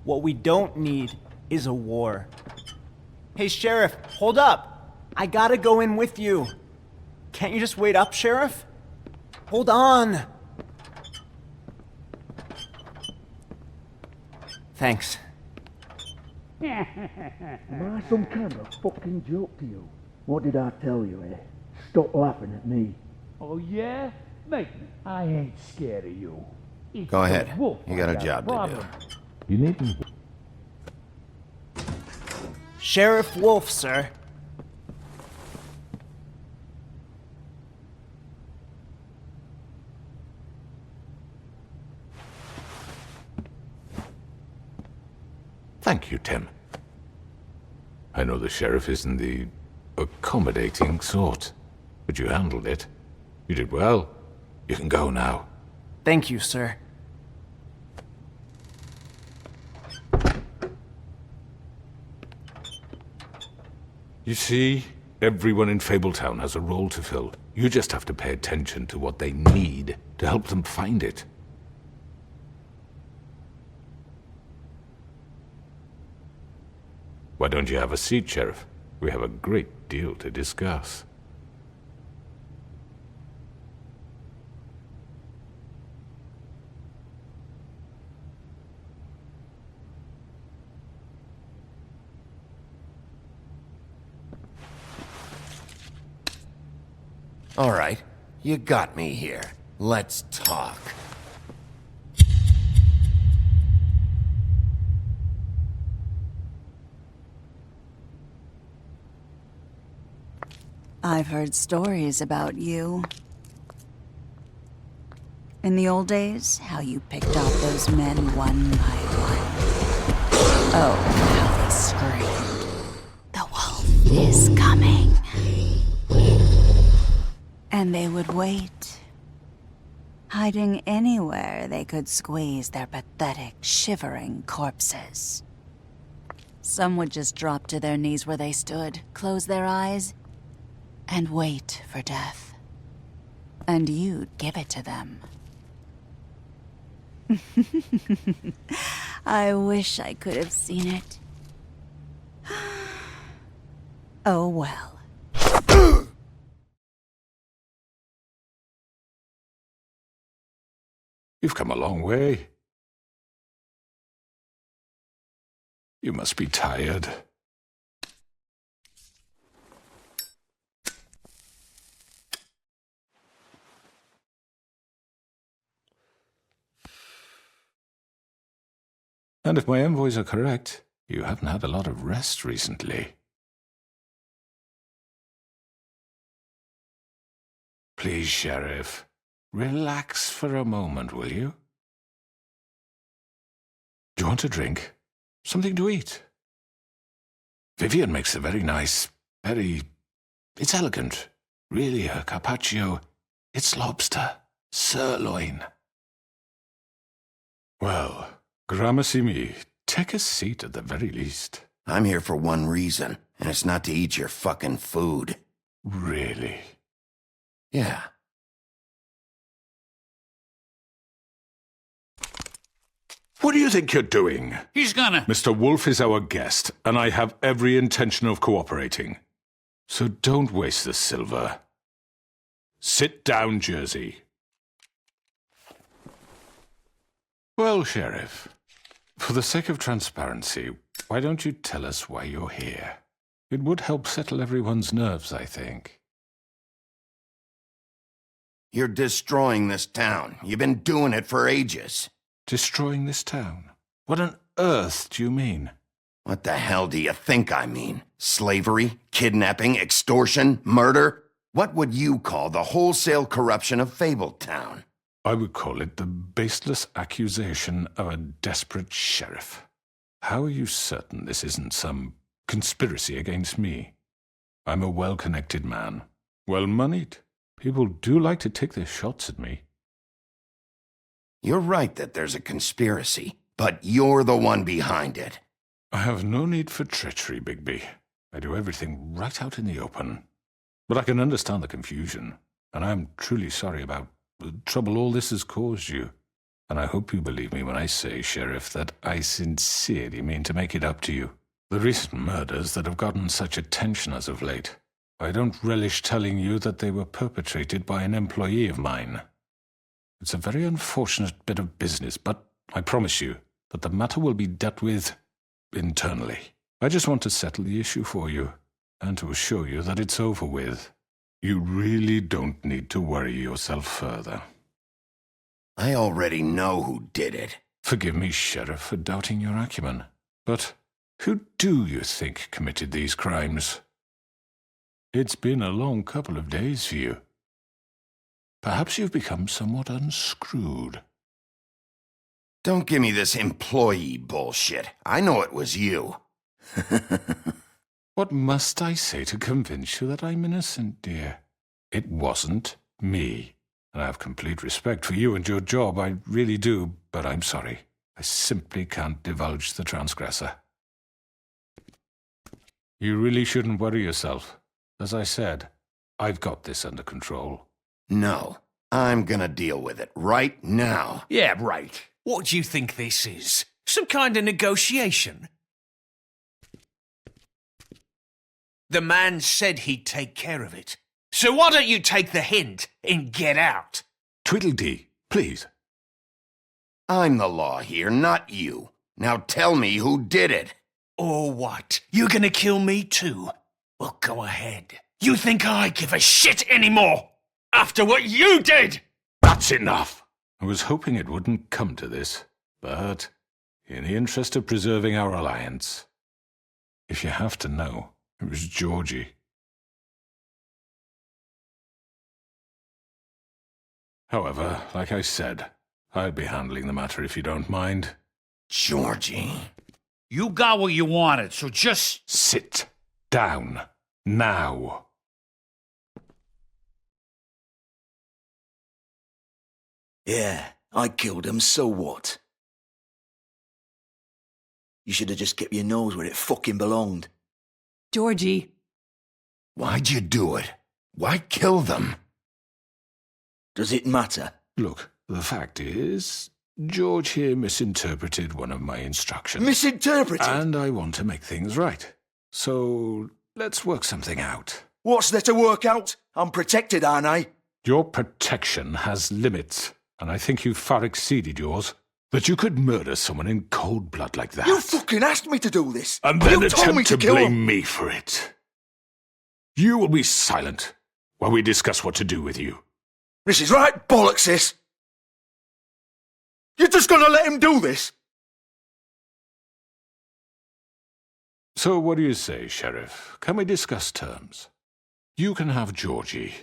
What we don't need is a war. Hey, Sheriff, hold up. I gotta go in with you. Can't you just wait up, Sheriff? Hold on. Thanks. Am I some kind of fucking joke to you? What did I tell you, eh? Stop laughing at me. Oh, yeah? Mate, I ain't scared of you. It's Go ahead. Wolf You got a got job to problem. do. You need me? Sheriff Wolf, sir. Thank you, Tim. I know the sheriff isn't the accommodating sort, but you handled it. You did well. You can go now. Thank you, sir. You see, everyone in Fabletown has a role to fill. You just have to pay attention to what they need to help them find it. Why don't you have a seat, Sheriff? We have a great deal to discuss. All right, you got me here. Let's talk. I've heard stories about you. In the old days, how you picked off those men one by one. Oh, how they screamed. The wolf is coming. And they would wait, hiding anywhere they could squeeze their pathetic, shivering corpses. Some would just drop to their knees where they stood, close their eyes, and wait for death. And you'd give it to them. I wish I could have seen it. Oh well. You've come a long way. You must be tired. And if my envoys are correct, you haven't had a lot of rest recently. Please, Sheriff, relax for a moment, will you? Do you want a drink? Something to eat? Vivian makes a very nice, it's elegant. Really, her carpaccio, it's lobster, sirloin. Well, gramercy me, take a seat at the very least. I'm here for one reason, and it's not to eat your fucking food. Really? Yeah. What do you think you're doing? He's gonna... Mr. Wolf is our guest, and I have every intention of cooperating. So don't waste the silver. Sit down, Jersey. Well, Sheriff, for the sake of transparency, why don't you tell us why you're here? It would help settle everyone's nerves, I think. You're destroying this town. You've been doing it for ages. Destroying this town? What on earth do you mean? What the hell do you think I mean? Slavery, kidnapping, extortion, murder? What would you call the wholesale corruption of Fabletown? I would call it the baseless accusation of a desperate sheriff. How are you certain this isn't some conspiracy against me? I'm a well-connected man, well-moneyed. People do like to take their shots at me. You're right that there's a conspiracy, but you're the one behind it. I have no need for treachery, Bigby. I do everything right out in the open. But I can understand the confusion, and I'm truly sorry about the trouble all this has caused you. And I hope you believe me when I say, Sheriff, that I sincerely mean to make it up to you. The recent murders that have gotten such attention as of late, I don't relish telling you that they were perpetrated by an employee of mine. It's a very unfortunate bit of business, but I promise you that the matter will be dealt with internally. I just want to settle the issue for you, and to assure you that it's over with. You really don't need to worry yourself further. I already know who did it. Forgive me, Sheriff, for doubting your acumen, but who do you think committed these crimes? It's been a long couple of days for you. Perhaps you've become somewhat unscrewed. Don't give me this employee bullshit. I know it was you. What must I say to convince you that I'm innocent, dear? It wasn't me. And I have complete respect for you and your job, I really do, but I'm sorry. I simply can't divulge the transgressor. You really shouldn't worry yourself. As I said, I've got this under control. No, I'm gonna deal with it right now. Yeah, right. What do you think this is? Some kind of negotiation? The man said he'd take care of it. So why don't you take the hint and get out? Tweedledee, please. I'm the law here, not you. Now tell me who did it. Or what? You gonna kill me too? Well, go ahead. You think I give a shit anymore? After what you did? That's enough. I was hoping it wouldn't come to this, but in the interest of preserving our alliance, if you have to know, it was Georgie. However, like I said, I'll be handling the matter if you don't mind. Georgie. You got what you wanted, so just... Sit down. Now. Yeah, I killed him, so what? You should have just kept your nose where it fucking belonged. Georgie. Why'd you do it? Why kill them? Does it matter? Look, the fact is, George here misinterpreted one of my instructions. Misinterpreted? And I want to make things right. So, let's work something out. What's there to work out? I'm protected, aren't I? Your protection has limits, and I think you've far exceeded yours. That you could murder someone in cold blood like that. You fucking asked me to do this! And then you told me attempt to kill blame him. me for it. You will be silent while we discuss what to do with you. This is right bollocks, this! You're just gonna let him do this? So what do you say, Sheriff? Can we discuss terms? You can have Georgie.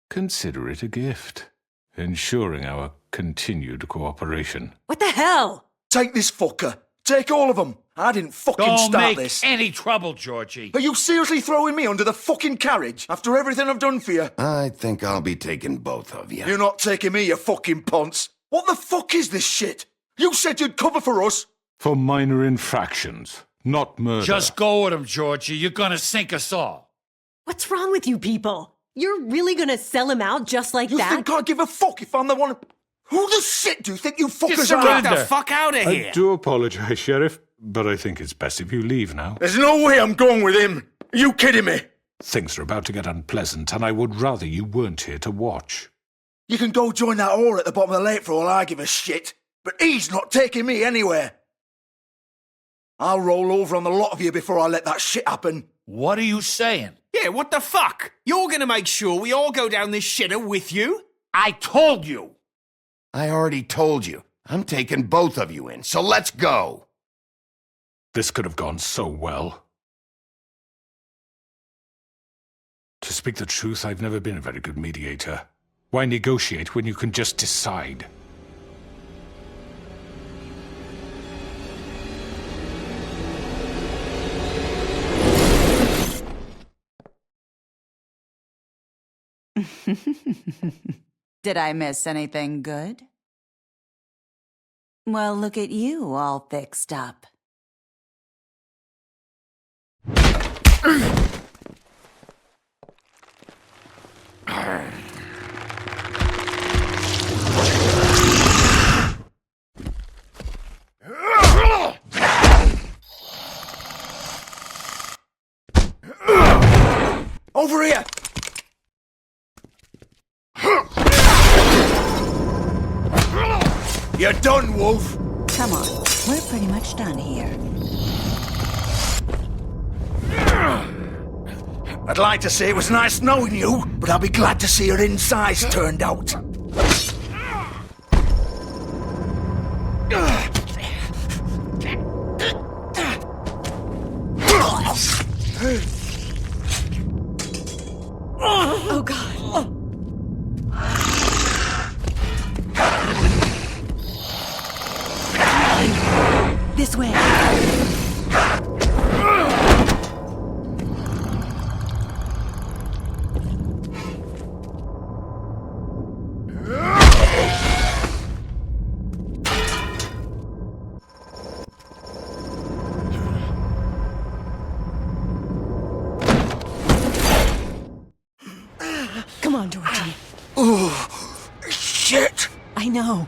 Consider it a gift, ensuring our continued cooperation. What the hell? Take this fucker. Take all of them. I didn't fucking Don't start make this. any trouble, Georgie. Are you seriously throwing me under the fucking carriage after everything I've done for you? I think I'll be taking both of you. You're not taking me, you fucking ponce. What the fuck is this shit? You said you'd cover for us. For minor infractions, not murder. Just go with him, Georgie. You're gonna sink us all. What's wrong with you people? You're really gonna sell him out just like You that? think I give a fuck if I'm the one... Who the shit do you think you fuckers are? Get the fuck out of here. I do apologize, Sheriff, but I think it's best if you leave now. There's no way I'm going with him. Are you kidding me? Things are about to get unpleasant, and I would rather you weren't here to watch. You can go join that whore at the bottom of the lake for all I give a shit. But he's not taking me anywhere. I'll roll over on the lot of you before I let that shit happen. What are you saying? Yeah, what the fuck? You're gonna make sure we all go down this shitter with you? I told you. I already told you. I'm taking both of you in, so let's go. This could have gone so well. To speak the truth, I've never been a very good mediator. Why negotiate when you can just decide? Did I miss anything good? Well, look at you all fixed up. Over here! You're done, Wolf! Come on, we're pretty much done here. I'd like to say it was nice knowing you, but I'll be glad to see your insides turned out. Oh, God. This way. Come on, Georgie. Oh, shit! I know.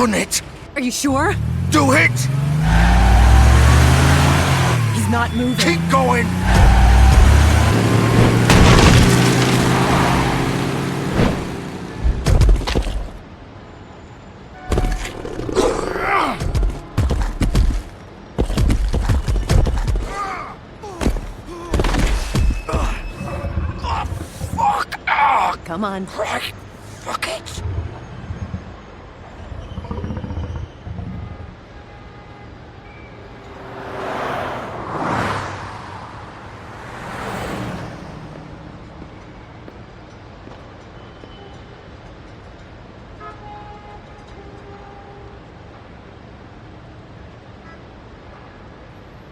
done it! Are you sure? Do it! He's not moving. Keep going! Come on. Right. Fuck it.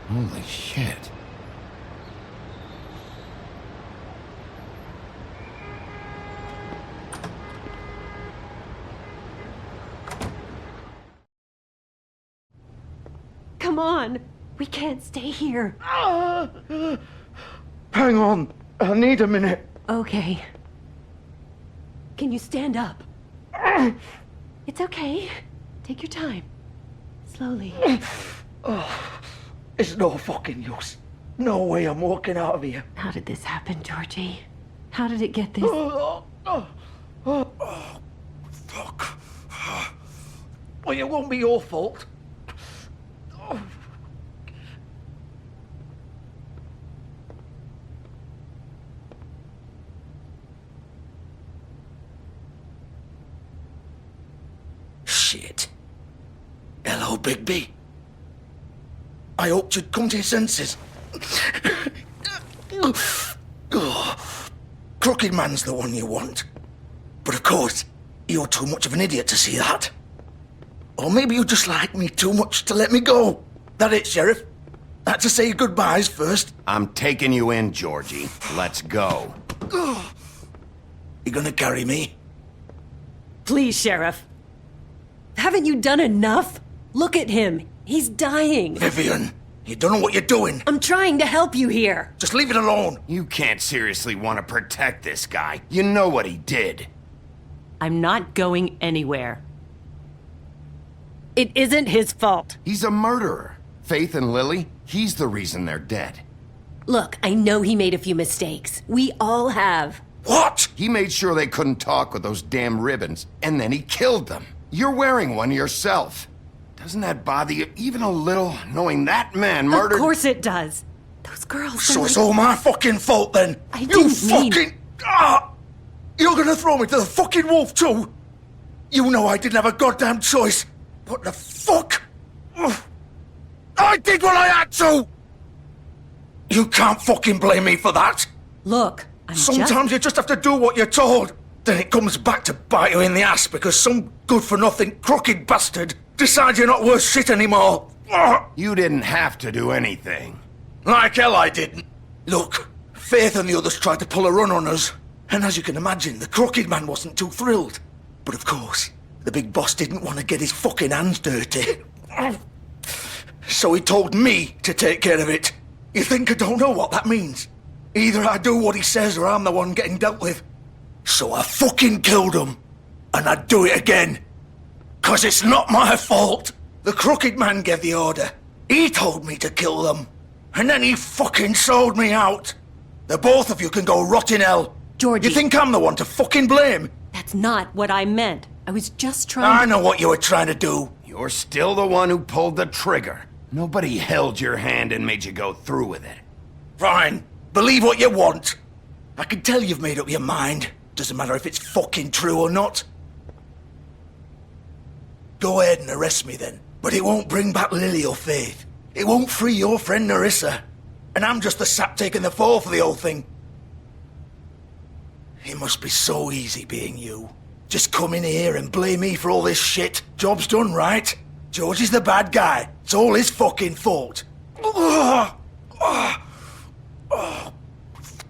Holy shit. Come on. We can't stay here. Hang on. I need a minute. Okay. Can you stand up? It's okay. Take your time. Slowly. It's no fucking use. No way I'm walking out of here. How did this happen, Georgie? How did it get this? Fuck. Well, it won't be your fault. Shit. Hello, Bigby. I hoped you'd come to your senses. Crooked Man's the one you want. But of course, you're too much of an idiot to see that. Or maybe you just like me too much to let me go. That it, Sheriff? I had to say goodbyes first. I'm taking you in, Georgie. Let's go. You gonna carry me? Please, Sheriff. Haven't you done enough? Look at him. He's dying. Vivian, you don't know what you're doing. I'm trying to help you here. Just leave it alone. You can't seriously want to protect this guy. You know what he did. I'm not going anywhere. It isn't his fault. He's a murderer. Faith and Lily, he's the reason they're dead. Look, I know he made a few mistakes. We all have. What? He made sure they couldn't talk with those damn ribbons, and then he killed them. You're wearing one yourself. Doesn't that bother you even a little, knowing that man murdered— Of course it does. Those girls— So it's all my fucking fault then? I didn't mean— You're gonna throw me to the fucking wolf too? You know I didn't have a goddamn choice. What the fuck? I did what I had to! You can't fucking blame me for that. Look, Sometimes you just have to do what you're told. Then it comes back to bite you in the ass because some good-for-nothing crooked bastard decides you're not worth shit anymore. You didn't have to do anything. Like hell I didn't. Look, Faith and the others tried to pull a run on us. And as you can imagine, the crooked man wasn't too thrilled. But of course, the big boss didn't want to get his fucking hands dirty. So he told me to take care of it. You think I don't know what that means? Either I do what he says or I'm the one getting dealt with. So I fucking killed him. And I'd do it again. 'Cause it's not my fault. The crooked man gave the order. He told me to kill them. And then he fucking sold me out. The both of you can go rot in hell. Georgie. You think I'm the one to fucking blame? That's not what I meant. I was just trying I know what you were trying to do. You're still the one who pulled the trigger. Nobody held your hand and made you go through with it. Fine. Believe what you want. I can tell you've made up your mind. Doesn't matter if it's fucking true or not. Go ahead and arrest me then. But it won't bring back Lily or Faith. It won't free your friend Nerissa. And I'm just the sap taking the fall for the whole thing. It must be so easy being you. Just come in here and blame me for all this shit. Job's done, right? George is the bad guy. It's all his fucking fault. But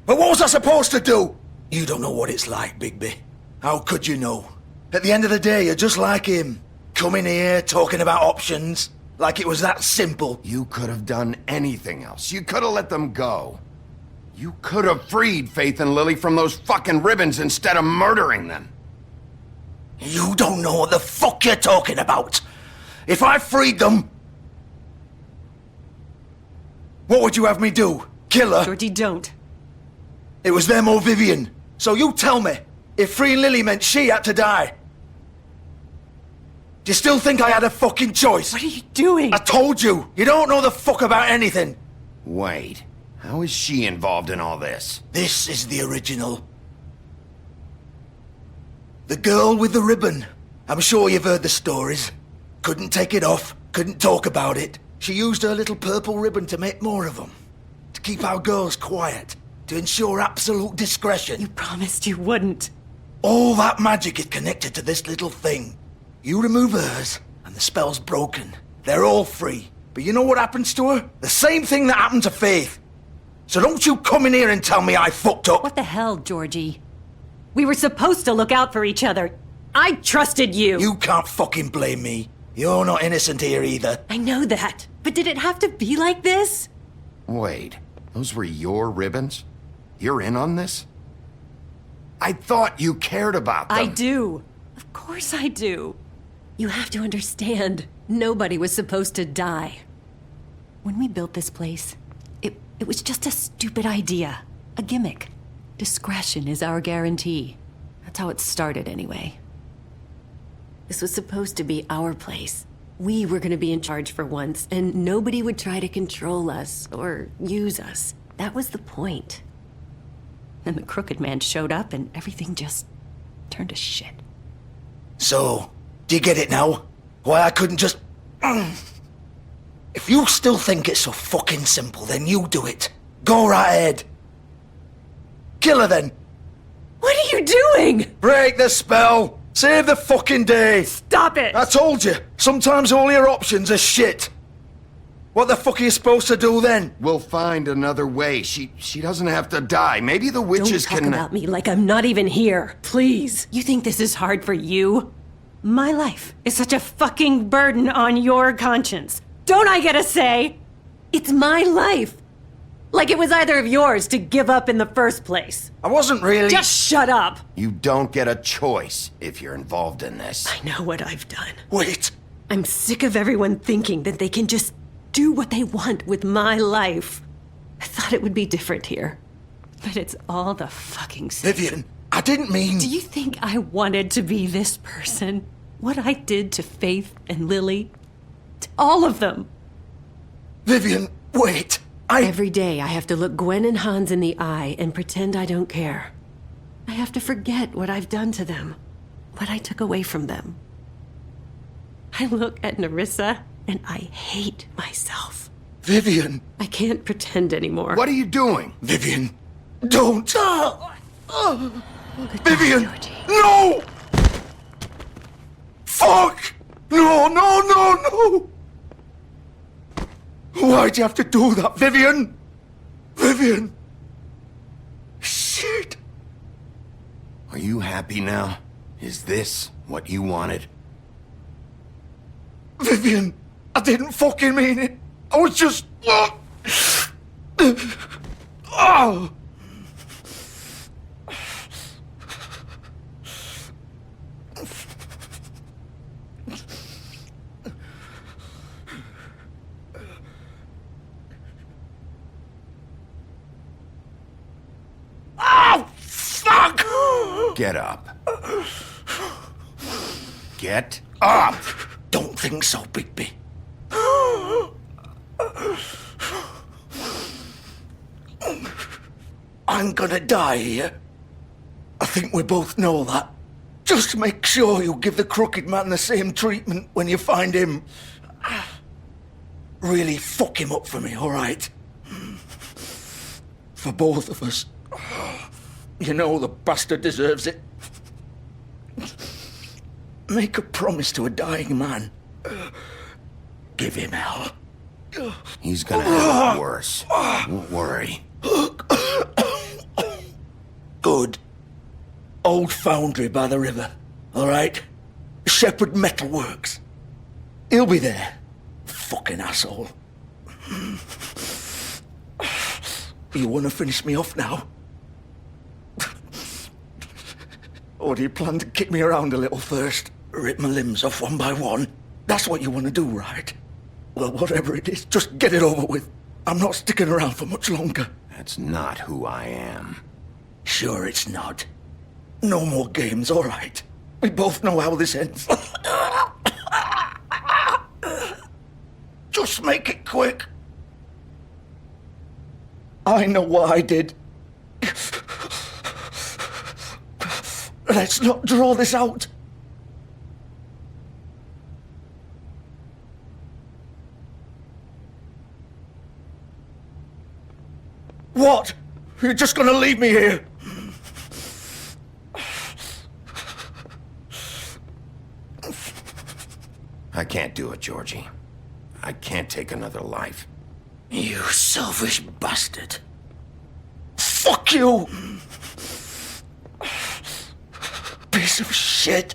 what was I supposed to do? You don't know what it's like, Bigby. How could you know? At the end of the day, you're just like him. Coming here, talking about options, like it was that simple. You could have done anything else. You could have let them go. You could have freed Faith and Lily from those fucking ribbons instead of murdering them. You don't know what the fuck you're talking about. If I freed them... What would you have me do? Kill her? Georgie, don't. It was them or Vivian. So you tell me, if freeing Lily meant she had to die... Do you still think I had a fucking choice? What are you doing? I told you, you don't know the fuck about anything. Wait, how is she involved in all this? This is the original. The girl with the ribbon. I'm sure you've heard the stories. Couldn't take it off, couldn't talk about it. She used her little purple ribbon to make more of them. To keep our girls quiet. To ensure absolute discretion. You promised you wouldn't. All that magic is connected to this little thing. You remove hers, and the spell's broken. They're all free. But you know what happens to her? The same thing that happened to Faith. So don't you come in here and tell me I fucked up. What the hell, Georgie? We were supposed to look out for each other. I trusted you. You can't fucking blame me. You're not innocent here either. I know that. But did it have to be like this? Wait, those were your ribbons? You're in on this? I thought you cared about them. I do. Of course I do. You have to understand, nobody was supposed to die. When we built this place, it was just a stupid idea. A gimmick. Discretion is our guarantee. That's how it started anyway. This was supposed to be our place. We were gonna be in charge for once, and nobody would try to control us or use us. That was the point. Then the crooked man showed up and everything just turned to shit. So, do you get it now? Why I couldn't just... If you still think it's so fucking simple, then you do it. Go right ahead. Kill her then. What are you doing? Break the spell. Save the fucking day. Stop it. I told you. Sometimes all your options are shit. What the fuck are you supposed to do then? We'll find another way. She doesn't have to die. Maybe the witches Don't talk about me like I'm not even here. Please. You think this is hard for you? My life is such a fucking burden on your conscience. Don't I get a say? It's my life. Like it was either of yours to give up in the first place. I wasn't really... Just shut up. You don't get a choice if you're involved in this. I know what I've done. Wait. I'm sick of everyone thinking that they can just do what they want with my life. I thought it would be different here. But it's all the fucking same. Vivian, I didn't mean... Do you think I wanted to be this person? What I did to Faith and Lily? To all of them. Vivian, wait. Every day I have to look Gwen and Hans in the eye and pretend I don't care. I have to forget what I've done to them. What I took away from them. I look at Nerissa and I hate myself. Vivian. I can't pretend anymore. What are you doing? Vivian, don't. Goodbye, Vivian, Georgie. no! Fuck! No, no, no, no! Why'd you have to do that, Vivian? Vivian! Shit! Are you happy now? Is this what you wanted? Vivian, I didn't fucking mean it. I was just... Oh! Fuck! Get up. Get up! Don't think so, Bigby. I'm gonna die here. I think we both know that. Just make sure you give the crooked man the same treatment when you find him. Really fuck him up for me, all right? For both of us. You know the bastard deserves it. Make a promise to a dying man. Give him hell. He's gonna have it worse. Don't worry. Good. Old foundry by the river, all right? Shepherd Metalworks. He'll be there. Fucking asshole. You want to finish me off now? Or do you plan to kick me around a little first? Rip my limbs off one by one? That's what you want to do, right? Well, whatever it is, just get it over with. I'm not sticking around for much longer. That's not who I am. Sure it's not. No more games, all right. We both know how this ends. Just make it quick. I know what I did. Let's not draw this out. What? You're just gonna leave me here? I can't do it, Georgie. I can't take another life. You selfish bastard. Fuck you! Piece of shit.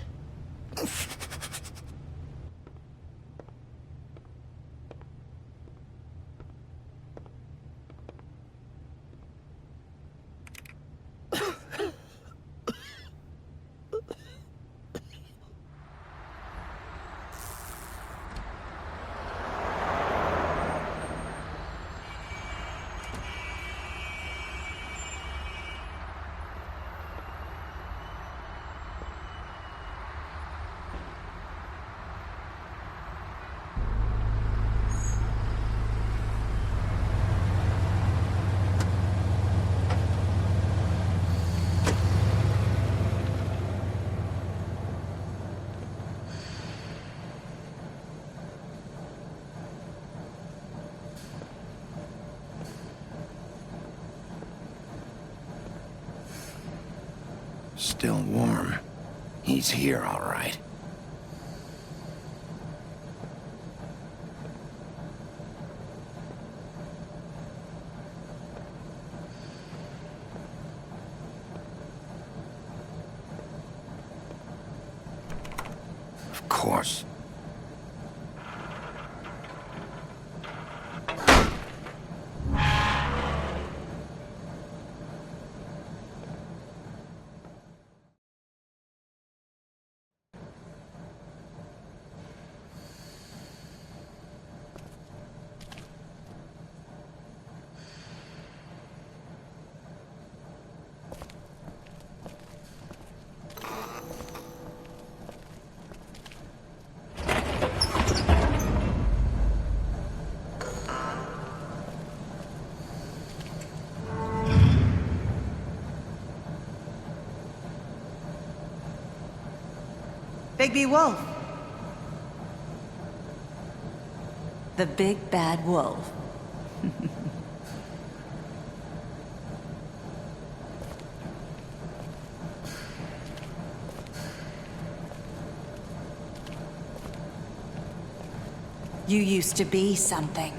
Still warm. He's here, all right. Of course. Bigby Wolf. The big bad wolf. You used to be something.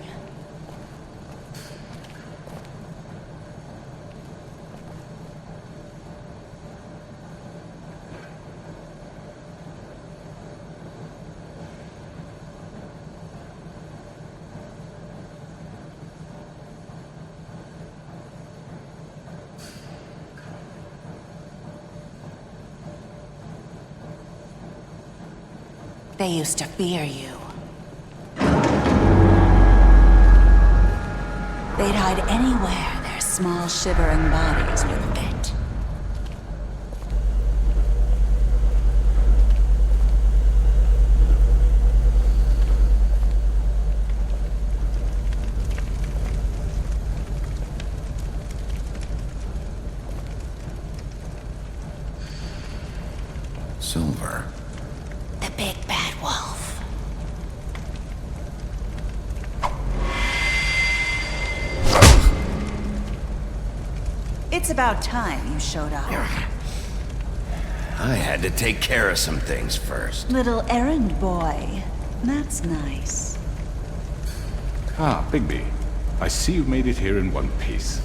They used to fear you. They'd hide anywhere their small, shivering bodies would fit. Silver. The big bad wolf. It's about time you showed up. I had to take care of some things first. Little errand boy. That's nice. Ah, Bigby. I see you've made it here in one piece.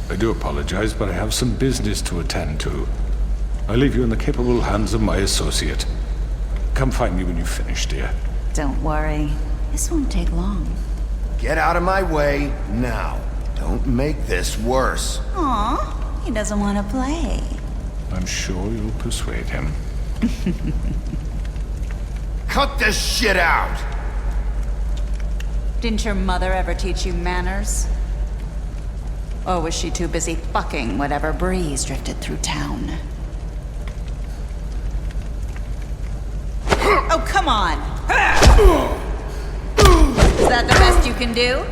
I do apologize, but I have some business to attend to. I leave you in the capable hands of my associate. Come find me when you've finished, dear. Don't worry. This won't take long. Get out of my way now. Don't make this worse. Aw, he doesn't want to play. I'm sure you'll persuade him. Cut this shit out! Didn't your mother ever teach you manners? Or was she too busy fucking whatever breeze drifted through town? Oh, come on! Is that the best you can do?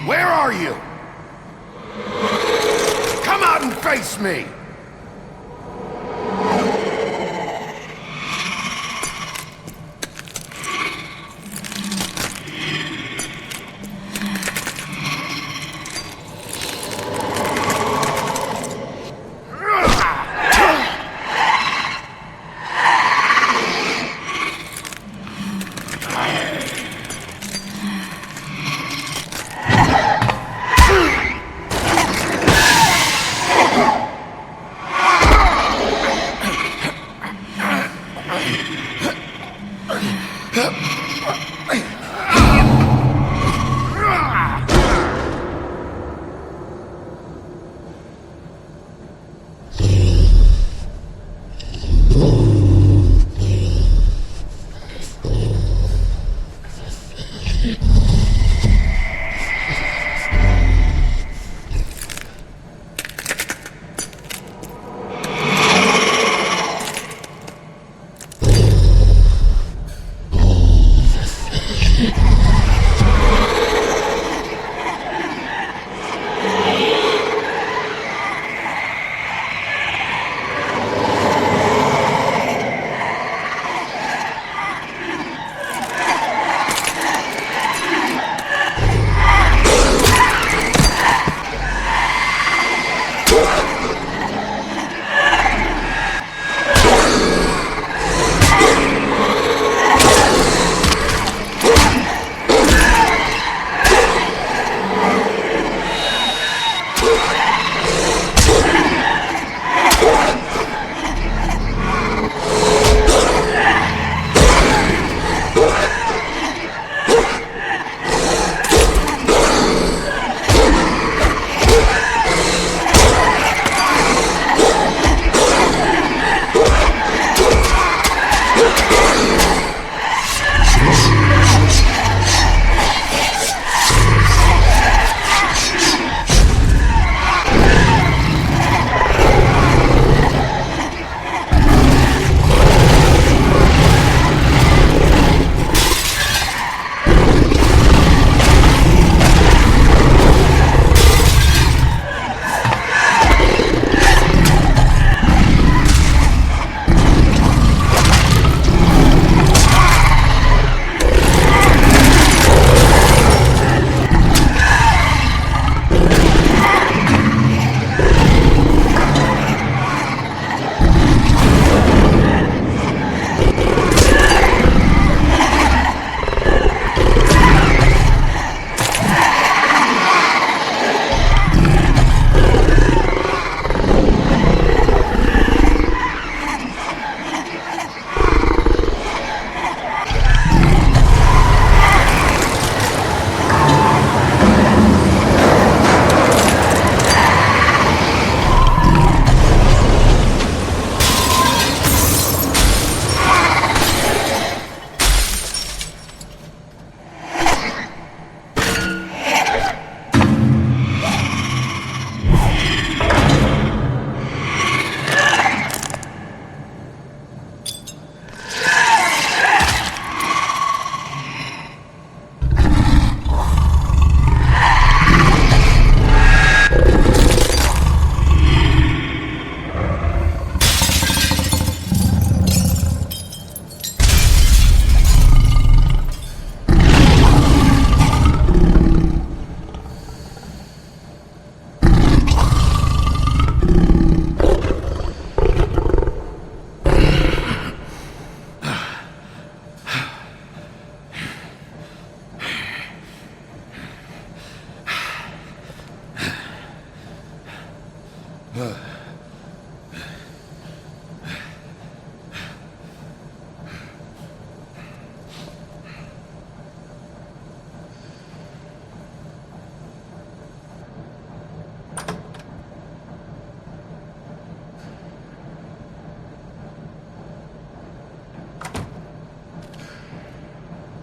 Where are you? Come out and face me!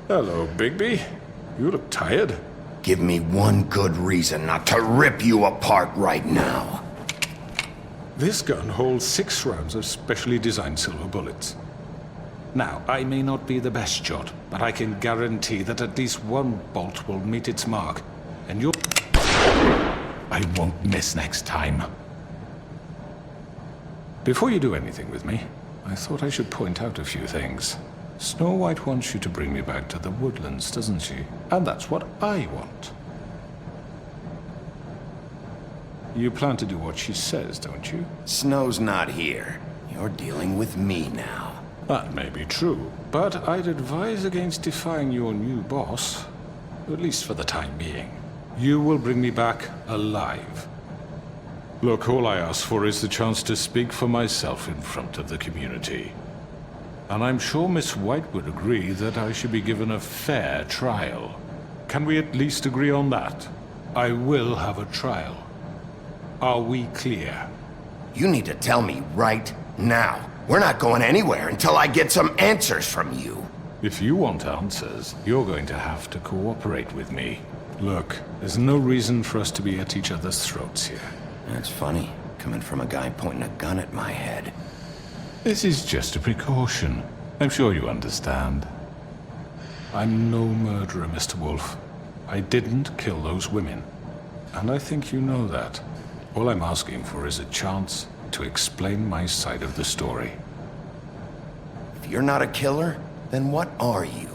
Hello, Bigby. You look tired. Give me one good reason not to rip you apart right now. This gun holds 6 rounds of specially designed silver bullets. Now, I may not be the best shot, but I can guarantee that at least one bolt will meet its mark, and you'll... I won't miss next time. Before you do anything with me, I thought I should point out a few things. Snow White wants you to bring me back to the woodlands, doesn't she? And that's what I want. You plan to do what she says, don't you? Snow's not here. You're dealing with me now. That may be true, but I'd advise against defying your new boss, at least for the time being. You will bring me back alive. Look, all I ask for is the chance to speak for myself in front of the community. And I'm sure Miss White would agree that I should be given a fair trial. Can we at least agree on that? I will have a trial. Are we clear? You need to tell me right now. We're not going anywhere until I get some answers from you. If you want answers, you're going to have to cooperate with me. Look, there's no reason for us to be at each other's throats here. That's funny, coming from a guy pointing a gun at my head. This is just a precaution. I'm sure you understand. I'm no murderer, Mr. Wolf. I didn't kill those women. And I think you know that. All I'm asking for is a chance to explain my side of the story. If you're not a killer, then what are you?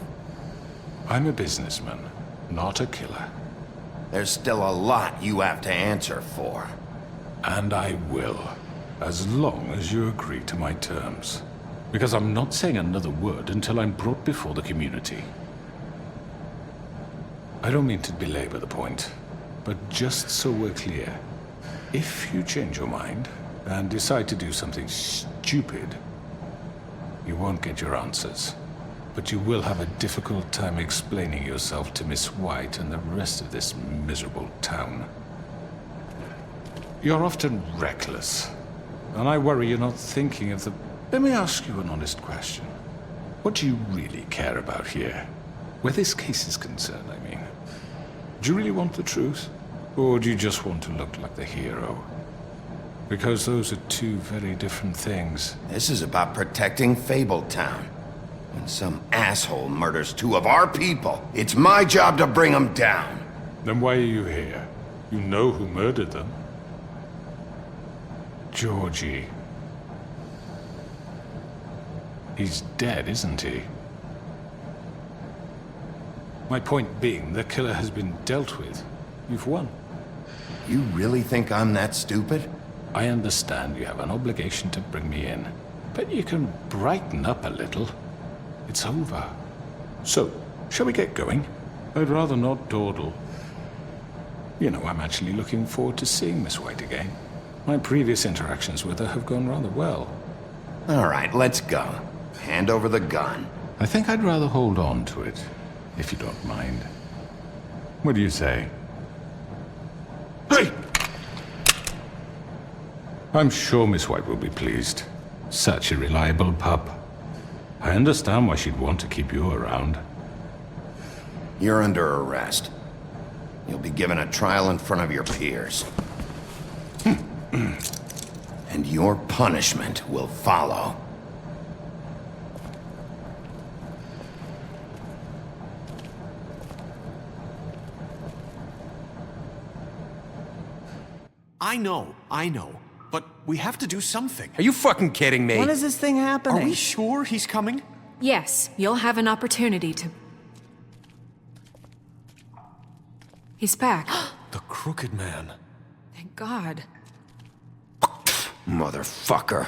I'm a businessman, not a killer. There's still a lot you have to answer for. And I will, as long as you agree to my terms. Because I'm not saying another word until I'm brought before the community. I don't mean to belabor the point, but just so we're clear, if you change your mind and decide to do something stupid, you won't get your answers. But you will have a difficult time explaining yourself to Miss White and the rest of this miserable town. You're often reckless, and I worry you're not thinking of the... Let me ask you an honest question. What do you really care about here? Where this case is concerned, I mean. Do you really want the truth? Or do you just want to look like the hero? Because those are two very different things. This is about protecting Fabletown. When some asshole murders 2 of our people, it's my job to bring them down. Then why are you here? You know who murdered them. Georgie. He's dead, isn't he? My point being, the killer has been dealt with. You've won. You really think I'm that stupid? I understand you have an obligation to bring me in, but you can brighten up a little. It's over. So, shall we get going? I'd rather not dawdle. You know, I'm actually looking forward to seeing Miss White again. My previous interactions with her have gone rather well. All right, let's go. Hand over the gun. I think I'd rather hold on to it, if you don't mind. What do you say? Hey! I'm sure Miss White will be pleased. Such a reliable pup. I understand why she'd want to keep you around. You're under arrest. You'll be given a trial in front of your peers. And your punishment will follow. I know. But we have to do something. Are you fucking kidding me? When is this thing happening? Are we sure he's coming? Yes, you'll have an opportunity to... He's back. The Crooked Man. Thank God. Motherfucker.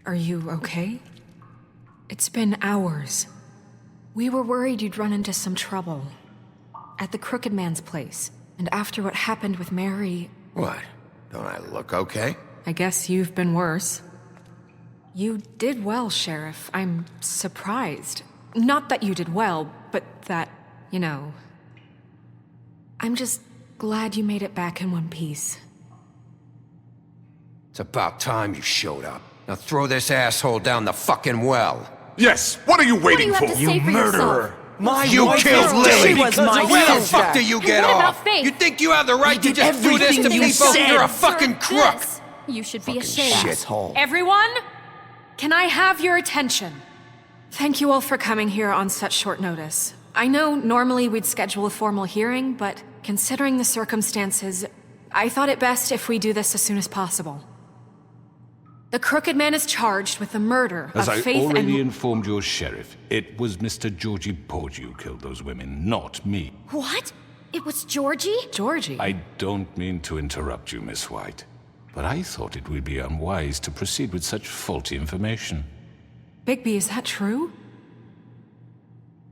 Are you okay? It's been hours. We were worried you'd run into some trouble. At the Crooked Man's place. And after what happened with Mary... What? Don't I look okay? I guess you've been worse. You did well, Sheriff. I'm surprised. Not that you did well, but that, you know... I'm just glad you made it back in one piece. It's about time you showed up. Now throw this asshole down the fucking well. Yes, what are you waiting have for? to say for yourself? You killed Lily! She was my Where the sister. fuck do you get What about off? Faith? You think you have the right to just do this to Everything you people? said You're a fucking deserved crook! this. You should be ashamed. Shithole. Everyone, can I have your attention? Thank you all for coming here on such short notice. I know normally we'd schedule a formal hearing, but considering the circumstances, I thought it best if we do this as soon as possible. The Crooked Man is charged with the murder As of I Faith already and... informed your sheriff, it was Mr. Georgie Porgy who killed those women, not me. What? It was Georgie? Georgie? I don't mean to interrupt you, Miss White, but I thought it would be unwise to proceed with such faulty information. Bigby, is that true?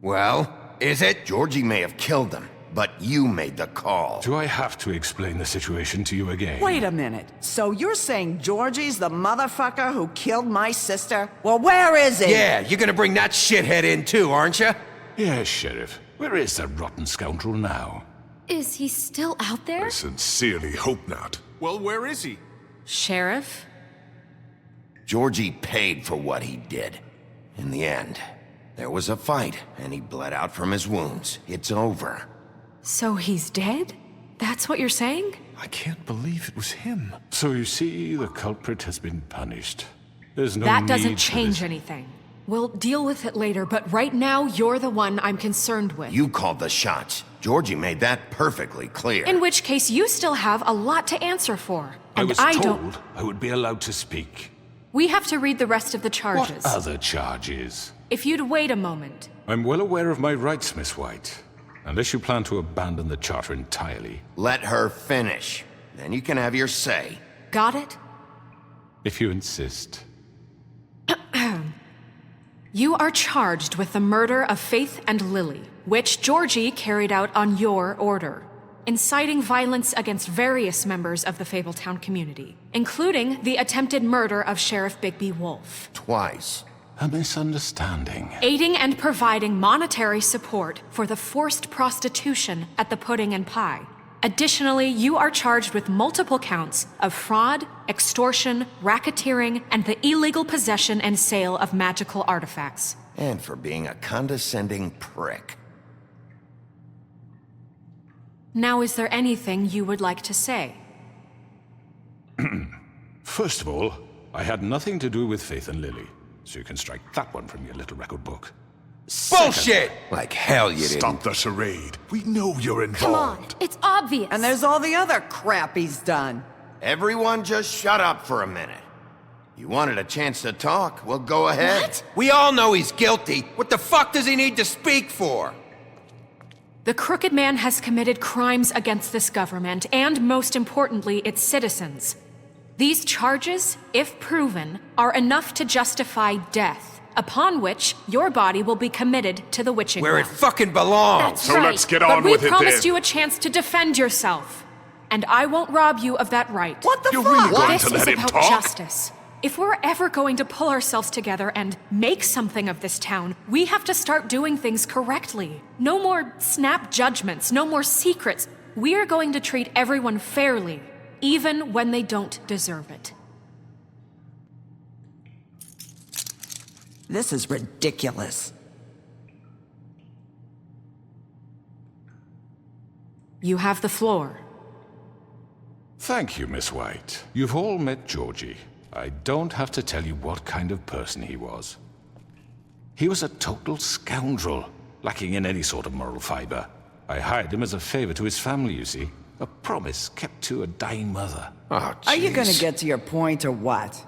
Well, is it? Georgie may have killed them, but you made the call. Do I have to explain the situation to you again? Wait a minute. So you're saying Georgie's the motherfucker who killed my sister? Well, where is he? Yeah, you're gonna bring that shithead in too, aren't you? Yes, Sheriff. Where is that rotten scoundrel now? Is he still out there? I sincerely hope not. Well, where is he? Sheriff? Georgie paid for what he did. In the end, there was a fight, and he bled out from his wounds. It's over. So he's dead? That's what you're saying? I can't believe it was him. So you see, the culprit has been punished. There's no That need doesn't for change this. anything. We'll deal with it later, but right now, you're the one I'm concerned with. You called the shots. Georgie made that perfectly clear. In which case, you still have a lot to answer for. I And was I told don't... I would be allowed to speak. We have to read the rest of the charges. What other charges? If you'd wait a moment. I'm well aware of my rights, Miss White. Unless you plan to abandon the charter entirely. Let her finish. Then you can have your say. Got it? If you insist. You are charged with the murder of Faith and Lily, which Georgie carried out on your order, inciting violence against various members of the Fabletown community, including the attempted murder of Sheriff Bigby Wolf. Twice. A misunderstanding. Aiding and providing monetary support for the forced prostitution at the Pudding and Pie. Additionally, you are charged with multiple counts of fraud, extortion, racketeering, and the illegal possession and sale of magical artifacts. And for being a condescending prick. Now, is there anything you would like to say? First of all, I had nothing to do with Faith and Lily, so you can strike that one from your little record book. Bullshit! Like hell you didn't. Stop the charade. We know you're involved. Come on, it's obvious. And there's all the other crap he's done. Everyone just shut up for a minute. You wanted a chance to talk, well go ahead. What? We all know he's guilty. What the fuck does he need to speak for? The Crooked Man has committed crimes against this government, and most importantly, its citizens. These charges, if proven, are enough to justify death, upon which your body will be committed to the witching Where it well. fucking belongs. That's So right. let's get but on with it we promised then. you a chance to defend yourself. And I won't rob you of that right. What the You're fuck? really going This to let is him about talk? justice. If we're ever going to pull ourselves together and make something of this town, we have to start doing things correctly. No more snap judgments, no more secrets. We are going to treat everyone fairly, even when they don't deserve it. This is ridiculous. You have the floor. Thank you, Miss White. You've all met Georgie. I don't have to tell you what kind of person he was. He was a total scoundrel, lacking in any sort of moral fiber. I hired him as a favor to his family, you see. A promise kept to a dying mother. Oh, Are you gonna jeez. get to your point or what?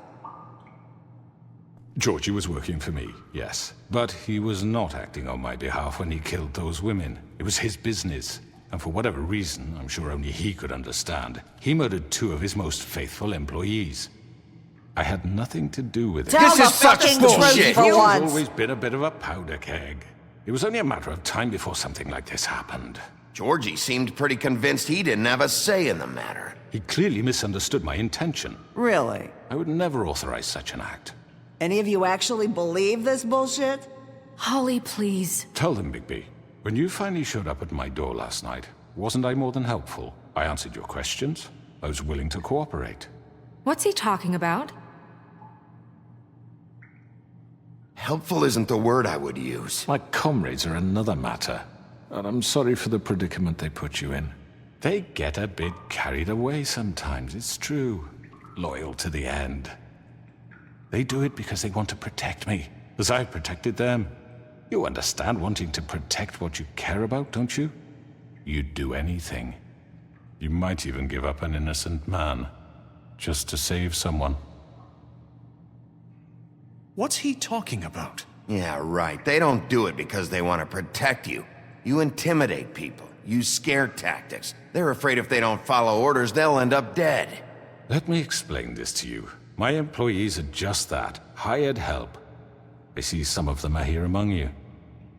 Georgie was working for me, yes. But he was not acting on my behalf when he killed those women. It was his business. And for whatever reason, I'm sure only he could understand, he murdered 2 of his most faithful employees. I had nothing to do with it. Tell This the is such fucking bullshit. truth for He's once. always been a bit of a powder keg. It was only a matter of time before something like this happened. Georgie seemed pretty convinced he didn't have a say in the matter. He clearly misunderstood my intention. Really? I would never authorize such an act. Any of you actually believe this bullshit? Holly, please. Tell them, Bigby. When you finally showed up at my door last night, wasn't I more than helpful? I answered your questions. I was willing to cooperate. What's he talking about? Helpful isn't the word I would use. My comrades are another matter, and I'm sorry for the predicament they put you in. They get a bit carried away sometimes, it's true. Loyal to the end. They do it because they want to protect me, as I've protected them. You understand wanting to protect what you care about, don't you? You'd do anything. You might even give up an innocent man, just to save someone. What's he talking about? Yeah, right. They don't do it because they want to protect you. You intimidate people, use scare tactics. They're afraid if they don't follow orders, they'll end up dead. Let me explain this to you. My employees are just that, hired help. I see some of them are here among you.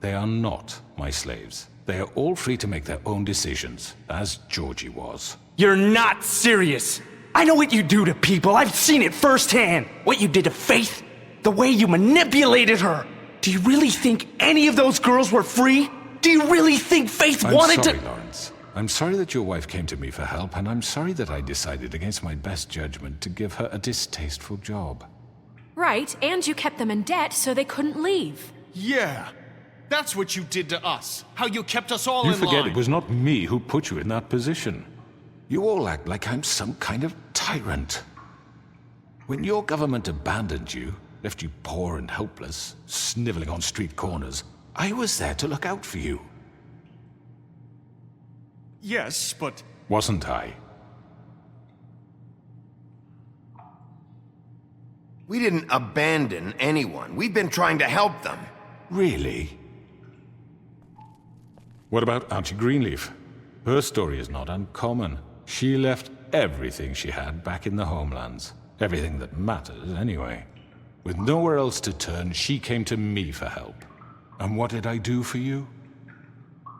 They are not my slaves. They are all free to make their own decisions, as Georgie was. You're not serious. I know what you do to people. I've seen it firsthand. What you did to Faith, the way you manipulated her. Do you really think any of those girls were free? Do you really think Faith wanted to— I'm sorry, Lawrence. I'm sorry that your wife came to me for help, and I'm sorry that I decided against my best judgment to give her a distasteful job. Right, and you kept them in debt so they couldn't leave. Yeah. That's what you did to us. How you kept us all in line. You forget it was not me who put you in that position. You all act like I'm some kind of tyrant. When your government abandoned you, left you poor and helpless, sniveling on street corners, I was there to look out for you. Yes, but... Wasn't I? We didn't abandon anyone. We've been trying to help them. Really? What about Auntie Greenleaf? Her story is not uncommon. She left everything she had back in the homelands. Everything that matters, anyway. With nowhere else to turn, she came to me for help. And what did I do for you?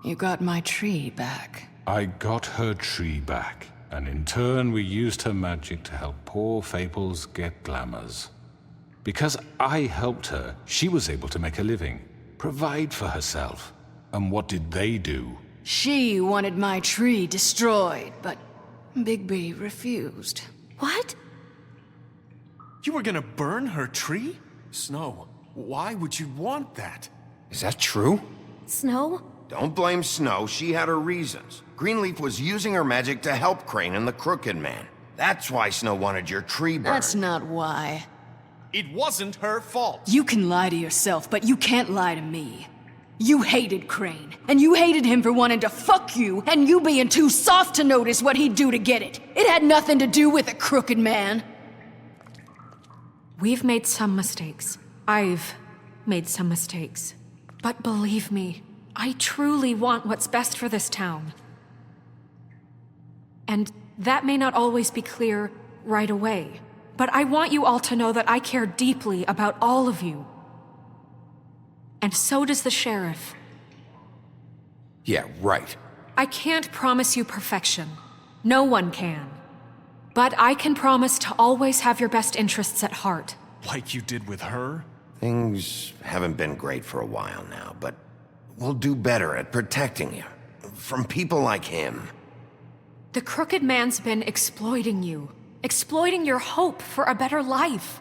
You got my tree back. I got her tree back, and in turn we used her magic to help poor Fables get glamours. Because I helped her, she was able to make a living, provide for herself. And what did they do? She wanted my tree destroyed, but Bigby refused. What? You were gonna burn her tree? Snow, why would you want that? Is that true? Snow? Don't blame Snow. She had her reasons. Greenleaf was using her magic to help Crane and the Crooked Man. That's why Snow wanted your tree burned. That's not why. It wasn't her fault. You can lie to yourself, but you can't lie to me. You hated Crane, and you hated him for wanting to fuck you, and you being too soft to notice what he'd do to get it. It had nothing to do with a Crooked Man. We've made some mistakes. I've made some mistakes. But believe me, I truly want what's best for this town. And that may not always be clear right away, but I want you all to know that I care deeply about all of you. And so does the sheriff. Yeah, right. I can't promise you perfection. No one can. But I can promise to always have your best interests at heart. Like you did with her? Things haven't been great for a while now, but we'll do better at protecting you. From people like him. The Crooked Man's been exploiting you. Exploiting your hope for a better life.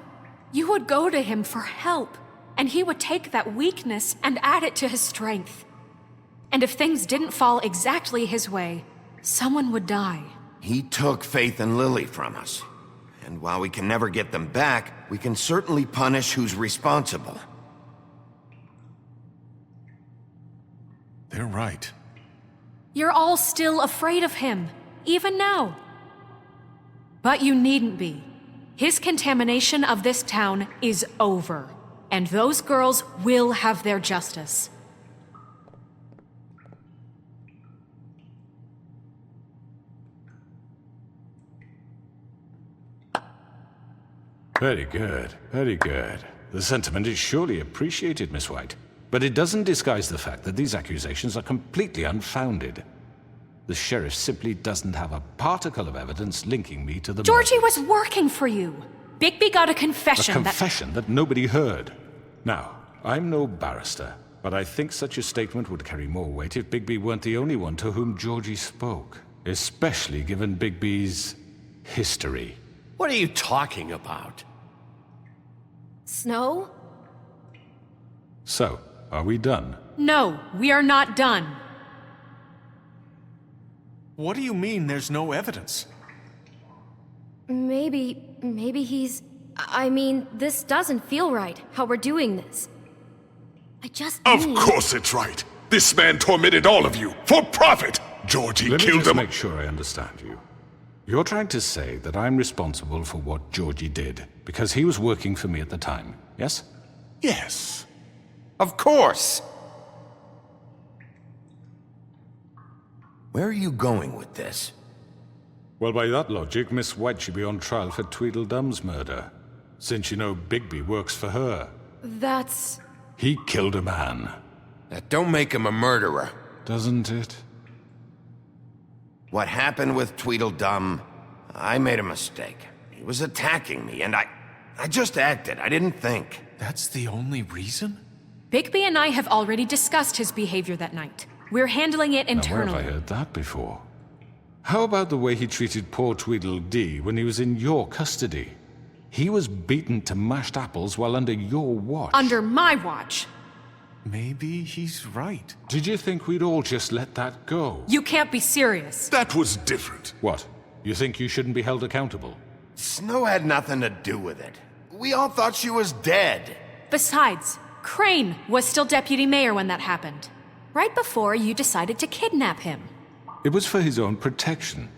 You would go to him for help, and he would take that weakness and add it to his strength. And if things didn't fall exactly his way, someone would die. He took Faith and Lily from us. And while we can never get them back, we can certainly punish who's responsible. They're right. You're all still afraid of him, even now. But you needn't be. His contamination of this town is over, and those girls will have their justice. Very good, very good. The sentiment is surely appreciated, Miss White. But it doesn't disguise the fact that these accusations are completely unfounded. The sheriff simply doesn't have a particle of evidence linking me to the Georgie was working for you. Bigby got a confession A confession that nobody heard. Now, I'm no barrister, but I think such a statement would carry more weight if Bigby weren't the only one to whom Georgie spoke. Especially given Bigby's history. What are you talking about? Snow? So, are we done? No, we are not done. What do you mean there's no evidence? Maybe he's... I mean, this doesn't feel right, how we're doing this. I just Of need... course it's right. This man tormented all of you, for profit! Georgie Let me killed just him. make sure I understand you. You're trying to say that I'm responsible for what Georgie did, because he was working for me at the time, yes? Yes. Of course! Where are you going with this? Well, by that logic, Miss White should be on trial for Tweedledum's murder, since you know Bigby works for her. That's... He killed a man. That don't make him a murderer. Doesn't it? What happened with Tweedledum, I made a mistake. He was attacking me, and I just acted. I didn't think. That's the only reason? Bigby and I have already discussed his behavior that night. We're handling it Now, internally. where have I heard that before? How about the way he treated poor Tweedledee when he was in your custody? He was beaten to mashed apples while under your watch. Under my watch. Maybe he's right. Did you think we'd all just let that go? You can't be serious. That was different. What? You think you shouldn't be held accountable? Snow had nothing to do with it. We all thought she was dead. Besides, Crane was still deputy mayor when that happened. Right before you decided to kidnap him. It was for his own protection.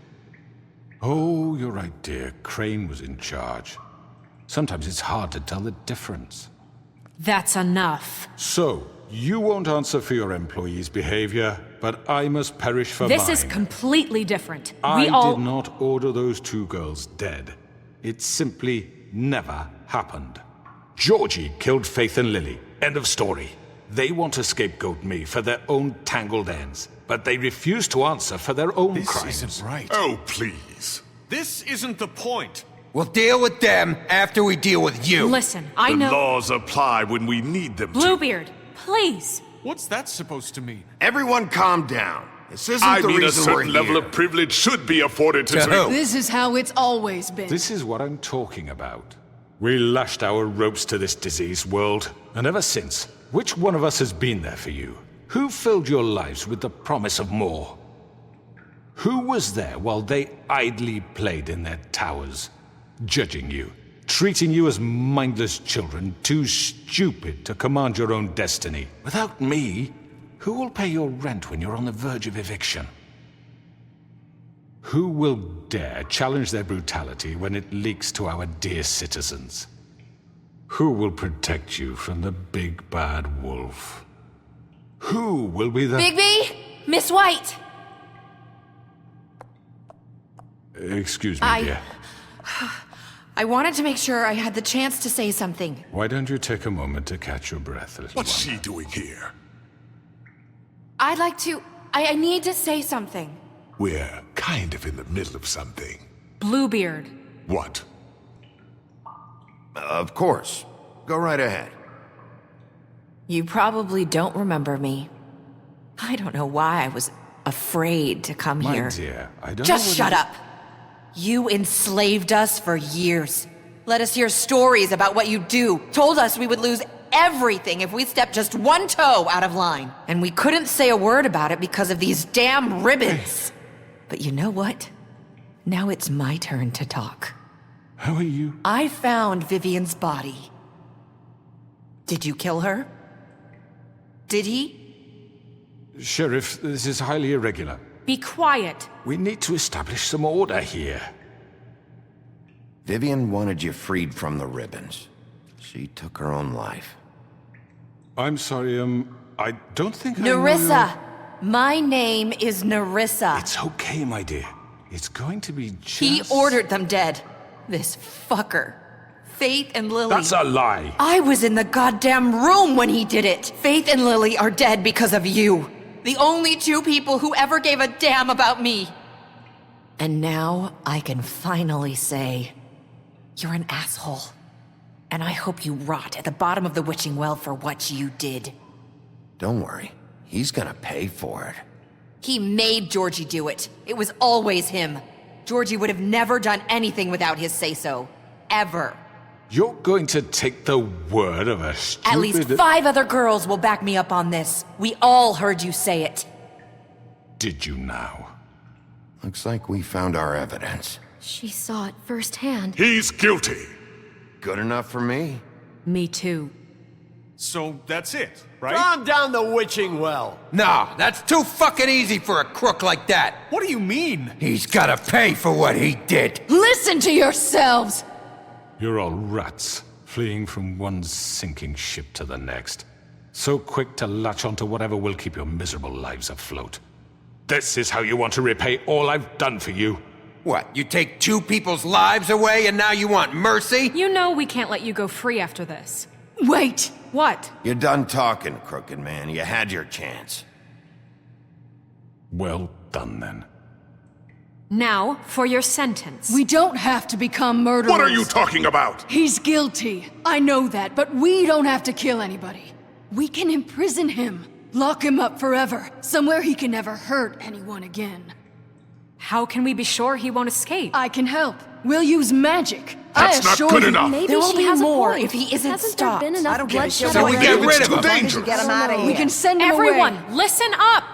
Oh, you're right, dear. Crane was in charge. Sometimes it's hard to tell the difference. That's enough. So, you won't answer for your employees' behavior, but I must perish for mine. This is completely different. I did not order those two girls dead. It simply never happened. Georgie killed Faith and Lily. End of story. They want to scapegoat me for their own tangled ends, but they refuse to answer for their own crimes. This isn't right. Oh, please. This isn't the point. We'll deal with them after we deal with you. Listen, I The know... laws apply when we need them to. Bluebeard, please. What's that supposed to mean? Everyone calm down. This isn't I the mean, a reason we're certain level here. of privilege should be afforded to... This is how it's always been. This is what I'm talking about. We lashed our ropes to this diseased world, and ever since, which one of us has been there for you? Who filled your lives with the promise of more? Who was there while they idly played in their towers, judging you, treating you as mindless children, too stupid to command your own destiny? Without me, who will pay your rent when you're on the verge of eviction? Who will dare challenge their brutality when it leaks to our dear citizens? Who will protect you from the big bad wolf? Who will be the... Bigby! Miss White! Excuse me, dear. I wanted to make sure I had the chance to say something. Why don't you take a moment to catch your breath, little What's one? she doing here? I'd like to... I need to say something. We're kind of in the middle of something. Bluebeard. What? Of course. Go right ahead. You probably don't remember me. I don't know why I was afraid to come My here. dear, I don't Just know shut up! You enslaved us for years. Let us hear stories about what you do. Told us we would lose everything if we stepped just one toe out of line. And we couldn't say a word about it because of these damn ribbons. But you know what? Now it's my turn to talk. How are you? I found Vivian's body. Did you kill her? Did he? Sheriff, this is highly irregular. Be quiet. We need to establish some order here. Vivian wanted you freed from the ribbons. She took her own life. I'm sorry, I don't think I know Nerissa! My name is Nerissa. It's okay, my dear. It's going to be just... He ordered them dead. This fucker. Faith and Lily. That's a lie. I was in the goddamn room when he did it. Faith and Lily are dead because of you. The only two people who ever gave a damn about me. And now I can finally say, you're an asshole. And I hope you rot at the bottom of the witching well for what you did. Don't worry. He's gonna pay for it. He made Georgie do it. It was always him. Georgie would have never done anything without his say-so. Ever. You're going to take the word of a stupid... At least 5 other girls will back me up on this. We all heard you say it. Did you now? Looks like we found our evidence. She saw it firsthand. He's guilty. Good enough for me. Me too. So that's it, right? Calm down the witching well. No, that's too fucking easy for a crook like that. What do you mean? He's gotta pay for what he did. Listen to yourselves! You're all rats, fleeing from one sinking ship to the next. So quick to latch onto whatever will keep your miserable lives afloat. This is how you want to repay all I've done for you? What, you take 2 people's lives away and now you want mercy? You know we can't let you go free after this. Wait! What? You're done talking, crooked man. You had your chance. Well done, then. Now, for your sentence. We don't have to become murderers. What are you talking about? He's guilty. I know that, but we don't have to kill anybody. We can imprison him. Lock him up forever. Somewhere he can never hurt anyone again. How can we be sure he won't escape? I can help. We'll use magic. That's not good enough. There will be more if he isn't Hasn't stopped. there been enough bloodshed? So we get rid of him. Dangerous. Get him out of here. We can send him Everyone, away. listen up!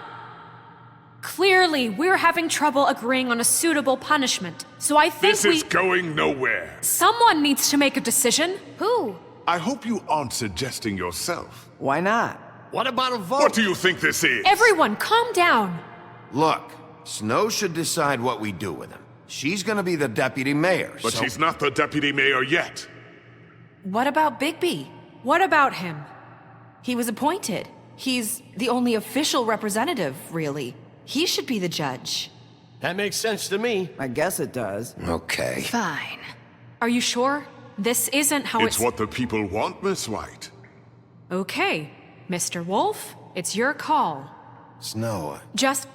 Clearly, we're having trouble agreeing on a suitable punishment. So I think This is going nowhere. Someone needs to make a decision. Who? I hope you aren't suggesting yourself. Why not? What about a vote? What do you think this is? Everyone, calm down. Look, Snow should decide what we do with him. She's gonna be the deputy mayor, But so... she's not the deputy mayor yet. What about Bigby? What about him? He was appointed. He's the only official representative, really. He should be the judge. That makes sense to me. I guess it does. Okay. Fine. Are you sure? This isn't how It's what the people want, Miss White. Okay, Mr. Wolf, it's your call. Snow, Just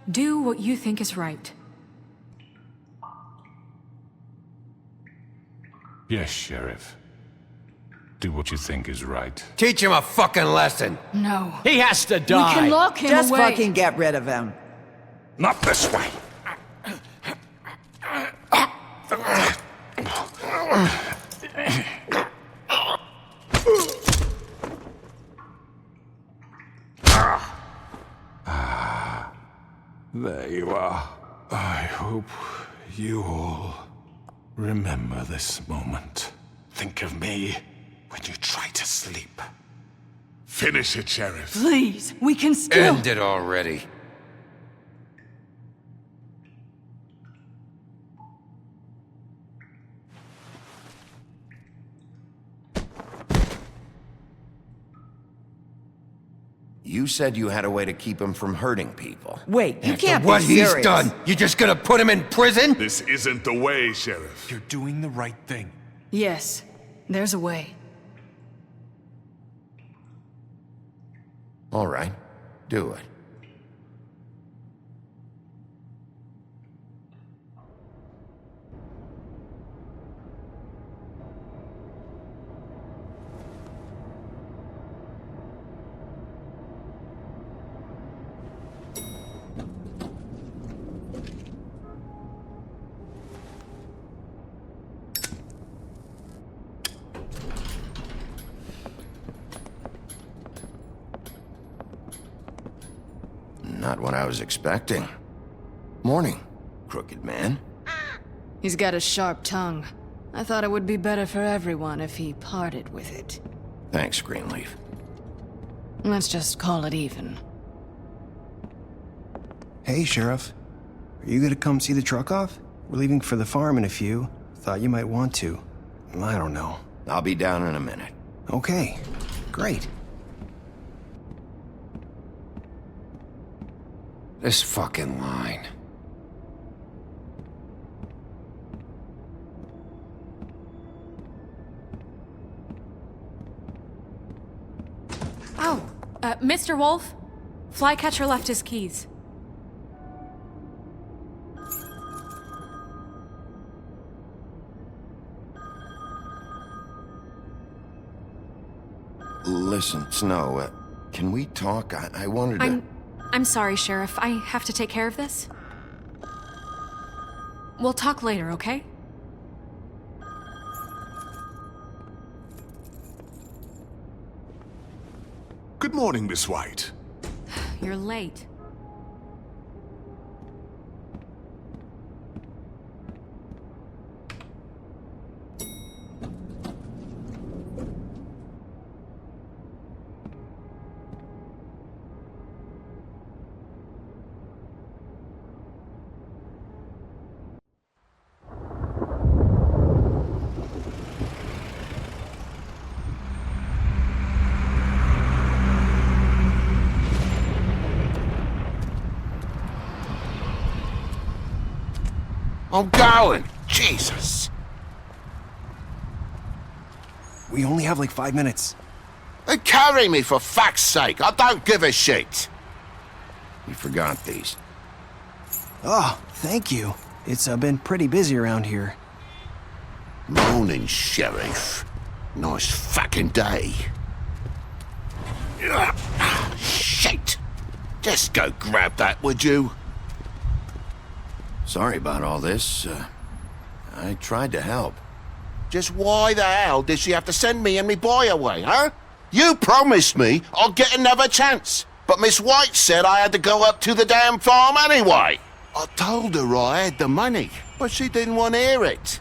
do what you think is right. Yes, Sheriff. Do what you think is right. Teach him a fucking lesson. No. He has to die. We can lock him Just away. fucking get rid of him. Not this way. There you are. I hope you all remember this moment. Think of me when you try to sleep. Finish it, Sheriff. Please, we can still... End it already. you said you had a way to keep him from hurting people. Wait, you After can't what be he's serious. done, you just gonna put him in prison? This isn't the way, Sheriff. You're doing the right thing. Yes, there's a way. All right, do it. Not what I was expecting. Morning, crooked man. He's got a sharp tongue. I thought it would be better for everyone if he parted with it. Thanks, Greenleaf. Let's just call it even. Hey, Sheriff. Are you gonna come see the truck off? We're leaving for the farm in a few. Thought you might want to. I don't know. I'll be down in a minute. Okay, great. This fucking line. Oh, Mr. Wolf? Flycatcher left his keys. Listen, Snow, can we talk? I wanted to... I'm sorry, Sheriff. I have to take care of this. We'll talk later, okay? Good morning, Miss White. You're late. I'm going! Jesus! We only have like 5 minutes. Then carry me for fuck's sake! I don't give a shit! You forgot these. Oh, thank you. It's been pretty busy around here. Morning, Sheriff. Nice fucking day. Shit! Just go grab that, would you? Sorry about all this. I tried to help. Just why the hell did she have to send me and me boy away, huh? You promised me I'd get another chance, but Miss White said I had to go up to the damn farm anyway. I told her I had the money, but she didn't want to hear it.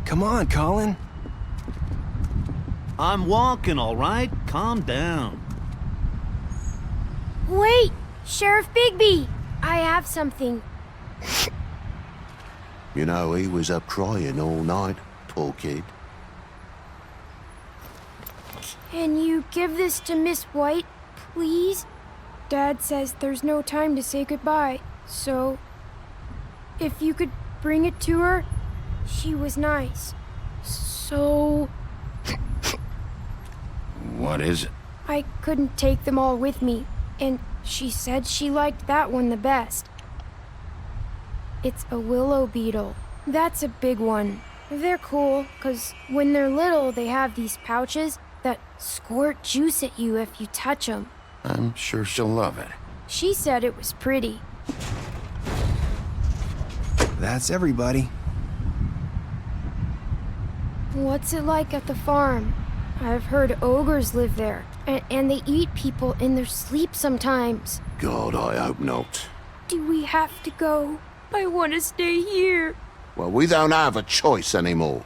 Come on, Colin. I'm walking, all right? Calm down. Wait! Sheriff Bigby! I have something. You know, he was up crying all night, poor kid. Can you give this to Miss White, please? Dad says there's no time to say goodbye, so if you could bring it to her, she was nice. So... What is it? I couldn't take them all with me, and she said she liked that one the best. It's a willow beetle. That's a big one. They're cool, 'cause when they're little, they have these pouches that squirt juice at you if you touch them. I'm sure she'll love it. She said it was pretty. That's everybody. What's it like at the farm? I've heard ogres live there, and they eat people in their sleep sometimes. God, I hope not. Do we have to go? I want to stay here. Well, we don't have a choice anymore.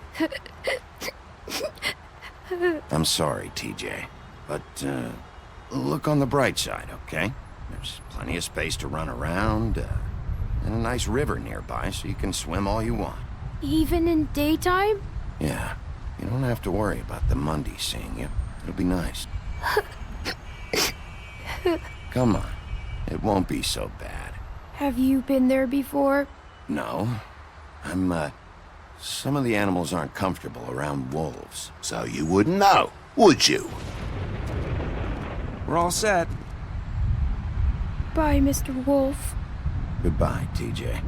I'm sorry, TJ. But, look on the bright side, okay? There's plenty of space to run around, and a nice river nearby so you can swim all you want. Even in daytime? Yeah. You don't have to worry about the Mundies seeing you. It'll be nice. Come on. It won't be so bad. Have you been there before? No. Some of the animals aren't comfortable around wolves. So you wouldn't know, would you? We're all set. Bye, Mr. Wolf. Goodbye, TJ.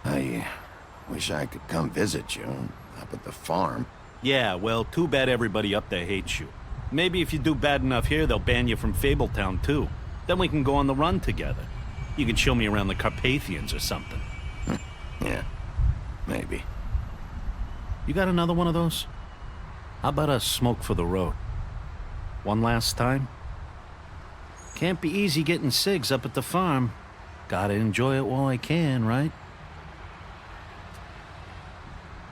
I wish I could come visit you up at the farm. Yeah, well, too bad everybody up there hates you. Maybe if you do bad enough here, they'll ban you from Fabletown, too. Then we can go on the run together. You can show me around the Carpathians or something. Yeah, maybe. You got another one of those? How about a smoke for the road? One last time? Can't be easy getting cigs up at the farm. Gotta enjoy it while I can, right?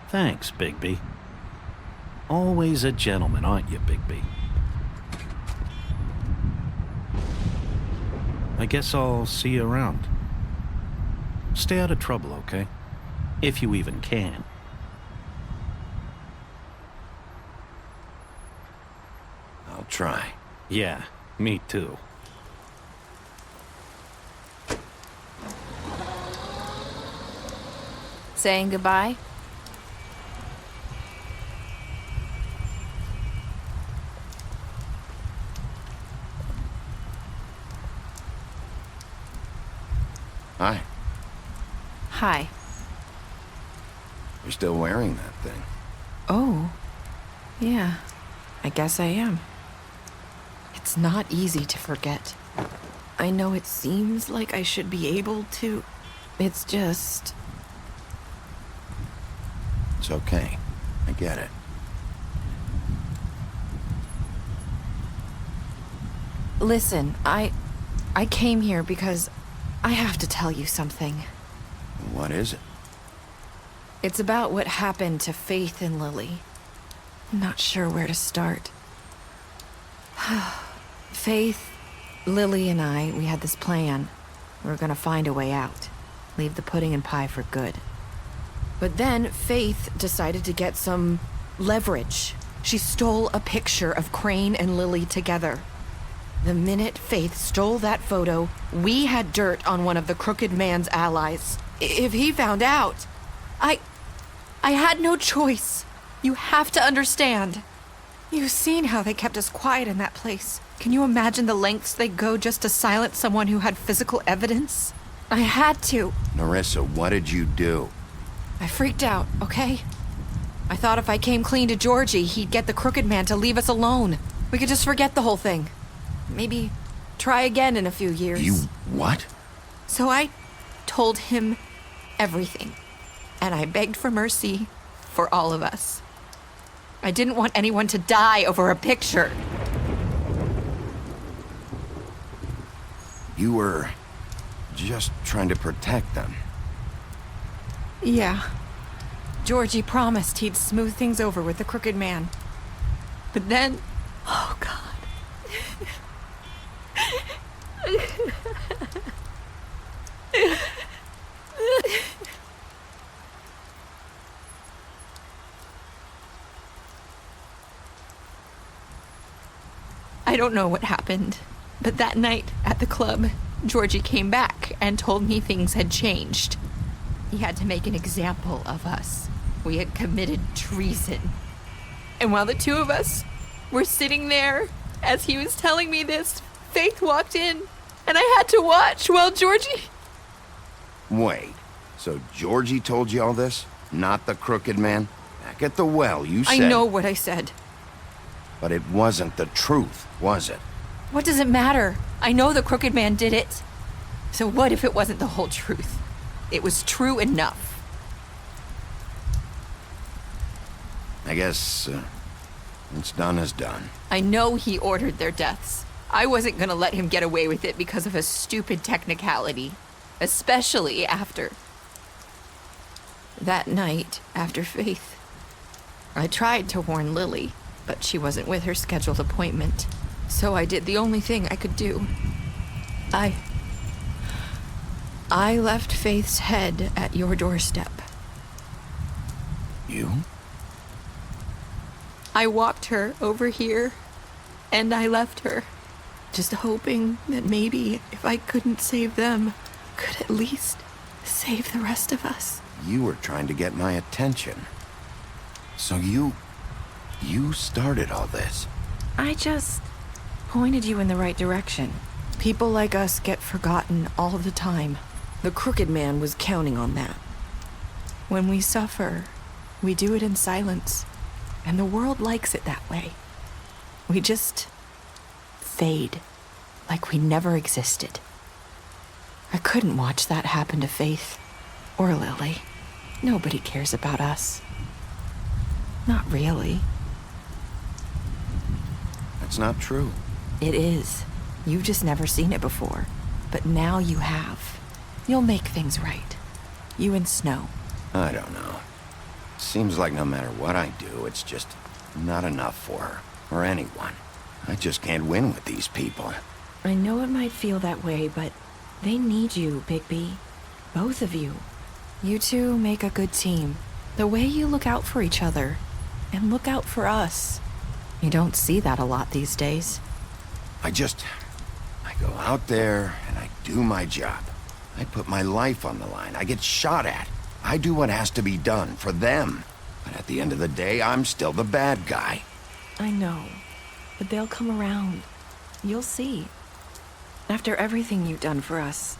Thanks, Bigby. Always a gentleman, aren't you, Bigby? I guess I'll see you around. Stay out of trouble, okay? If you even can. I'll try. Yeah, me too. Saying goodbye? Hi. Hi. You're still wearing that thing. Oh. Yeah. I guess I am. It's not easy to forget. I know it seems like I should be able to. It's just... It's okay. I get it. Listen, I came here because I have to tell you something. What is it? It's about what happened to Faith and Lily. I'm not sure where to start. Faith, Lily, and I, we had this plan. We were gonna find a way out. Leave the pudding and pie for good. But then Faith decided to get some leverage. She stole a picture of Crane and Lily together. The minute Faith stole that photo, we had dirt on one of the Crooked Man's allies. If he found out, I had no choice. You have to understand. You've seen how they kept us quiet in that place. Can you imagine the lengths they'd go just to silence someone who had physical evidence? I had to. Nerissa, what did you do? I freaked out, okay? I thought if I came clean to Georgie, he'd get the Crooked Man to leave us alone. We could just forget the whole thing. Maybe try again in a few years. You what? So I told him everything. And I begged for mercy for all of us. I didn't want anyone to die over a picture. You were just trying to protect them. Yeah. Georgie promised he'd smooth things over with the Crooked Man. But then... Oh, God. I don't know what happened, but that night at the club, Georgie came back and told me things had changed. He had to make an example of us. We had committed treason. And while the two of us were sitting there, as he was telling me this, Faith walked in, and I had to watch while Georgie... Wait, so Georgie told you all this? Not the Crooked Man? Back at the well, you said... I know what I said. But it wasn't the truth, was it? What does it matter? I know the Crooked Man did it. So what if it wasn't the whole truth? It was true enough. I guess, what's done is done. I know he ordered their deaths. I wasn't gonna let him get away with it because of a stupid technicality. Especially after... that night, after Faith. I tried to warn Lily, but she wasn't with her scheduled appointment. So I did the only thing I could do. I left Faith's head at your doorstep. You? I walked her over here, and I left her, just hoping that maybe if I couldn't save them, could at least save the rest of us. You were trying to get my attention. So you started all this. I just pointed you in the right direction. People like us get forgotten all the time. The Crooked Man was counting on that. When we suffer, we do it in silence, and the world likes it that way. We just fade, like we never existed. I couldn't watch that happen to Faith, or Lily. Nobody cares about us. Not really. That's not true. It is. You've just never seen it before. But now you have. You'll make things right. You and Snow. I don't know. Seems like no matter what I do, it's just not enough for her, or anyone. I just can't win with these people. I know it might feel that way, but they need you, Bigby. Both of you. You two make a good team. The way you look out for each other, and look out for us. You don't see that a lot these days. I go out there and I do my job. I put my life on the line. I get shot at. I do what has to be done for them. But at the end of the day, I'm still the bad guy. I know, but they'll come around. You'll see. After everything you've done for us,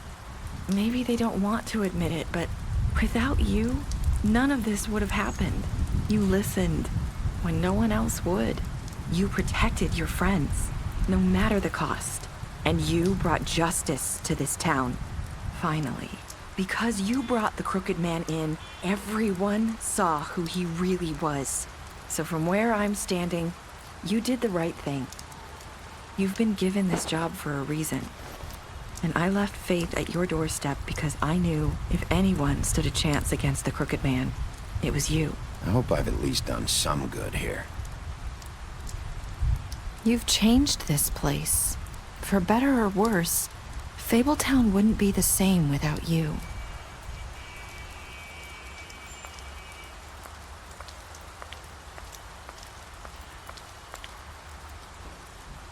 maybe they don't want to admit it, but without you, none of this would have happened. You listened when no one else would. You protected your friends, no matter the cost. And you brought justice to this town. Finally. Because you brought the Crooked Man in, everyone saw who he really was. So from where I'm standing, you did the right thing. You've been given this job for a reason. And I left Faith at your doorstep because I knew if anyone stood a chance against the Crooked Man, it was you. I hope I've at least done some good here. You've changed this place. For better or worse, Fabletown wouldn't be the same without you.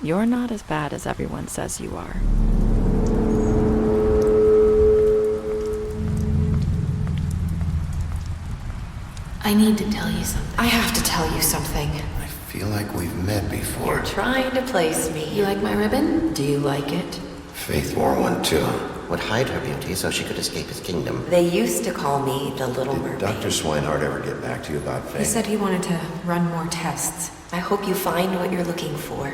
You're not as bad as everyone says you are. I need to tell you something. I have to tell you something. I feel like we've met before. You're trying to place me. You like my ribbon? Do you like it? Faith wore one too. Would hide her beauty so she could escape his kingdom. They used to call me the Little Did Mermaid. Dr. Swinehart ever get back to you about Faith? He said he wanted to run more tests. I hope you find what you're looking for.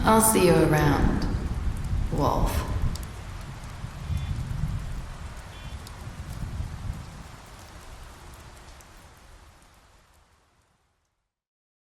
I'll see you around, Wolf.